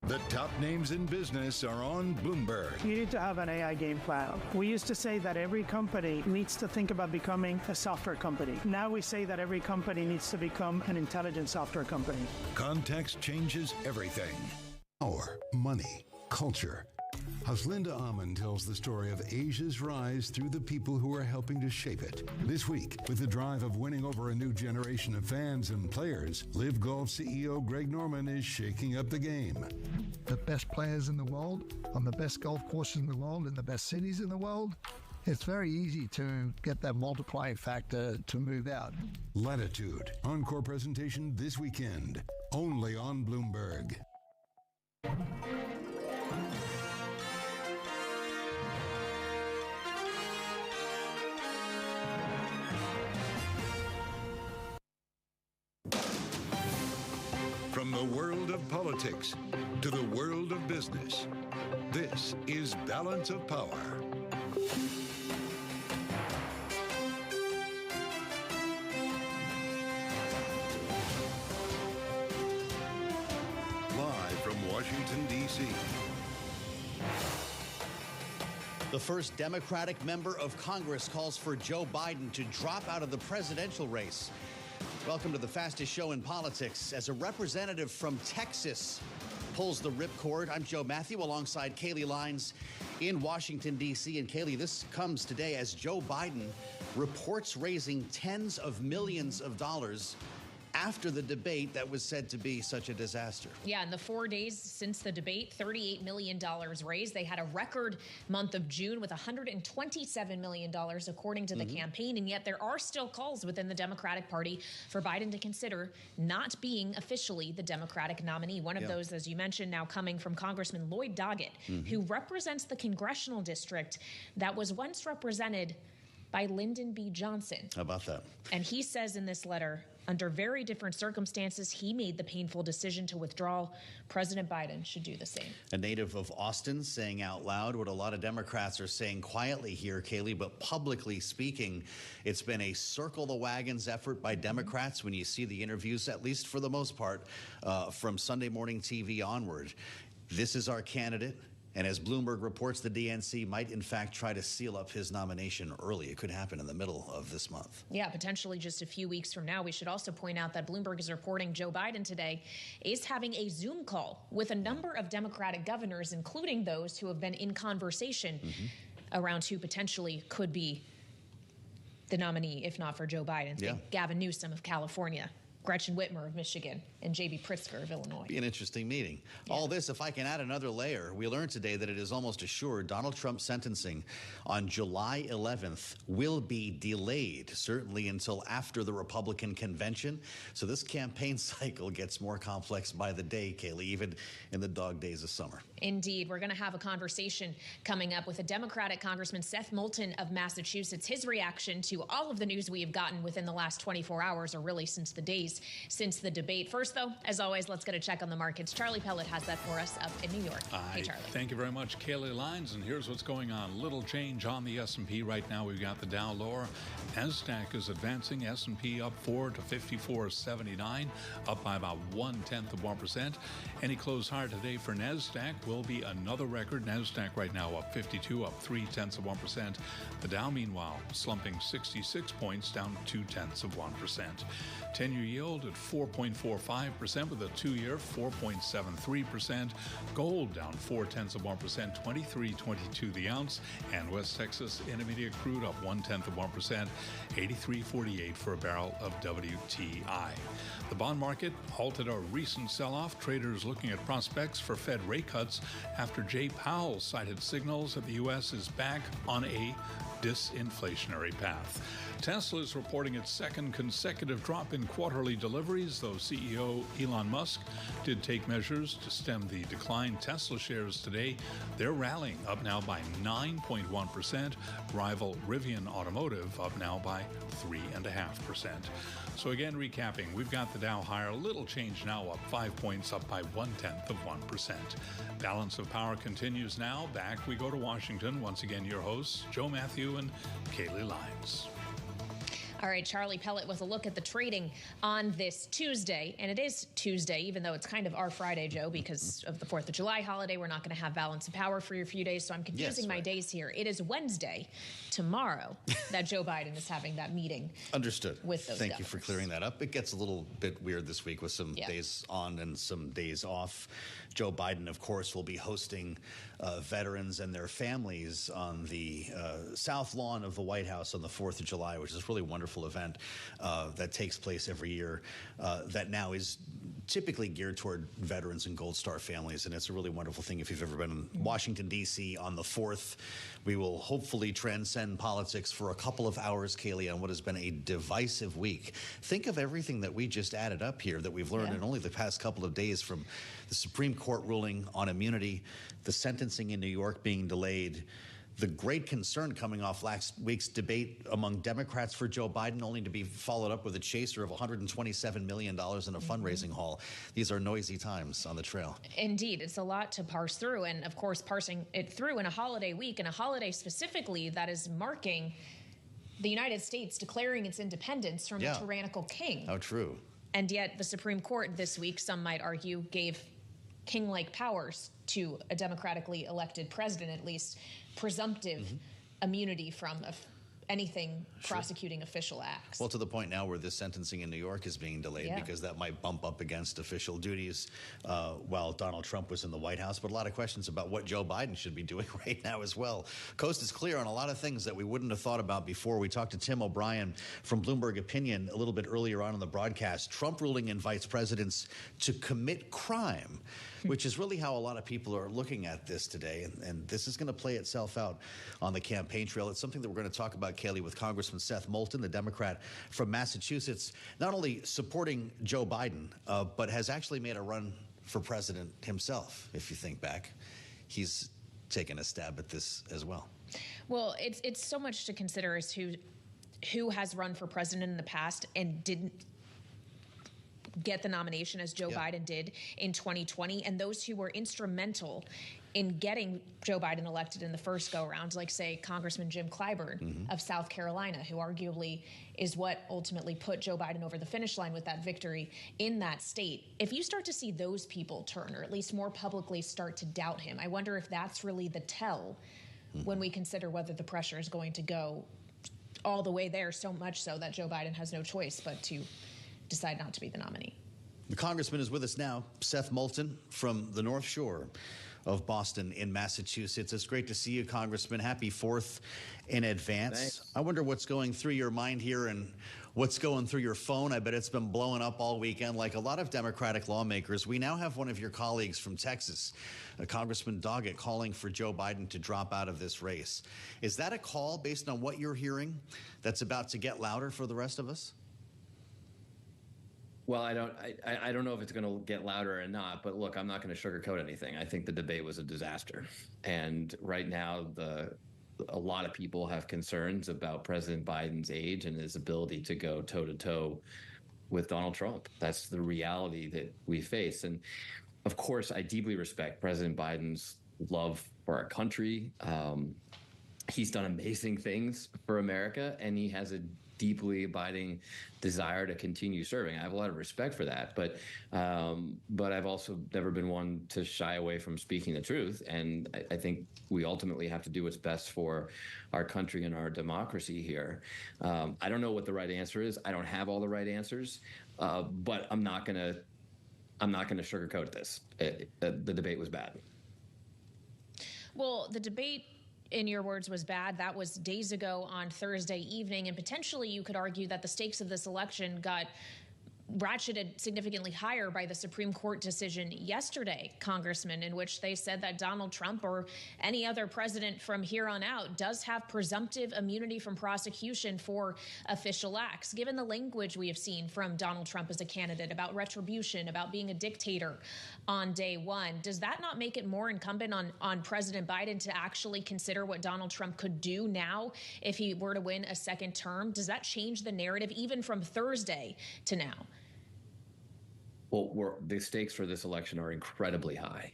The top names in business are on Bloomberg. You need to have an AI game plan. We used to say that every company needs to think about becoming a software company. Now we say that every company needs to become an intelligent software company. Context changes everything. Power, money, culture. As Linda Amon tells the story of Asia's rise through the people who are helping to shape it. This week, with the drive of winning over a new generation of fans and players, Live Golf CEO Greg Norman is shaking up the game. The best players in the world, on the best golf courses in the world, in the best cities in the world, it's very easy to get that multiplying factor to move out. Latitude, encore presentation this weekend, only on Bloomberg. From the world of politics to the world of business, this is Balance of Power. Live from Washington, D.C. The first Democratic member of Congress calls for Joe Biden to drop out of the presidential race. Welcome to the fastest show in politics. As a representative from Texas pulls the ripcord, I'm Joe Matthew alongside Kaylee Lines in Washington, D.C. And Kaylee, this comes today as Joe Biden reports raising tens of millions of dollars after the debate that was said to be such a disaster. Yeah, in the 4 days since the debate, $38 million raised. They had a record month of June with $127 million, according to the campaign. And yet there are still calls within the Democratic Party for Biden to consider not being officially the Democratic nominee. One of those, as you mentioned, now coming from Congressman Lloyd Doggett, who represents the congressional district that was once represented by Lyndon B. Johnson. How about that? And he says in this letter, under very different circumstances, he made the painful decision to withdraw. President Biden should do the same. A native of Austin saying out loud what a lot of Democrats are saying quietly here, Kaylee, but publicly speaking, it's been a circle the wagons effort by Democrats when you see the interviews, at least for the most part, from Sunday morning TV onward. This is our candidate. And as Bloomberg reports, the DNC might, in fact, try to seal up his nomination early. It could happen in the middle of this month. Yeah, potentially just a few weeks from now. We should also point out that Bloomberg is reporting Joe Biden today is having a Zoom call with a number of Democratic governors, including those who have been in conversation around who potentially could be the nominee, if not for Joe Biden. Think Gavin Newsom of California, Gretchen Whitmer of Michigan, and J.B. Pritzker of Illinois. Be an interesting meeting. All this, if I can add another layer, we learned today that it is almost assured Donald Trump's sentencing on July 11th will be delayed, certainly until after the Republican convention. So this campaign cycle gets more complex by the day, Kaylee, even in the dog days of summer. Indeed. We're going to have a conversation coming up with a Democratic Congressman, Seth Moulton of Massachusetts. His reaction to all of the news we have gotten within the last 24 hours, or really since the days since the debate. First, though, as always, let's get a check on the markets. Charlie Pellet has that for us up in New York. Hey, Charlie. Thank you very much, Kaylee Lines. And here's what's going on. Little change on the S&P right now. We've got the Dow lower. NASDAQ is advancing. S&P up 4 to 54.79, up by about 0.1%. Any close higher today for NASDAQ will be another record. NASDAQ right now up 52, up 0.3%. The Dow, meanwhile, slumping 66 points, down 0.2%. 10-year yield at 4.45% with a 2-year 4.73%. Gold down 0.4%, 23.22 the ounce. And West Texas Intermediate crude up 0.1%, 83.48 for a barrel of WTI. The bond market halted a recent sell-off. Traders looking at prospects for Fed rate cuts after Jay Powell cited signals that the U.S. is back on a disinflationary path. Tesla is reporting its second consecutive drop in quarterly deliveries, though CEO Elon Musk did take measures to stem the decline. Tesla shares today, they're rallying, up now by 9.1%. Rival Rivian Automotive up now by 3.5%. So again, recapping, we've got the Dow higher, a little change now, up 5 points, up by 0.1%. Balance of power continues now. Back we go to Washington. Once again, your hosts, Joe Matthew and Kaylee Lyons. All right, Charlie Pellet with a look at the trading on this Tuesday. And it is Tuesday, even though it's kind of our Friday, Joe, because of the 4th of July holiday. We're not going to have balance of power for a few days, so I'm confusing my days here. It is Wednesday, tomorrow, that Joe Biden is having that meeting. Understood. With those Thank you for clearing that up. It gets a little bit weird this week with some days on and some days off. Joe Biden, of course, will be hosting veterans and their families on the South Lawn of the White House on the 4th of July, which is a really wonderful event that takes place every year that now is typically geared toward veterans and Gold Star families, and it's a really wonderful thing. If you've ever been in Washington, D.C. on the 4th, we will hopefully transcend politics for a couple of hours, Kaylee, on what has been a divisive week. Think of everything that we just added up here that we've learned in only the past couple of days, from the Supreme Court ruling on immunity, the sentencing in New York being delayed, the great concern coming off last week's debate among Democrats for Joe Biden, only to be followed up with a chaser of $127 million in a fundraising haul. These are noisy times on the trail. Indeed, it's a lot to parse through. And of course, parsing it through in a holiday week, and a holiday specifically that is marking the United States declaring its independence from a tyrannical king. How true. And yet the Supreme Court this week, some might argue, gave king-like powers to a democratically elected president, at least presumptive immunity from anything prosecuting official acts. Well, to the point now where this sentencing in New York is being delayed because that might bump up against official duties while Donald Trump was in the White House. But a lot of questions about what Joe Biden should be doing right now as well. Coast is clear on a lot of things that we wouldn't have thought about before. We talked to Tim O'Brien from Bloomberg Opinion a little bit earlier on in the broadcast. Trump ruling invites presidents to commit crime, which is really how a lot of people are looking at this today. And this is going to play itself out on the campaign trail. It's something that we're going to talk about, Kaylee, with Congressman Seth Moulton, the Democrat from Massachusetts, not only supporting Joe Biden, but has actually made a run for president himself. If you think back, he's taken a stab at this as well. Well, it's so much to consider as who has run for president in the past and didn't get the nomination as Joe Biden did in 2020, and those who were instrumental in getting Joe Biden elected in the first go-around, like, say, Congressman Jim Clyburn of South Carolina, who arguably is what ultimately put Joe Biden over the finish line with that victory in that state. If you start to see those people turn, or at least more publicly start to doubt him, I wonder if that's really the tell when we consider whether the pressure is going to go all the way there, so much so that Joe Biden has no choice but to decide not to be the nominee. The congressman is with us now, Seth Moulton from the North Shore of Boston in Massachusetts. It's great to see you, Congressman. Happy 4th in advance. Thanks. I wonder what's going through your mind here and what's going through your phone. I bet it's been blowing up all weekend like a lot of Democratic lawmakers. We now have one of your colleagues from Texas, Congressman Doggett, calling for Joe Biden to drop out of this race. Is that a call, based on what you're hearing, that's about to get louder for the rest of us? Well, I don't know if it's going to get louder or not, but look, I'm not going to sugarcoat anything. I think the debate was a disaster. And right now, a lot of people have concerns about President Biden's age and his ability to go toe-to-toe with Donald Trump. That's the reality that we face. And of course, I deeply respect President Biden's love for our country. He's done amazing things for America, and he has a deeply abiding desire to continue serving. I have a lot of respect for that, but I've also never been one to shy away from speaking the truth. And I think we ultimately have to do what's best for our country and our democracy here. I don't know what the right answer is. I don't have all the right answers, but I'm not going to sugarcoat this. The debate was bad. Well, the debate, in your words, was bad. That was days ago on Thursday evening, and potentially you could argue that the stakes of this election got ratcheted significantly higher by the Supreme Court decision yesterday, Congressman, in which they said that Donald Trump or any other president from here on out does have presumptive immunity from prosecution for official acts. Given the language we have seen from Donald Trump as a candidate about retribution, about being a dictator on day one, does that not make it more incumbent on President Biden to actually consider what Donald Trump could do now if he were to win a second term? Does that change the narrative even from Thursday to now? Well, the stakes for this election are incredibly high.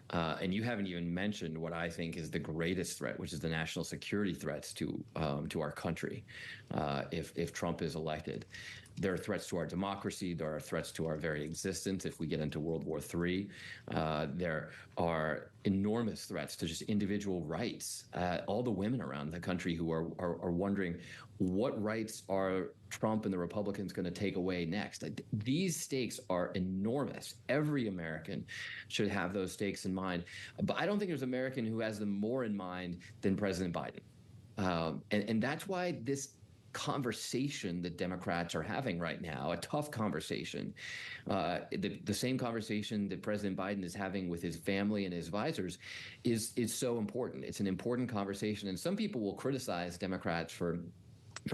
And you haven't even mentioned what I think is the greatest threat, which is the national security threats to our country if Trump is elected. There are threats to our democracy. There are threats to our very existence if we get into World War III. There are enormous threats to just individual rights. All the women around the country who are wondering what rights are Trump and the Republicans going to take away next. These stakes are enormous. Every American should have those stakes in mind. But I don't think there's an American who has them more in mind than President Biden. And that's why this conversation that Democrats are having right now, a tough conversation, the same conversation that President Biden is having with his family and his advisors is so important. It's an important conversation. And some people will criticize Democrats for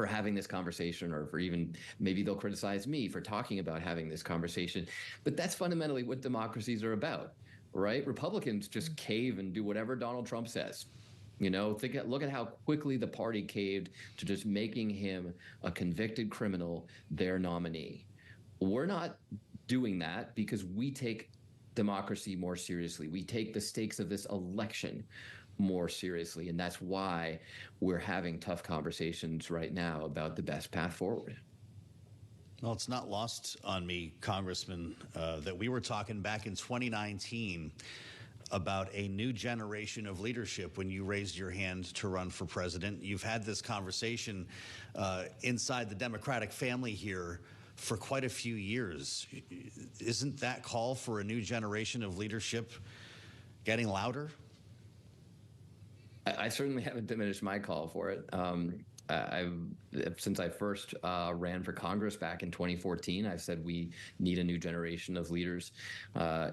having this conversation, or for even maybe they'll criticize me for talking about having this conversation. But that's fundamentally what democracies are about, right? Republicans just cave and do whatever Donald Trump says. You know, look at how quickly the party caved to just making him a convicted criminal, their nominee. We're not doing that because we take democracy more seriously. We take the stakes of this election more seriously. And that's why we're having tough conversations right now about the best path forward. Well, it's not lost on me, Congressman, that we were talking back in 2019 about a new generation of leadership when you raised your hand to run for president. You've had this conversation inside the Democratic family here for quite a few years. Isn't that call for a new generation of leadership getting louder? I certainly haven't diminished my call for it. Since I first ran for Congress back in 2014, I've said we need a new generation of leaders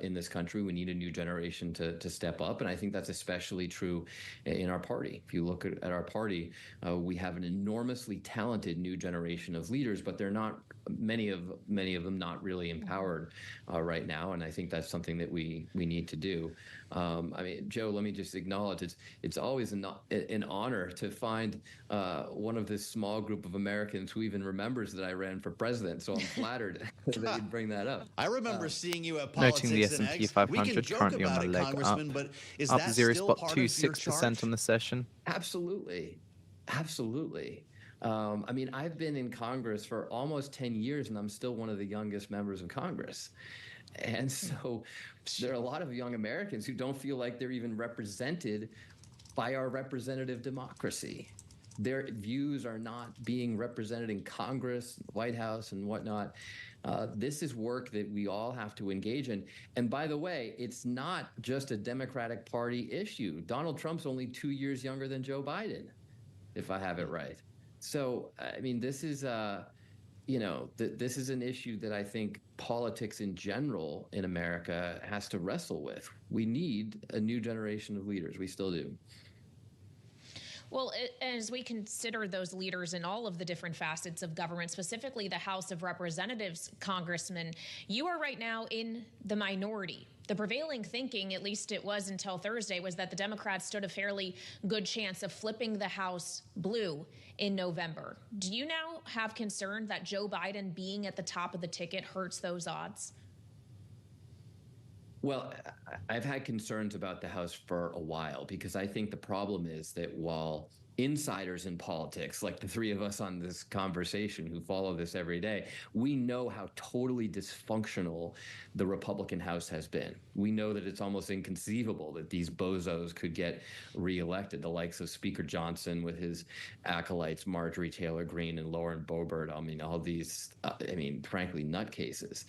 in this country. We need a new generation to step up. And I think that's especially true in our party. If you look at our party, we have an enormously talented new generation of leaders, but they're not many of them not really empowered right now. And I think that's something that we need to do. I mean, Joe, let me just acknowledge it's always an honor to find one of this small group of Americans who even remembers that I ran for president. So I'm flattered that you'd bring that up. I remember seeing you at Politics noting the S&P 500 currently on the leg up 0.26% on the session. Absolutely. I mean, I've been in Congress for almost 10 years, and I'm still one of the youngest members of Congress. And so there are a lot of young Americans who don't feel like they're even represented by our representative democracy. Their views are not being represented in Congress, White House, and whatnot. This is work that we all have to engage in. And by the way, it's not just a Democratic Party issue. Donald Trump's only 2 years younger than Joe Biden, if I have it right. So, I mean, this is, this is an issue that I think politics in general in America has to wrestle with. We need a new generation of leaders. We still do. Well, as we consider those leaders in all of the different facets of government, specifically the House of Representatives, Congressman, you are right now in the minority. The prevailing thinking, at least it was until Thursday, was that the Democrats stood a fairly good chance of flipping the House blue in November. Do you now have concern that Joe Biden being at the top of the ticket hurts those odds? Well, I've had concerns about the House for a while because I think the problem is that while insiders in politics, like the three of us on this conversation who follow this every day, we know how totally dysfunctional the Republican House has been. We know that it's almost inconceivable that these bozos could get reelected, the likes of Speaker Johnson with his acolytes, Marjorie Taylor Greene and Lauren Boebert. I mean, all these, frankly, nutcases.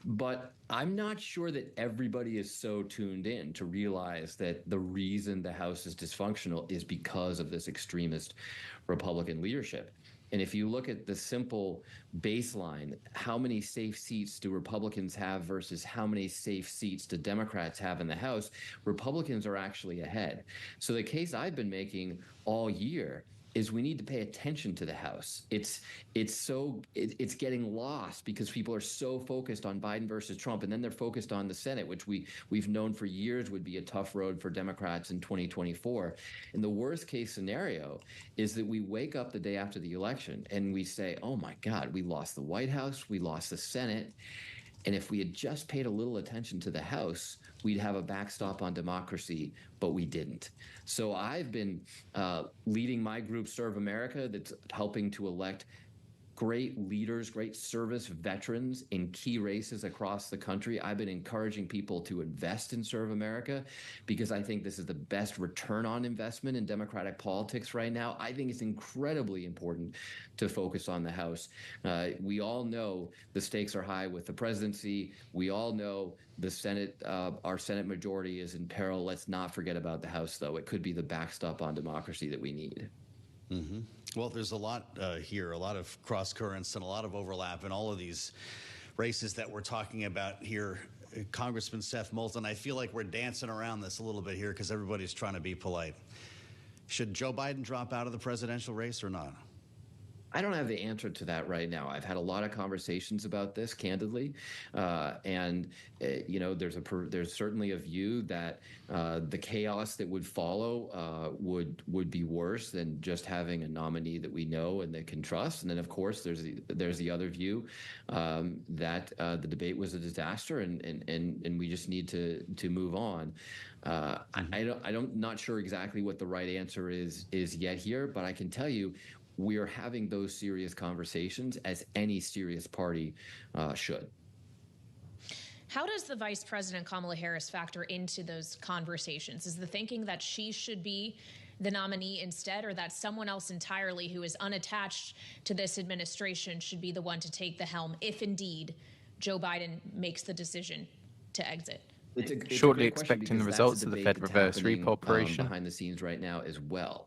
But I'm not sure that everybody is so tuned in to realize that the reason the House is dysfunctional is because of this extremist Republican leadership. And if you look at the simple baseline, how many safe seats do Republicans have versus how many safe seats do Democrats have in the House, Republicans are actually ahead. So the case I've been making all year is we need to pay attention to the House. It's getting lost because people are so focused on Biden versus Trump, and then they're focused on the Senate, which we've known for years would be a tough road for Democrats in 2024. And the worst case scenario is that we wake up the day after the election and we say, oh my God, we lost the White House, we lost the Senate. And if we had just paid a little attention to the House, we'd have a backstop on democracy, but we didn't. So I've been leading my group, Serve America, that's helping to elect great leaders, great service veterans in key races across the country. I've been encouraging people to invest in Serve America because I think this is the best return on investment in Democratic politics right now. I think it's incredibly important to focus on the House. We all know the stakes are high with the presidency. We all know the Senate, our Senate majority is in peril. Let's not forget about the House, though. It could be the backstop on democracy that we need. Mm-hmm. Well, there's a lot here, a lot of cross currents and a lot of overlap in all of these races that we're talking about here. Congressman Seth Moulton, I feel like we're dancing around this a little bit here because everybody's trying to be polite. Should Joe Biden drop out of the presidential race or not? I don't have the answer to that right now. I've had a lot of conversations about this, candidly, and there's certainly a view that the chaos that would follow would be worse than just having a nominee that we know and that can trust. And then, of course, there's the other view that the debate was a disaster, and we just need to move on. I'm not sure exactly what the right answer is yet here, but I can tell you, we are having those serious conversations as any serious party should. How does the Vice President Kamala Harris factor into those conversations? Is the thinking that she should be the nominee instead, or that someone else entirely who is unattached to this administration should be the one to take the helm if indeed Joe Biden makes the decision to exit? It's Shortly expecting the results of the Fed reverse repo operation behind the scenes right now as well.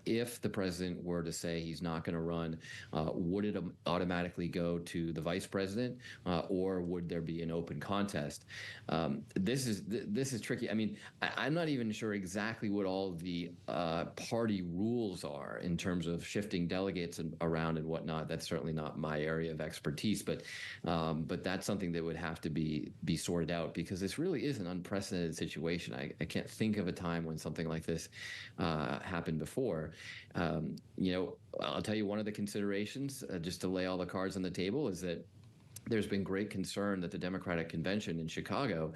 If the president were to say he's not going to run, would it automatically go to the vice president, or would there be an open contest? This is tricky. I mean, I'm not even sure exactly what all the party rules are in terms of shifting delegates around and whatnot. That's certainly not my area of expertise, but that's something that would have to be sorted out, because this really is an unprecedented situation. I can't think of a time when something like this happened before. I'll tell you, one of the considerations, just to lay all the cards on the table, is that there's been great concern that the Democratic Convention in Chicago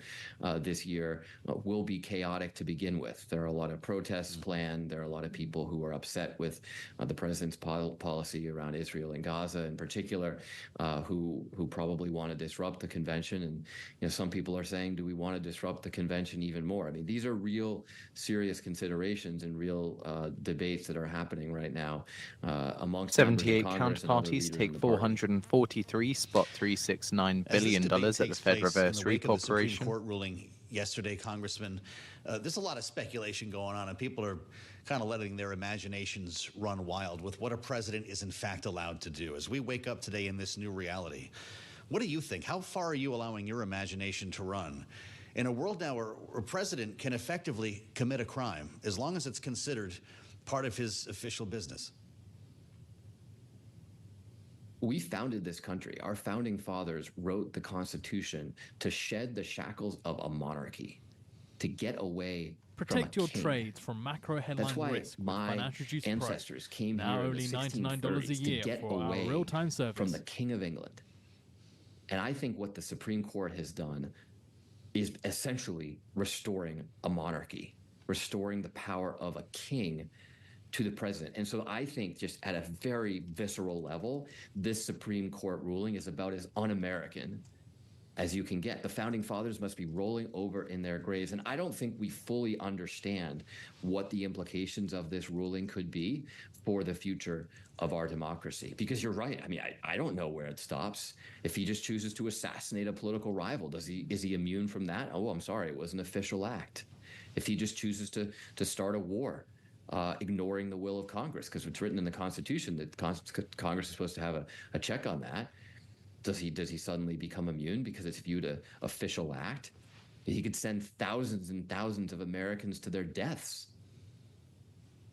this year will be chaotic to begin with. There are a lot of protests planned. There are a lot of people who are upset with the president's policy around Israel and Gaza in particular, who probably want to disrupt the convention. And some people are saying, do we want to disrupt the convention even more? I mean, these are real serious considerations and real debates that are happening right now amongst 78 counterparties take 443 spot 369 billion dollars at the Fed reverse repo operation. Supreme Court ruling yesterday, Congressman, there's a lot of speculation going on, and people are kind of letting their imaginations run wild with what a president is in fact allowed to do. As we wake up today in this new reality, what do you think? How far are you allowing your imagination to run in a world now where a president can effectively commit a crime as long as it's considered part of his official business? We founded this country. Our founding fathers wrote the Constitution to shed the shackles of a monarchy, to get away Protect from a your king. trades from macro headline That's why risk with my Financial Duty ancestors Pro. came Now here in only the $99 a 1630s year to get for our away real-time service. from the King of England. And I think what the Supreme Court has done is essentially restoring a monarchy, restoring the power of a king to the president. And so I think, just at a very visceral level, this Supreme Court ruling is about as un-American as you can get. The founding fathers must be rolling over in their graves. And I don't think we fully understand what the implications of this ruling could be for the future of our democracy. Because you're right. I mean, I don't know where it stops. If he just chooses to assassinate a political rival, is he immune from that? Oh, I'm sorry, it was an official act. If he just chooses to start a war, ignoring the will of Congress, because it's written in the Constitution that Congress is supposed to have a check on that. Does he suddenly become immune because it's viewed an official act? He could send thousands and thousands of Americans to their deaths,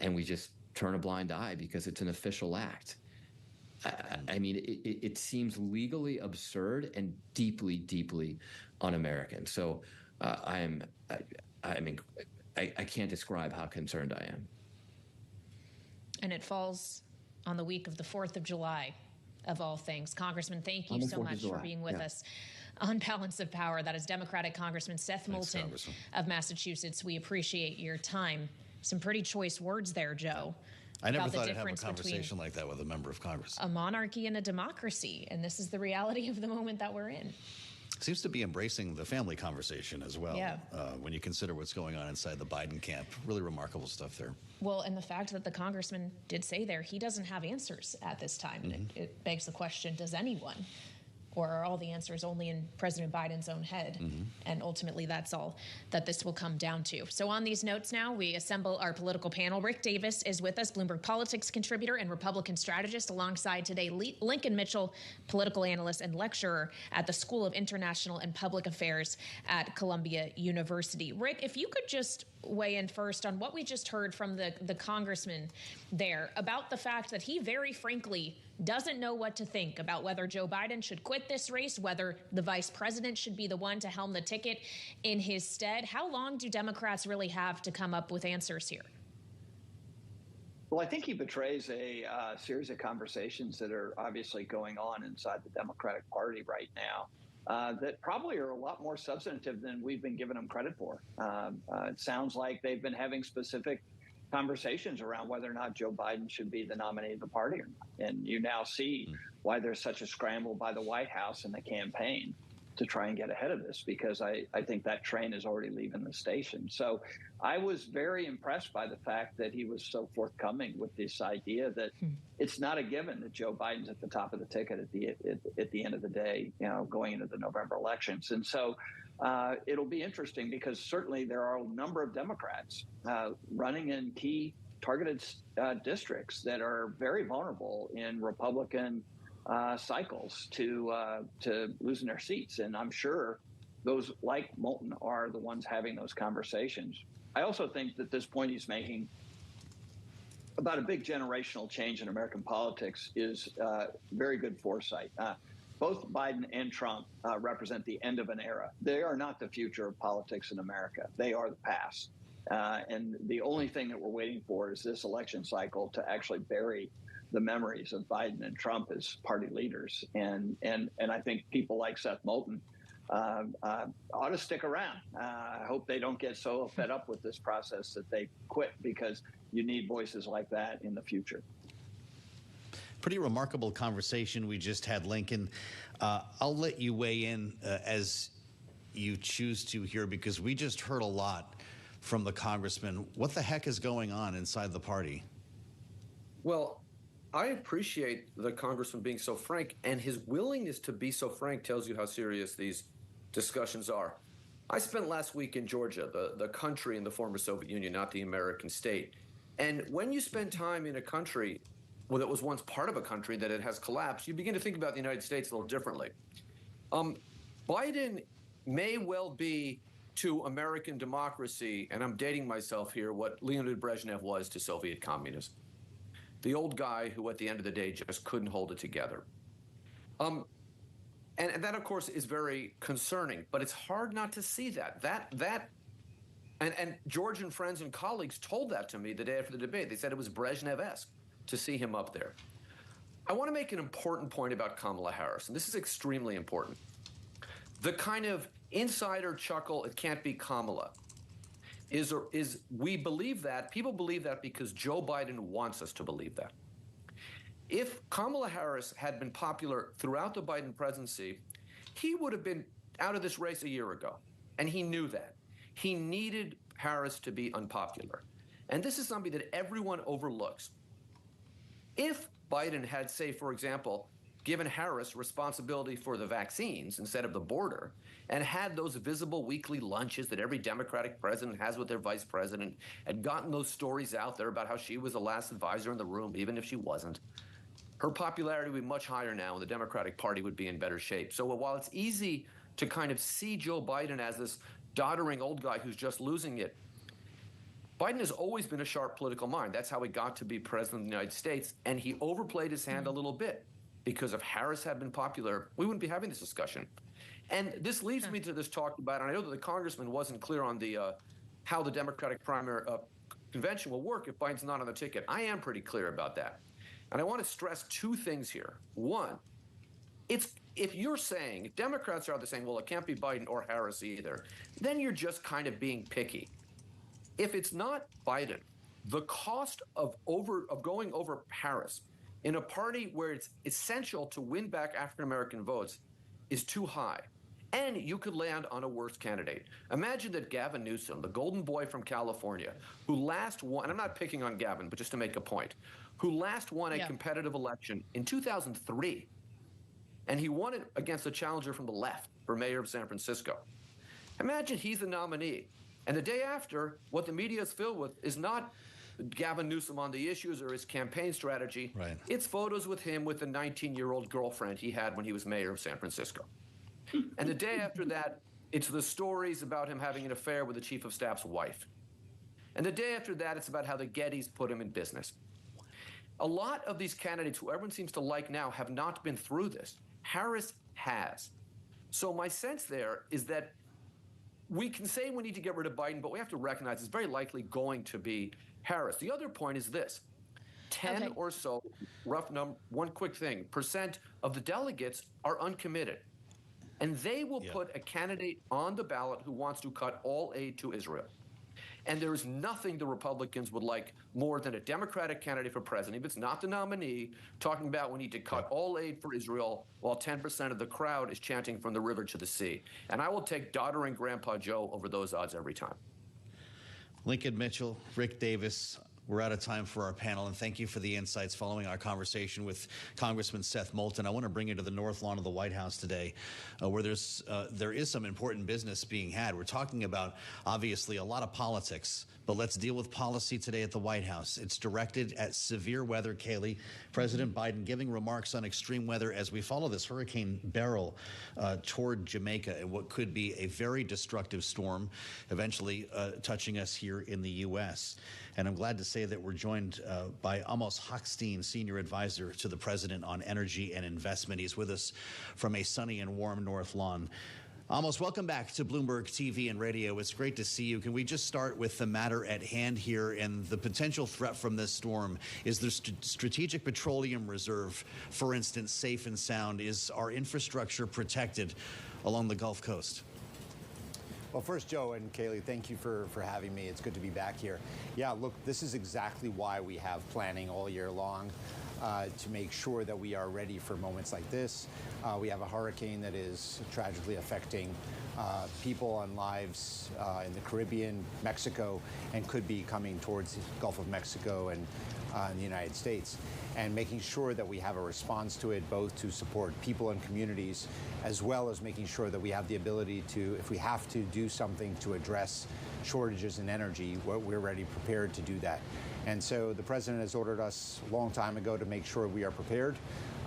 and we just turn a blind eye because it's an official act. I mean, it seems legally absurd and deeply, deeply un-American. So I can't describe how concerned I am. And it falls on the week of the 4th of July, of all things. Congressman, thank you so much for being with us on Balance of Power. That is Democratic Congressman Seth Moulton of Massachusetts. We appreciate your time. Some pretty choice words there, Joe. I never thought I'd have a conversation like that with a member of Congress. A monarchy and a democracy, and this is the reality of the moment that we're in. Seems to be embracing the family conversation as well. Yeah. When you consider what's going on inside the Biden camp. Really remarkable stuff there. Well, and the fact that the congressman did say there he doesn't have answers at this time. Mm-hmm. It begs the question, does anyone? Or are all the answers only in President Biden's own head? Mm-hmm. And ultimately, that's all that this will come down to. So on these notes now, we assemble our political panel. Rick Davis is with us, Bloomberg politics contributor and Republican strategist, alongside today Lincoln Mitchell, political analyst and lecturer at the School of International and Public Affairs at Columbia University. Rick, if you could just weigh in first on what we just heard from the congressman there about the fact that he very frankly doesn't know what to think about whether Joe Biden should quit this race, whether the vice president should be the one to helm the ticket in his stead. How long do Democrats really have to come up with answers here? Well, I think he betrays a series of conversations that are obviously going on inside the Democratic Party right now that probably are a lot more substantive than we've been giving them credit for. It sounds like they've been having specific conversations around whether or not Joe Biden should be the nominee of the party or not. And you now see why there's such a scramble by the White House and the campaign to try and get ahead of this, because I think that train is already leaving the station. So I was very impressed by the fact that he was so forthcoming with this idea that it's not a given that Joe Biden's at the top of the ticket at the end of the day, you know, going into the November elections. And so it'll be interesting because certainly there are a number of Democrats running in key targeted districts that are very vulnerable in Republican cycles to losing their seats. And I'm sure those like Moulton are the ones having those conversations. I also think that this point he's making about a big generational change in American politics is very good foresight. Both Biden and Trump represent the end of an era. They are not the future of politics in America. They are the past. And the only thing that we're waiting for is this election cycle to actually bury the memories of Biden and Trump as party leaders. And I think people like Seth Moulton ought to stick around. I hope they don't get so fed up with this process that they quit, because you need voices like that in the future. Pretty remarkable conversation we just had, Lincoln. I'll let you weigh in as you choose to here, because we just heard a lot from the congressman. What the heck is going on inside the party? Well, I appreciate the congressman being so frank, and his willingness to be so frank tells you how serious these discussions are. I spent last week in Georgia, the country in the former Soviet Union, not the American state. And when you spend time in a country that was once part of a country that it has collapsed, you begin to think about the United States a little differently. Biden may well be to American democracy, and I'm dating myself here, what Leonid Brezhnev was to Soviet communism. The old guy who at the end of the day just couldn't hold it together. And that, of course, is very concerning, but it's hard not to see that. And Georgian friends and colleagues told that to me the day after the debate. They said it was Brezhnev-esque to see him up there. I want to make an important point about Kamala Harris, and this is extremely important. The kind of insider chuckle, it can't be Kamala, is we believe that, people believe that because Joe Biden wants us to believe that. If Kamala Harris had been popular throughout the Biden presidency, he would have been out of this race a year ago, and he knew that. He needed Harris to be unpopular. And this is something that everyone overlooks. If Biden had, say, for example, given Harris responsibility for the vaccines instead of the border, and had those visible weekly lunches that every Democratic president has with their vice president, and gotten those stories out there about how she was the last advisor in the room, even if she wasn't, her popularity would be much higher now, and the Democratic Party would be in better shape. So while it's easy to kind of see Joe Biden as this doddering old guy who's just losing it, Biden has always been a sharp political mind. That's how he got to be president of the United States, and he overplayed his hand a little bit. Because if Harris had been popular, we wouldn't be having this discussion. And this leads me to this talk about, and I know that the congressman wasn't clear on the how the Democratic primary convention will work if Biden's not on the ticket. I am pretty clear about that. And I want to stress two things here. One, if you're saying, if Democrats are out there saying, well, it can't be Biden or Harris either, then you're just kind of being picky. If it's not Biden, the cost of going over Harris in a party where it's essential to win back African-American votes is too high. And you could land on a worse candidate. Imagine that Gavin Newsom, the golden boy from California, who last won, and I'm not picking on Gavin, but just to make a point, who last won a competitive election in 2003. And he won it against a challenger from the left for mayor of San Francisco. Imagine he's the nominee. And the day after, what the media is filled with is not Gavin Newsom on the issues or his campaign strategy. Right. It's photos with him with the 19-year-old girlfriend he had when he was mayor of San Francisco. And the day after that, it's the stories about him having an affair with the chief of staff's wife. And the day after that, it's about how the Gettys put him in business. A lot of these candidates who everyone seems to like now have not been through this. Harris has. So my sense there is that we can say we need to get rid of Biden, but we have to recognize it's very likely going to be Harris. The other point is this. 10 or so, rough number, one quick thing, % of the delegates are uncommitted. And they will put a candidate on the ballot who wants to cut all aid to Israel. And there is nothing the Republicans would like more than a Democratic candidate for president, if it's not the nominee, talking about we need to cut all aid for Israel while 10% of the crowd is chanting from the river to the sea. And I will take doddering Grandpa Joe over those odds every time. Lincoln Mitchell, Rick Davis, we're out of time for our panel, and thank you for the insights following our conversation with Congressman Seth Moulton. I want to bring you to the North Lawn of the White House today, where there is some important business being had. We're talking about, obviously, a lot of politics, but let's deal with policy today at the White House. It's directed at severe weather, Kaylee. President Biden giving remarks on extreme weather as we follow this Hurricane Beryl toward Jamaica and what could be a very destructive storm, eventually touching us here in the U.S. And I'm glad to say that we're joined by Amos Hochstein, Senior Advisor to the President on Energy and Investment. He's with us from a sunny and warm North Lawn. Amos, welcome back to Bloomberg TV and radio. It's great to see you. Can we just start with the matter at hand here and the potential threat from this storm? Is the Strategic Petroleum Reserve, for instance, safe and sound? Is our infrastructure protected along the Gulf Coast? Well, first, Joe and Kaylee, thank you for having me. It's good to be back here. Yeah, look, this is exactly why we have planning all year long to make sure that we are ready for moments like this. We have a hurricane that is tragically affecting people and lives in the Caribbean, Mexico, and could be coming towards the Gulf of Mexico and in the United States. And making sure that we have a response to it, both to support people and communities, as well as making sure that we have the ability to, if we have to do something to address shortages in energy, we're ready, prepared to do that. And so the president has ordered us a long time ago to make sure we are prepared.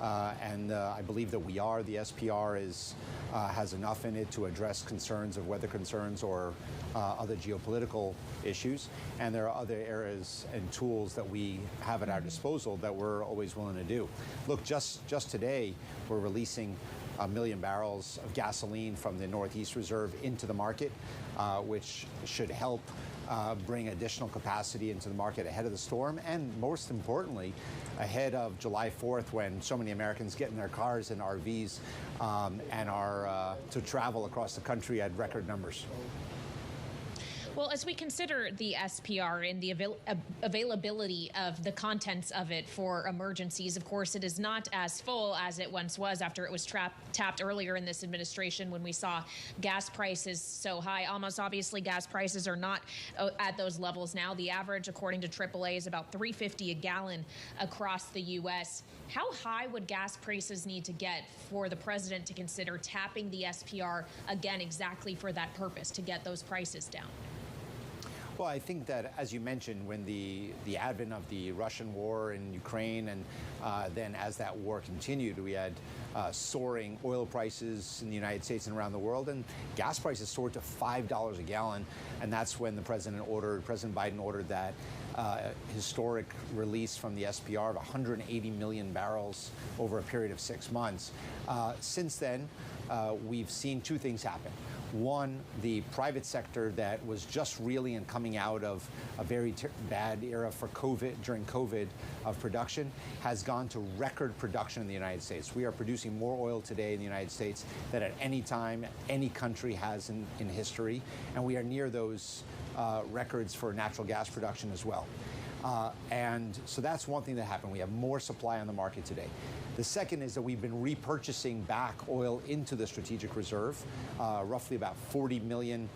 And I believe that we are. The SPR has enough in it to address concerns of weather concerns or other geopolitical issues. And there are other areas and tools that we have at our disposal that we're always willing to do. Look, just today, we're releasing 1 million barrels of gasoline from the Northeast Reserve into the market, which should help bring additional capacity into the market ahead of the storm, and most importantly, ahead of July 4th, when so many Americans get in their cars and RVs and are to travel across the country at record numbers. Well, as we consider the SPR and the availability of the contents of it for emergencies, of course, it is not as full as it once was after it was tapped earlier in this administration when we saw gas prices so high. Almost obviously, gas prices are not at those levels now. The average, according to AAA, is about $3.50 a gallon across the U.S. How high would gas prices need to get for the president to consider tapping the SPR again exactly for that purpose, to get those prices down? Well, I think that, as you mentioned, when the advent of the Russian war in Ukraine, and then as that war continued, we had soaring oil prices in the United States and around the world, and gas prices soared to $5 a gallon, and that's when President Biden ordered that historic release from the SPR of 180 million barrels over a period of 6 months. Since then, we've seen two things happen. One, the private sector that was just reeling and coming out of a very bad era for during COVID of production has gone to record production in the United States. We are producing more oil today in the United States than at any time any country has in history, and we are near those records for natural gas production as well. And so that's one thing that happened. We have more supply on the market today. The second is that we've been repurchasing back oil into the strategic reserve. Roughly about 40 million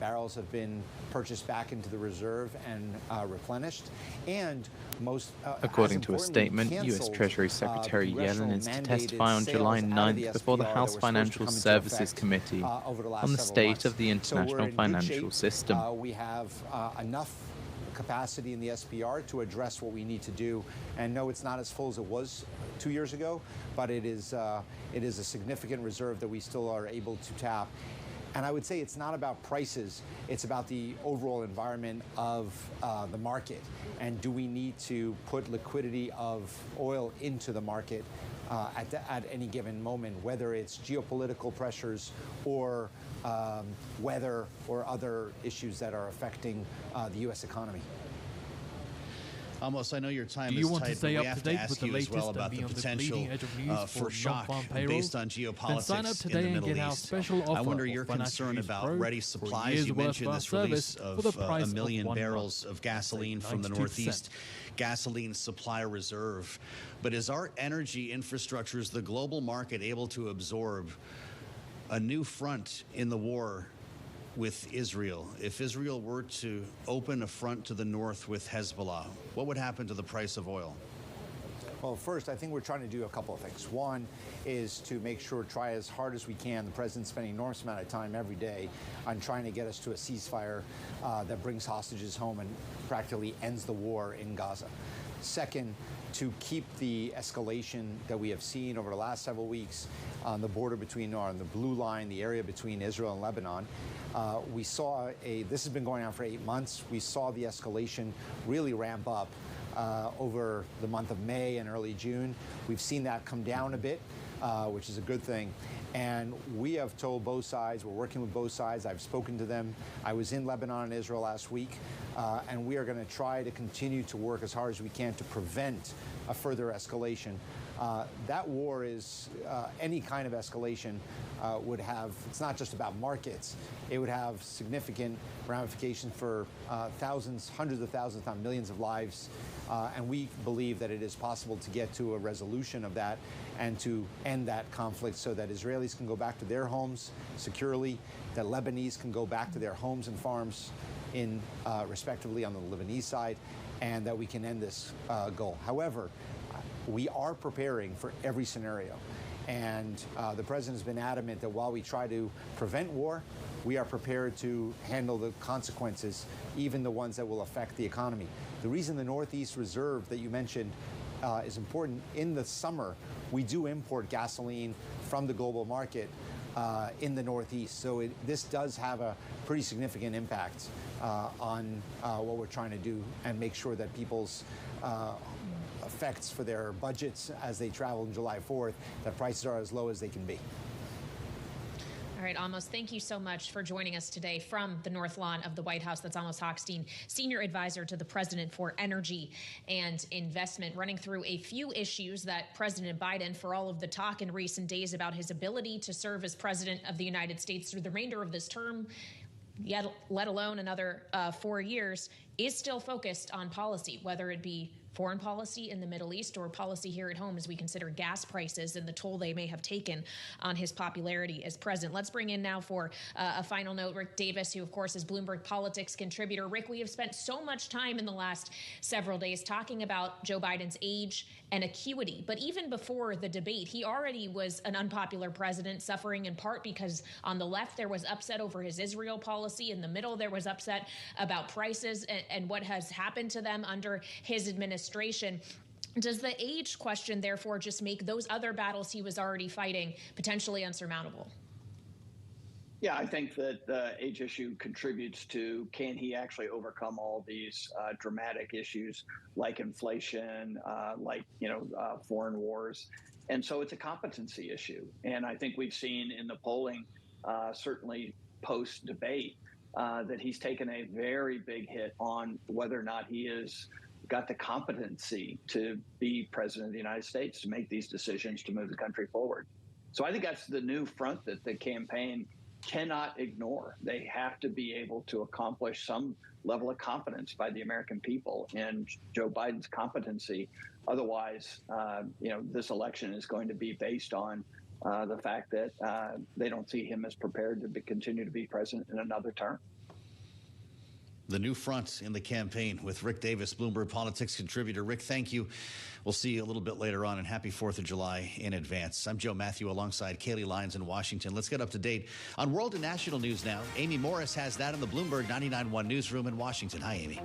barrels have been purchased back into the reserve and replenished. And most, according to a statement, U.S. Treasury Secretary Yellen is to testify on July 9th before the House Financial Services Committee on the state of the international financial system. We have enough capacity in the SPR to address what we need to do. And no, it's not as full as it was 2 years ago, but it is a significant reserve that we still are able to tap. And I would say it's not about prices, it's about the overall environment of the market. And do we need to put liquidity of oil into the market at any given moment, whether it's geopolitical pressures or weather or other issues that are affecting the U.S. economy. Almost, I know your time is tight, but we have to ask you as well about the potential for shock based on geopolitics in the Middle East. I wonder your concern about ready supplies. You mentioned this release of 1 million barrels of gasoline from the Northeast gasoline supply reserve. But is our energy infrastructure, is the global market able to absorb a new front in the war with Israel? If Israel were to open a front to the north with Hezbollah, what would happen to the price of oil? Well, first, I think we're trying to do a couple of things. One is to make sure, try as hard as we can. The president's spending an enormous amount of time every day on trying to get us to a ceasefire that brings hostages home and practically ends the war in Gaza. Second, to keep the escalation that we have seen over the last several weeks on the border between, on the blue line, the area between Israel and Lebanon. We saw this has been going on for 8 months. We saw the escalation really ramp up over the month of May and early June. We've seen that come down a bit, which is a good thing. And we have told both sides, we're working with both sides. I've spoken to them. I was in Lebanon and Israel last week, and we are going to try to continue to work as hard as we can to prevent a further escalation. That war is, any kind of escalation would have, it's not just about markets, it would have significant ramifications for thousands, hundreds of thousands, if not millions of lives. And we believe that it is possible to get to a resolution of that and to end that conflict so that Israelis can go back to their homes securely, that Lebanese can go back to their homes and farms in respectively on the Lebanese side, and that we can end this goal. However, we are preparing for every scenario. And the president has been adamant that while we try to prevent war, we are prepared to handle the consequences, even the ones that will affect the economy. The reason the Northeast Reserve that you mentioned is important, in the summer, we do import gasoline from the global market in the Northeast. So this does have a pretty significant impact on what we're trying to do and make sure that people's effects for their budgets as they travel on July 4th, that prices are as low as they can be. All right, Amos, thank you so much for joining us today from the North Lawn of the White House. That's Amos Hochstein, Senior Advisor to the President for Energy and Investment, running through a few issues that President Biden, for all of the talk in recent days about his ability to serve as President of the United States through the remainder of this term, yet let alone another 4 years, is still focused on policy, whether it be foreign policy in the Middle East or policy here at home as we consider gas prices and the toll they may have taken on his popularity as president. Let's bring in now for a final note Rick Davis, who of course is Bloomberg politics contributor. Rick, we have spent so much time in the last several days talking about Joe Biden's age and acuity, but even before the debate, he already was an unpopular president, suffering in part because on the left there was upset over his Israel policy, in the middle there was upset about prices and what has happened to them under his administration. Does the age question, therefore, just make those other battles he was already fighting potentially unsurmountable? Yeah, I think that the age issue contributes to, can he actually overcome all these dramatic issues like inflation, foreign wars? And so it's a competency issue. And I think we've seen in the polling, certainly post-debate, that he's taken a very big hit on whether or not he is got the competency to be president of the United States, to make these decisions, to move the country forward. So I think that's the new front that the campaign cannot ignore. They have to be able to accomplish some level of confidence by the American people in Joe Biden's competency. Otherwise, this election is going to be based on the fact that they don't see him as prepared to continue to be president in another term. The new front in the campaign with Rick Davis, Bloomberg politics contributor. Rick, thank you. We'll see you a little bit later on, and happy 4th of July in advance. I'm Joe Matthew alongside Kaylee Lyons in Washington. Let's get up to date on world and national news now. Amy Morris has that in the Bloomberg 99.1 newsroom in Washington. Hi, Amy.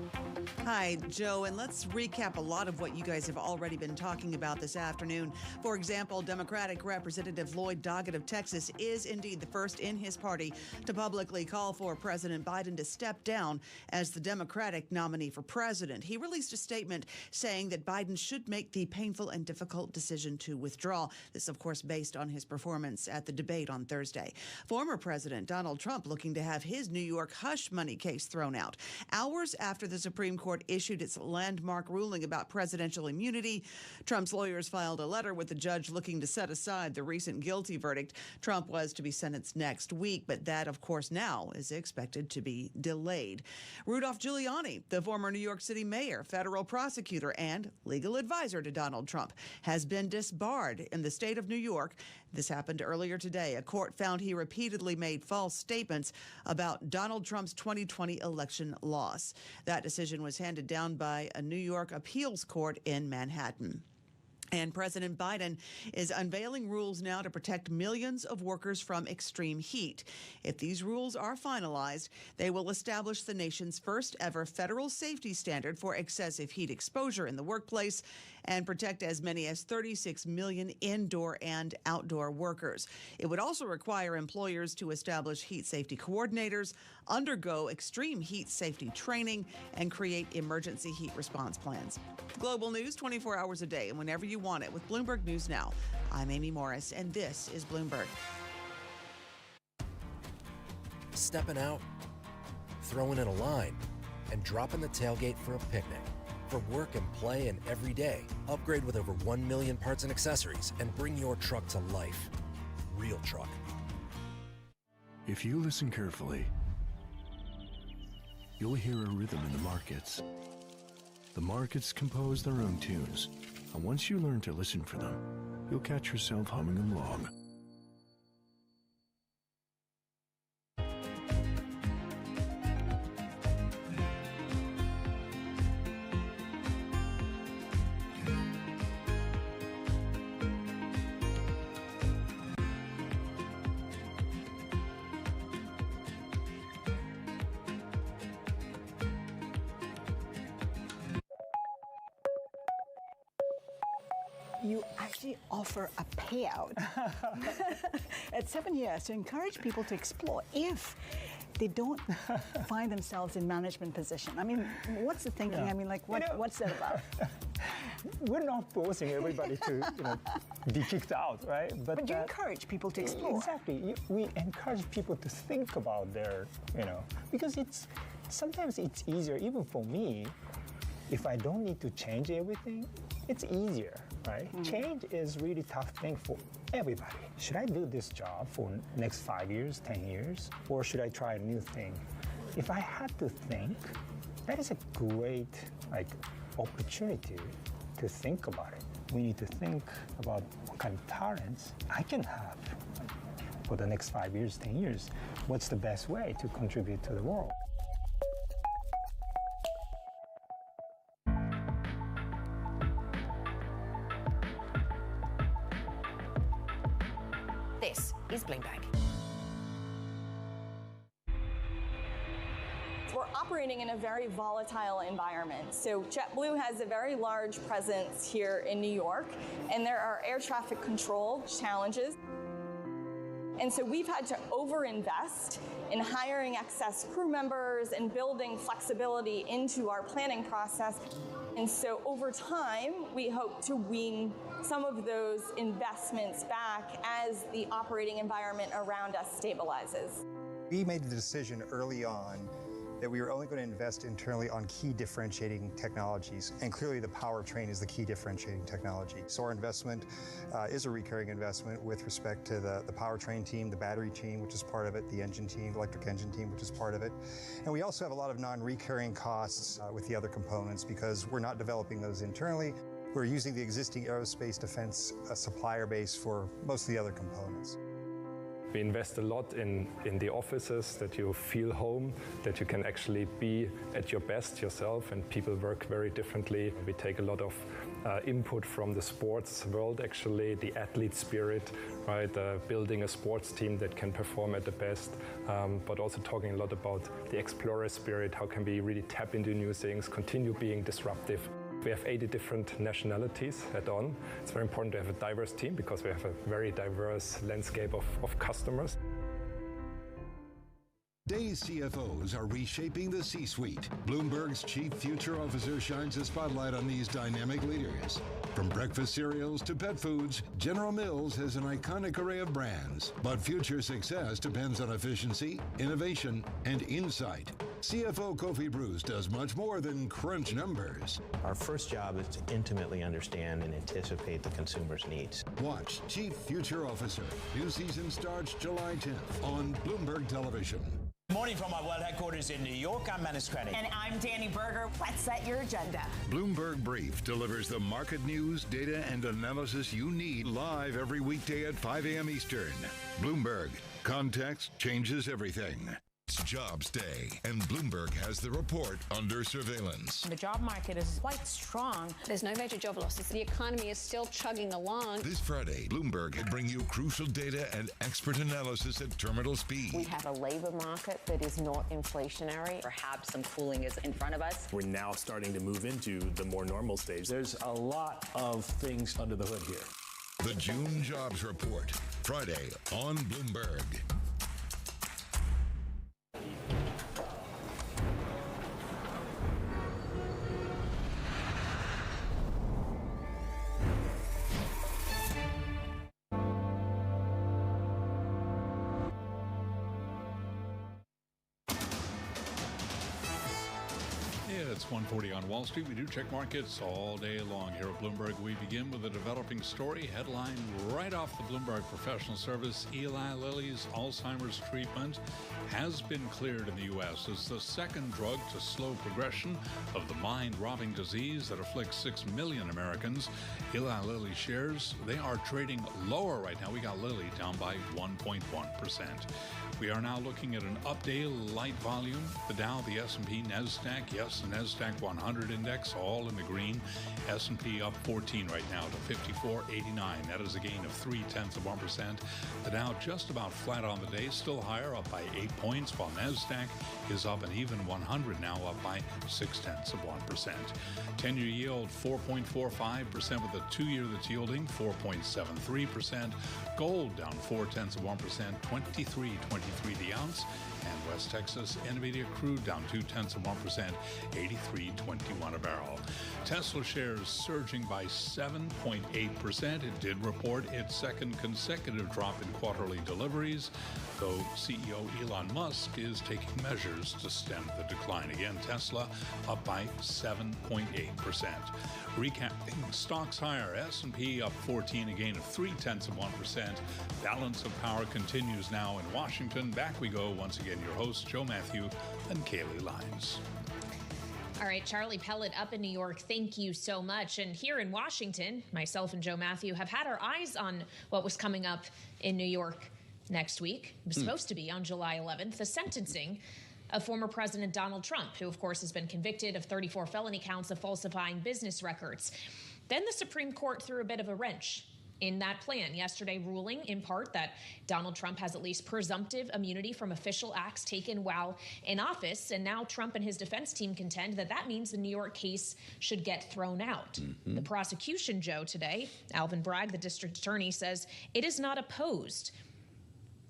Hi, Joe, and let's recap a lot of what you guys have already been talking about this afternoon. For example, Democratic Representative Lloyd Doggett of Texas is indeed the first in his party to publicly call for President Biden to step down as the Democratic nominee for president. He released a statement saying that Biden should make the painful and difficult decision to withdraw. This, of course, based on his performance at the debate on Thursday. Former President Donald Trump looking to have his New York hush money case thrown out. Hours after the Supreme Court issued its landmark ruling about presidential immunity, Trump's lawyers filed a letter with the judge looking to set aside the recent guilty verdict. Trump was to be sentenced next week, but that, of course, now is expected to be delayed. Rudolph Giuliani, the former New York City mayor, federal prosecutor, and legal advisor to Donald Trump, has been disbarred in the state of New York. This happened earlier today. A court found he repeatedly made false statements about Donald Trump's 2020 election loss. That decision was handed down by a New York appeals court in Manhattan. And President Biden is unveiling rules now to protect millions of workers from extreme heat. If these rules are finalized, they will establish the nation's first ever federal safety standard for excessive heat exposure in the workplace and protect as many as 36 million indoor and outdoor workers. It would also require employers to establish heat safety coordinators, undergo extreme heat safety training, and create emergency heat response plans. Global news 24 hours a day and whenever you want it with Bloomberg News Now. I'm Amy Morris, and this is Bloomberg. Stepping out, throwing in a line, and dropping the tailgate for a picnic. For work and play and every day, upgrade with over 1 million parts and accessories and bring your truck to life. Real truck. If you listen carefully, you'll hear a rhythm in the markets. The markets compose their own tunes, and once you learn to listen for them, you'll catch yourself humming along. You actually offer a payout at 7 years to encourage people to explore if they don't find themselves in management position. I mean, what's the thinking? Yeah. I mean, like, what's that about? We're not forcing everybody to be kicked out, right? But you encourage people to explore. Exactly. We encourage people to think about their, because sometimes it's easier, even for me, if I don't need to change everything, it's easier. right? Change is really tough thing for everybody. Should I do this job for next 5 years, 10 years, or should I try a new thing? If I had to think, that is a great opportunity to think about it. We need to think about what kind of talents I can have for the next 5 years, 10 years. What's the best way to contribute to the world? This is Bloomberg. We're operating in a very volatile environment. So JetBlue has a very large presence here in New York, and there are air traffic control challenges. And so we've had to overinvest in hiring excess crew members and building flexibility into our planning process. And so over time, we hope to wean some of those investments back as the operating environment around us stabilizes. We made the decision early on that we were only going to invest internally on key differentiating technologies, and clearly the powertrain is the key differentiating technology. So our investment is a recurring investment with respect to the powertrain team, the battery team, which is part of it, the engine team, electric engine team, which is part of it. And we also have a lot of non-recurring costs with the other components because we're not developing those internally. We're using the existing aerospace defense supplier base for most of the other components. We invest a lot in the offices, that you feel home, that you can actually be at your best yourself, and people work very differently. We take a lot of input from the sports world, actually, the athlete spirit, right? Building a sports team that can perform at the best, but also talking a lot about the explorer spirit. How can we really tap into new things, continue being disruptive? We have 80 different nationalities at On. It's very important to have a diverse team because we have a very diverse landscape of customers. Today's CFOs are reshaping the C-suite. Bloomberg's chief future officer shines a spotlight on these dynamic leaders. From breakfast cereals to pet foods, General Mills has an iconic array of brands. But future success depends on efficiency, innovation, and insight. CFO Kofi Bruce does much more than crunch numbers. Our first job is to intimately understand and anticipate the consumer's needs. Watch Chief Future Officer. New season starts July 10th on Bloomberg Television. Morning from our world headquarters in New York. I'm Manus Krennic. And I'm Danny Berger. Let's set your agenda. Bloomberg Brief delivers the market news, data, and analysis you need live every weekday at 5 a.m. Eastern. Bloomberg. Context changes everything. It's Jobs Day, and Bloomberg has the report under surveillance. The job market is quite strong. There's no major job losses. The economy is still chugging along. This Friday, Bloomberg will bring you crucial data and expert analysis at terminal speed. We have a labor market that is not inflationary. Perhaps some cooling is in front of us. We're now starting to move into the more normal stage. There's a lot of things under the hood here. The June Jobs Report, Friday on Bloomberg. It's 1:40 on Wall Street. We do check markets all day long here at Bloomberg. We begin with a developing story headline right off the Bloomberg Professional Service. Eli Lilly's Alzheimer's treatment has been cleared in the U.S. as the second drug to slow progression of the mind-robbing disease that afflicts 6 million Americans. Eli Lilly shares, they are trading lower right now. We got Lilly down by 1.1%. We are now looking at an up-day light volume. The Dow, the S&P, NASDAQ, yes, the NASDAQ 100 index, all in the green. S&P up 14 right now to 54.89. That is a gain of 0.3%. The Dow just about flat on the day, still higher, up by 8 points, while NASDAQ is up an even 100 now, up by 0.6%. 10-year yield 4.45% with a 2-year that's yielding 4.73%. Gold down 0.4%, 23.23 the ounce. And West Texas NVDA crude down 0.2%, $83.21 a barrel. Tesla shares surging by 7.8%. It did report its second consecutive drop in quarterly deliveries, though CEO Elon Musk is taking measures to stem the decline. Again, Tesla up by 7.8%. Recapping stocks higher, S&P up 14, a gain of 0.3%. Balance of power continues now in Washington. Back we go once again. Your hosts, Joe Matthew and Kaylee Lyons. All right, Charlie Pellet up in New York, thank you so much. And here in Washington, myself and Joe Matthew have had our eyes on what was coming up in New York next week. It was supposed to be on July 11th, the sentencing of former President Donald Trump, who, of course, has been convicted of 34 felony counts of falsifying business records. Then the Supreme Court threw a bit of a wrench in that plan yesterday, ruling in part that Donald Trump has at least presumptive immunity from official acts taken while in office. And now Trump and his defense team contend that that means the New York case should get thrown out. The prosecution, Joe, today, Alvin Bragg, the district attorney, says it is not opposed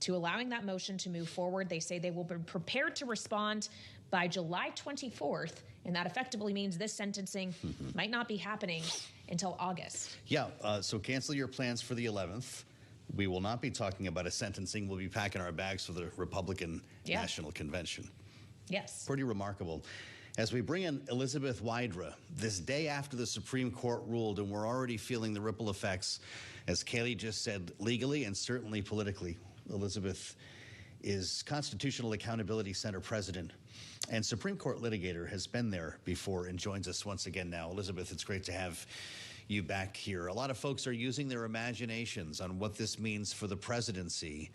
to allowing that motion to move forward. They say they will be prepared to respond by July 24th, and that effectively means this sentencing might not be happening until August. Yeah, so cancel your plans for the 11th. We will not be talking about a sentencing. We'll be packing our bags for the Republican National Convention. Yes. Pretty remarkable. As we bring in Elizabeth Wydra, this day after the Supreme Court ruled, and we're already feeling the ripple effects, as Kaylee just said, legally and certainly politically. Elizabeth is Constitutional Accountability Center president and Supreme Court litigator, has been there before and joins us once again now. Elizabeth, it's great to have you back here. A lot of folks are using their imaginations on what this means for the presidency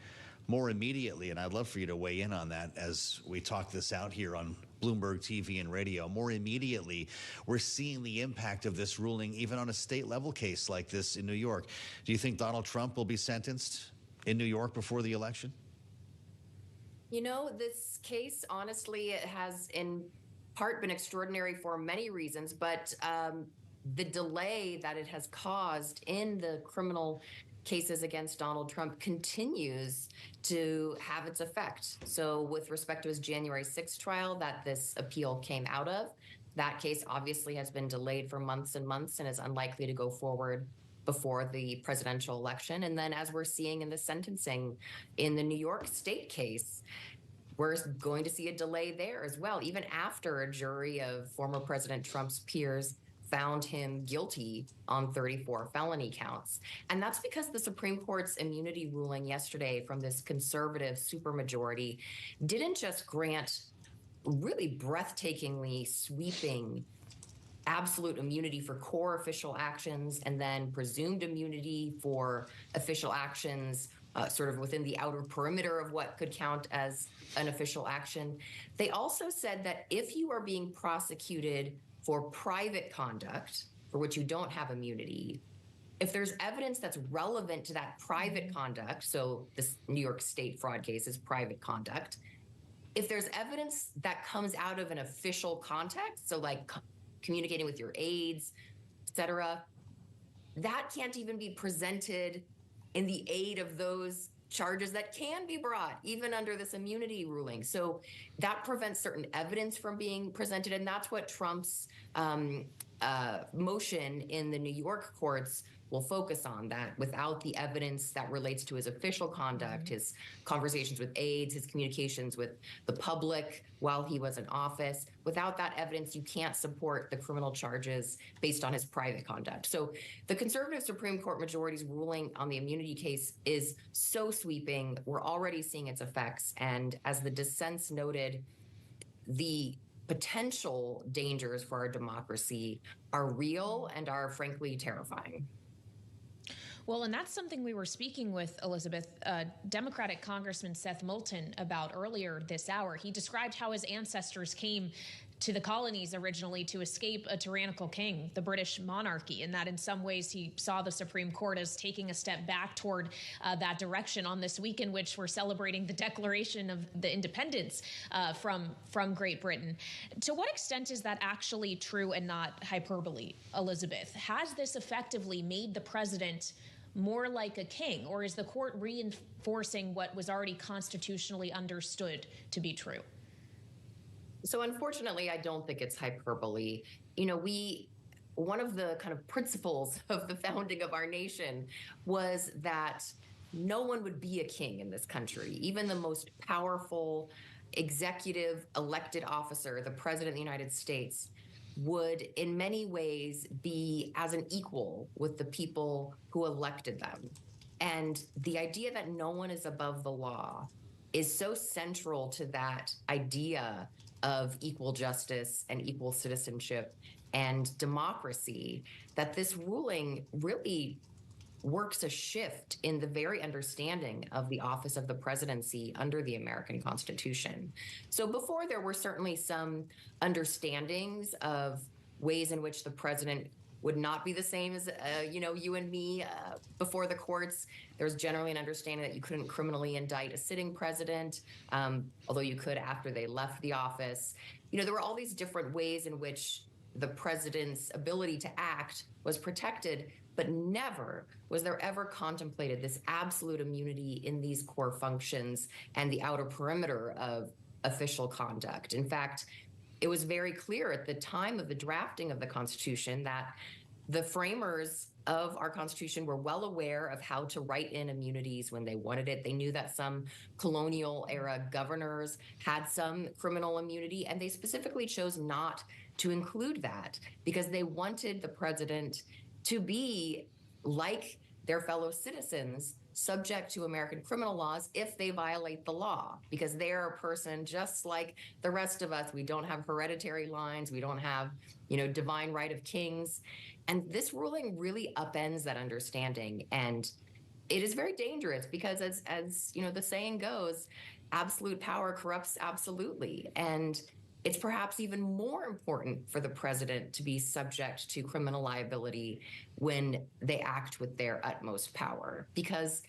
more immediately, and I'd love for you to weigh in on that as we talk this out here on Bloomberg TV and radio. More immediately, we're seeing the impact of this ruling even on a state-level case like this in New York. Do you think Donald Trump will be sentenced in New York before the election? You know, this case, honestly, it has in part been extraordinary for many reasons, but the delay that it has caused in the criminal cases against Donald Trump continues to have its effect. So with respect to his January 6th trial that this appeal came out of, that case obviously has been delayed for months and months and is unlikely to go forward before the presidential election. And then as we're seeing in the sentencing in the New York State case, we're going to see a delay there as well, even after a jury of former President Trump's peers found him guilty on 34 felony counts. And that's because the Supreme Court's immunity ruling yesterday from this conservative supermajority didn't just grant really breathtakingly sweeping absolute immunity for core official actions and then presumed immunity for official actions sort of within the outer perimeter of what could count as an official action. They also said that if you are being prosecuted for private conduct for which you don't have immunity, if there's evidence that's relevant to that private conduct, so this New York State fraud case is private conduct, if there's evidence that comes out of an official context, so like communicating with your aides, et cetera, that can't even be presented in the aid of those charges that can be brought, even under this immunity ruling. So that prevents certain evidence from being presented, and that's what Trump's motion in the New York courts will focus on, that without the evidence that relates to his official conduct, his conversations with aides, his communications with the public while he was in office, without that evidence, you can't support the criminal charges based on his private conduct. So the conservative Supreme Court majority's ruling on the immunity case is so sweeping. We're already seeing its effects. And as the dissents noted, the potential dangers for our democracy are real and are frankly terrifying. Well, and that's something we were speaking with, Elizabeth, Democratic Congressman Seth Moulton about earlier this hour. He described how his ancestors came to the colonies originally to escape a tyrannical king, the British monarchy, and that in some ways he saw the Supreme Court as taking a step back toward that direction on this week in which we're celebrating the declaration of the independence from Great Britain. To what extent is that actually true and not hyperbole, Elizabeth? Has this effectively made the president more like a king, or is the court reinforcing what was already constitutionally understood to be true? So unfortunately, I don't think it's hyperbole. You know, one of the kind of principles of the founding of our nation was that no one would be a king in this country. Even the most powerful executive elected officer, the President of the United States, would in many ways be as an equal with the people who elected them. And the idea that no one is above the law is so central to that idea of equal justice and equal citizenship and democracy that this ruling really works a shift in the very understanding of the office of the presidency under the American Constitution. So before, there were certainly some understandings of ways in which the president would not be the same as, you and me before the courts. There was generally an understanding that you couldn't criminally indict a sitting president, although you could after they left the office. You know, there were all these different ways in which the president's ability to act was protected, but never was there ever contemplated this absolute immunity in these core functions and the outer perimeter of official conduct. In fact, it was very clear at the time of the drafting of the Constitution that the framers of our Constitution were well aware of how to write in immunities when they wanted it. They knew that some colonial era governors had some criminal immunity, and they specifically chose not to include that because they wanted the president to be like their fellow citizens, subject to American criminal laws if they violate the law, because they're a person just like the rest of us. We don't have hereditary lines. We don't have, divine right of kings. And this ruling really upends that understanding. And it is very dangerous because as the saying goes, absolute power corrupts absolutely. And it's perhaps even more important for the president to be subject to criminal liability when they act with their utmost power, because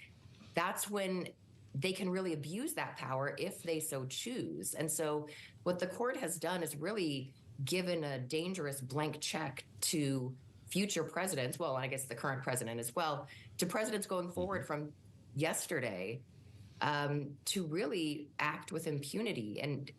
that's when they can really abuse that power if they so choose. And so what the court has done is really given a dangerous blank check to future presidents, well, and I guess the current president as well, to presidents going forward from yesterday to really act with impunity. And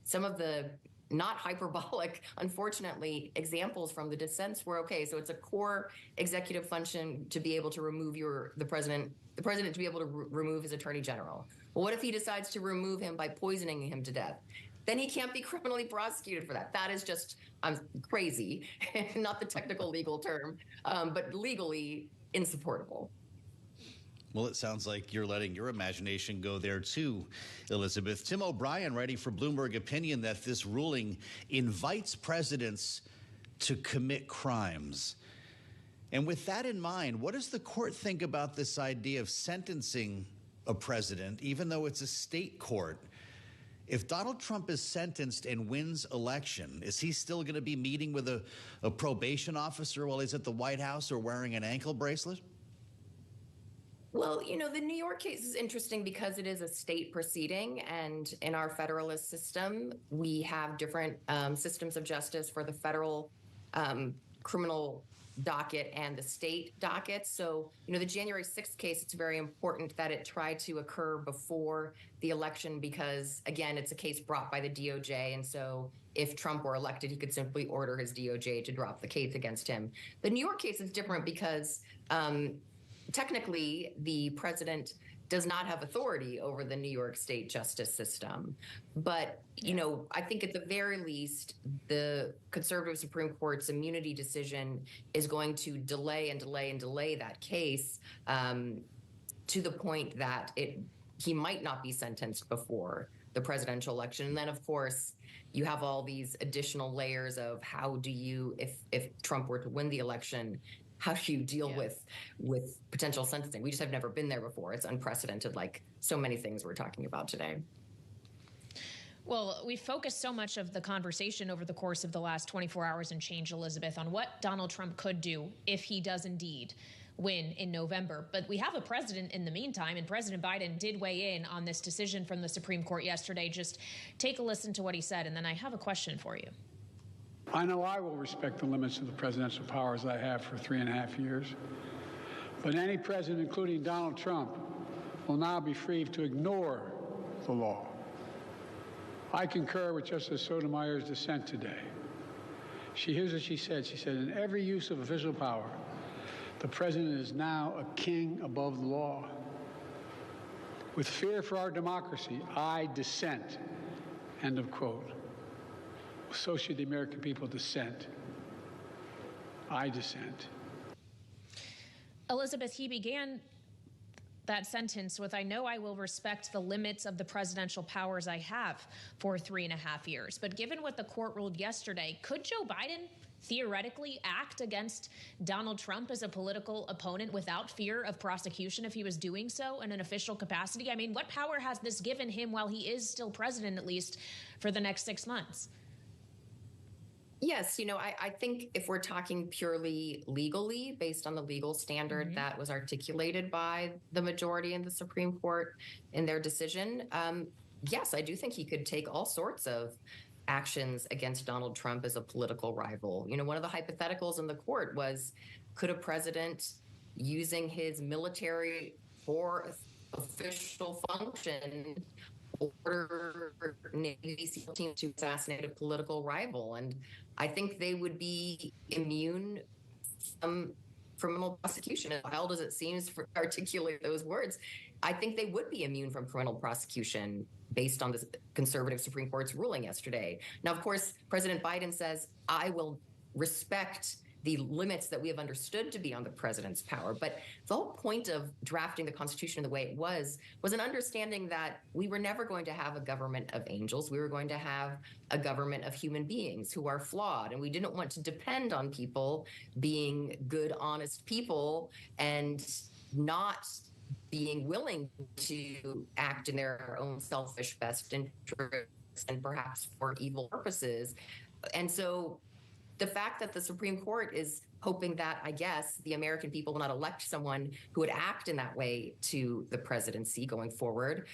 some of the not hyperbolic, unfortunately, examples from the dissents were, okay, so it's a core executive function to be able to remove the president to be able to remove his attorney general. Well, what if he decides to remove him by poisoning him to death? Then he can't be criminally prosecuted for that. That is just crazy, not the technical legal term, but legally insupportable. Well, it sounds like you're letting your imagination go there too, Elizabeth. Tim O'Brien writing for Bloomberg Opinion that this ruling invites presidents to commit crimes. And with that in mind, what does the court think about this idea of sentencing a president, even though it's a state court? If Donald Trump is sentenced and wins election, is he still going to be meeting with a probation officer while he's at the White House or wearing an ankle bracelet? Well, the New York case is interesting because it is a state proceeding, and in our federalist system, we have different systems of justice for the federal criminal docket and the state docket. So, the January 6th case, it's very important that it try to occur before the election because, again, it's a case brought by the DOJ. And so if Trump were elected, he could simply order his DOJ to drop the case against him. The New York case is different because technically, the president does not have authority over the New York state justice system. But, I think at the very least, the conservative Supreme Court's immunity decision is going to delay and delay and delay that case to the point that he might not be sentenced before the presidential election. And then, of course, you have all these additional layers of how do you, if Trump were to win the election, how do you deal with potential sentencing? We just have never been there before. It's unprecedented, like so many things we're talking about today. Well, we focused so much of the conversation over the course of the last 24 hours and change, Elizabeth, on what Donald Trump could do if he does indeed win in November. But we have a president in the meantime, and President Biden did weigh in on this decision from the Supreme Court yesterday. Just take a listen to what he said, and then I have a question for you. I know I will respect the limits of the presidential powers I have for 3.5 years, but any president, including Donald Trump, will now be free to ignore the law. I concur with Justice Sotomayor's dissent today. Here's what she said. She said, in every use of official power, the president is now a king above the law. With fear for our democracy, I dissent. End of quote. So should the American people dissent. I dissent. Elizabeth, he began that sentence with, I know I will respect the limits of the presidential powers I have for 3.5 years. But given what the court ruled yesterday, could Joe Biden theoretically act against Donald Trump as a political opponent without fear of prosecution if he was doing so in an official capacity? I mean, what power has this given him while he is still president, at least for the next 6 months? Yes, I think if we're talking purely legally, based on the legal standard that was articulated by the majority in the Supreme Court in their decision, yes, I do think he could take all sorts of actions against Donald Trump as a political rival. One of the hypotheticals in the court was, could a president using his military for official function order Navy SEAL team to assassinate a political rival? And I think they would be immune from criminal prosecution. As wild as it seems to articulate those words, I think they would be immune from criminal prosecution based on the conservative Supreme Court's ruling yesterday. Now, of course, President Biden says, I will respect the limits that we have understood to be on the president's power. But the whole point of drafting the Constitution the way it was an understanding that we were never going to have a government of angels. We were going to have a government of human beings who are flawed. And we didn't want to depend on people being good, honest people and not being willing to act in their own selfish best interests and perhaps for evil purposes. And so the fact that the Supreme Court is hoping that, I guess, the American people will not elect someone who would act in that way to the presidency going forward,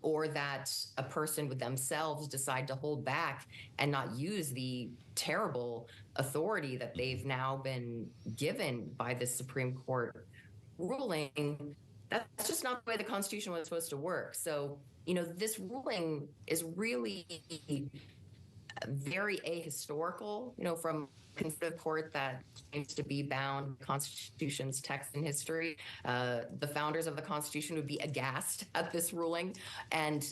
or that a person would themselves decide to hold back and not use the terrible authority that they've now been given by the Supreme Court ruling, that's just not the way the Constitution was supposed to work. So, this ruling is really very ahistorical, from a conservative court that claims to be bound with the Constitution's text and history. The founders of the Constitution would be aghast at this ruling. And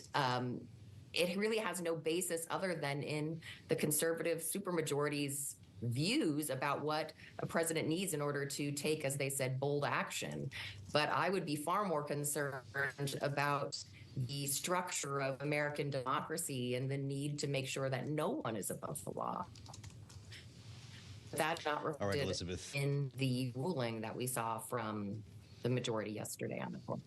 it really has no basis other than in the conservative supermajority's views about what a president needs in order to take, as they said, bold action. But I would be far more concerned about the structure of American democracy and the need to make sure that no one is above the law. That's not reflected in the ruling that we saw from the majority yesterday on the court.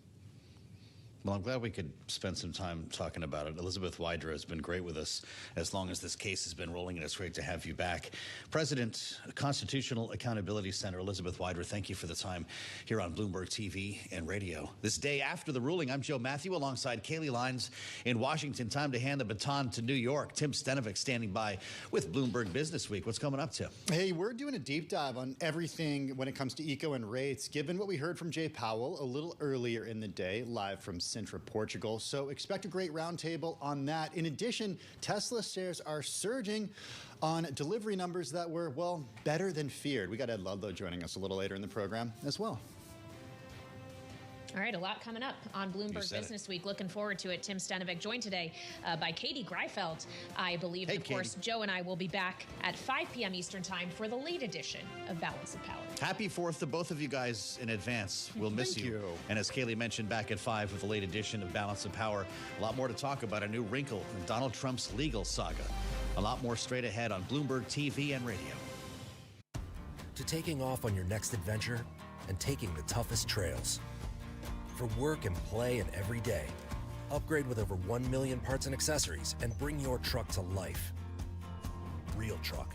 Well, I'm glad we could spend some time talking about it. Elizabeth Wydra has been great with us as long as this case has been rolling, and it's great to have you back. President, Constitutional Accountability Center, Elizabeth Wydra, thank you for the time here on Bloomberg TV and radio. This day after the ruling, I'm Joe Matthew alongside Kaylee Lyons in Washington. Time to hand the baton to New York. Tim Stenovic standing by with Bloomberg Business Week. What's coming up, Tim? Hey, we're doing a deep dive on everything when it comes to eco and rates, given what we heard from Jay Powell a little earlier in the day, live from Sintra, Portugal. So expect a great roundtable on that. In addition, Tesla shares are surging on delivery numbers that were, well, better than feared. We got Ed Ludlow joining us a little later in the program as well. All right, a lot coming up on Bloomberg Business Week. Looking forward to it. Tim Stenovic joined today by Katie Greifeld, I believe. Hey, of course, Katie. Joe and I will be back at 5 p.m. Eastern Time for the late edition of Balance of Power. Happy 4th to both of you guys in advance. We'll miss you. And as Kaylee mentioned, back at 5 with the late edition of Balance of Power. A lot more to talk about, a new wrinkle in Donald Trump's legal saga. A lot more straight ahead on Bloomberg TV and radio. To taking off on your next adventure and taking the toughest trails. For work and play and every day. Upgrade with over 1 million parts and accessories and bring your truck to life. Real truck.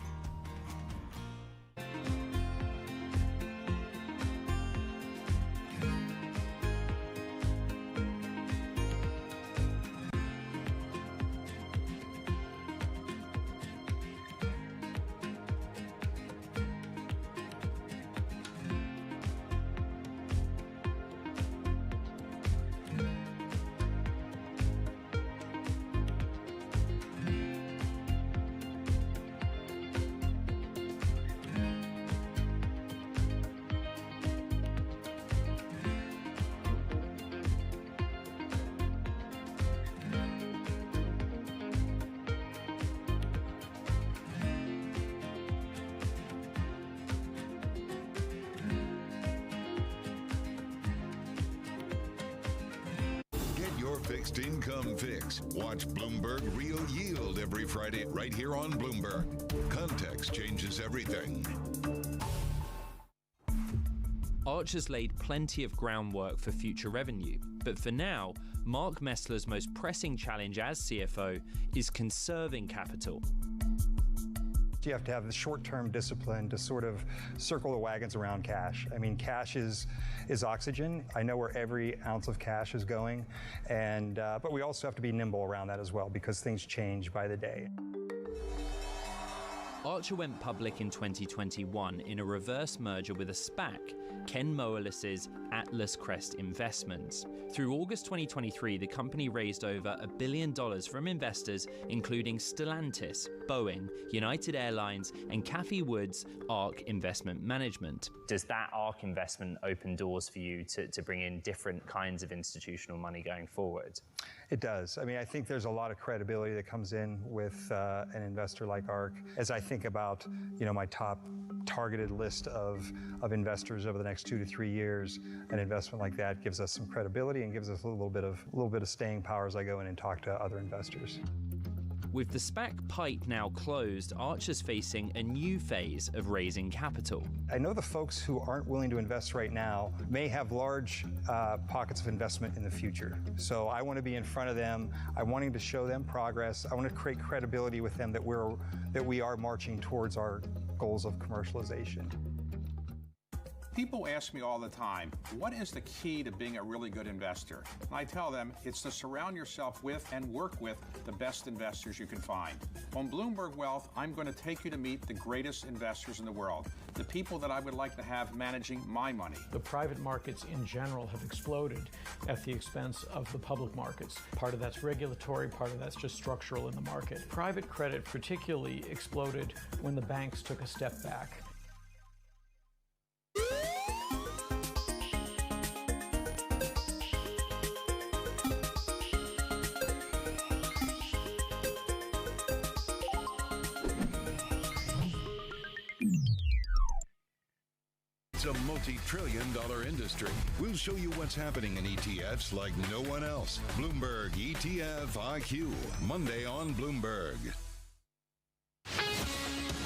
Fixed Income Fix. Watch Bloomberg Real Yield every Friday right here on Bloomberg. Context changes everything. Arch has laid plenty of groundwork for future revenue, but for now, Mark Messler's most pressing challenge as CFO is conserving capital. You have to have the short-term discipline to sort of circle the wagons around cash. I mean, cash is oxygen. I know where every ounce of cash is going, and but we also have to be nimble around that as well because things change by the day. Archer went public in 2021 in a reverse merger with a SPAC, Ken Moelis's Atlas Crest Investments. Through August 2023, the company raised over $1 billion from investors including Stellantis, Boeing, United Airlines, and Cathie Wood's ARK Investment Management. Does that ARK investment open doors for you to bring in different kinds of institutional money going forward? It does. I mean, I think there's a lot of credibility that comes in with an investor like ARK. As I think about, my top targeted list of investors over the next 2 to 3 years, an investment like that gives us some credibility and gives us a little bit of staying power as I go in and talk to other investors. With the SPAC pipe now closed, Archer's facing a new phase of raising capital. I know the folks who aren't willing to invest right now may have large pockets of investment in the future. So I want to be in front of them. I'm wanting to show them progress. I want to create credibility with them that we are marching towards our goals of commercialization. People ask me all the time, what is the key to being a really good investor? And I tell them it's to surround yourself with and work with the best investors you can find. On Bloomberg Wealth, I'm going to take you to meet the greatest investors in the world, the people that I would like to have managing my money. The private markets in general have exploded at the expense of the public markets. Part of that's regulatory, part of that's just structural in the market. Private credit particularly exploded when the banks took a step back. It's a multi-trillion-dollar industry. We'll show you what's happening in ETFs like no one else. Bloomberg ETF IQ, Monday on Bloomberg.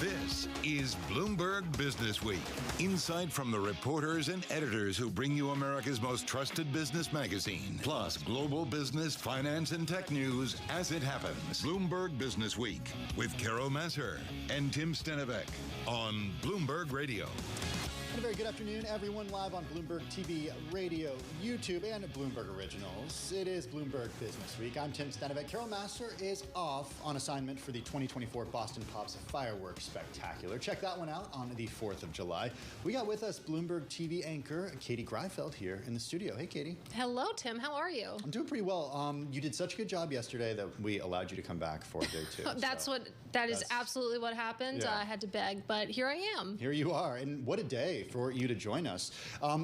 This is Bloomberg Business Week. Insight from the reporters and editors who bring you America's most trusted business magazine, plus global business, finance, and tech news as it happens. Bloomberg Business Week with Carol Masser and Tim Stenivek on Bloomberg Radio. And a very good afternoon, everyone, live on Bloomberg TV, radio, YouTube, and Bloomberg Originals. It is Bloomberg Business Week. I'm Tim Stenivek. Carol Masser is off on assignment for the 2024 Boston Pops Fireworks Spectacular. Check that one out on the 4th of July. We got with us Bloomberg TV anchor Katie Greifeld here in the studio. Hey, Katie. Hello, Tim. How are you? I'm doing pretty well. You did such a good job yesterday that we allowed you to come back for day 2. That is absolutely what happened. Yeah. I had to beg, but here I am. Here you are, and what a day for you to join us.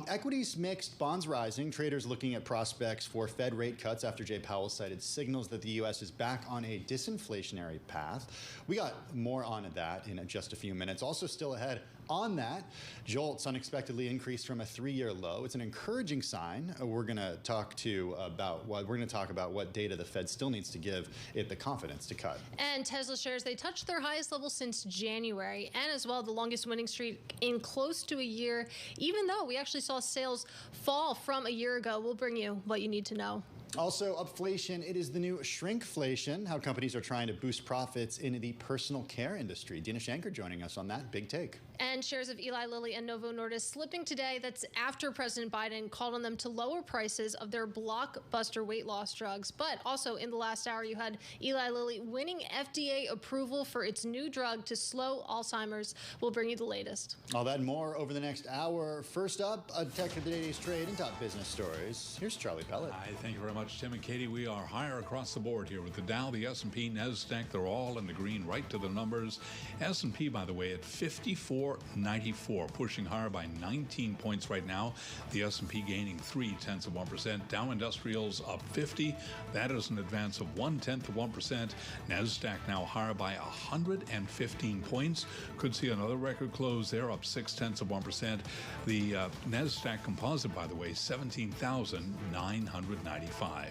Equities mixed, bonds rising, traders looking at prospects for Fed rate cuts after Jay Powell cited signals that the U.S. is back on a disinflationary path. We got more on that in just a few minutes. Also still ahead on that, JOLTs unexpectedly increased from a 3-year low. It's an encouraging sign. We're going to talk about what data the Fed still needs to give it the confidence to cut. And Tesla shares, they touched their highest level since January, and as well the longest winning streak in close to a year, even though we actually saw sales fall from a year ago. We'll bring you what you need to know. Also, upflation, it is the new shrinkflation, how companies are trying to boost profits in the personal care industry. Dina Shanker joining us on that. Big take. And shares of Eli Lilly and Novo Nordisk slipping today. That's after President Biden called on them to lower prices of their blockbuster weight loss drugs. But also in the last hour, you had Eli Lilly winning FDA approval for its new drug to slow Alzheimer's. We'll bring you the latest. All that and more over the next hour. First up, a tech of the day's trade and top business stories. Here's Charlie Pellet. Hi, thank you very much, Tim and Katie. We are higher across the board here with the Dow, the S&P, NASDAQ. They're all in the green, right to the numbers. S&P, by the way, at 54.94, pushing higher by 19 points right now. The S&P gaining 0.3%. Dow Industrials up 50. That is an advance of 0.1%. NASDAQ now higher by 115 points. Could see another record close there, up 0.6%. The NASDAQ composite, by the way, 17,995. 4.85.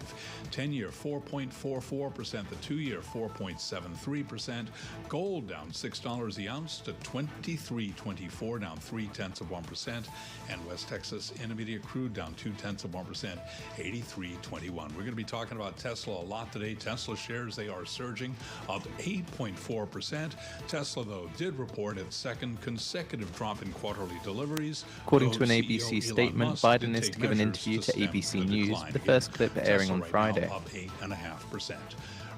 10-year 4.44%, the 2-year 4.73%. Gold down $6 the ounce to $23.24, down 0.3%. And West Texas Intermediate crude down 0.2%, 83.21. We're going to be talking about Tesla a lot today. Tesla shares, they are surging up 8.4%. Tesla, though, did report its second consecutive drop in quarterly deliveries. According to an ABC statement, Biden is to give an interview to ABC News, the first clip airing on Friday. Up 8.5%.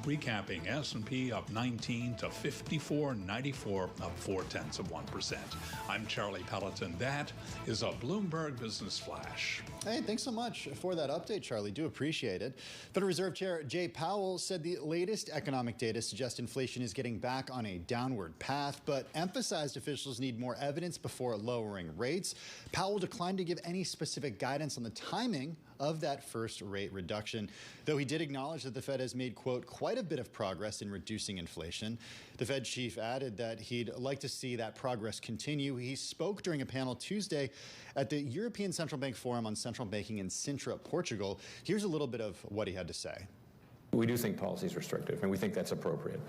Recapping, S&P up 19 to 54.94, up 0.4%. I'm Charlie Pelleton. That is a Bloomberg Business Flash. Hey, thanks so much for that update, Charlie. Do appreciate it. Federal Reserve Chair Jay Powell said the latest economic data suggests inflation is getting back on a downward path, but emphasized officials need more evidence before lowering rates. Powell declined to give any specific guidance on the timing of that first rate reduction, though he did acknowledge that the Fed has made, quote, quite a bit of progress in reducing inflation. The Fed chief added that he'd like to see that progress continue. He spoke during a panel Tuesday at the European Central Bank Forum on Central Banking in Sintra, Portugal. Here's a little bit of what he had to say. We do think policy is restrictive, and we think that's appropriate.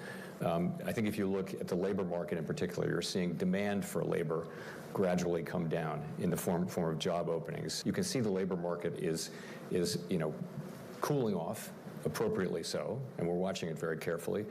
I think if you look at the labor market in particular, you're seeing demand for labor gradually come down in the form of job openings. You can see the labor market is cooling off, appropriately so, and we're watching it very carefully.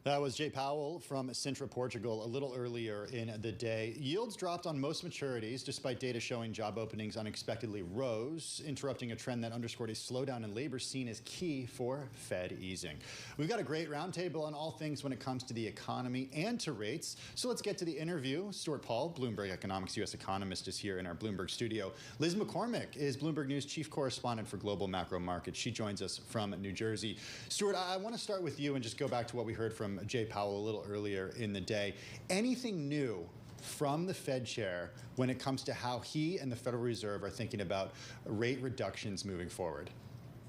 That was Jay Powell from Sintra, Portugal, a little earlier in the day. Yields dropped on most maturities, despite data showing job openings unexpectedly rose, interrupting a trend that underscored a slowdown in labor seen as key for Fed easing. We've got a great roundtable on all things when it comes to the economy and to rates. So let's get to the interview. Stuart Paul, Bloomberg Economics U.S. economist, is here in our Bloomberg studio. Liz McCormick is Bloomberg News chief correspondent for global macro markets. She joins us from New Jersey. Stuart, I want to start with you and just go back to what we heard from Jay Powell a little earlier in the day. Anything new from the Fed chair when it comes to how he and the Federal Reserve are thinking about rate reductions moving forward?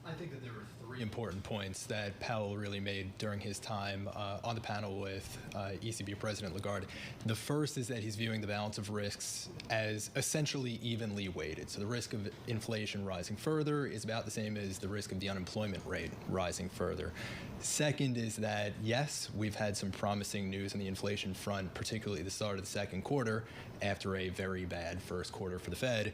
I think that there were three important points that Powell really made during his time on the panel with ECB President Lagarde. The first is that he's viewing the balance of risks as essentially evenly weighted. So the risk of inflation rising further is about the same as the risk of the unemployment rate rising further. Second is that, yes, we've had some promising news on the inflation front, particularly at the start of the second quarter after a very bad first quarter for the Fed.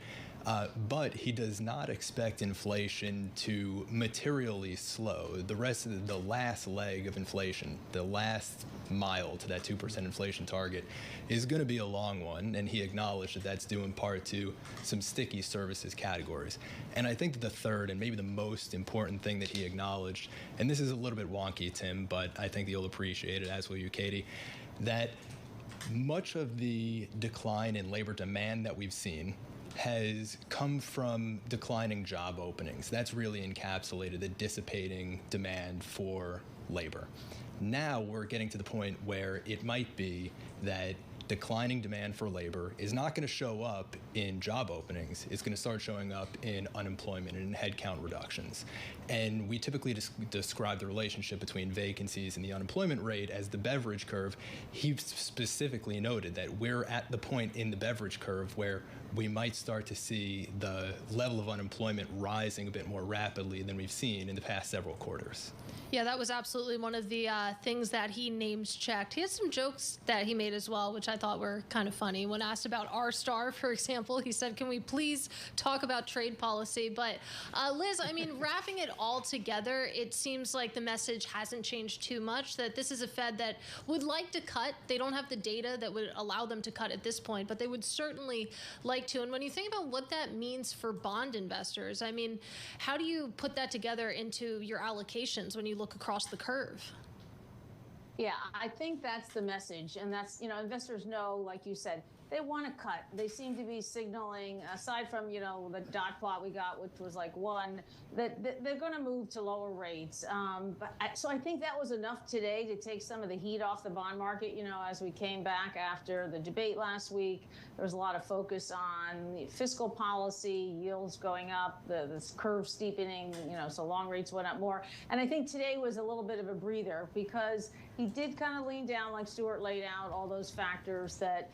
But he does not expect inflation to materially slow. The rest of the last leg of inflation, the last mile to that 2% inflation target, is going to be a long one, and he acknowledged that that's due in part to some sticky services categories. And I think that the third and maybe the most important thing that he acknowledged, and this is a little bit wonky, Tim, but I think you'll appreciate it, as will you, Katie, that much of the decline in labor demand that we've seen has come from declining job openings. That's really encapsulated the dissipating demand for labor. Now we're getting to the point where it might be that declining demand for labor is not going to show up in job openings. It's going to start showing up in unemployment and in headcount reductions. And we typically describe the relationship between vacancies and the unemployment rate as the beverage curve. He specifically noted that we're at the point in the beverage curve where we might start to see the level of unemployment rising a bit more rapidly than we've seen in the past several quarters. Yeah, that was absolutely one of the things that he names-checked. He has some jokes that he made as well, which I thought were kind of funny. When asked about R-Star, for example, he said, can we please talk about trade policy? But Liz, I mean, wrapping it all together, it seems like the message hasn't changed too much, that this is a Fed that would like to cut. They don't have the data that would allow them to cut at this point, but they would certainly like to. And when you think about what that means for bond investors, I mean, how do you put that together into your allocations when you look across the curve? Yeah, I think that's the message. And that's, investors know, like you said, they want to cut. They seem to be signaling, aside from, the dot plot we got, which was like 1, that they're going to move to lower rates. So I think that was enough today to take some of the heat off the bond market. As we came back after the debate last week, there was a lot of focus on the fiscal policy, yields going up, the curve steepening, so long rates went up more. And I think today was a little bit of a breather because he did kind of lean down, like Stuart laid out, all those factors that,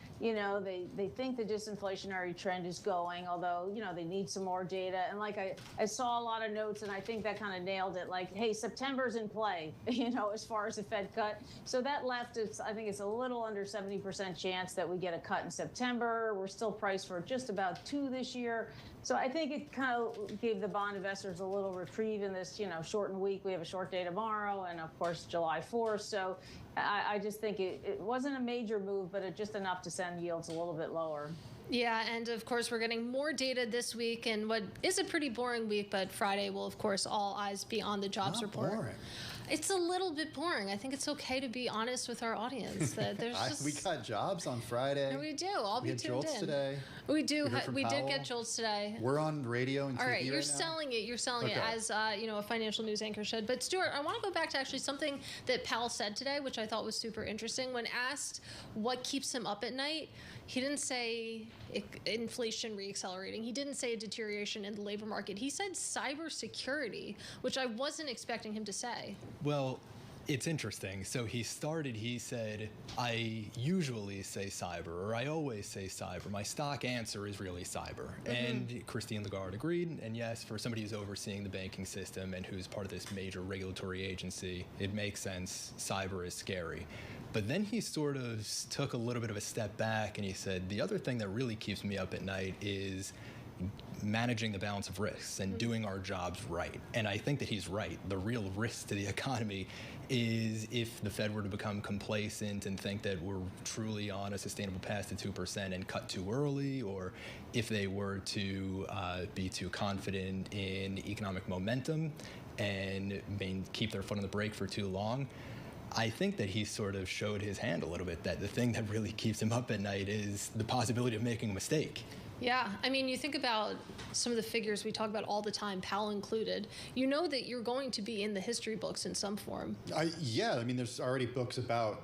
they think the disinflationary trend is going, although, they need some more data. And like I saw a lot of notes, and I think that kind of nailed it. Like, hey, September's in play, as far as the Fed cut. So that left, I think it's a little under 70% chance that we get a cut in September. We're still priced for just about 2 this year. So I think it kind of gave the bond investors a little reprieve in this, shortened week. We have a short day tomorrow and, of course, July 4th. So I just think it wasn't a major move, but just enough to send yields a little bit lower. Yeah, and of course, we're getting more data this week, and what is a pretty boring week, but Friday will, of course, all eyes be on the jobs report. Boring. It's a little bit boring. I think it's okay to be honest with our audience. That there's just... We got jobs on Friday. No, we do. I'll be tuned JOLTs in. Today. We do. We did Powell. get JOLTs today. We're on radio and TV. All right, you're right selling it. You're selling it as a financial news anchor should. But Stuart, I want to go back to actually something that Powell said today, which I thought was super interesting. When asked what keeps him up at night, he didn't say inflation reaccelerating. He didn't say a deterioration in the labor market. He said cybersecurity, which I wasn't expecting him to say. Well, it's interesting. So he said, I usually say cyber, or I always say cyber. My stock answer is really cyber. Mm-hmm. And Christine Lagarde agreed. And yes, for somebody who's overseeing the banking system and who's part of this major regulatory agency, it makes sense. Cyber is scary. But then he sort of took a little bit of a step back and he said, the other thing that really keeps me up at night is managing the balance of risks and doing our jobs right. And I think that he's right. The real risk to the economy is if the Fed were to become complacent and think that we're truly on a sustainable path to 2% and cut too early, or if they were to be too confident in economic momentum and keep their foot on the brake for too long. I think that he sort of showed his hand a little bit, that the thing that really keeps him up at night is the possibility of making a mistake. Yeah, I mean, you think about some of the figures we talk about all the time, Powell included. You know that you're going to be in the history books in some form. Yeah, I mean, there's already books about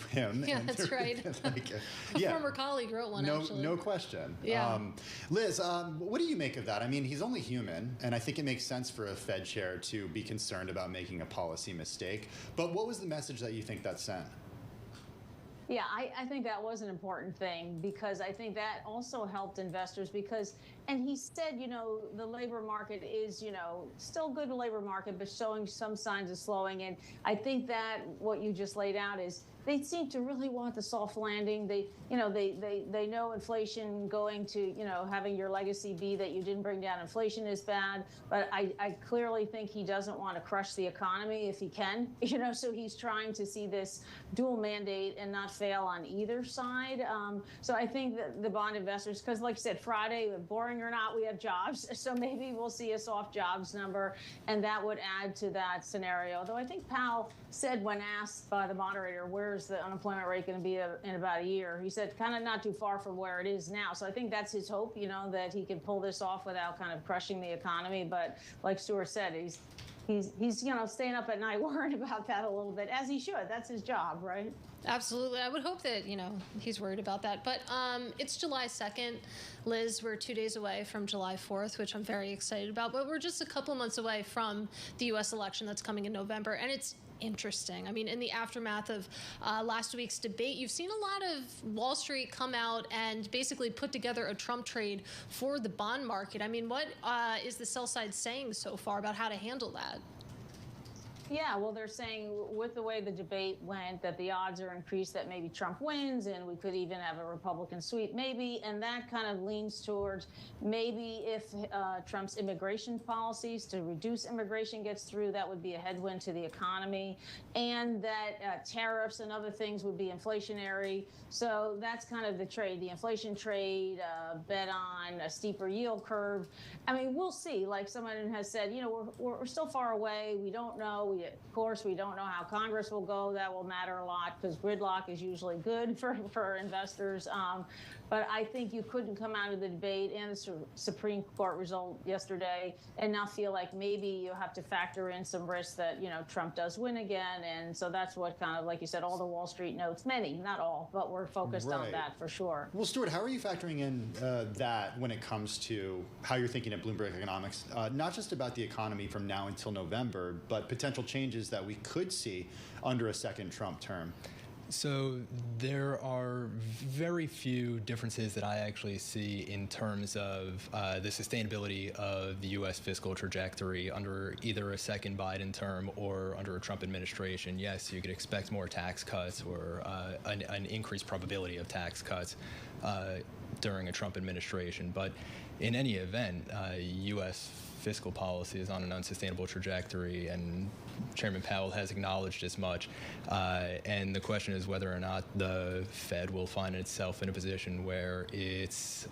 him. Yeah, that's right. A former colleague wrote one, actually. No question. Yeah. Liz, what do you make of that? I mean, he's only human, and I think it makes sense for a Fed chair to be concerned about making a policy mistake. But what was the message that you think that sent? Yeah, I think that was an important thing, because I think that also helped investors and he said, the labor market is, still good labor market, but showing some signs of slowing. And I think that what you just laid out is they seem to really want the soft landing. They know inflation going to, having your legacy be that you didn't bring down inflation is bad. But I clearly think he doesn't want to crush the economy if he can, so he's trying to see this dual mandate and not fail on either side. So I think that the bond investors, because like you said, Friday, boring or not, we have jobs. So maybe we'll see a soft jobs number, and that would add to that scenario. Though I think Powell said when asked by the moderator, where's the unemployment rate going to be in about a year? He said kind of not too far from where it is now. So I think that's his hope, that he can pull this off without kind of crushing the economy. But like Stuart said, he's staying up at night worrying about that a little bit, as he should. That's his job, right? Absolutely. I would hope that, he's worried about that. But it's July 2nd. Liz, we're 2 days away from July 4th, which I'm very excited about. But we're just a couple months away from the U.S. election that's coming in November. And it's interesting. I mean, in the aftermath of last week's debate, you've seen a lot of Wall Street come out and basically put together a Trump trade for the bond market. I mean, what is the sell side saying so far about how to handle that? Yeah, well, they're saying with the way the debate went that the odds are increased that maybe Trump wins and we could even have a Republican sweep, maybe. And that kind of leans towards maybe if Trump's immigration policies to reduce immigration gets through, that would be a headwind to the economy, and that tariffs and other things would be inflationary. So that's kind of the trade, the inflation trade, bet on a steeper yield curve. I mean, we'll see. Like someone has said, we're still far away. We don't know. Of course, we don't know how Congress will go. That will matter a lot because gridlock is usually good for investors. But I think you couldn't come out of the debate and the Supreme Court result yesterday and not feel like maybe you have to factor in some risk that, Trump does win again. And so that's what kind of, like you said, all the Wall Street notes, many, not all, but we're focused on that for sure. Well, Stuart, how are you factoring in that when it comes to how you're thinking at Bloomberg Economics, not just about the economy from now until November, but potential changes that we could see under a second Trump term? So there are very few differences that I actually see in terms of the sustainability of the U.S. fiscal trajectory under either a second Biden term or under a Trump administration. Yes, you could expect more tax cuts or an increased probability of tax cuts during a Trump administration. But in any event, U.S. fiscal policy is on an unsustainable trajectory, and Chairman Powell has acknowledged as much. And the question is whether or not the Fed will find itself in a position where it's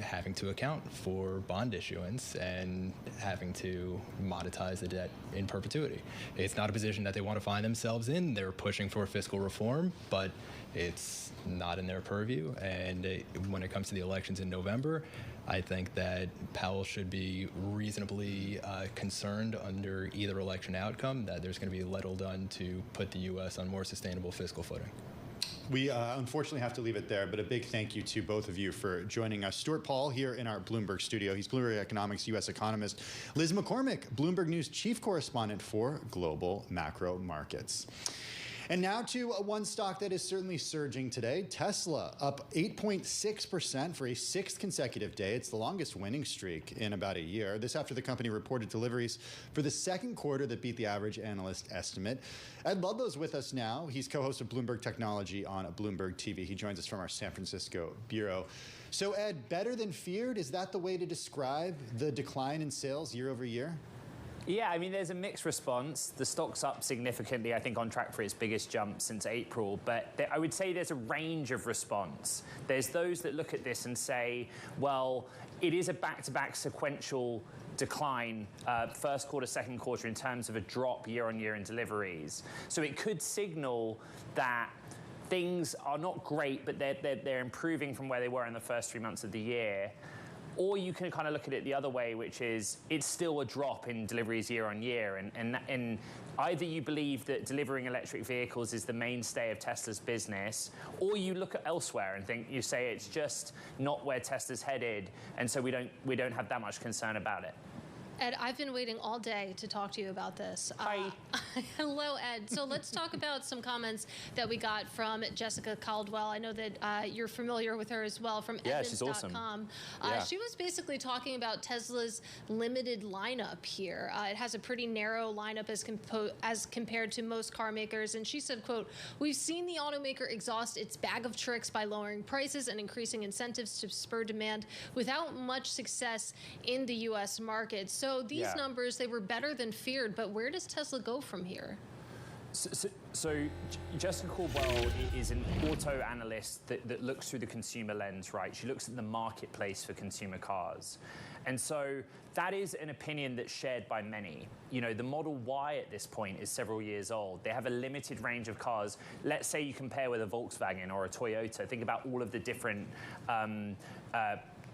having to account for bond issuance and having to monetize the debt in perpetuity. It's not a position that they want to find themselves in. They're pushing for fiscal reform, but it's not in their purview. And when it comes to the elections in November, I think that Powell should be reasonably concerned under either election outcome that there's going to be little done to put the U.S. on more sustainable fiscal footing. We unfortunately have to leave it there, but a big thank you to both of you for joining us. Stuart Paul here in our Bloomberg studio. He's Bloomberg Economics U.S. economist. Liz McCormick, Bloomberg News chief correspondent for global macro markets. And now to one stock that is certainly surging today, Tesla, up 8.6% for a sixth consecutive day. It's the longest winning streak in about a year. This after the company reported deliveries for the second quarter that beat the average analyst estimate. Ed Ludlow's with us now. He's co-host of Bloomberg Technology on Bloomberg TV. He joins us from our San Francisco bureau. So Ed, better than feared, is that the way to describe the decline in sales year over year? Yeah, I mean, there's a mixed response. The stock's up significantly, I think on track for its biggest jump since April, but I would say there's a range of response. There's those that look at this and say, well, it is a back-to-back sequential decline, first quarter, second quarter, in terms of a drop year on year in deliveries. So it could signal that things are not great, but they're improving from where they were in the first 3 months of the year. Or you can kind of look at it the other way, which is it's still a drop in deliveries year on year. And either you believe that delivering electric vehicles is the mainstay of Tesla's business, or you look at elsewhere and you say it's just not where Tesla's headed, and so we don't have that much concern about it. Ed, I've been waiting all day to talk to you about this. Hi. Hello, Ed. So let's talk about some comments that we got from Jessica Caldwell. I know that you're familiar with her as well from Evans.com. She's awesome. She was basically talking about Tesla's limited lineup here. It has a pretty narrow lineup as compared to most car makers. And she said, quote, "We've seen the automaker exhaust its bag of tricks by lowering prices and increasing incentives to spur demand without much success in the U.S. market." So these numbers, they were better than feared, but where does Tesla go from here? So Jessica Caldwell is an auto analyst that looks through the consumer lens, right? She looks at the marketplace for consumer cars. And so that is an opinion that's shared by many. You know, the Model Y at this point is several years old. They have a limited range of cars. Let's say you compare with a Volkswagen or a Toyota. Think about all of the different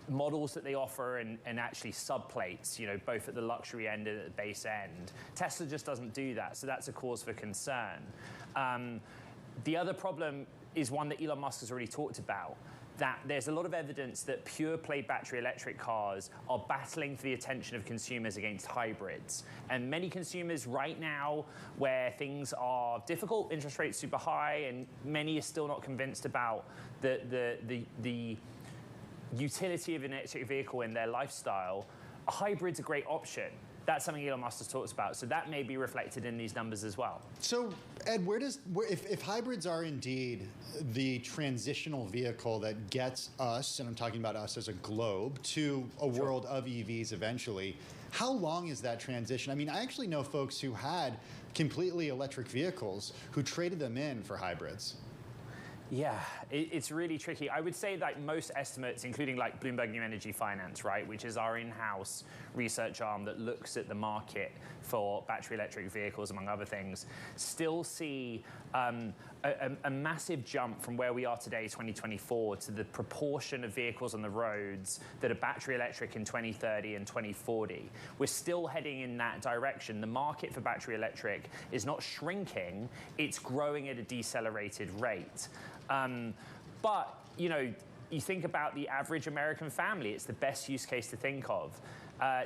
models that they offer and actually subplates, you know, both at the luxury end and at the base end. Tesla just doesn't do that, so that's a cause for concern. The other problem is one that Elon Musk has already talked about, that there's a lot of evidence that pure play battery electric cars are battling for the attention of consumers against hybrids. And many consumers right now, where things are difficult, interest rates super high, and many are still not convinced about the utility of an electric vehicle in their lifestyle, a hybrid's a great option. That's something Elon Musk has talked about, so that may be reflected in these numbers as well. So, Ed, if hybrids are indeed the transitional vehicle that gets us, and I'm talking about us as a globe, to a world of EVs eventually, how long is that transition? I mean, I actually know folks who had completely electric vehicles who traded them in for hybrids. Yeah, it's really tricky. I would say like most estimates, including like Bloomberg New Energy Finance, right, which is our in-house research arm that looks at the market for battery electric vehicles, among other things, still see a massive jump from where we are today, 2024, to the proportion of vehicles on the roads that are battery electric in 2030 and 2040. We're still heading in that direction. The market for battery electric is not shrinking, it's growing at a decelerated rate. But, you know, you think about the average American family, it's the best use case to think of.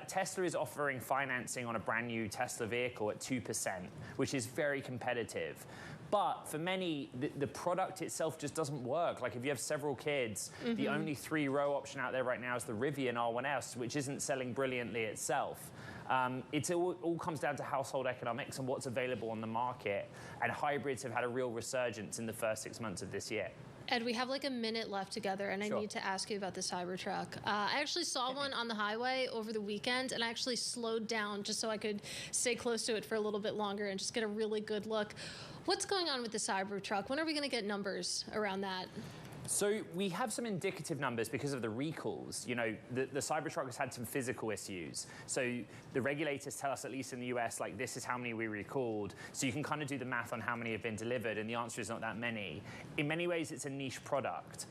Tesla is offering financing on a brand new Tesla vehicle at 2%, which is very competitive. But for many, the product itself just doesn't work. Like if you have several kids, the only 3-row option out there right now is the Rivian R1S, which isn't selling brilliantly itself. It all comes down to household economics and what's available on the market. And hybrids have had a real resurgence in the first 6 months of this year. Ed, we have like a minute left together, and I need to ask you about the Cybertruck. I actually saw one on the highway over the weekend, and I actually slowed down just so I could stay close to it for a little bit longer and just get a really good look. What's going on with the Cybertruck? When are we going to get numbers around that? So we have some indicative numbers because of the recalls. You know, the Cybertruck has had some physical issues. So the regulators tell us, at least in the US, like this is how many we recalled. So you can kind of do the math on how many have been delivered, and the answer is not that many. In many ways, it's a niche product.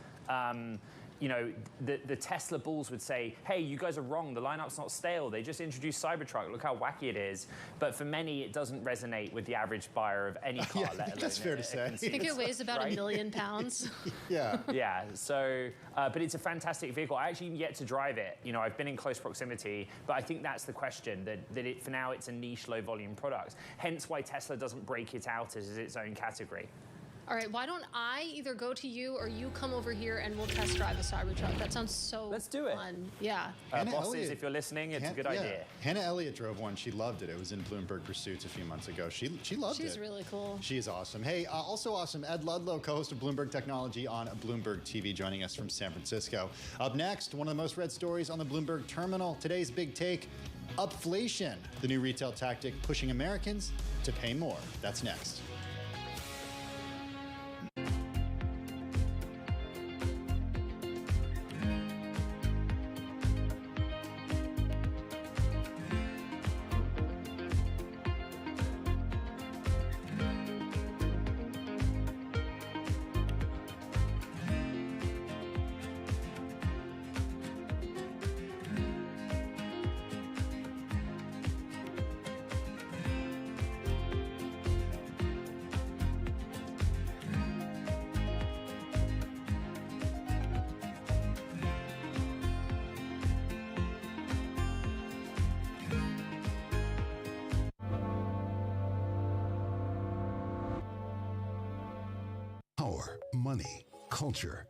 You know, the Tesla bulls would say, hey, you guys are wrong. The lineup's not stale. They just introduced Cybertruck. Look how wacky it is. But for many, it doesn't resonate with the average buyer of any car, let alone that's fair to say. I think it weighs about 1 million pounds. Yeah. Yeah, so, but it's a fantastic vehicle. I actually yet to drive it. You know, I've been in close proximity, but I think that's the question, that for now it's a niche, low-volume product. Hence why Tesla doesn't break it out as its own category. All right, why don't I either go to you or you come over here and we'll test drive a Cybertruck? That sounds so Let's do it. fun. Yeah. Bosses, if you're listening, it's a good idea. Hannah Elliott drove one. She loved it. It was in Bloomberg Pursuits a few months ago. She loved it. She's really cool. She's awesome. Hey, also awesome, Ed Ludlow, co-host of Bloomberg Technology on Bloomberg TV, joining us from San Francisco. Up next, one of the most read stories on the Bloomberg terminal. Today's big take, upflation, the new retail tactic pushing Americans to pay more. That's next. Money, culture.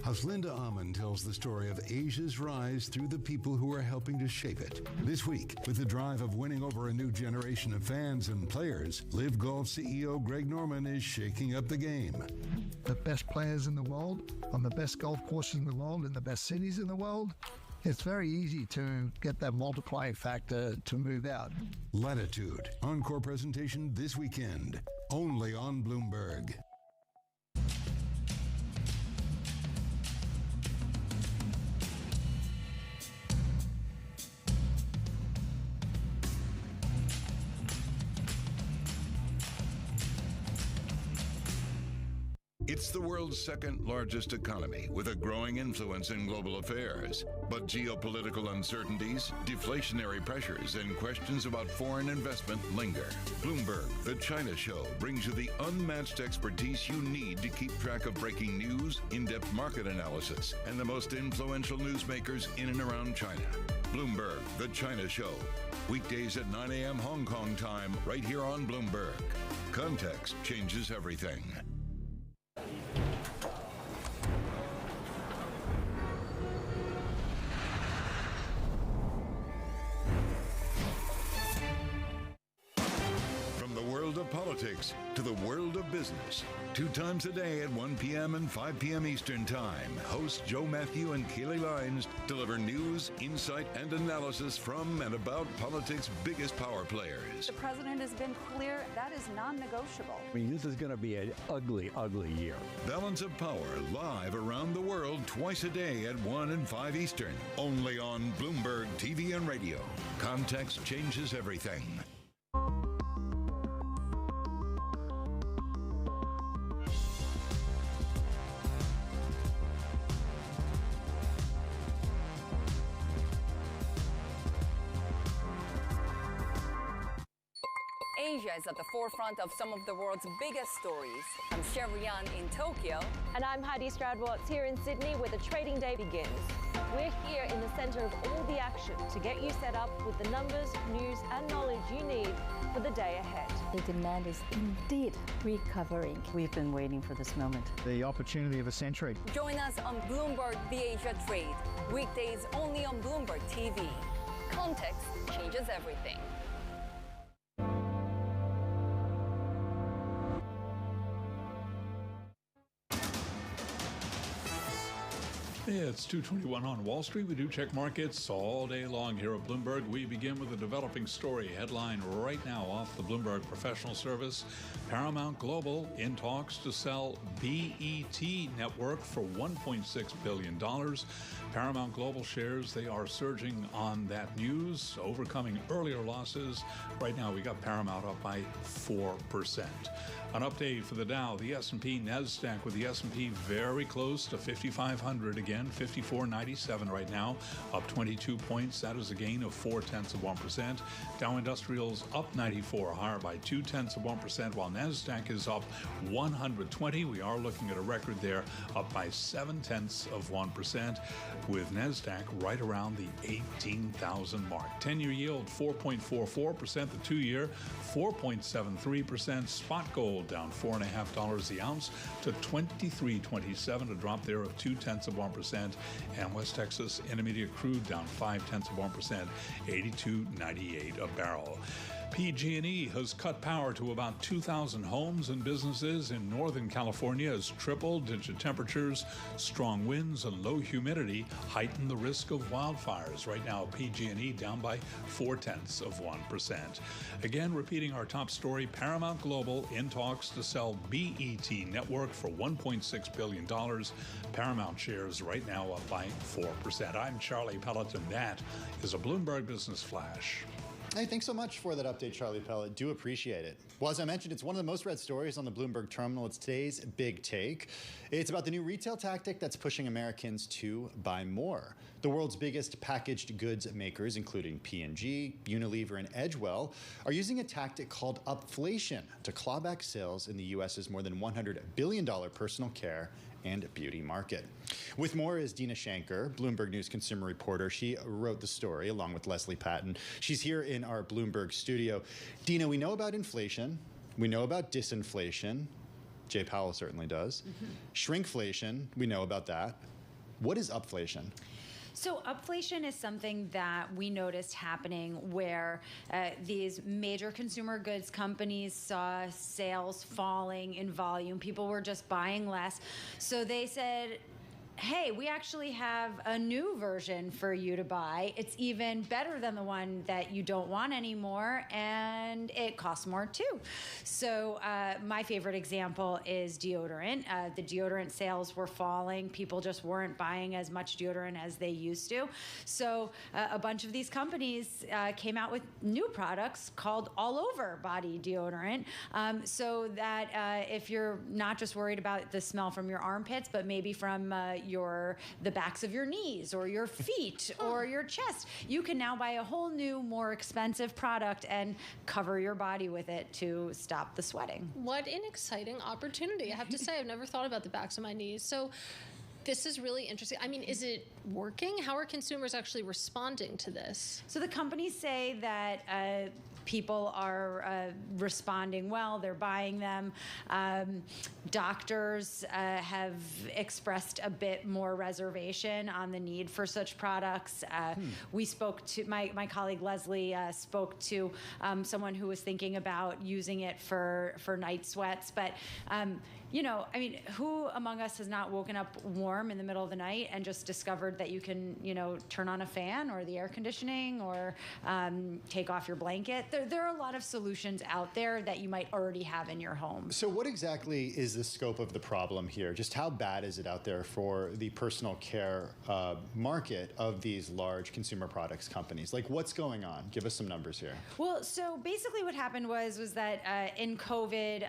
As Linda Amon tells the story of Asia's rise through the people who are helping to shape it. This week, with the drive of winning over a new generation of fans and players, Live Golf CEO Greg Norman is shaking up the game. The best players in the world, on the best golf courses in the world, in the best cities in the world, it's very easy to get that multiplying factor to move out. Latitude, encore presentation this weekend, only on Bloomberg. It's the world's second largest economy with a growing influence in global affairs. But geopolitical uncertainties, deflationary pressures, and questions about foreign investment linger. Bloomberg, the China Show, brings you the unmatched expertise you need to keep track of breaking news, in-depth market analysis, and the most influential newsmakers in and around China. Bloomberg, the China Show. Weekdays at 9 a.m. Hong Kong time, right here on Bloomberg. Context changes everything. Politics to the world of business. 2 times a day at 1 p.m. and 5 p.m. Eastern Time, hosts Joe Matthew and Keely Lines deliver news, insight, and analysis from and about politics' biggest power players. The president has been clear that is non-negotiable. I mean, this is going to be an ugly, ugly year. Balance of Power, live around the world twice a day at 1 and 5 Eastern. Only on Bloomberg TV and radio. Context changes everything. Asia is at the forefront of some of the world's biggest stories. I'm Sherrian in Tokyo. And I'm Heidi Stroud-Watts here in Sydney, where the trading day begins. We're here in the center of all the action to get you set up with the numbers, news, and knowledge you need for the day ahead. The demand is indeed recovering. We've been waiting for this moment. The opportunity of a century. Join us on Bloomberg The Asia Trade. Weekdays only on Bloomberg TV. Context changes everything. It's 2:21 on Wall Street. We do check markets all day long here at Bloomberg. We begin with a developing story. Headline right now off the Bloomberg Professional Service. Paramount Global in talks to sell BET Network for $1.6 billion. Paramount Global shares, they are surging on that news, overcoming earlier losses. Right now, we got Paramount up by 4%. An update for the Dow, the S&P, NASDAQ, with the S&P very close to 5,500 again, 54.97 right now, up 22 points. That is a gain of 0.4%. Dow Industrials up 94, higher by 0.2%, while NASDAQ is up 120. We are looking at a record there, up by 0.7%, with NASDAQ right around the 18,000 mark. 10-year yield 4.44%, the 2-year 4.73%. Spot gold down $4.50 the ounce to $23.27, a drop there of 0.2%. And West Texas Intermediate crude down 0.5%, 82.98 a barrel. PG&E has cut power to about 2,000 homes and businesses in Northern California as triple-digit temperatures, strong winds, and low humidity heighten the risk of wildfires. Right now, PG&E down by 0.4%. Again, repeating our top story, Paramount Global in talks to sell BET Network for $1.6 billion. Paramount shares right now up by 4%. I'm Charlie Pelleton. That is a Bloomberg Business Flash. Hey, thanks so much for that update, Charlie Pellet. Do appreciate it. Well, as I mentioned, it's one of the most read stories on the Bloomberg terminal. It's today's big take. It's about the new retail tactic that's pushing Americans to buy more. The world's biggest packaged goods makers, including P&G, Unilever, and Edgewell, are using a tactic called upflation to claw back sales in the U.S.'s more than $100 billion personal care and beauty market. With more is Dina Shanker, Bloomberg News consumer reporter. She wrote the story along with Leslie Patton. She's here in our Bloomberg studio. Dina, we know about inflation. We know about disinflation. Jay Powell certainly does. Shrinkflation, we know about that. What is upflation? So upflation is something that we noticed happening where these major consumer goods companies saw sales falling in volume. People were just buying less. So they said, hey, we actually have a new version for you to buy. It's even better than the one that you don't want anymore, and it costs more too. So my favorite example is deodorant. The deodorant sales were falling. People just weren't buying as much deodorant as they used to. So a bunch of these companies came out with new products called all over body deodorant, so that if you're not just worried about the smell from your armpits, but maybe from the backs of your knees or your feet or your chest, you can now buy a whole new, more expensive product and cover your body with it to stop the sweating. What an exciting opportunity. I have to say, I've never thought about the backs of my knees. So this is really interesting. I mean, is it working? How are consumers actually responding to this? So the companies say that people are responding well. They're buying them. Doctors have expressed a bit more reservation on the need for such products. We spoke to, my colleague Leslie spoke to someone who was thinking about using it for night sweats. But you know, I mean, who among us has not woken up warm in the middle of the night and just discovered that you can, you know, turn on a fan or the air conditioning or take off your blanket? There are a lot of solutions out there that you might already have in your home. So what exactly is the scope of the problem here? Just how bad is it out there for the personal care market of these large consumer products companies? Like, what's going on? Give us some numbers here. Well, so basically what happened was that in COVID,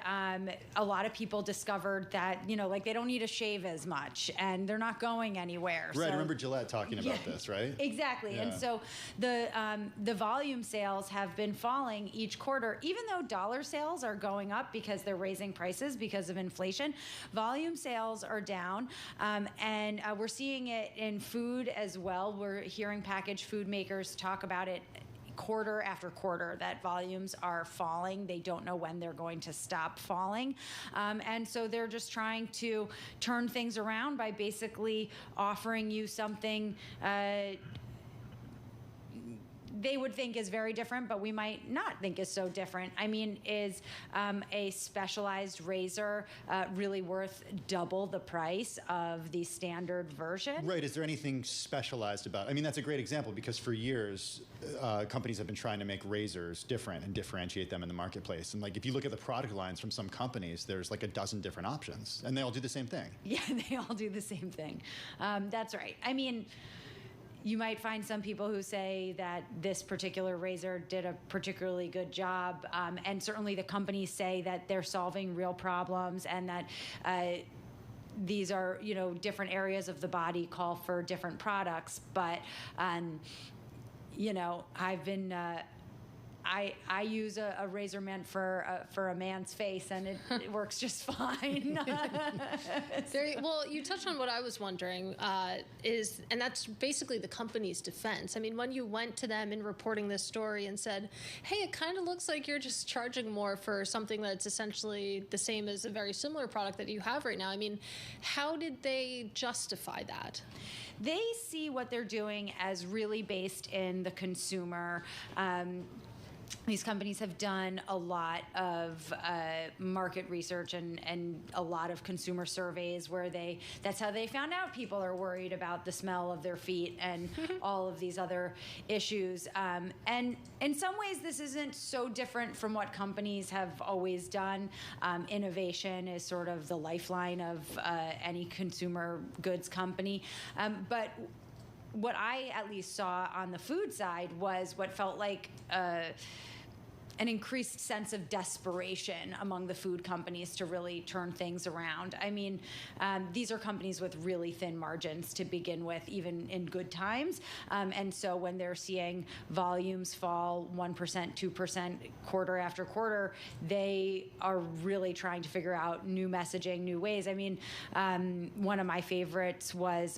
a lot of people discovered that, you know, like they don't need to shave as much and they're not going anywhere. Right, so, I remember Gillette talking about this, right? Exactly. Yeah. And so the volume sales have been falling. falling each quarter, even though dollar sales are going up because they're raising prices because of inflation. Volume sales are down, and we're seeing it in food as well. We're hearing packaged food makers talk about it quarter after quarter, that volumes are falling. They don't know when they're going to stop falling. And so they're just trying to turn things around by basically offering you something they would think is very different, but we might not think is so different. I mean, is a specialized razor really worth double the price of the standard version? Right. Is there anything specialized about it? I mean, that's a great example because for years, companies have been trying to make razors different and differentiate them in the marketplace. And like, if you look at the product lines from some companies, there's like a dozen different options, and they all do the same thing. Yeah, they all do the same thing. That's right. I mean, you might find some people who say that this particular razor did a particularly good job, and certainly the companies say that they're solving real problems and that these are, you know, different areas of the body call for different products. But, you know, I've been... I use a razor meant for a man's face, and it works just fine. Well, you touched on what I was wondering and that's basically the company's defense. I mean, when you went to them in reporting this story and said, hey, it kind of looks like you're just charging more for something that's essentially the same as a very similar product that you have right now. I mean, how did they justify that? They see what they're doing as really based in the consumer. These companies have done a lot of market research and a lot of consumer surveys where that's how they found out people are worried about the smell of their feet and all of these other issues. And in some ways, this isn't so different from what companies have always done. Innovation is sort of the lifeline of any consumer goods company. But what I at least saw on the food side was what felt like an increased sense of desperation among the food companies to really turn things around. I mean, these are companies with really thin margins to begin with, even in good times. And so when they're seeing volumes fall 1%, 2% quarter after quarter, they are really trying to figure out new messaging, new ways. I mean, one of my favorites was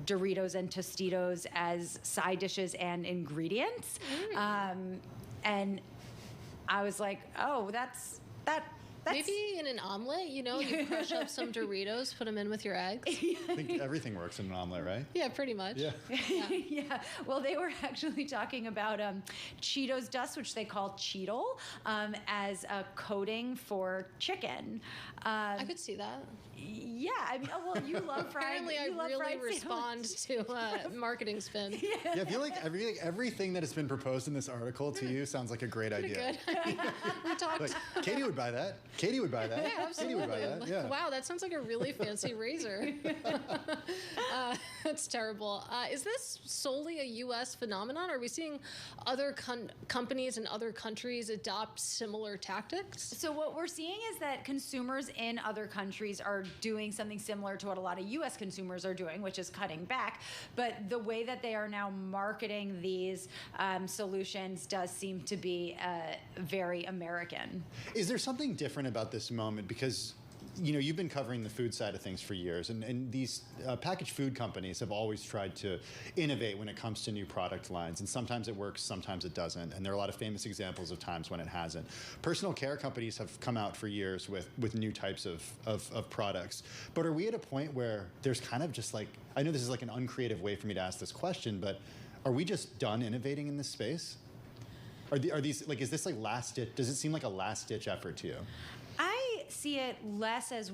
Doritos and Tostitos as side dishes and ingredients. And I was like, oh, that's maybe in an omelet, you know, you crush up some Doritos, put them in with your eggs. I think everything works in an omelet, right? Yeah, pretty much. Yeah. Yeah. Well, they were actually talking about Cheetos dust, which they call Cheetle, as a coating for chicken. I could see that. Yeah, I mean, well, you love fried. Apparently, I really respond to marketing spin. Yeah, I feel like everything that has been proposed in this article to you sounds like a great idea. Good. We talked. Like, Katie would buy that. Katie would buy that. Yeah, absolutely. Katie would buy that. Yeah. Wow, that sounds like a really fancy razor. That's terrible. Is this solely a U.S. phenomenon? Are we seeing other companies in other countries adopt similar tactics? So what we're seeing is that consumers in other countries are doing something similar to what a lot of U.S. consumers are doing, which is cutting back. But the way that they are now marketing these solutions does seem to be very American. Is there something different about this moment? Because, you know, you've been covering the food side of things for years, and these packaged food companies have always tried to innovate when it comes to new product lines, and sometimes it works, sometimes it doesn't, and there are a lot of famous examples of times when it hasn't. Personal care companies have come out for years with new types of products, but are we at a point where there's kind of just like, I know this is like an uncreative way for me to ask this question, but are we just done innovating in this space? Are these, like, is this like last ditch, does it seem like a last ditch effort to you? I see it less as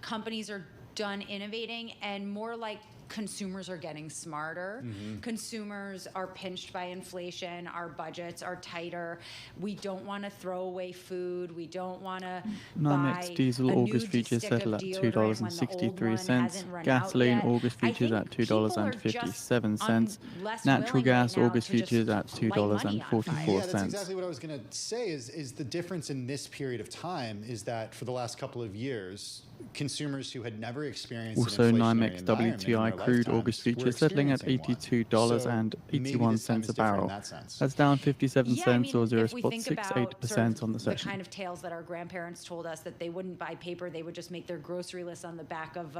companies are done innovating and more like consumers are getting smarter. Mm-hmm. Consumers are pinched by inflation. Our budgets are tighter. We don't want to throw away food. We don't want to buy diesel August futures settle at $2.63. Gasoline August futures at $2.57. Natural gas August futures at $2.44. Yeah, that's exactly what I was going to say. Is the difference in this period of time is that for the last couple of years, consumers who had never experienced also an NYMEX inflationary WTI crude August futures settling at $82.81 a barrel. That's down 57 cents or 0.68% on the session. The kind of tales that our grandparents told us that they wouldn't buy paper, they would just make their grocery list on the back of,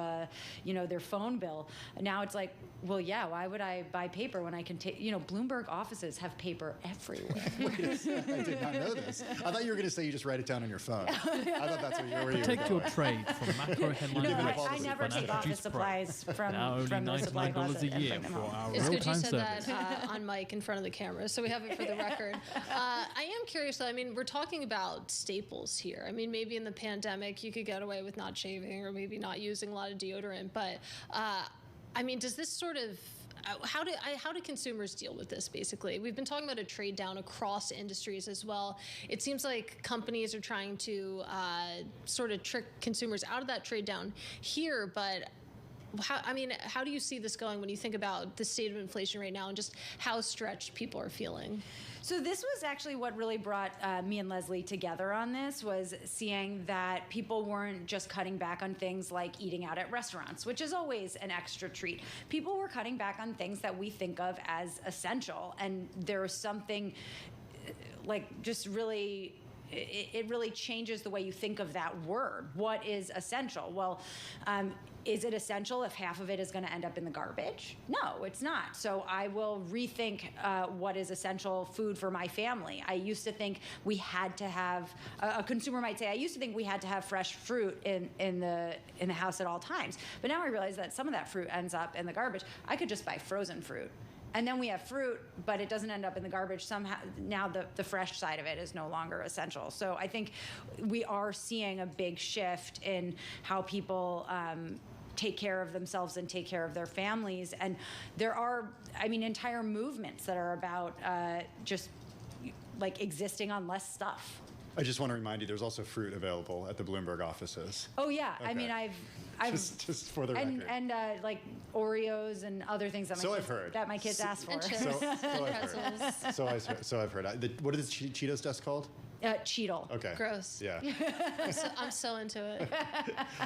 their phone bill. Now it's like, well, yeah, why would I buy paper when I can take, Bloomberg offices have paper everywhere. Wait a second, I did not know this. I thought you were going to say you just write it down on your phone. I thought that's where you were Protect your trade from macro headlines. I never take office supplies from the supply closet $99 a year for our it's good you real-time said service. that on mic in front of the camera, so we have it for the record. I am curious, though. I mean, we're talking about staples here. I mean, maybe in the pandemic you could get away with not shaving or maybe not using a lot of deodorant, but I mean, does this sort of how do consumers deal with this, basically? We've been talking about a trade down across industries as well. It seems like companies are trying to sort of trick consumers out of that trade down here, but how do you see this going when you think about the state of inflation right now and just how stretched people are feeling? So this was actually what really brought me and Leslie together on this, was seeing that people weren't just cutting back on things like eating out at restaurants, which is always an extra treat. People were cutting back on things that we think of as essential. And there was something just really... It really changes the way you think of that word. What is essential? Well, is it essential if half of it is going to end up in the garbage? No, it's not. So I will rethink what is essential food for my family. I used to think we had to have, a consumer might say, I used to think we had to have fresh fruit in the house at all times. But now I realize that some of that fruit ends up in the garbage. I could just buy frozen fruit. And then we have fruit, but it doesn't end up in the garbage. Somehow, now the fresh side of it is no longer essential. So I think we are seeing a big shift in how people take care of themselves and take care of their families. And there are, entire movements that are about just existing on less stuff. I just want to remind you, there's also fruit available at the Bloomberg offices. Oh yeah, okay. I've just for the record, and Oreos and other things that I've heard that my kids ask for. So I've heard. What is Cheetos dust called? Cheetle. Okay. Gross. Yeah. I'm so into it.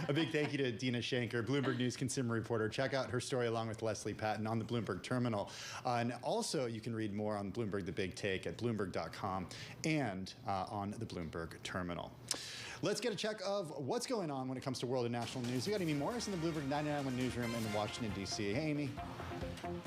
A big thank you to Dina Shanker, Bloomberg News consumer reporter. Check out her story along with Leslie Patton on the Bloomberg Terminal. And also, you can read more on Bloomberg The Big Take at Bloomberg.com and on the Bloomberg Terminal. Let's get a check of what's going on when it comes to world and national news. We got Amy Morris in the Bloomberg 99.1 newsroom in Washington, D.C. Hey, Amy.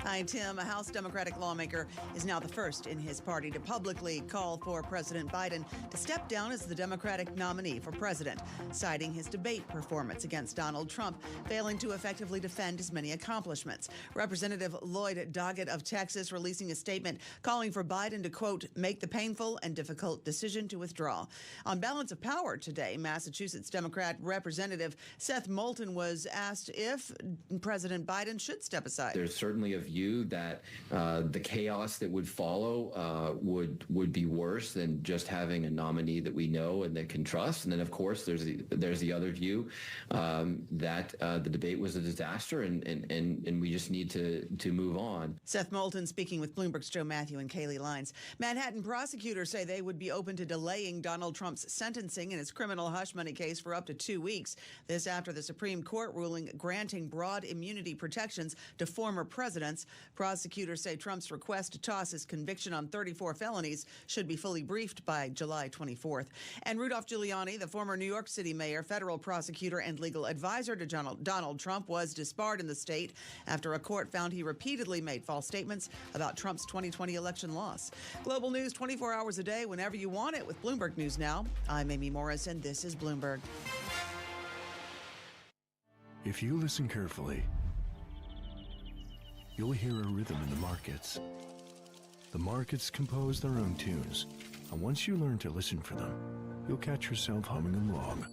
Hi, Tim. A House Democratic lawmaker is now the first in his party to publicly call for President Biden to step down as the Democratic nominee for president, citing his debate performance against Donald Trump, failing to effectively defend his many accomplishments. Representative Lloyd Doggett of Texas releasing a statement calling for Biden to, quote, make the painful and difficult decision to withdraw. On Balance of Power today, Massachusetts Democrat Representative Seth Moulton was asked if President Biden should step aside. There's certainly a view that the chaos that would follow would be worse than just having a nominee that we know and that can trust. And then, of course, there's the other view that the debate was a disaster and we just need to move on. Seth Moulton speaking with Bloomberg's Joe Matthew and Kaylee Lyons. Manhattan prosecutors say they would be open to delaying Donald Trump's sentencing in his criminal hush money case for up to 2 weeks. This after the Supreme Court ruling granting broad immunity protections to former presidents. Prosecutors say Trump's request to toss his conviction on 34 felonies should be fully briefed by July 24th. And Rudolph Giuliani, the former New York City mayor, federal prosecutor, and legal advisor to Donald Trump, was disbarred in the state after a court found he repeatedly made false statements about Trump's 2020 election loss. Global news 24 hours a day, whenever you want it, with Bloomberg News Now. I'm Amy Morris, and this is Bloomberg. If you listen carefully, you'll hear a rhythm in the markets. The markets compose their own tunes, and once you learn to listen for them, you'll catch yourself humming along.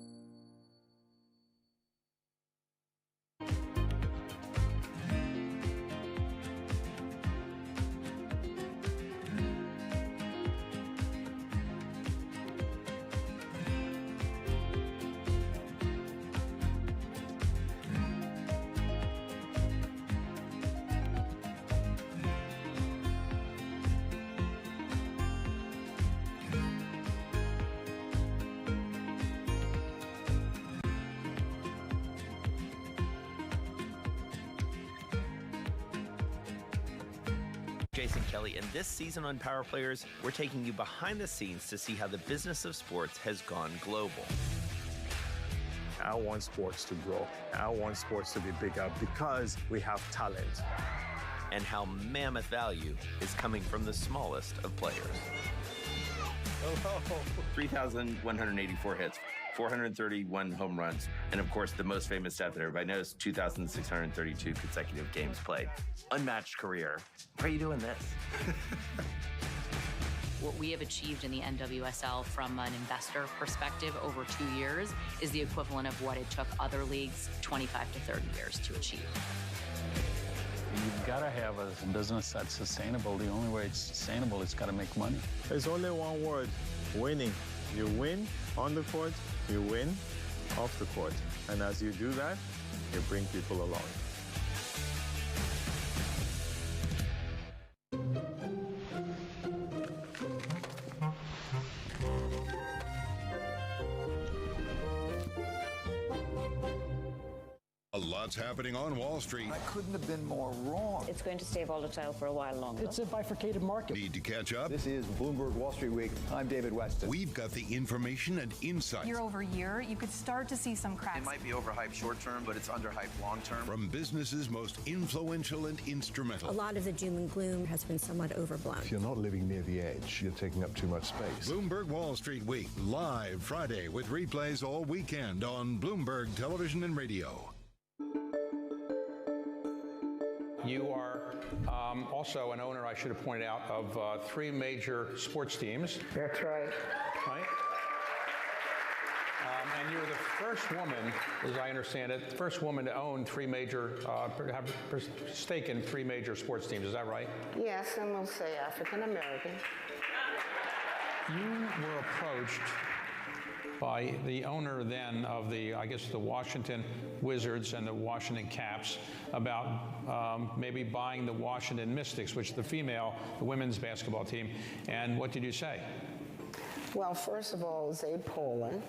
Jason Kelly, and this season on Power Players, we're taking you behind the scenes to see how the business of sports has gone global. I want sports to grow. I want sports to be bigger because we have talent. And how mammoth value is coming from the smallest of players. 3,184 hits, 431 home runs, and of course the most famous stat that everybody knows, 2,632 consecutive games played. Unmatched career. Why are you doing this? What we have achieved in the NWSL from an investor perspective over 2 years is the equivalent of what it took other leagues 25 to 30 years to achieve. You've got to have a business that's sustainable. The only way it's sustainable is got to make money. There's only one word, winning. You win on the court, you win off the court. And as you do that, you bring people along. Lots happening on Wall Street. I couldn't have been more wrong. It's going to stay volatile for a while longer. It's a bifurcated market. Need to catch up? This is Bloomberg Wall Street Week. I'm David Weston. We've got the information and insight. Year over year, you could start to see some cracks. It might be overhyped short term, but it's underhyped long term. From businesses most influential and instrumental. A lot of the doom and gloom has been somewhat overblown. If you're not living near the edge, you're taking up too much space. Bloomberg Wall Street Week, live Friday with replays all weekend on Bloomberg Television and Radio. You are also an owner, I should have pointed out, of 3 major sports teams. That's right. Right? And you're the first woman, as I understand it, first woman to own 3 major, have a stake in 3 major sports teams. Is that right? Yes, and we'll say African American. You were approached by the owner then of the, I guess, the Washington Wizards and the Washington Caps about maybe buying the Washington Mystics, which is the women's basketball team. And what did you say? Well, first of all, it was Abe Pollin.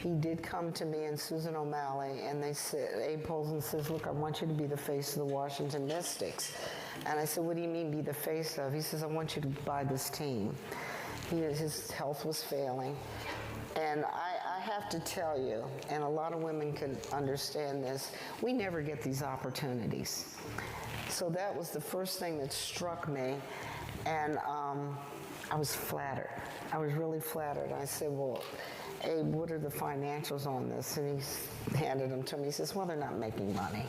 He did come to me and Susan O'Malley, and they said, Abe Pollin says, look, I want you to be the face of the Washington Mystics. And I said, what do you mean be the face of? He says, I want you to buy this team. His health was failing. And I have to tell you, and a lot of women can understand this, we never get these opportunities. So that was the first thing that struck me. And I was flattered. I was really flattered. I said, well, Abe, what are the financials on this? And he handed them to me. He says, well, they're not making money.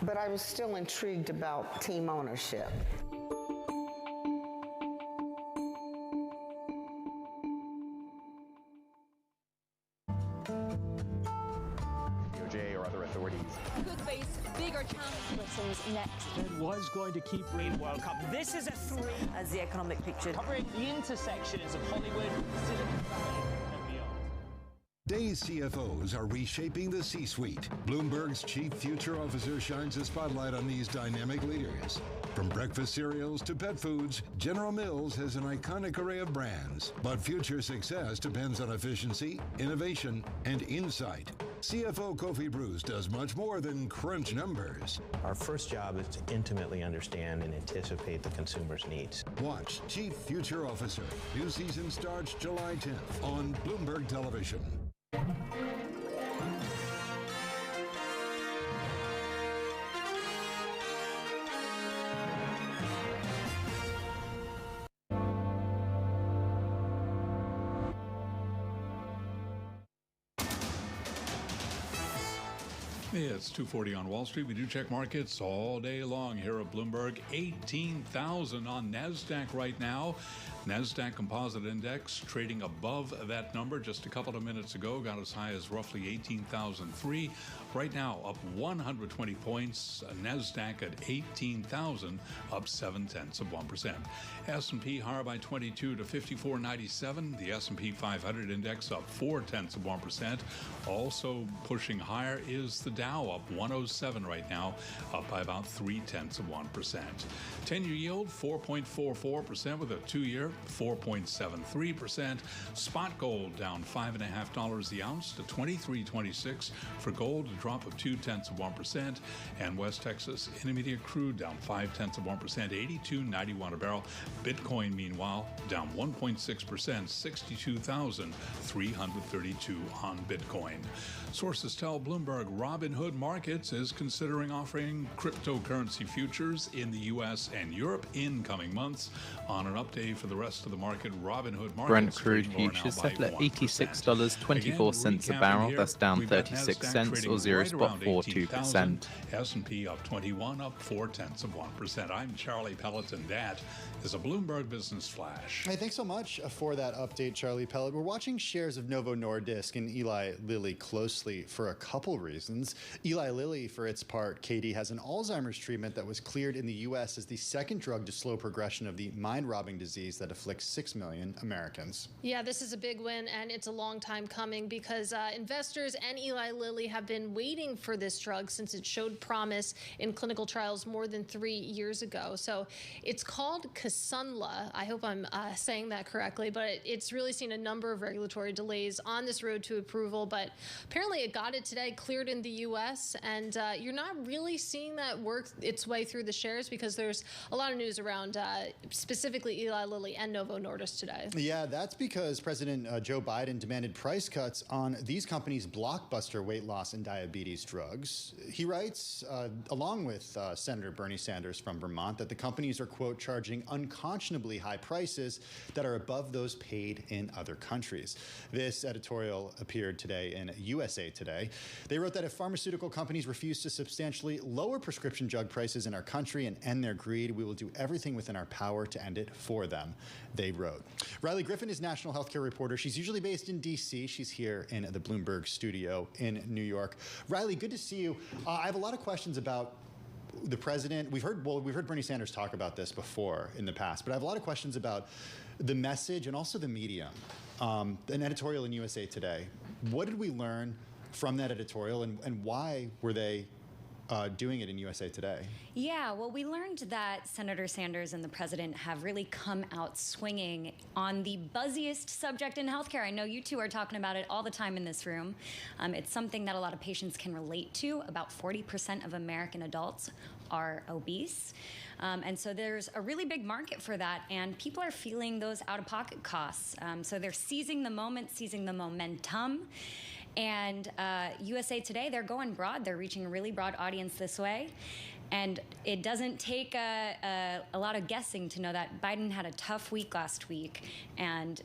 But I was still intrigued about team ownership. DOJ or other authorities. Could face bigger challenges next. It was going to keep bringing World Cup. This is a 3. As the economic picture. Covering the intersections of Hollywood, Silicon Valley, and beyond. Today's CFOs are reshaping the C-suite. Bloomberg's chief future officer shines a spotlight on these dynamic leaders. From breakfast cereals to pet foods, General Mills has an iconic array of brands. But future success depends on efficiency, innovation, and insight. CFO Kofi Bruce does much more than crunch numbers. Our first job is to intimately understand and anticipate the consumer's needs. Watch Chief Future Officer. New season starts July 10th on Bloomberg Television. It's 2:40 on Wall Street. We do check markets all day long here at Bloomberg. 18,000 on NASDAQ right now. NASDAQ Composite Index trading above that number just a couple of minutes ago. Got as high as roughly 18,003. Right now, up 120 points. NASDAQ at 18,000, up 0.7%. S&P higher by 22 to 54.97. The S&P 500 index up 0.4%. Also pushing higher is the Dow, up 107 right now, up by about 0.3%. 10-year yield 4.44% with a 2-year 4.73%. Spot gold down $5.50 the ounce to $23.26 for gold, a drop of 0.2%. And West Texas Intermediate crude down 0.5%, 82.91 a barrel. Bitcoin, meanwhile, down 1.6%, 62,332 on Bitcoin. Sources tell Bloomberg Robinhood Markets is considering offering cryptocurrency futures in the U.S. and Europe in coming months. On an update for the rest of the market, Robinhood Markets. Brent crude futures settle at $86.24 a barrel. That's down 36 cents or 0.42%. S&P up 21, up 0.4%. I'm Charlie Pelleton. That is a Bloomberg Business Flash. Hey, thanks so much for that update, Charlie Pellet. We're watching shares of Novo Nordisk and Eli Lilly closely for a couple reasons. Eli Lilly, for its part, Katie, has an Alzheimer's treatment that was cleared in the U.S. as the second drug to slow progression of the mind-robbing disease that afflicts 6 million Americans. Yeah, this is a big win, and it's a long time coming because investors and Eli Lilly have been waiting for this drug since it showed promise in clinical trials more than 3 years ago. So it's called Kisunla. I hope I'm saying that correctly, but it's really seen a number of regulatory delays on this road to approval. But apparently it got it today, cleared in the U.S., and you're not really seeing that work its way through the shares because there's a lot of news around specifically Eli Lilly and Novo Nordisk today. Yeah, that's because President Joe Biden demanded price cuts on these companies' blockbuster weight loss and diabetes drugs. He writes, along with Senator Bernie Sanders from Vermont, that the companies are, quote, charging unconscionably high prices that are above those paid in other countries. This editorial appeared today in USA Today. They wrote that if pharmaceutical companies refuse to substantially lower prescription drug prices in our country and end their greed, we will do everything within our power to end it for them, they wrote. Riley Griffin is national healthcare reporter. She's usually based in D.C. She's here in the Bloomberg studio in New York. Riley, good to see you. I have a lot of questions about the president. We've heard Bernie Sanders talk about this before in the past, but I have a lot of questions about the message and also the medium. An editorial in USA Today. What did we learn from that editorial, and why were they doing it in USA Today? Yeah, well, we learned that Senator Sanders and the president have really come out swinging on the buzziest subject in healthcare. I know you two are talking about it all the time in this room. It's something that a lot of patients can relate to. About 40% of American adults are obese. And so there's a really big market for that, and people are feeling those out-of-pocket costs. So they're seizing the moment, seizing the momentum. And USA Today, they're going broad. They're reaching a really broad audience this way. And it doesn't take a lot of guessing to know that Biden had a tough week last week. And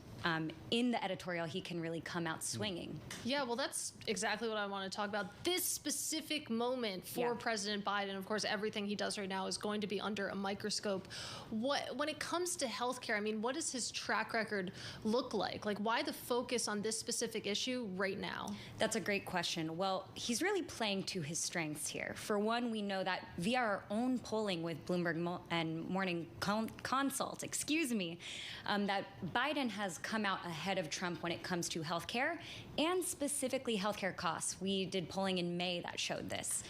in the editorial, he can really come out swinging. Yeah, well, that's exactly what I want to talk about. This specific moment for President Biden, of course, everything he does right now is going to be under a microscope. When it comes to healthcare, I mean, what does his track record look like? Like, why the focus on this specific issue right now? That's a great question. Well, he's really playing to his strengths here. For one, we know that via our own polling with Bloomberg and Morning Consult, that Biden has come out ahead of Trump when it comes to healthcare and specifically healthcare costs. We did polling in May that showed this.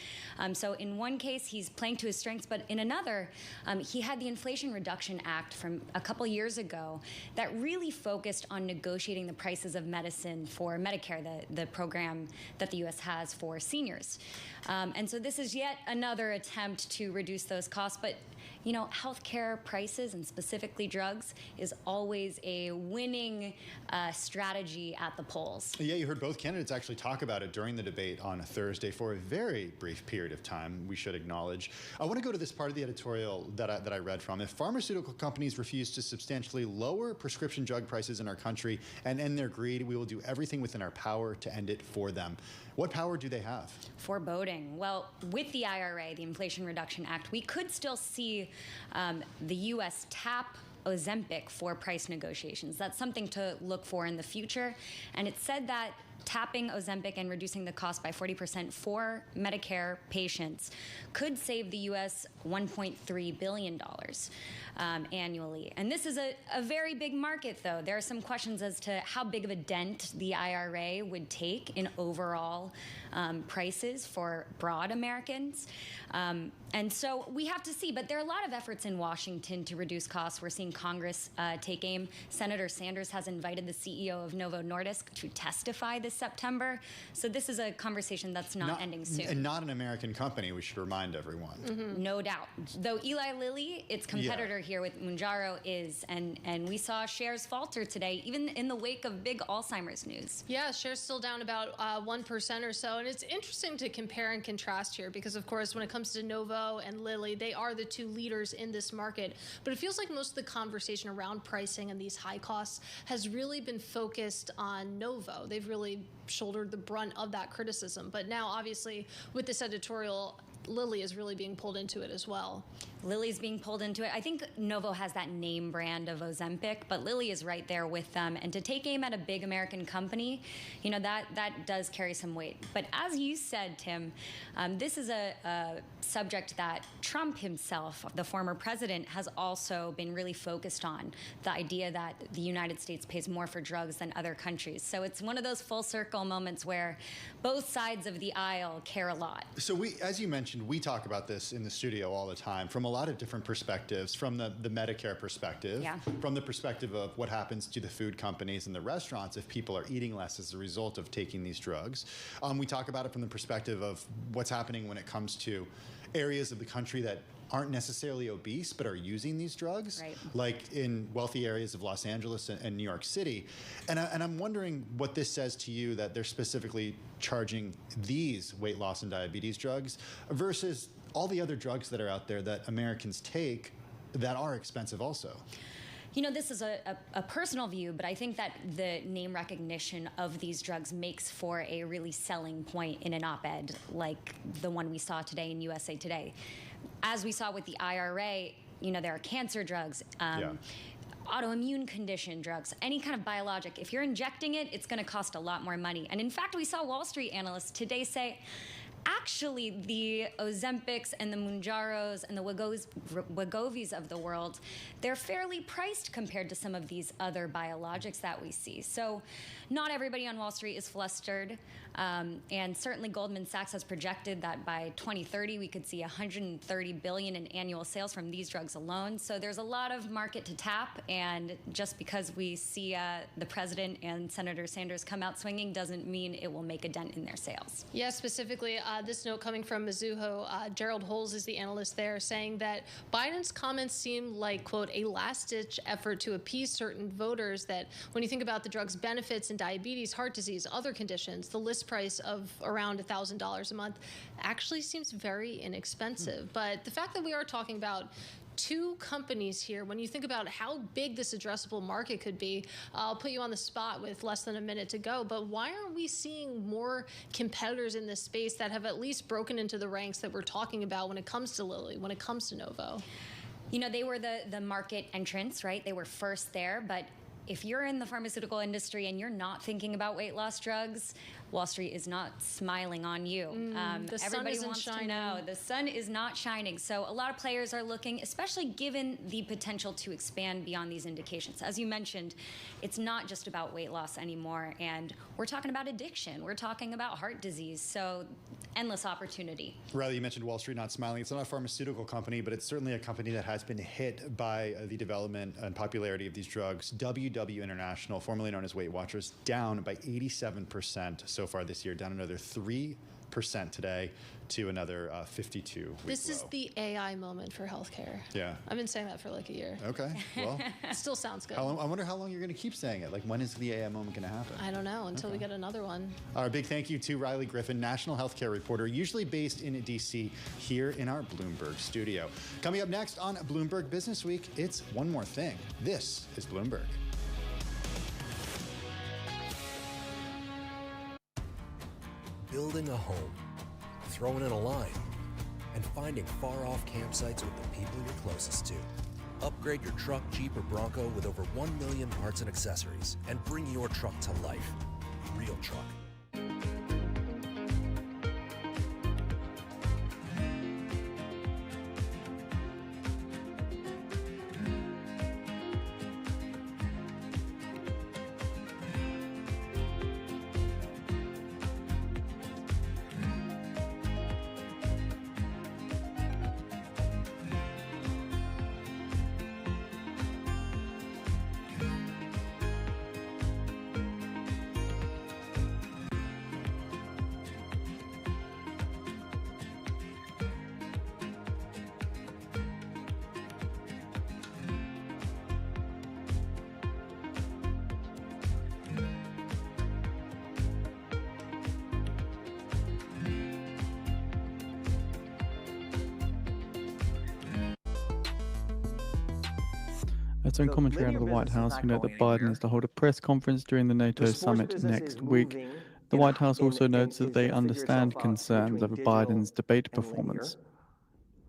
So in one case, he's playing to his strengths, but in another, he had the Inflation Reduction Act from a couple years ago that really focused on negotiating the prices of medicine for Medicare, the program that the U.S. has for seniors. And so this is yet another attempt to reduce those costs, but you know, healthcare prices and specifically drugs is always a winning strategy at the polls. Yeah, you heard both candidates actually talk about it during the debate on Thursday for a very brief period of time, we should acknowledge. I want to go to this part of the editorial that I read from. If pharmaceutical companies refuse to substantially lower prescription drug prices in our country and end their greed, we will do everything within our power to end it for them. What power do they have? Foreboding. Well, with the IRA, the Inflation Reduction Act, we could still see the U.S. tap Ozempic for price negotiations. That's something to look for in the future. And it's said that tapping Ozempic and reducing the cost by 40% for Medicare patients could save the U.S. $1.3 billion annually. And this is a very big market, though. There are some questions as to how big of a dent the IRA would take in overall prices for broad Americans. And so we have to see, but there are a lot of efforts in Washington to reduce costs. We're seeing Congress take aim. Senator Sanders has invited the CEO of Novo Nordisk to testify this September. So this is a conversation that's not ending soon. And not an American company, we should remind everyone. Mm-hmm. No doubt. Though Eli Lilly, its competitor here with Mounjaro, is, and we saw shares falter today, even in the wake of big Alzheimer's news. Yeah, shares still down about 1% or so. And it's interesting to compare and contrast here because, of course, when it comes to Novo and Lilly, they are the two leaders in this market. But it feels like most of the conversation around pricing and these high costs has really been focused on Novo. They've really shouldered the brunt of that criticism. But now, obviously, with this editorial, Lilly is really being pulled into it as well. Lilly's being pulled into it. I think Novo has that name brand of Ozempic, but Lilly is right there with them. And to take aim at a big American company, you know, that does carry some weight. But as you said, Tim, this is a subject that Trump himself, the former president, has also been really focused on, the idea that the United States pays more for drugs than other countries. So it's one of those full circle moments where both sides of the aisle care a lot. So we, as you mentioned, we talk about this in the studio all the time from a lot of different perspectives, from the Medicare perspective, from the perspective of what happens to the food companies and the restaurants if people are eating less as a result of taking these drugs. We talk about it from the perspective of what's happening when it comes to areas of the country that aren't necessarily obese but are using these drugs, like in wealthy areas of Los Angeles and New York City. And I'm wondering what this says to you, that they're specifically charging these weight loss and diabetes drugs versus all the other drugs that are out there that Americans take that are expensive also. You know, this is a personal view, but I think that the name recognition of these drugs makes for a really selling point in an op-ed like the one we saw today in USA Today. As we saw with the IRA, you know, there are cancer drugs, autoimmune condition drugs, any kind of biologic. If you're injecting it, it's going to cost a lot more money. And in fact, we saw Wall Street analysts today say, actually, the Ozempics and the Mounjaros and the Wegovy's of the world, they're fairly priced compared to some of these other biologics that we see. So not everybody on Wall Street is flustered. And certainly Goldman Sachs has projected that by 2030, we could see $130 billion in annual sales from these drugs alone. So there's a lot of market to tap. And just because we see the president and Senator Sanders come out swinging doesn't mean it will make a dent in their sales. Yeah, specifically, this note coming from Mizuho, Gerald Holes is the analyst there, saying that Biden's comments seem like, quote, a last-ditch effort to appease certain voters, that when you think about the drug's benefits in diabetes, heart disease, other conditions, the list price of around $1,000 a month actually seems very inexpensive. But the fact that we are talking about two companies here, when you think about how big this addressable market could be, I'll put you on the spot with less than a minute to go, but why aren't we seeing more competitors in this space that have at least broken into the ranks that we're talking about when it comes to Lilly, when it comes to Novo? You know, they were the market entrants, right? They were first there, but if you're in the pharmaceutical industry and you're not thinking about weight loss drugs, Wall Street is not smiling on you. The sun Everybody isn't wants shining. to know the sun is not shining. So a lot of players are looking, especially given the potential to expand beyond these indications. As you mentioned, it's not just about weight loss anymore. And we're talking about addiction. We're talking about heart disease. So endless opportunity. Riley, you mentioned Wall Street not smiling. It's not a pharmaceutical company, but it's certainly a company that has been hit by the development and popularity of these drugs. WW International, formerly known as Weight Watchers, down by 87% so far this year, down another 3% today to another 52 This is the AI moment for healthcare. Yeah. I've been saying that for like a year. Okay, well. It still sounds good. I wonder how long you're going to keep saying it. Like, when is the AI moment going to happen? I don't know, until we get another one. Our big thank you to Riley Griffin, national healthcare reporter, usually based in D.C., here in our Bloomberg studio. Coming up next on Bloomberg Business Week, it's One More Thing. This is Bloomberg. Building a home, throwing in a line, and finding far-off campsites with the people you're closest to. Upgrade your truck, Jeep, or Bronco with over 1 million parts and accessories, and bring your truck to life. Real truck. Its own commentary out of the White House, we note that Biden is to hold a press conference during the NATO summit next week. The White House also notes that they understand concerns over Biden's debate performance.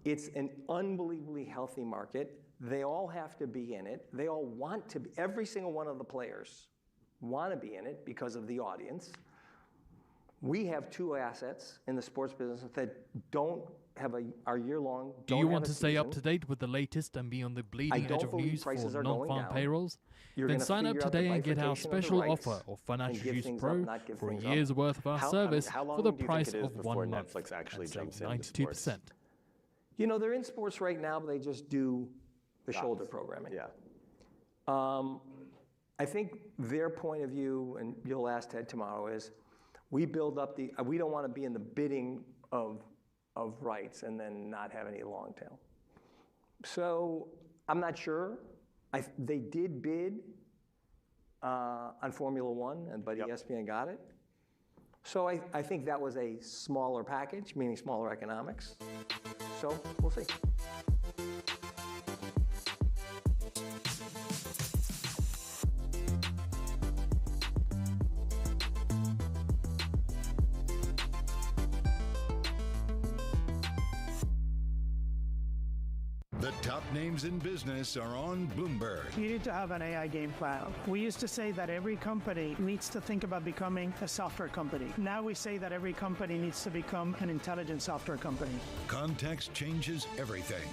It's an unbelievably healthy market. They all have to be in it. They all want to be, every single one of the players want to be in it because of the audience. We have two assets in the sports business that don't have our year-long. Do you want to stay up to date with the latest and be on the bleeding edge of news for non-farm payrolls? Then sign up today and get our special offer of Financial Juice Pro for a year's worth of our service for the price of 1 month. Netflix actually jumps in 92%. You know, they're in sports right now, but they just do the shoulder programming. Yeah. I think their point of view, and you'll ask Ted tomorrow, is we build up we don't want to be in the bidding of rights and then not have any long tail. So I'm not sure. They did bid on Formula One, but ESPN got it. So I think that was a smaller package, meaning smaller economics. So we'll see. The top names in business are on Bloomberg. You need to have an AI game plan. We used to say that every company needs to think about becoming a software company. Now we say that every company needs to become an intelligent software company. Context changes everything.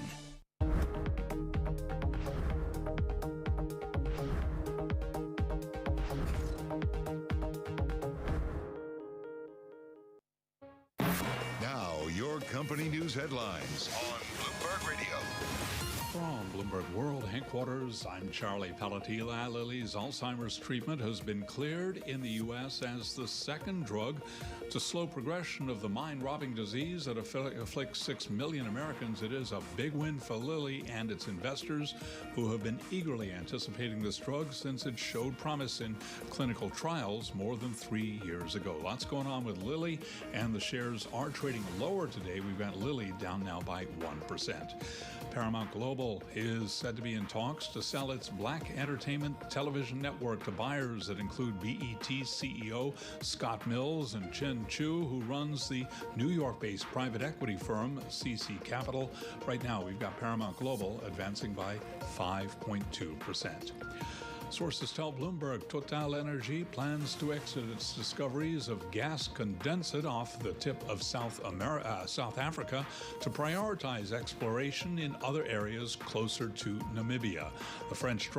Now, your company news headlines on Bloomberg Radio. From Bloomberg World Headquarters, I'm Charlie Pellet. Eli Lilly's Alzheimer's treatment has been cleared in the U.S. as the second drug to slow progression of the mind-robbing disease that afflicts 6 million Americans. It is a big win for Lilly and its investors, who have been eagerly anticipating this drug since it showed promise in clinical trials more than 3 years ago. Lots going on with Lilly, and the shares are trading lower today. We've got Lilly down now by 1%. Paramount Global is said to be in talks to sell its Black Entertainment television network to buyers that include BET CEO Scott Mills and Chen Chu, who runs the New York-based private equity firm CC Capital. Right now, we've got Paramount Global advancing by 5.2%. Sources tell Bloomberg Total Energy plans to exit its discoveries of gas condensate off the tip of South Africa to prioritize exploration in other areas closer to Namibia. The French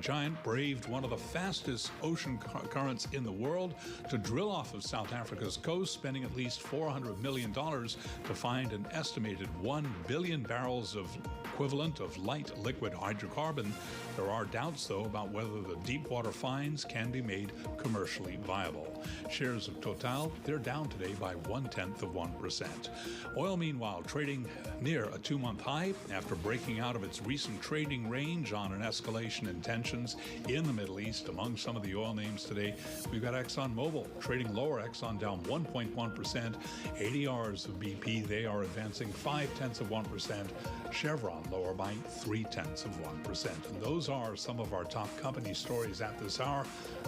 giant braved one of the fastest ocean currents in the world to drill off of South Africa's coast, spending at least $400 million to find an estimated 1 billion barrels of equivalent of light liquid hydrocarbon. There are doubts, though, about whether the deep water finds can be made commercially viable. Shares of Total, they're down today by 0.1%. Oil, meanwhile, trading near a 2-month high after breaking out of its recent trading range on an escalation in tensions in the Middle East. Among some of the oil names today, we've got ExxonMobil trading lower. Exxon down 1.1%. ADRs of BP, they are advancing 0.5%. Chevron lower by 0.3%. And those are some of our top company stories at this hour.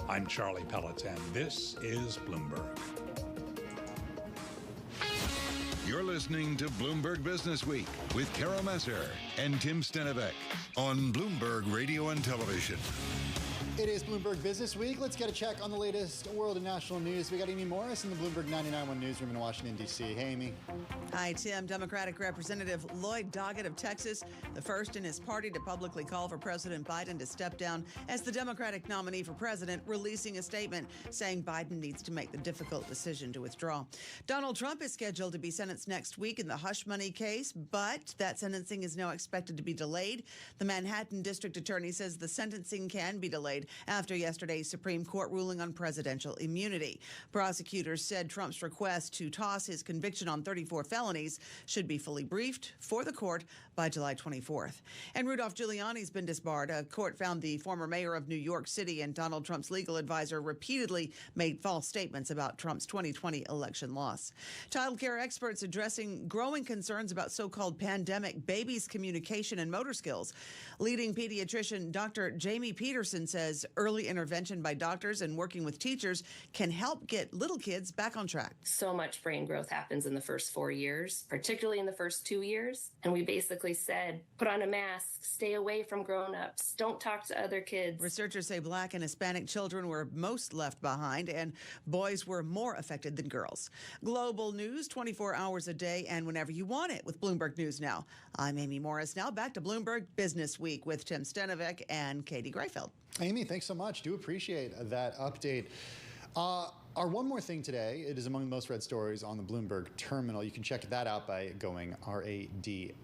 I'm Charlie Pellet, and this is Bloomberg. You're listening to Bloomberg Business Week with Carol Messer and Tim Stenevec on Bloomberg Radio and Television. It is Bloomberg Business Week. Let's get a check on the latest world and national news. We got Amy Morris in the Bloomberg 99.1 newsroom in Washington, D.C. Hey, Amy. Hi, Tim. Democratic Representative Lloyd Doggett of Texas, the first in his party to publicly call for President Biden to step down as the Democratic nominee for president, releasing a statement saying Biden needs to make the difficult decision to withdraw. Donald Trump is scheduled to be sentenced next week in the hush money case, but that sentencing is now expected to be delayed. The Manhattan District Attorney says the sentencing can be delayed decade after yesterday's Supreme Court ruling on presidential immunity. Prosecutors said Trump's request to toss his conviction on 34 felonies should be fully briefed for the court by July 24th. And Rudolph Giuliani's been disbarred. A court found the former mayor of New York City and Donald Trump's legal advisor repeatedly made false statements about Trump's 2020 election loss. Child care experts addressing growing concerns about so-called pandemic babies' communication and motor skills. Leading pediatrician Dr. Jamie Peterson says early intervention by doctors and working with teachers can help get little kids back on track. So much brain growth happens in the first 4 years, particularly in the first 2 years. And we basically said, put on a mask, stay away from grown-ups, don't talk to other kids. Researchers say Black and Hispanic children were most left behind, and boys were more affected than girls. Global news 24 hours a day and whenever you want it with Bloomberg News Now. I'm Amy Morris. Now back to Bloomberg Business Week with Tim Stenovic and Katie Greifeld. Amy, thanks so much. Do appreciate that update. Our one more thing today, it is among the most read stories on the Bloomberg terminal. You can check that out by going READ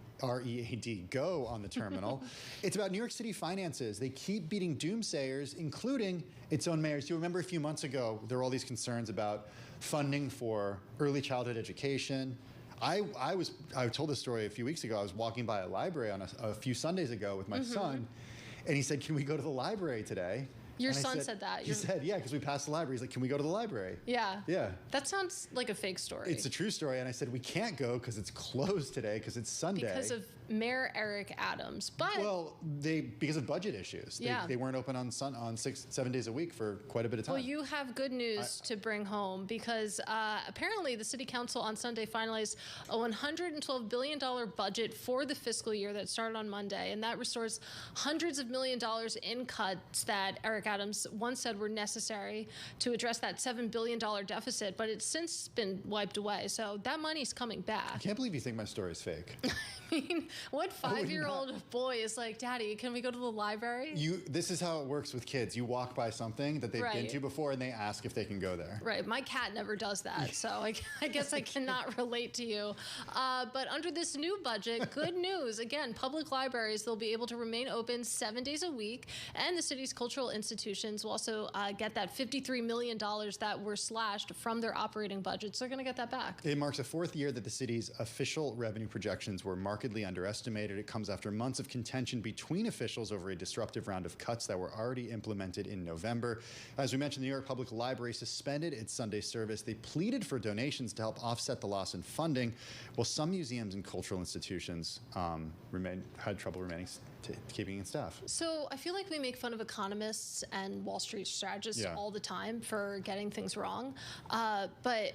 go on the terminal. It's about New York City finances. They keep beating doomsayers, including its own mayors. You remember a few months ago, there were all these concerns about funding for early childhood education. I told this story a few weeks ago. I was walking by a library on a few Sundays ago with my son, and he said, "Can we go to the library today?" Your son said that. He said, yeah, because we passed the library. He's like, "Can we go to the library?" Yeah. Yeah. That sounds like a fake story. It's a true story. And I said, we can't go because it's closed today because it's Sunday. Because of Mayor Eric Adams. But well, because of budget issues. They weren't open on 7 days a week for quite a bit of time. Well, you have good news to bring home because apparently the City Council on Sunday finalized a $112 billion budget for the fiscal year that started on Monday. And that restores hundreds of $millions in cuts that Eric Adams once said were necessary to address that $7 billion deficit, but it's since been wiped away. So that money's coming back. I can't believe you think my story is fake. I mean, what 5-year-old boy is like, "Daddy, can we go to the library?" This is how it works with kids. You walk by something that they've been to before and they ask if they can go there. Right. My cat never does that, so I guess I cannot relate to you. But under this new budget, good news. Again, public libraries, they'll be able to remain open 7 days a week, and the city's cultural institutions will also get that $53 million that were slashed from their operating budgets. They're going to get that back. It marks the 4th year that the city's official revenue projections were markedly underestimated. It comes after months of contention between officials over a disruptive round of cuts that were already implemented in November. As we mentioned, the New York Public Library suspended its Sunday service. They pleaded for donations to help offset the loss in funding, while some museums and cultural institutions had trouble keeping in staff. So I feel like we make fun of economists and Wall Street strategists all the time for getting things wrong, but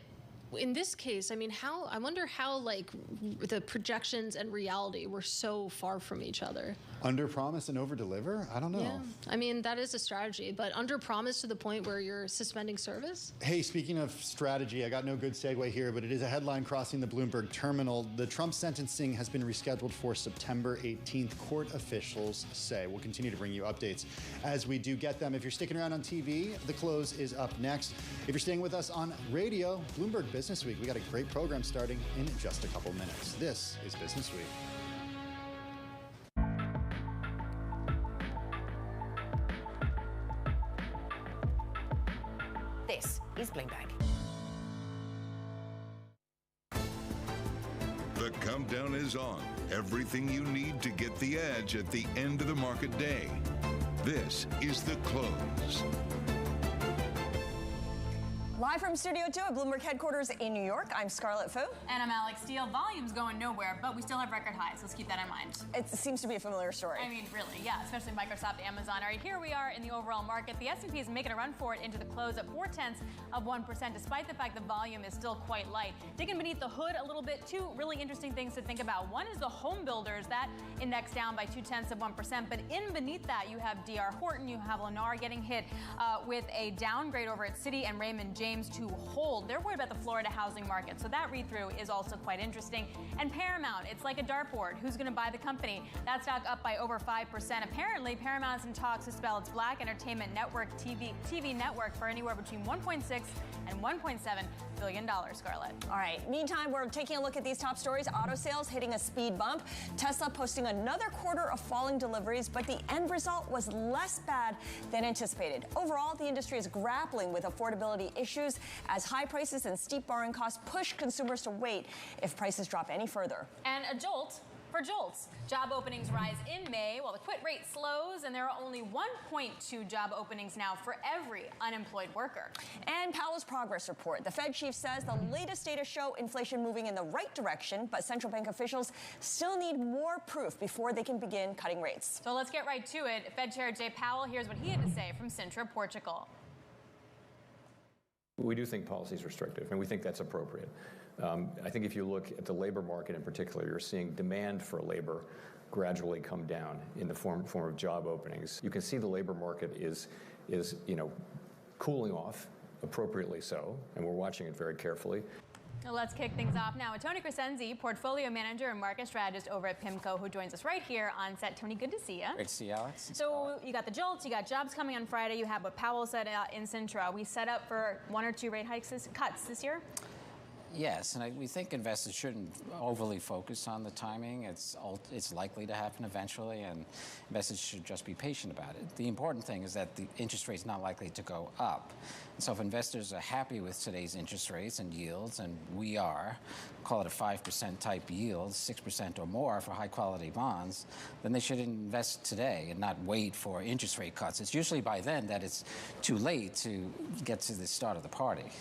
in this case, I mean, I wonder how the projections and reality were so far from each other. Under promise and over deliver? I don't know. Yeah. I mean, that is a strategy, but under promise to the point where you're suspending service? Hey, speaking of strategy, I got no good segue here, but it is a headline crossing the Bloomberg terminal. The Trump sentencing has been rescheduled for September 18th, court officials say. We'll continue to bring you updates as we do get them. If you're sticking around on TV, the close is up next. If you're staying with us on radio, Bloomberg Business Week, we got a great program starting in just a couple minutes. This is Business Week. This is Bloomberg. The countdown is on. Everything you need to get the edge at the end of the market day. This is the close. Live from Studio 2 at Bloomberg headquarters in New York, I'm Scarlett Fu. And I'm Alex Steele. Volume's going nowhere, but we still have record highs. Let's keep that in mind. It seems to be a familiar story. I mean, really, yeah, especially Microsoft, Amazon. All right, here we are in the overall market. The S&P is making a run for it into the close at 0.4%, despite the fact the volume is still quite light. Digging beneath the hood a little bit, two really interesting things to think about. One is the home builders. That index down by 0.2%, but in beneath that, you have D.R. Horton, you have Lennar getting hit with a downgrade over at Citi and Raymond James. seems to hold. They're worried about the Florida housing market, so that read-through is also quite interesting. And Paramount, it's like a dartboard. Who's going to buy the company? That stock up by over 5%. Apparently, Paramount's in talks to spell its Black Entertainment Network TV network for anywhere between $1.6 and $1.7 billion, Scarlett. All right. Meantime, we're taking a look at these top stories. Auto sales hitting a speed bump. Tesla posting another quarter of falling deliveries, but the end result was less bad than anticipated. Overall, the industry is grappling with affordability issues as high prices and steep borrowing costs push consumers to wait if prices drop any further. And a jolt for JOLTs. Job openings rise in May while the quit rate slows, and there are only 1.2 job openings now for every unemployed worker. And Powell's progress report. The Fed chief says the latest data show inflation moving in the right direction, but central bank officials still need more proof before they can begin cutting rates. So let's get right to it. Fed Chair Jay Powell, here's what he had to say from Sintra, Portugal. We do think policy is restrictive, and we think that's appropriate. I think if you look at the labor market in particular, you're seeing demand for labor gradually come down in the form of job openings. You can see the labor market is cooling off, appropriately so, and we're watching it very carefully. Now let's kick things off now with Tony Crescenzi, portfolio manager and market strategist over at PIMCO, who joins us right here on set. Tony, good to see you. Great to see you, Alex. So you got the JOLTs, you got jobs coming on Friday. You have what Powell said in Sintra. We set up for 1 or 2 rate cuts this year? Yes, and we think investors shouldn't overly focus on the timing. It's likely to happen eventually, and investors should just be patient about it. The important thing is that the interest rate's not likely to go up. And so if investors are happy with today's interest rates and yields, and we are, call it a 5% type yield, 6% or more for high-quality bonds, then they should invest today and not wait for interest rate cuts. It's usually by then that it's too late to get to the start of the party.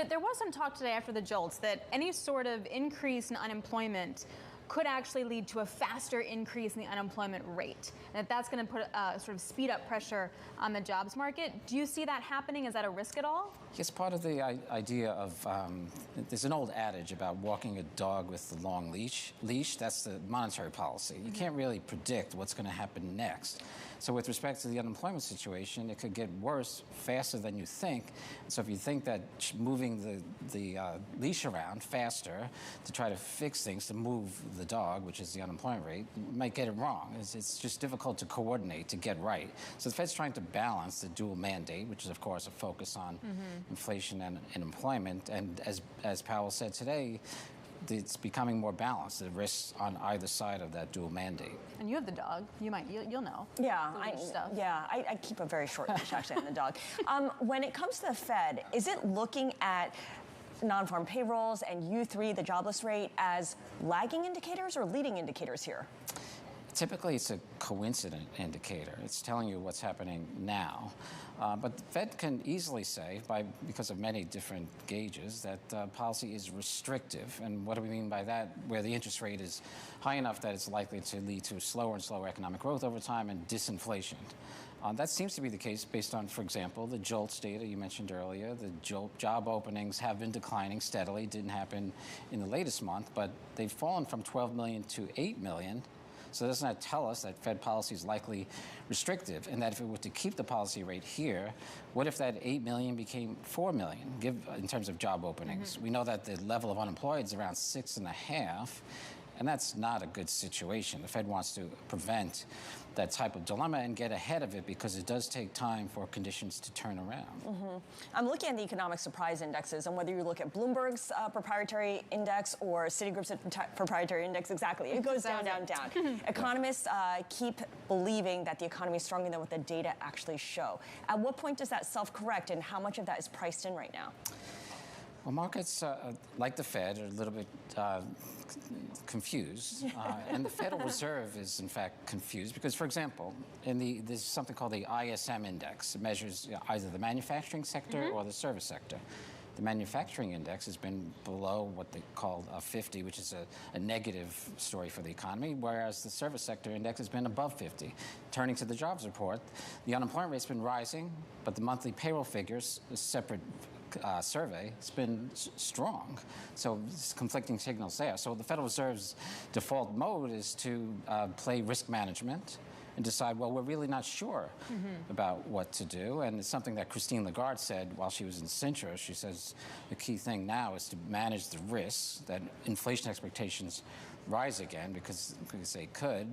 There was some talk today after the JOLTs that any sort of increase in unemployment could actually lead to a faster increase in the unemployment rate, and that's going to put sort of speed up pressure on the jobs market. Do you see that happening? Is that a risk at all? It's part of the idea of, there's an old adage about walking a dog with the long leash. That's the monetary policy. You can't really predict what's going to happen next. So with respect to the unemployment situation, it could get worse faster than you think. So if you think that moving the leash around faster to try to fix things, to move the dog, which is the unemployment rate, you might get it wrong. It's just difficult to coordinate, to get right. So the Fed's trying to balance the dual mandate, which is, of course, a focus on inflation and employment. And as Powell said today, it's becoming more balanced, the risks on either side of that dual mandate. And you have the dog. You'll know. Yeah, I keep a very short leash actually on the dog. When it comes to the Fed, is it looking at non-farm payrolls and U3, the jobless rate, as lagging indicators or leading indicators here? Typically, it's a coincident indicator. It's telling you what's happening now. But the Fed can easily say, because of many different gauges, that policy is restrictive. And what do we mean by that? Where the interest rate is high enough that it's likely to lead to slower and slower economic growth over time and disinflation. That seems to be the case based on, for example, the JOLTs data you mentioned earlier. The job openings have been declining steadily. Didn't happen in the latest month, but they've fallen from 12 million to 8 million. So doesn't that tell us that Fed policy is likely restrictive, and that if it were to keep the policy rate here, what if that 8 million became 4 million in terms of job openings? We know that the level of unemployed is around 6.5, and that's not a good situation. The Fed wants to prevent that type of dilemma and get ahead of it, because it does take time for conditions to turn around. I'm looking at the economic surprise indexes, and whether you look at Bloomberg's proprietary index or Citigroup's proprietary index, exactly, it goes down, down, down. Economists keep believing that the economy is stronger than what the data actually show. At what point does that self-correct, and how much of that is priced in right now? Well, markets, like the Fed, are a little bit confused, and the Federal Reserve is, in fact, confused because, for example, there's something called the ISM index. It measures either the manufacturing sector or the service sector. The manufacturing index has been below what they call 50, which is a negative story for the economy, whereas the service sector index has been above 50. Turning to the jobs report, the unemployment rate's been rising, but the monthly payroll figures, a separate survey, has been strong. So it's conflicting signals there. So the Federal Reserve's default mode is to play risk management and decide, well, we're really not sure about what to do. And it's something that Christine Lagarde said while she was in Sintra. She says the key thing now is to manage the risks that inflation expectations rise again, because they could.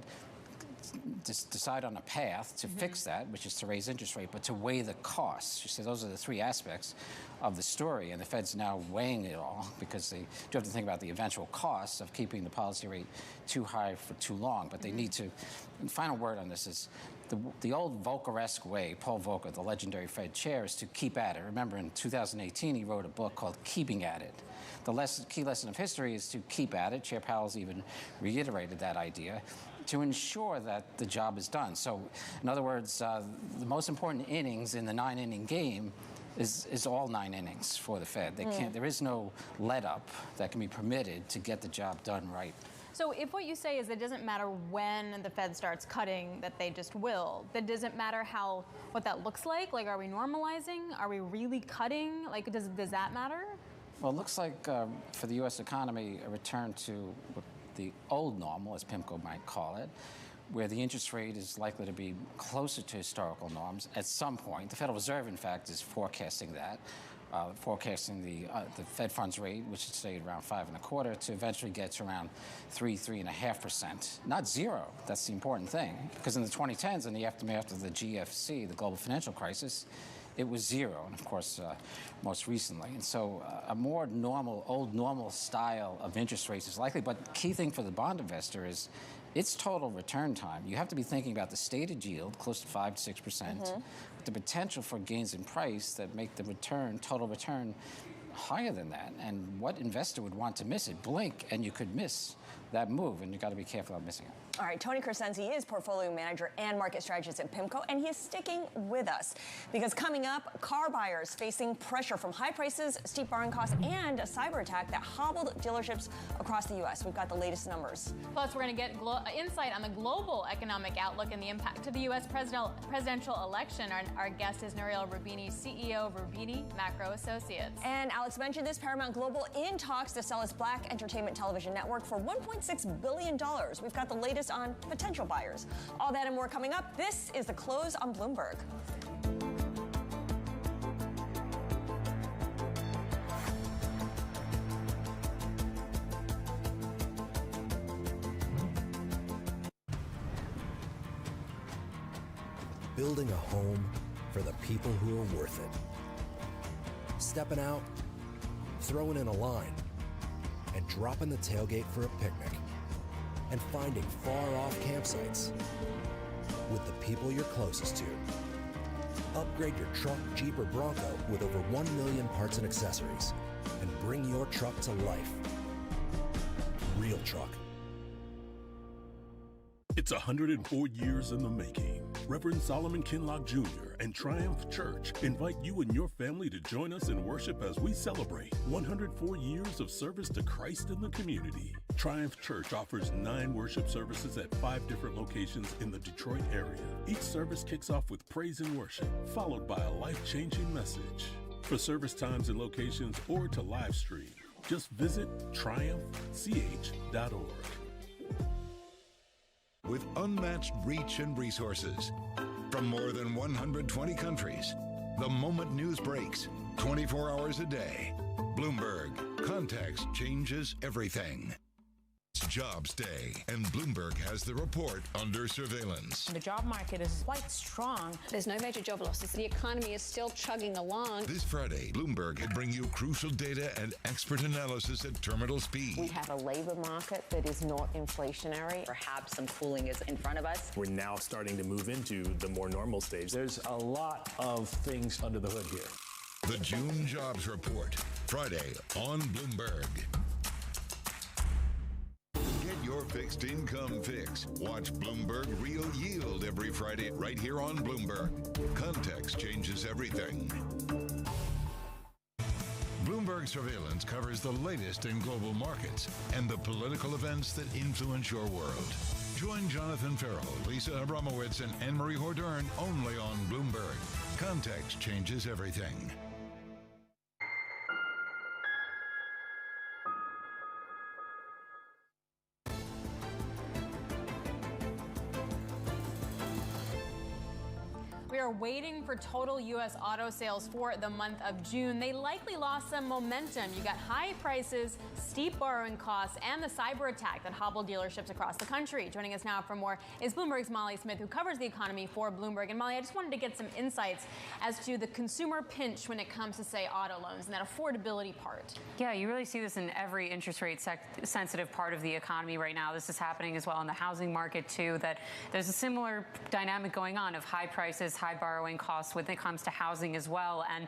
Decide on a path to fix that, which is to raise interest rate, but to weigh the costs. She said those are the three aspects of the story, and the Fed's now weighing it all, because they do have to think about the eventual costs of keeping the policy rate too high for too long. But they need to, and final word on this is, the old Volcker-esque way, Paul Volcker, the legendary Fed chair, is to keep at it. Remember, in 2018, he wrote a book called Keeping at It. The key lesson of history is to keep at it. Chair Powell's even reiterated that idea, to ensure that the job is done. So, in other words, the most important innings in the 9-inning game is all 9 innings for the Fed. They can't. There is no let-up that can be permitted to get the job done right. So if what you say is it doesn't matter when the Fed starts cutting, that they just will, then does it matter what that looks like? Like, are we normalizing? Are we really cutting? Like, does that matter? Well, it looks like for the U.S. economy, a return to the old normal, as PIMCO might call it, where the interest rate is likely to be closer to historical norms at some point. The Federal Reserve, in fact, is forecasting that, forecasting the Fed funds rate, which is today around 5.25%, to eventually get to around 3.5%. Not zero. That's the important thing, because in the 2010s, in the aftermath of the GFC, the global financial crisis, it was zero, and of course, most recently. And so a more normal, old normal style of interest rates is likely, but the key thing for the bond investor is its total return time. You have to be thinking about the stated yield, close to 5 to 6%, the potential for gains in price that make the total return higher than that. And what investor would want to miss it? Blink, and you could miss that move, and you've got to be careful about missing it. All right, Tony Crescenzi is portfolio manager and market strategist at PIMCO, and he is sticking with us because coming up, car buyers facing pressure from high prices, steep borrowing costs, and a cyber attack that hobbled dealerships across the U.S. We've got the latest numbers. Plus, we're going to get insight on the global economic outlook and the impact of the U.S. presidential election. Our guest is Nouriel Roubini, CEO of Roubini Macro Associates. And Alex mentioned this, Paramount Global in talks to sell its Black entertainment television network for $1.6 billion. We've got the latest on potential buyers. All that and more coming up. This is The Close on Bloomberg. Building a home for the people who are worth it. Stepping out, throwing in a line, and dropping the tailgate for a picnic. And finding far-off campsites with the people you're closest to. Upgrade your truck, Jeep, or Bronco with over 1 million parts and accessories, and bring your truck to life. Real truck. It's 104 years in the making. Reverend Solomon Kinlock Jr. and Triumph Church invite you and your family to join us in worship as we celebrate 104 years of service to Christ in the community. Triumph Church offers 9 worship services at 5 different locations in the Detroit area. Each service kicks off with praise and worship, followed by a life-changing message. For service times and locations or to live stream, just visit triumphch.org. With unmatched reach and resources from more than 120 countries, the moment news breaks 24 hours a day. Bloomberg. Context changes everything. It's Jobs Day, and Bloomberg has the report under surveillance. The job market is quite strong. There's no major job losses. The economy is still chugging along. This Friday, Bloomberg will bring you crucial data and expert analysis at terminal speed. We have a labor market that is not inflationary. Perhaps some cooling is in front of us. We're now starting to move into the more normal stage. There's a lot of things under the hood here. The June Jobs Report, Friday on Bloomberg. Your fixed income fix. Watch Bloomberg Real Yield every Friday right here on Bloomberg. Context changes everything. Bloomberg Surveillance covers the latest in global markets and the political events that influence your world. Join Jonathan Farrell, Lisa Abramowitz, and Anne-Marie Hordern only on Bloomberg. Context changes everything. waiting for total U.S. auto sales for the month of June. They likely lost some momentum. You got high prices, steep borrowing costs, and the cyber attack that hobbled dealerships across the country. Joining us now for more is Bloomberg's Molly Smith, who covers the economy for Bloomberg. And Molly, I just wanted to get some insights as to the consumer pinch when it comes to, say, auto loans and that affordability part. Yeah, you really see this in every interest rate sensitive part of the economy right now. This is happening as well in the housing market, too, that there's a similar dynamic going on of high prices, high borrowing costs when it comes to housing as well. And,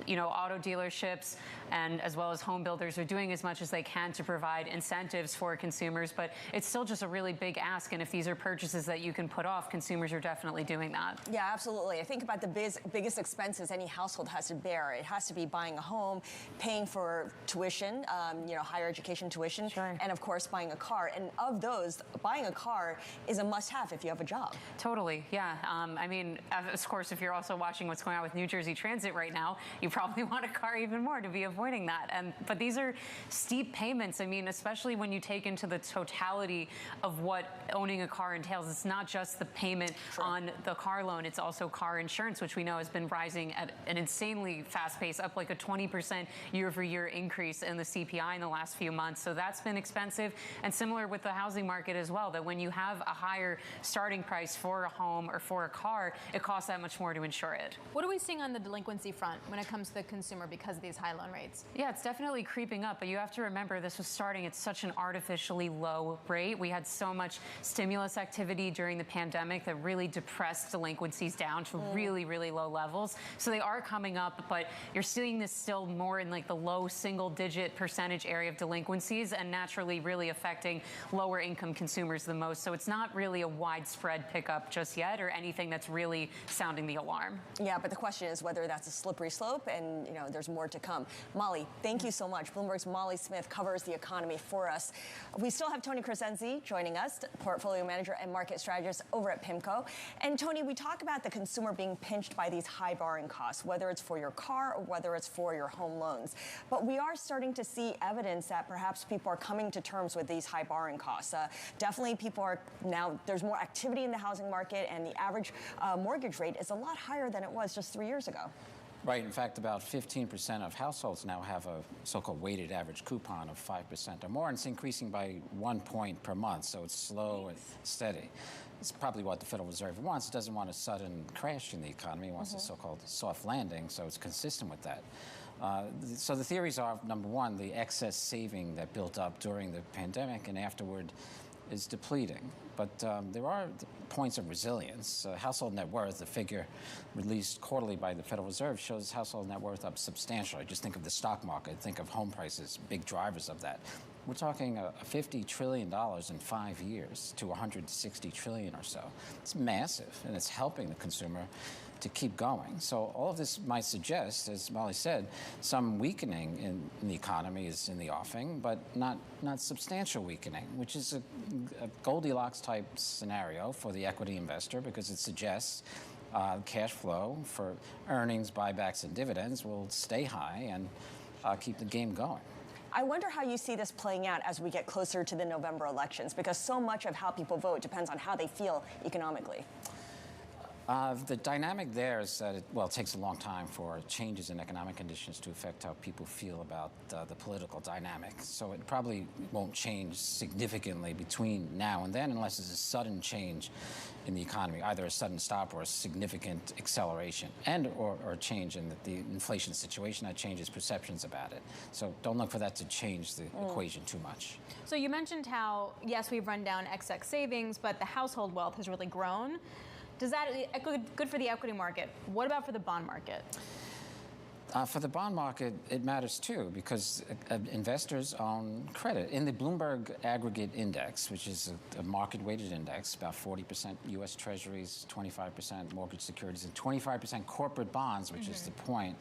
you know, auto dealerships and as well as home builders are doing as much as they can to provide incentives for consumers, but it's still just a really big ask. And if these are purchases that you can put off, consumers are definitely doing that. Yeah, absolutely. I think about the biggest expenses any household has to bear. It has to be buying a home, paying for tuition, you know, higher education tuition, and of course buying a car. And of those, buying a car is a must-have if you have a job. Totally, yeah. I mean, of course, if you're also watching what's going on with New Jersey Transit right now, you probably want a car even more to be avoiding that. But these are steep payments. I mean, especially when you take into the totality of what owning a car entails. It's not just the payment on the car loan. It's also car insurance, which we know has been rising at an insanely fast pace, up like a 20% year-over-year increase in the CPI in the last few months. So that's been expensive. And similar with the housing market as well, that when you have a higher starting price for a home or for a car, it costs that much more to insure it. What are we seeing on the delinquency front when it comes to the consumer because of these high loan rates? Yeah, it's definitely creeping up, but you have to remember this was starting at such an artificially low rate. We had so much stimulus activity during the pandemic that really depressed delinquencies down to really, really low levels. So they are coming up, but you're seeing this still more in like the low single-digit percentage area of delinquencies and naturally really affecting lower income consumers the most. So it's not really a widespread pickup just yet or anything that's really sounding the alarm. Yeah, but the question is whether that's a slippery slope and, you know, there's more to come. Molly, thank you so much. Bloomberg's Molly Smith covers the economy for us. We still have Tony Crescenzi joining us, portfolio manager and market strategist over at PIMCO. And Tony, we talk about the consumer being pinched by these high borrowing costs, whether it's for your car or whether it's for your home loans. But we are starting to see evidence that perhaps people are coming to terms with these high borrowing costs. Definitely people are now, there's more activity in the housing market and the average mortgage rate is a lot higher than it was just 3 years ago. Right. In fact, about 15% of households now have a so-called weighted average coupon of 5% or more, and it's increasing by 1 point per month, so it's slow and steady. It's probably what the Federal Reserve wants. It doesn't want a sudden crash in the economy. It wants a so-called soft landing, so it's consistent with that. So the theories are, number one, the excess saving that built up during the pandemic and afterward is depleting. But there are points of resilience. Household net worth, the figure released quarterly by the Federal Reserve, shows household net worth up substantially. Just think of the stock market, think of home prices, big drivers of that. We're talking $50 trillion in 5 years to $160 trillion or so. It's massive, and it's helping the consumer to keep going. So all of this might suggest, as Molly said, some weakening in the economy is in the offing, but not substantial weakening, which is a Goldilocks type scenario for the equity investor because it suggests cash flow for earnings, buybacks, and dividends will stay high and keep the game going. I wonder how you see this playing out as we get closer to the November elections, because so much of how people vote depends on how they feel economically. The dynamic there is that it takes a long time for changes in economic conditions to affect how people feel about the political dynamic. So it probably won't change significantly between now and then unless there's a sudden change in the economy, either a sudden stop or a significant acceleration or a change in the inflation situation that changes perceptions about it. So don't look for that to change the equation too much. So you mentioned how, yes, we've run down excess savings, but the household wealth has really grown. Does that good for the equity market? What about for the bond market? For the bond market, it matters too because investors own credit. In the Bloomberg Aggregate Index, which is a market-weighted index, about 40% U.S. Treasuries, 25% mortgage securities, and 25% corporate bonds, which is the point.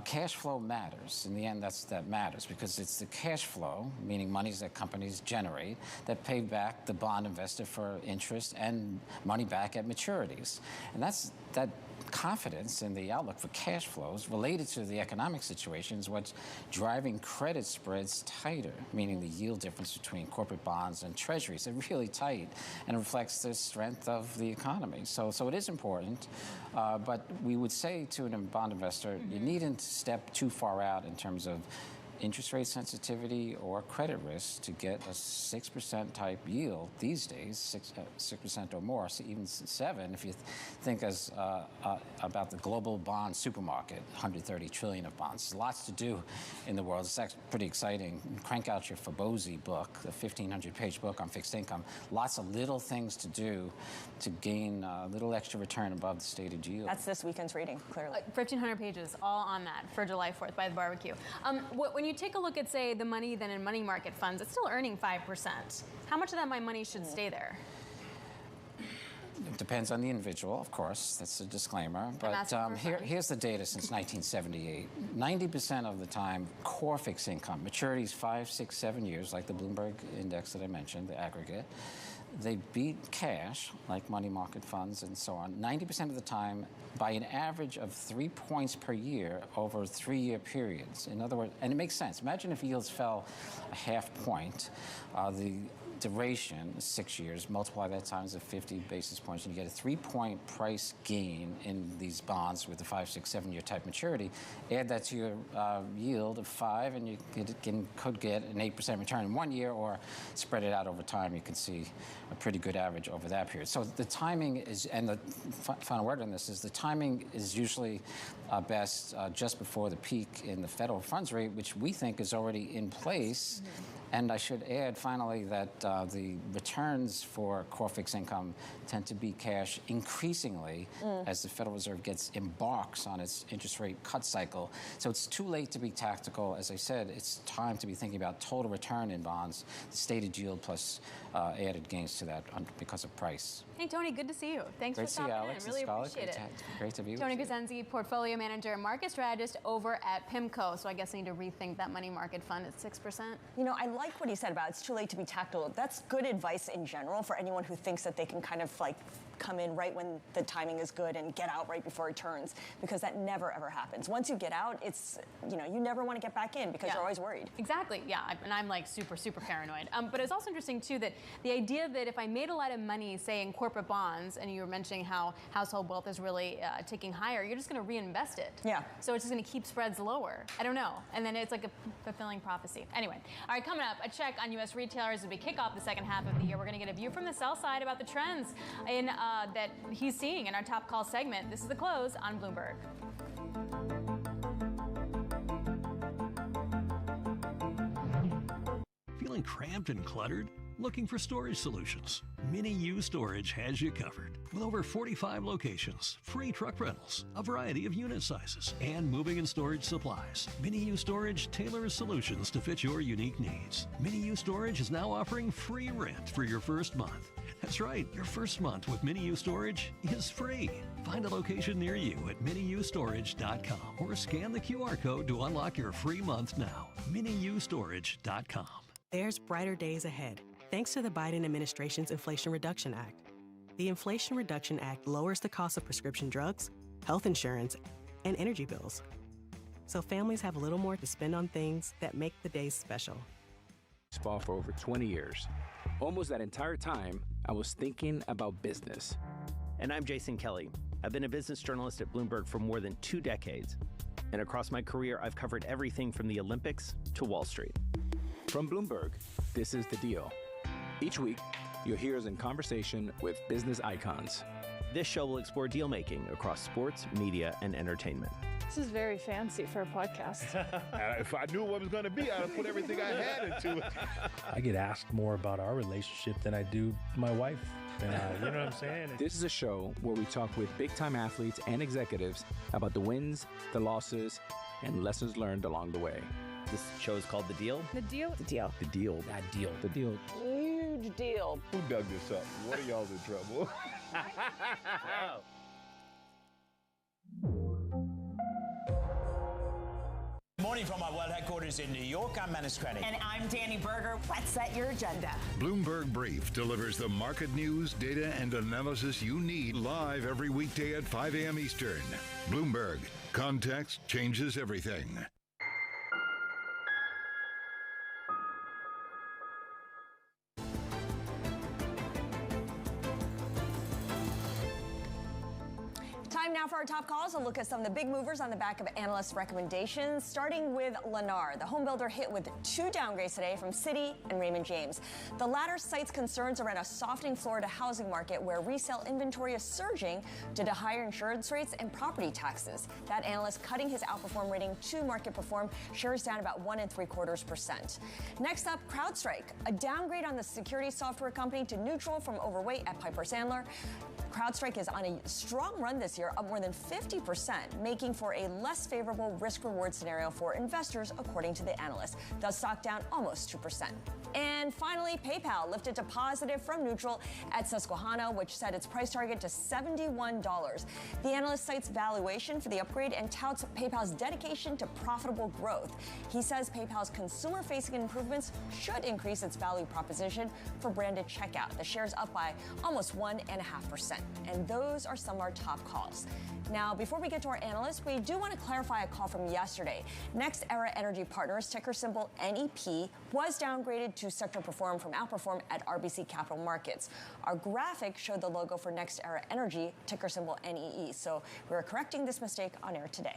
Cash flow matters. In the end, that matters because it's the cash flow, meaning monies that companies generate, that pay back the bond investor for interest and money back at maturities. And that confidence in the outlook for cash flows related to the economic situation is what's driving credit spreads tighter, meaning the yield difference between corporate bonds and treasuries are really tight, and it reflects the strength of the economy. So it is important, but we would say to a bond investor, you needn't step too far out in terms of interest rate sensitivity or credit risk to get a 6% type yield these days, 6% or more, so even 7 if you think about the global bond supermarket, 130 trillion of bonds. There's lots to do in the world. It's actually pretty exciting. Crank out your Fabosi book, the 1,500-page book on fixed income. Lots of little things to do to gain a little extra return above the stated yield. That's this weekend's reading, clearly. 1,500 pages, all on that for July 4th by the barbecue. When you take a look at, say, the money then in money market funds, it's still earning 5%. How much of that my money should stay there? It depends on the individual, of course. That's a disclaimer. But here's the data since 1978. 90% of the time, core fixed income, maturities 5, 6, 7 years, like the Bloomberg index that I mentioned, the aggregate, they beat cash, like money market funds and so on, 90% of the time by an average of 3 points per year over 3-year periods. In other words, and it makes sense. Imagine if yields fell a half point, the duration, 6 years, multiply that times the 50 basis points, and you get a 3-point price gain in these bonds with the 5, 6, 7-year type maturity. Add that to your yield of 5, and you could get an 8% return in 1 year, or spread it out over time. You can see a pretty good average over that period. So the timing is, and the final word on this is, the timing is usually best just before the peak in the federal funds rate, which we think is already in place. And I should add, finally, that the returns for core fixed income tend to be cash increasingly as the Federal Reserve embarks on its interest rate cut cycle. So it's too late to be tactical. As I said, it's time to be thinking about total return in bonds, the stated yield plus added gains to that because of price. Hey, Tony, good to see you. Thanks for stopping in. Really appreciate it. Great to be with you. Tony Crescenzi, portfolio manager and market strategist over at PIMCO. So I guess I need to rethink that money market fund at 6%. You know, I like what he said about it's too late to be tactical. That's good advice in general for anyone who thinks that they can kind of like come in right when the timing is good and get out right before it turns, because that never ever happens. Once you get out, it's, you know, you never want to get back in because you're always worried. Exactly, yeah, and I'm like super paranoid. But it's also interesting too that the idea that if I made a lot of money, say in corporate bonds, and you were mentioning how household wealth is really ticking higher, you're just going to reinvest it. Yeah. So it's just going to keep spreads lower. I don't know. And then it's like a fulfilling prophecy. Anyway, all right, coming up, a check on U.S. retailers as we kick off the second half of the year. We're going to get a view from the sell side about the trends in that he's seeing in our top call segment. This is The Close on Bloomberg. Feeling cramped and cluttered? Looking for storage solutions? Mini U Storage has you covered. With over 45 locations, free truck rentals, a variety of unit sizes, and moving and storage supplies, Mini U Storage tailors solutions to fit your unique needs. Mini U Storage is now offering free rent for your first month. That's right, your first month with Mini U Storage is free. Find a location near you at miniustorage.com or scan the QR code to unlock your free month now. miniustorage.com. There's brighter days ahead, thanks to the Biden administration's Inflation Reduction Act. The Inflation Reduction Act lowers the cost of prescription drugs, health insurance, and energy bills, so families have a little more to spend on things that make the days special. Baseball for over 20 years. Almost that entire time, I was thinking about business. And I'm Jason Kelly. I've been a business journalist at Bloomberg for more than 2 decades. And across my career, I've covered everything from the Olympics to Wall Street. From Bloomberg, this is The Deal. Each week, you'll hear us in conversation with business icons. This show will explore deal-making across sports, media, and entertainment. This is very fancy for a podcast. If I knew what it was going to be, I'd have put everything I had into it. I get asked more about our relationship than I do my wife. And you know what I'm saying? This is a show where we talk with big-time athletes and executives about the wins, the losses, and lessons learned along the way. This show is called The Deal. The Deal? The Deal. The Deal. That deal. The Deal. Huge deal. Who dug this up? What are y'all in trouble? Good morning from our world headquarters in New York. I'm Menace Crennick. And I'm Danny Berger. Let's set your agenda. Bloomberg Brief delivers the market news, data, and analysis you need live every weekday at 5 a.m. Eastern. Bloomberg. Context changes everything. Time now for our top calls. A look at some of the big movers on the back of analyst recommendations, starting with Lennar. The home builder hit with 2 downgrades today from Citi and Raymond James. The latter cites concerns around a softening Florida housing market where resale inventory is surging due to higher insurance rates and property taxes. That analyst cutting his outperform rating to market perform, shares down about 1.75%. Next up, CrowdStrike, a downgrade on the security software company to neutral from overweight at Piper Sandler. CrowdStrike is on a strong run this year, up more than 50%, making for a less favorable risk-reward scenario for investors, according to the analyst. The stock down almost 2%. And finally, PayPal lifted to positive from neutral at Susquehanna, which set its price target to $71. The analyst cites valuation for the upgrade and touts PayPal's dedication to profitable growth. He says PayPal's consumer-facing improvements should increase its value proposition for branded checkout. The share's up by almost 1.5%. And those are some of our top calls. Now, before we get to our analysts, we do want to clarify a call from yesterday. Next Era Energy Partners, ticker symbol NEP, was downgraded to sector perform from outperform at RBC Capital Markets. Our graphic showed the logo for Next Era Energy, ticker symbol NEE. So we're correcting this mistake on air today.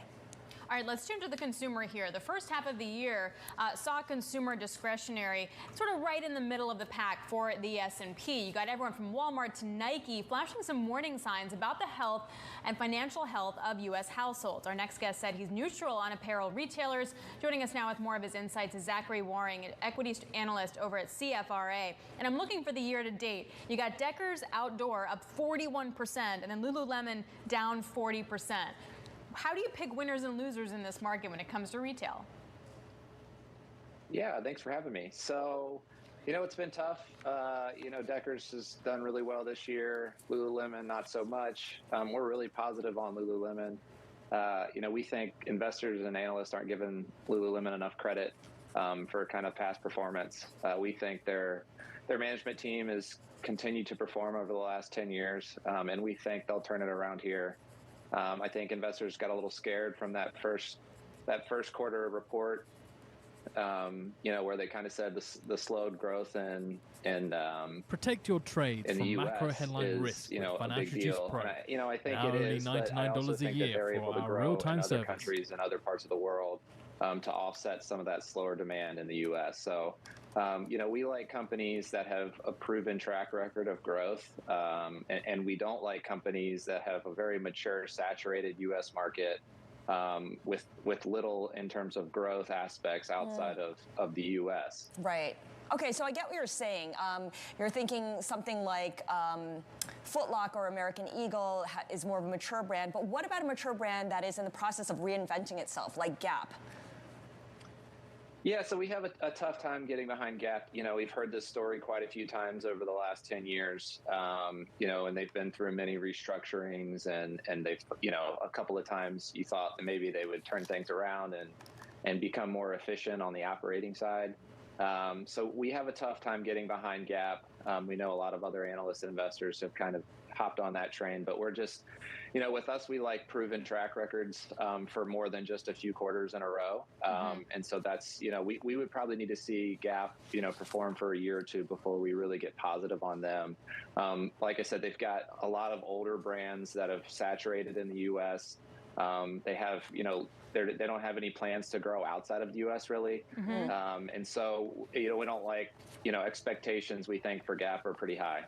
All right, let's turn to the consumer here. The first half of the year saw consumer discretionary sort of right in the middle of the pack for the S&P. You got everyone from Walmart to Nike flashing some warning signs about the health and financial health of U.S. households. Our next guest said he's neutral on apparel retailers. Joining us now with more of his insights is Zachary Waring, an equities analyst over at CFRA. And I'm looking for the year to date. You got Deckers Outdoor up 41%, and then Lululemon down 40%. How do you pick winners and losers in this market when it comes to retail? Yeah, thanks for having me. So, it's been tough. Deckers has done really well this year. Lululemon, not so much. We're really positive on Lululemon. We think investors and analysts aren't giving Lululemon enough credit for kind of past performance. We think their management team has continued to perform over the last 10 years, and we think they'll turn it around here. I think investors got a little scared from that first quarter report, where they kind of said the slowed growth and protect your trade in from the macro US headline is, risk with a Financial big Juice deal. Pro. And I think now it only is, but I also $99 a think that year they're able for to our grow real-time in other service. countries and other parts of the world to offset some of that slower demand in the U.S. So, we like companies that have a proven track record of growth, and we don't like companies that have a very mature, saturated U.S. market with little in terms of growth aspects outside of the U.S. Right. Okay, so I get what you're saying. You're thinking something like Foot Locker or American Eagle is more of a mature brand, but what about a mature brand that is in the process of reinventing itself, like Gap? Yeah, so we have a tough time getting behind Gap. We've heard this story quite a few times over the last 10 years, and they've been through many restructurings and they've, a couple of times you thought that maybe they would turn things around and become more efficient on the operating side. So we have a tough time getting behind Gap. We know a lot of other analysts and investors have kind of hopped on that train, but we're just, with us, we like proven track records for more than just a few quarters in a row. And so that's, we would probably need to see Gap, perform for a year or two before we really get positive on them. Like I said, they've got a lot of older brands that have saturated in the U.S. They have, they don't have any plans to grow outside of the U.S. really. And so, we don't like, expectations we think for Gap are pretty high.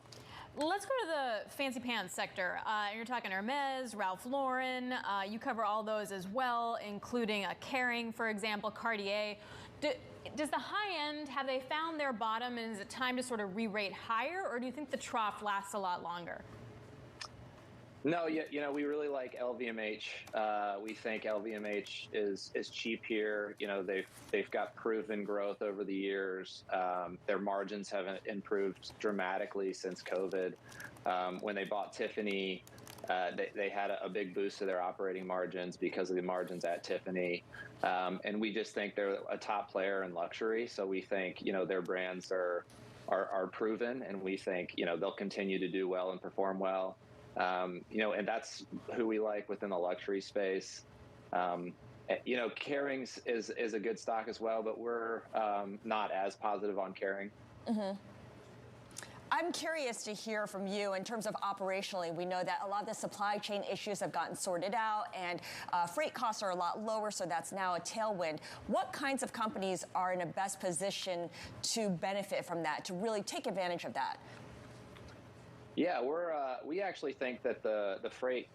Let's go to the fancy pants sector. You're talking Hermes, Ralph Lauren. You cover all those as well, including Kering, for example, Cartier. Does the high end, have they found their bottom, and is it time to sort of re-rate higher, or do you think the trough lasts a lot longer? No, we really like LVMH. We think LVMH is cheap here. They've got proven growth over the years. Their margins haven't improved dramatically since COVID. When they bought Tiffany, They had a big boost to their operating margins because of the margins at Tiffany. And we just think they're a top player in luxury. So we think, their brands are proven, and we think, they'll continue to do well and perform well. And that's who we like within the luxury space. Kering's is a good stock as well, but we're not as positive on Kering. Mm-hmm. I'm curious to hear from you in terms of operationally. We know that a lot of the supply chain issues have gotten sorted out, and freight costs are a lot lower, so that's now a tailwind. What kinds of companies are in a best position to benefit from that, to really take advantage of that? Yeah, we actually think that the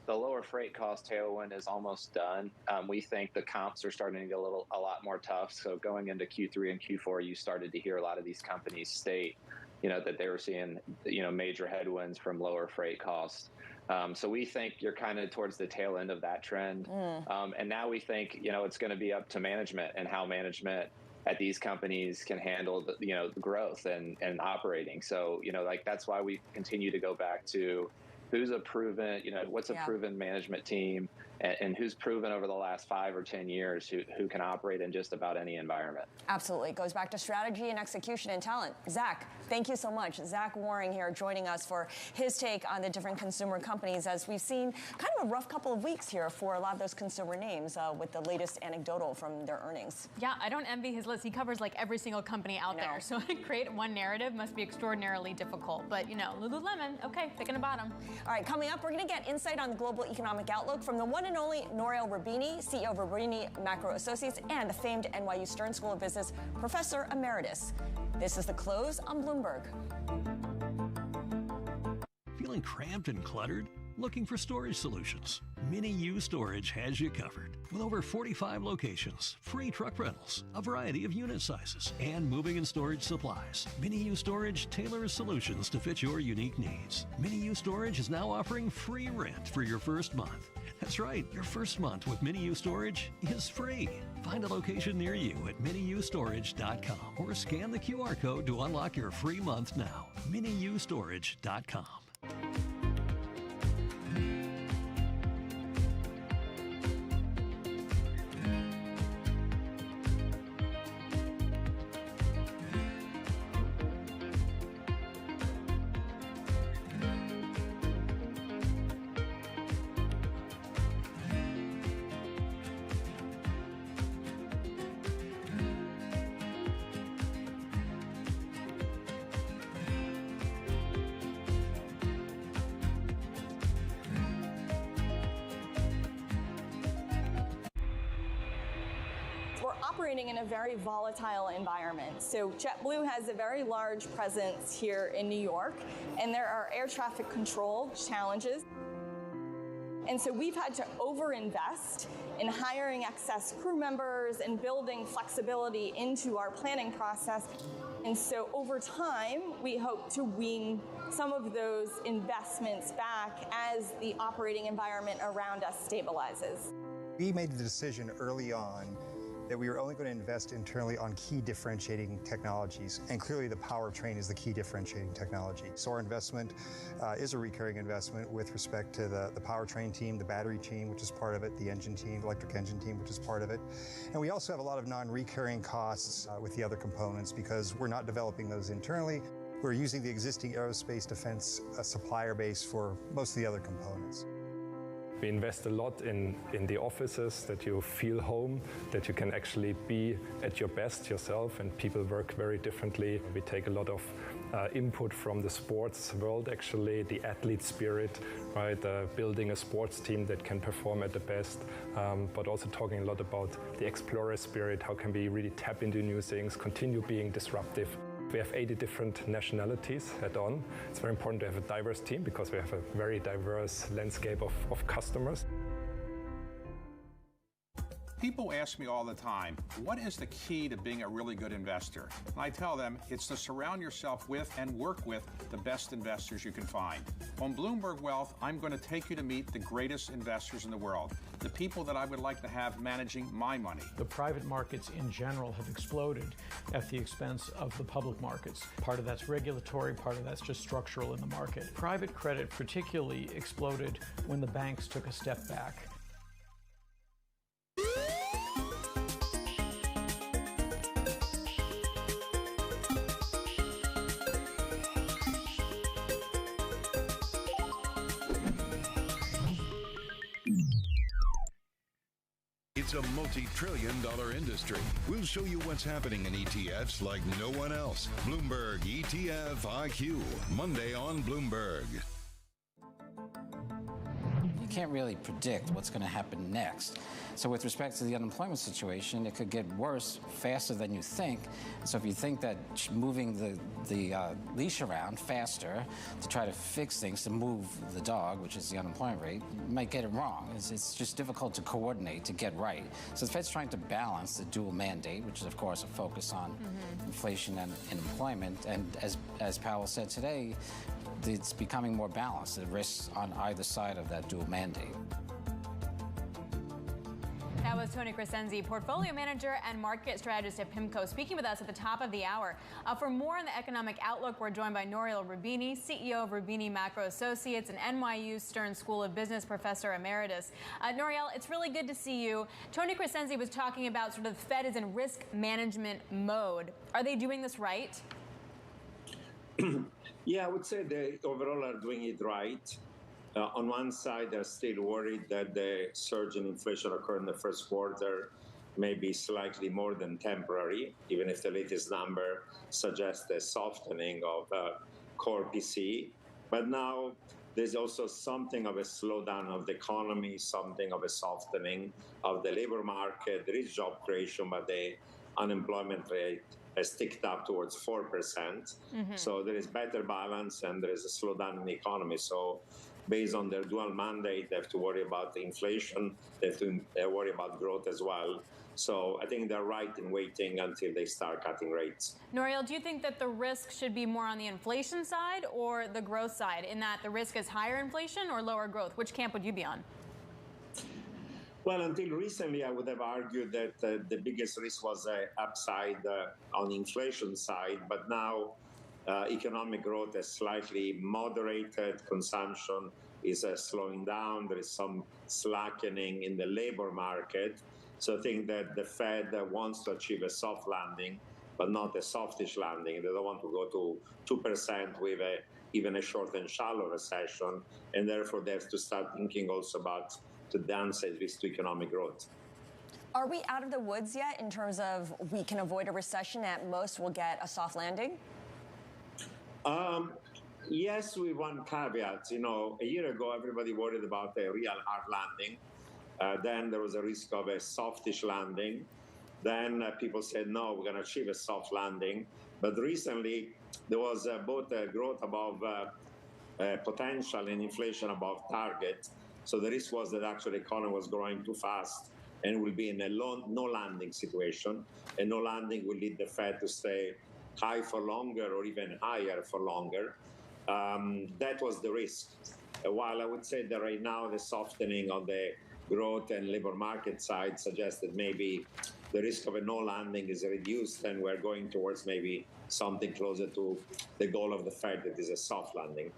lower freight cost tailwind is almost done. We think the comps are starting to get a lot more tough. So going into Q3 and Q4, you started to hear a lot of these companies state, that they were seeing, major headwinds from lower freight costs. So we think you're kind of towards the tail end of that trend. And now we think, it's going to be up to management and how management at these companies can handle the growth and operating. So, that's why we continue to go back to who's a proven, what's a proven management team, and who's proven over the last 5 or 10 years who can operate in just about any environment. Absolutely. It goes back to strategy and execution and talent. Zach, thank you so much. Zach Waring here joining us for his take on the different consumer companies, as we've seen kind of a rough couple of weeks here for a lot of those consumer names with the latest anecdotal from their earnings. Yeah, I don't envy his list. He covers like every single company out there. So to create one narrative must be extraordinarily difficult. But, Lululemon, okay, picking a bottom. All right, coming up, we're going to get insight on the global economic outlook from the one and only Nouriel Roubini, CEO of Roubini Macro Associates, and the famed NYU Stern School of Business Professor Emeritus. This is The Close on Bloomberg. Feeling cramped and cluttered? Looking for storage solutions? Mini U Storage has you covered. With over 45 locations, free truck rentals, a variety of unit sizes, and moving and storage supplies, Mini U Storage tailors solutions to fit your unique needs. Mini U Storage is now offering free rent for your first month. That's right, your first month with Mini U Storage is free. Find a location near you at miniustorage.com or scan the QR code to unlock your free month now. miniustorage.com. Operating in a very volatile environment. So JetBlue has a very large presence here in New York, and there are air traffic control challenges. And so we've had to overinvest in hiring excess crew members and building flexibility into our planning process. And so over time, we hope to wean some of those investments back as the operating environment around us stabilizes. We made the decision early on that we were only going to invest internally on key differentiating technologies, and clearly the powertrain is the key differentiating technology. So our investment is a recurring investment with respect to the powertrain team, the battery team, which is part of it, the engine team, electric engine team, which is part of it. And we also have a lot of non-recurring costs with the other components because we're not developing those internally. We're using the existing aerospace defense supplier base for most of the other components. We invest a lot in the offices, that you feel home, that you can actually be at your best yourself, and people work very differently. We take a lot of input from the sports world, actually, the athlete spirit, right? Building a sports team that can perform at the best, but also talking a lot about the explorer spirit. How can we really tap into new things, continue being disruptive? We have 80 different nationalities at On. It's very important to have a diverse team because we have a very diverse landscape of customers. People ask me all the time, what is the key to being a really good investor? And I tell them it's to surround yourself with and work with the best investors you can find. On Bloomberg Wealth, I'm going to take you to meet the greatest investors in the world, the people that I would like to have managing my money. The private markets in general have exploded at the expense of the public markets. Part of that's regulatory, part of that's just structural in the market. Private credit particularly exploded when the banks took a step back. It's a multi-trillion-dollar industry. We'll show you what's happening in ETFs like no one else. Bloomberg ETF IQ, Monday on Bloomberg. You can't really predict what's going to happen next. So with respect to the unemployment situation, it could get worse faster than you think. So if you think that moving the leash around faster to try to fix things, to move the dog, which is the unemployment rate, you might get it wrong. It's just difficult to coordinate, to get right. So the Fed's trying to balance the dual mandate, which is, of course, a focus on inflation and employment. And as Powell said today, it's becoming more balanced, the risks on either side of that dual mandate. That was Tony Crescenzi, portfolio manager and market strategist at PIMCO, speaking with us at the top of the hour. For more on the economic outlook, we're joined by Nouriel Roubini, CEO of Roubini Macro Associates and NYU Stern School of Business professor emeritus. Nouriel, it's really good to see you. Tony Crescenzi was talking about sort of the Fed is in risk management mode. Are they doing this right? Yeah, I would say they overall are doing it right. On one side, they're still worried that the surge in inflation occurred in the first quarter may be slightly more than temporary, even if the latest number suggests a softening of core PCE. But now there's also something of a slowdown of the economy, something of a softening of the labor market. There is job creation, but the unemployment rate has ticked up towards 4%. So there is better balance and there is a slowdown in the economy. So based on their dual mandate, they have to worry about the inflation, they have to worry about growth as well. So I think they're right in waiting until they start cutting rates. Nouriel, do you think that the risk should be more on the inflation side or the growth side, in that the risk is higher inflation or lower growth? Which camp would you be on? Well, until recently, I would have argued that the biggest risk was upside on the inflation side, but now economic growth has slightly moderated. Consumption is slowing down. There is some slackening in the labor market. So I think that the Fed wants to achieve a soft landing, but not a softish landing. They don't want to go to 2% with even a short and shallow recession, and therefore they have to start thinking also about the downside risk to economic growth. Are we out of the woods yet in terms of we can avoid a recession? At most, we'll get a soft landing? Yes, with one caveat. You know, a year ago, everybody worried about a real hard landing. Then there was a risk of a softish landing. Then people said, no, we're going to achieve a soft landing. But recently, there was both a growth above potential and inflation above target. So the risk was that actually the economy was growing too fast and will be in a no landing situation. And no landing will lead the Fed to stay high for longer or even higher for longer. That was the risk. While I would say that right now the softening of the growth and labor market side suggests that maybe the risk of a no landing is reduced and we're going towards maybe something closer to the goal of the Fed, that is a soft landing.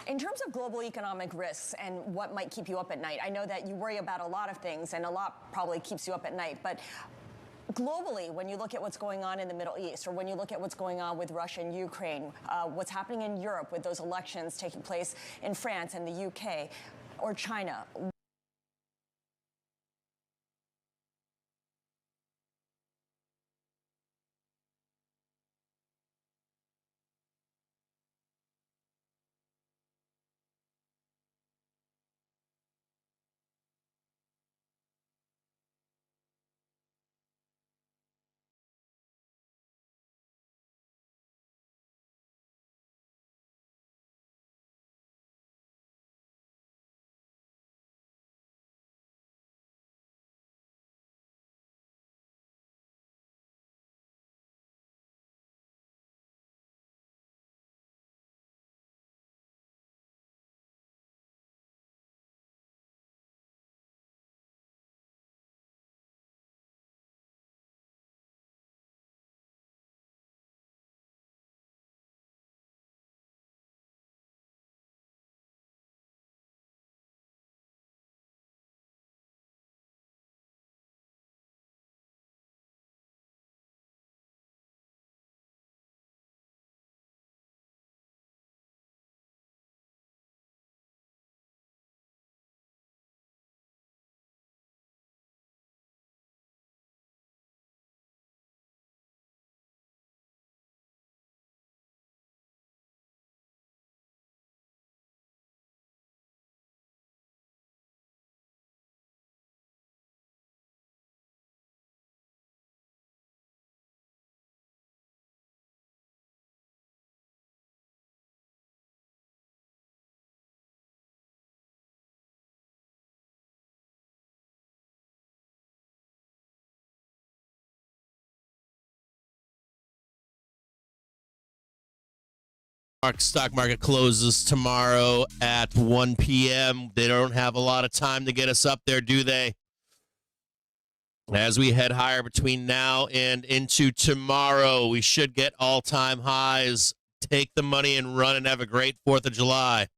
In terms of global economic risks and what might keep you up at night, I know that you worry about a lot of things and a lot probably keeps you up at night, but globally, when you look at what's going on in the Middle East, or when you look at what's going on with Russia and Ukraine, what's happening in Europe with those elections taking place in France and the UK, or China, Stock market closes tomorrow at 1 p.m. They don't have a lot of time to get us up there, do they? As we head higher between now and into tomorrow, we should get all-time highs. Take the money and run and have a great 4th of July.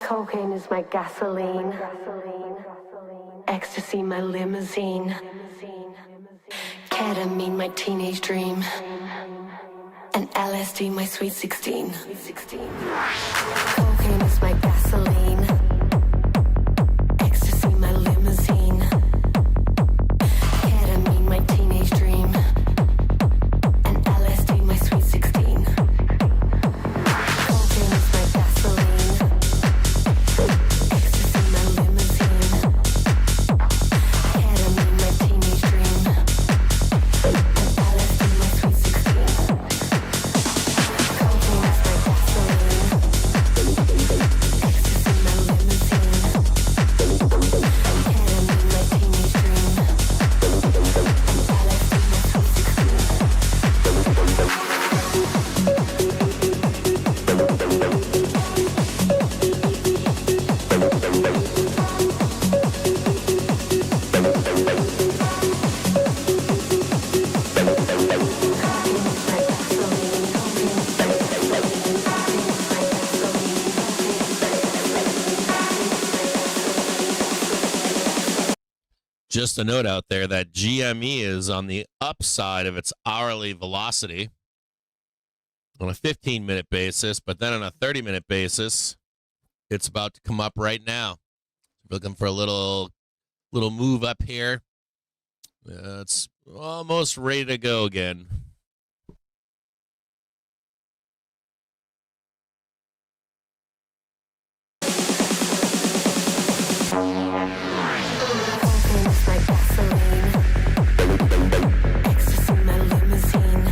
Cocaine is my gasoline. Ecstasy, my limousine. Ketamine, my teenage dream. And LSD, my sweet 16. Cocaine is my gasoline. Ecstasy, my limousine. Ketamine, my teenage dream. And LSD, my sweet 16. Cocaine is my gasoline. Just a note out there that GME is on the upside of its hourly velocity on a 15-minute basis, but then on a 30-minute basis, it's about to come up right now. Looking for a little move up here. It's almost ready to go again. Ecstasy, my limousine.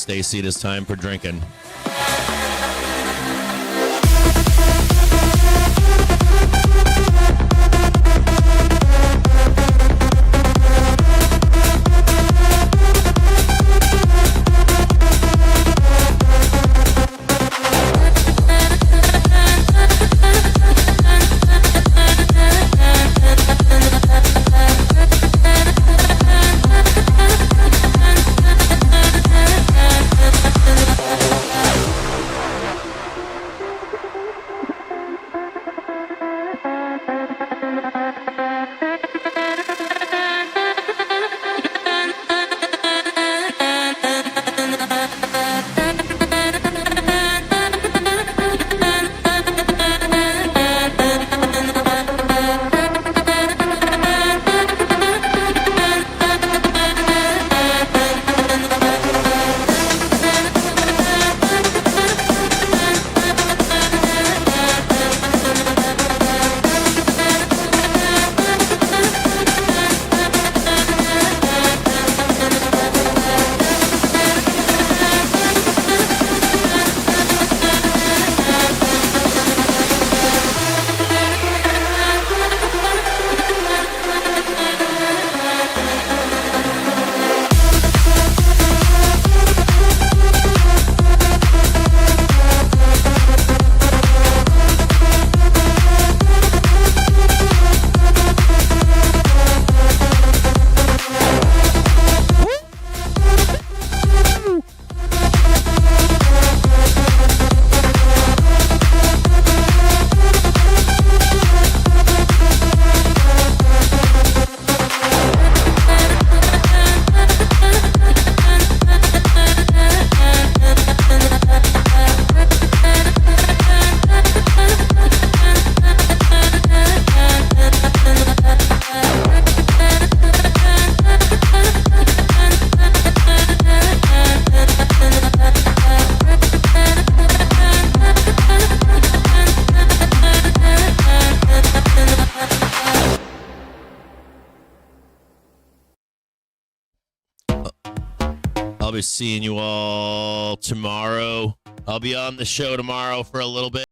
Stacy, it is time for drinking. be seeing you all tomorrow. I'll be on the show tomorrow for a little bit.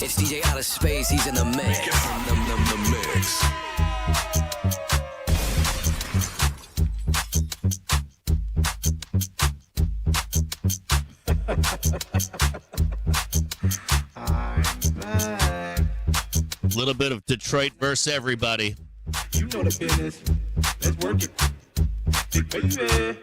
It's DJ out of space, he's in the mix. The mix. I'm back. Little bit of Detroit versus everybody. You know the business. Let's work it. Baby.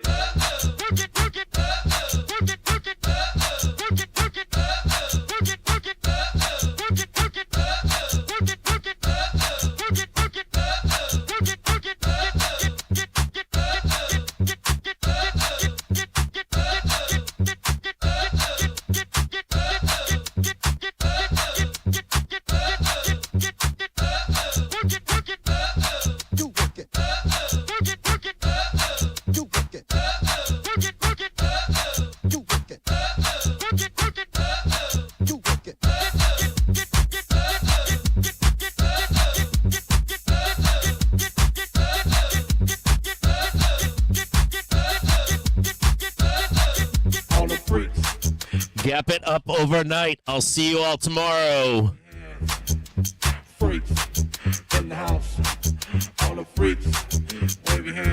Gap it up overnight. I'll see you all tomorrow.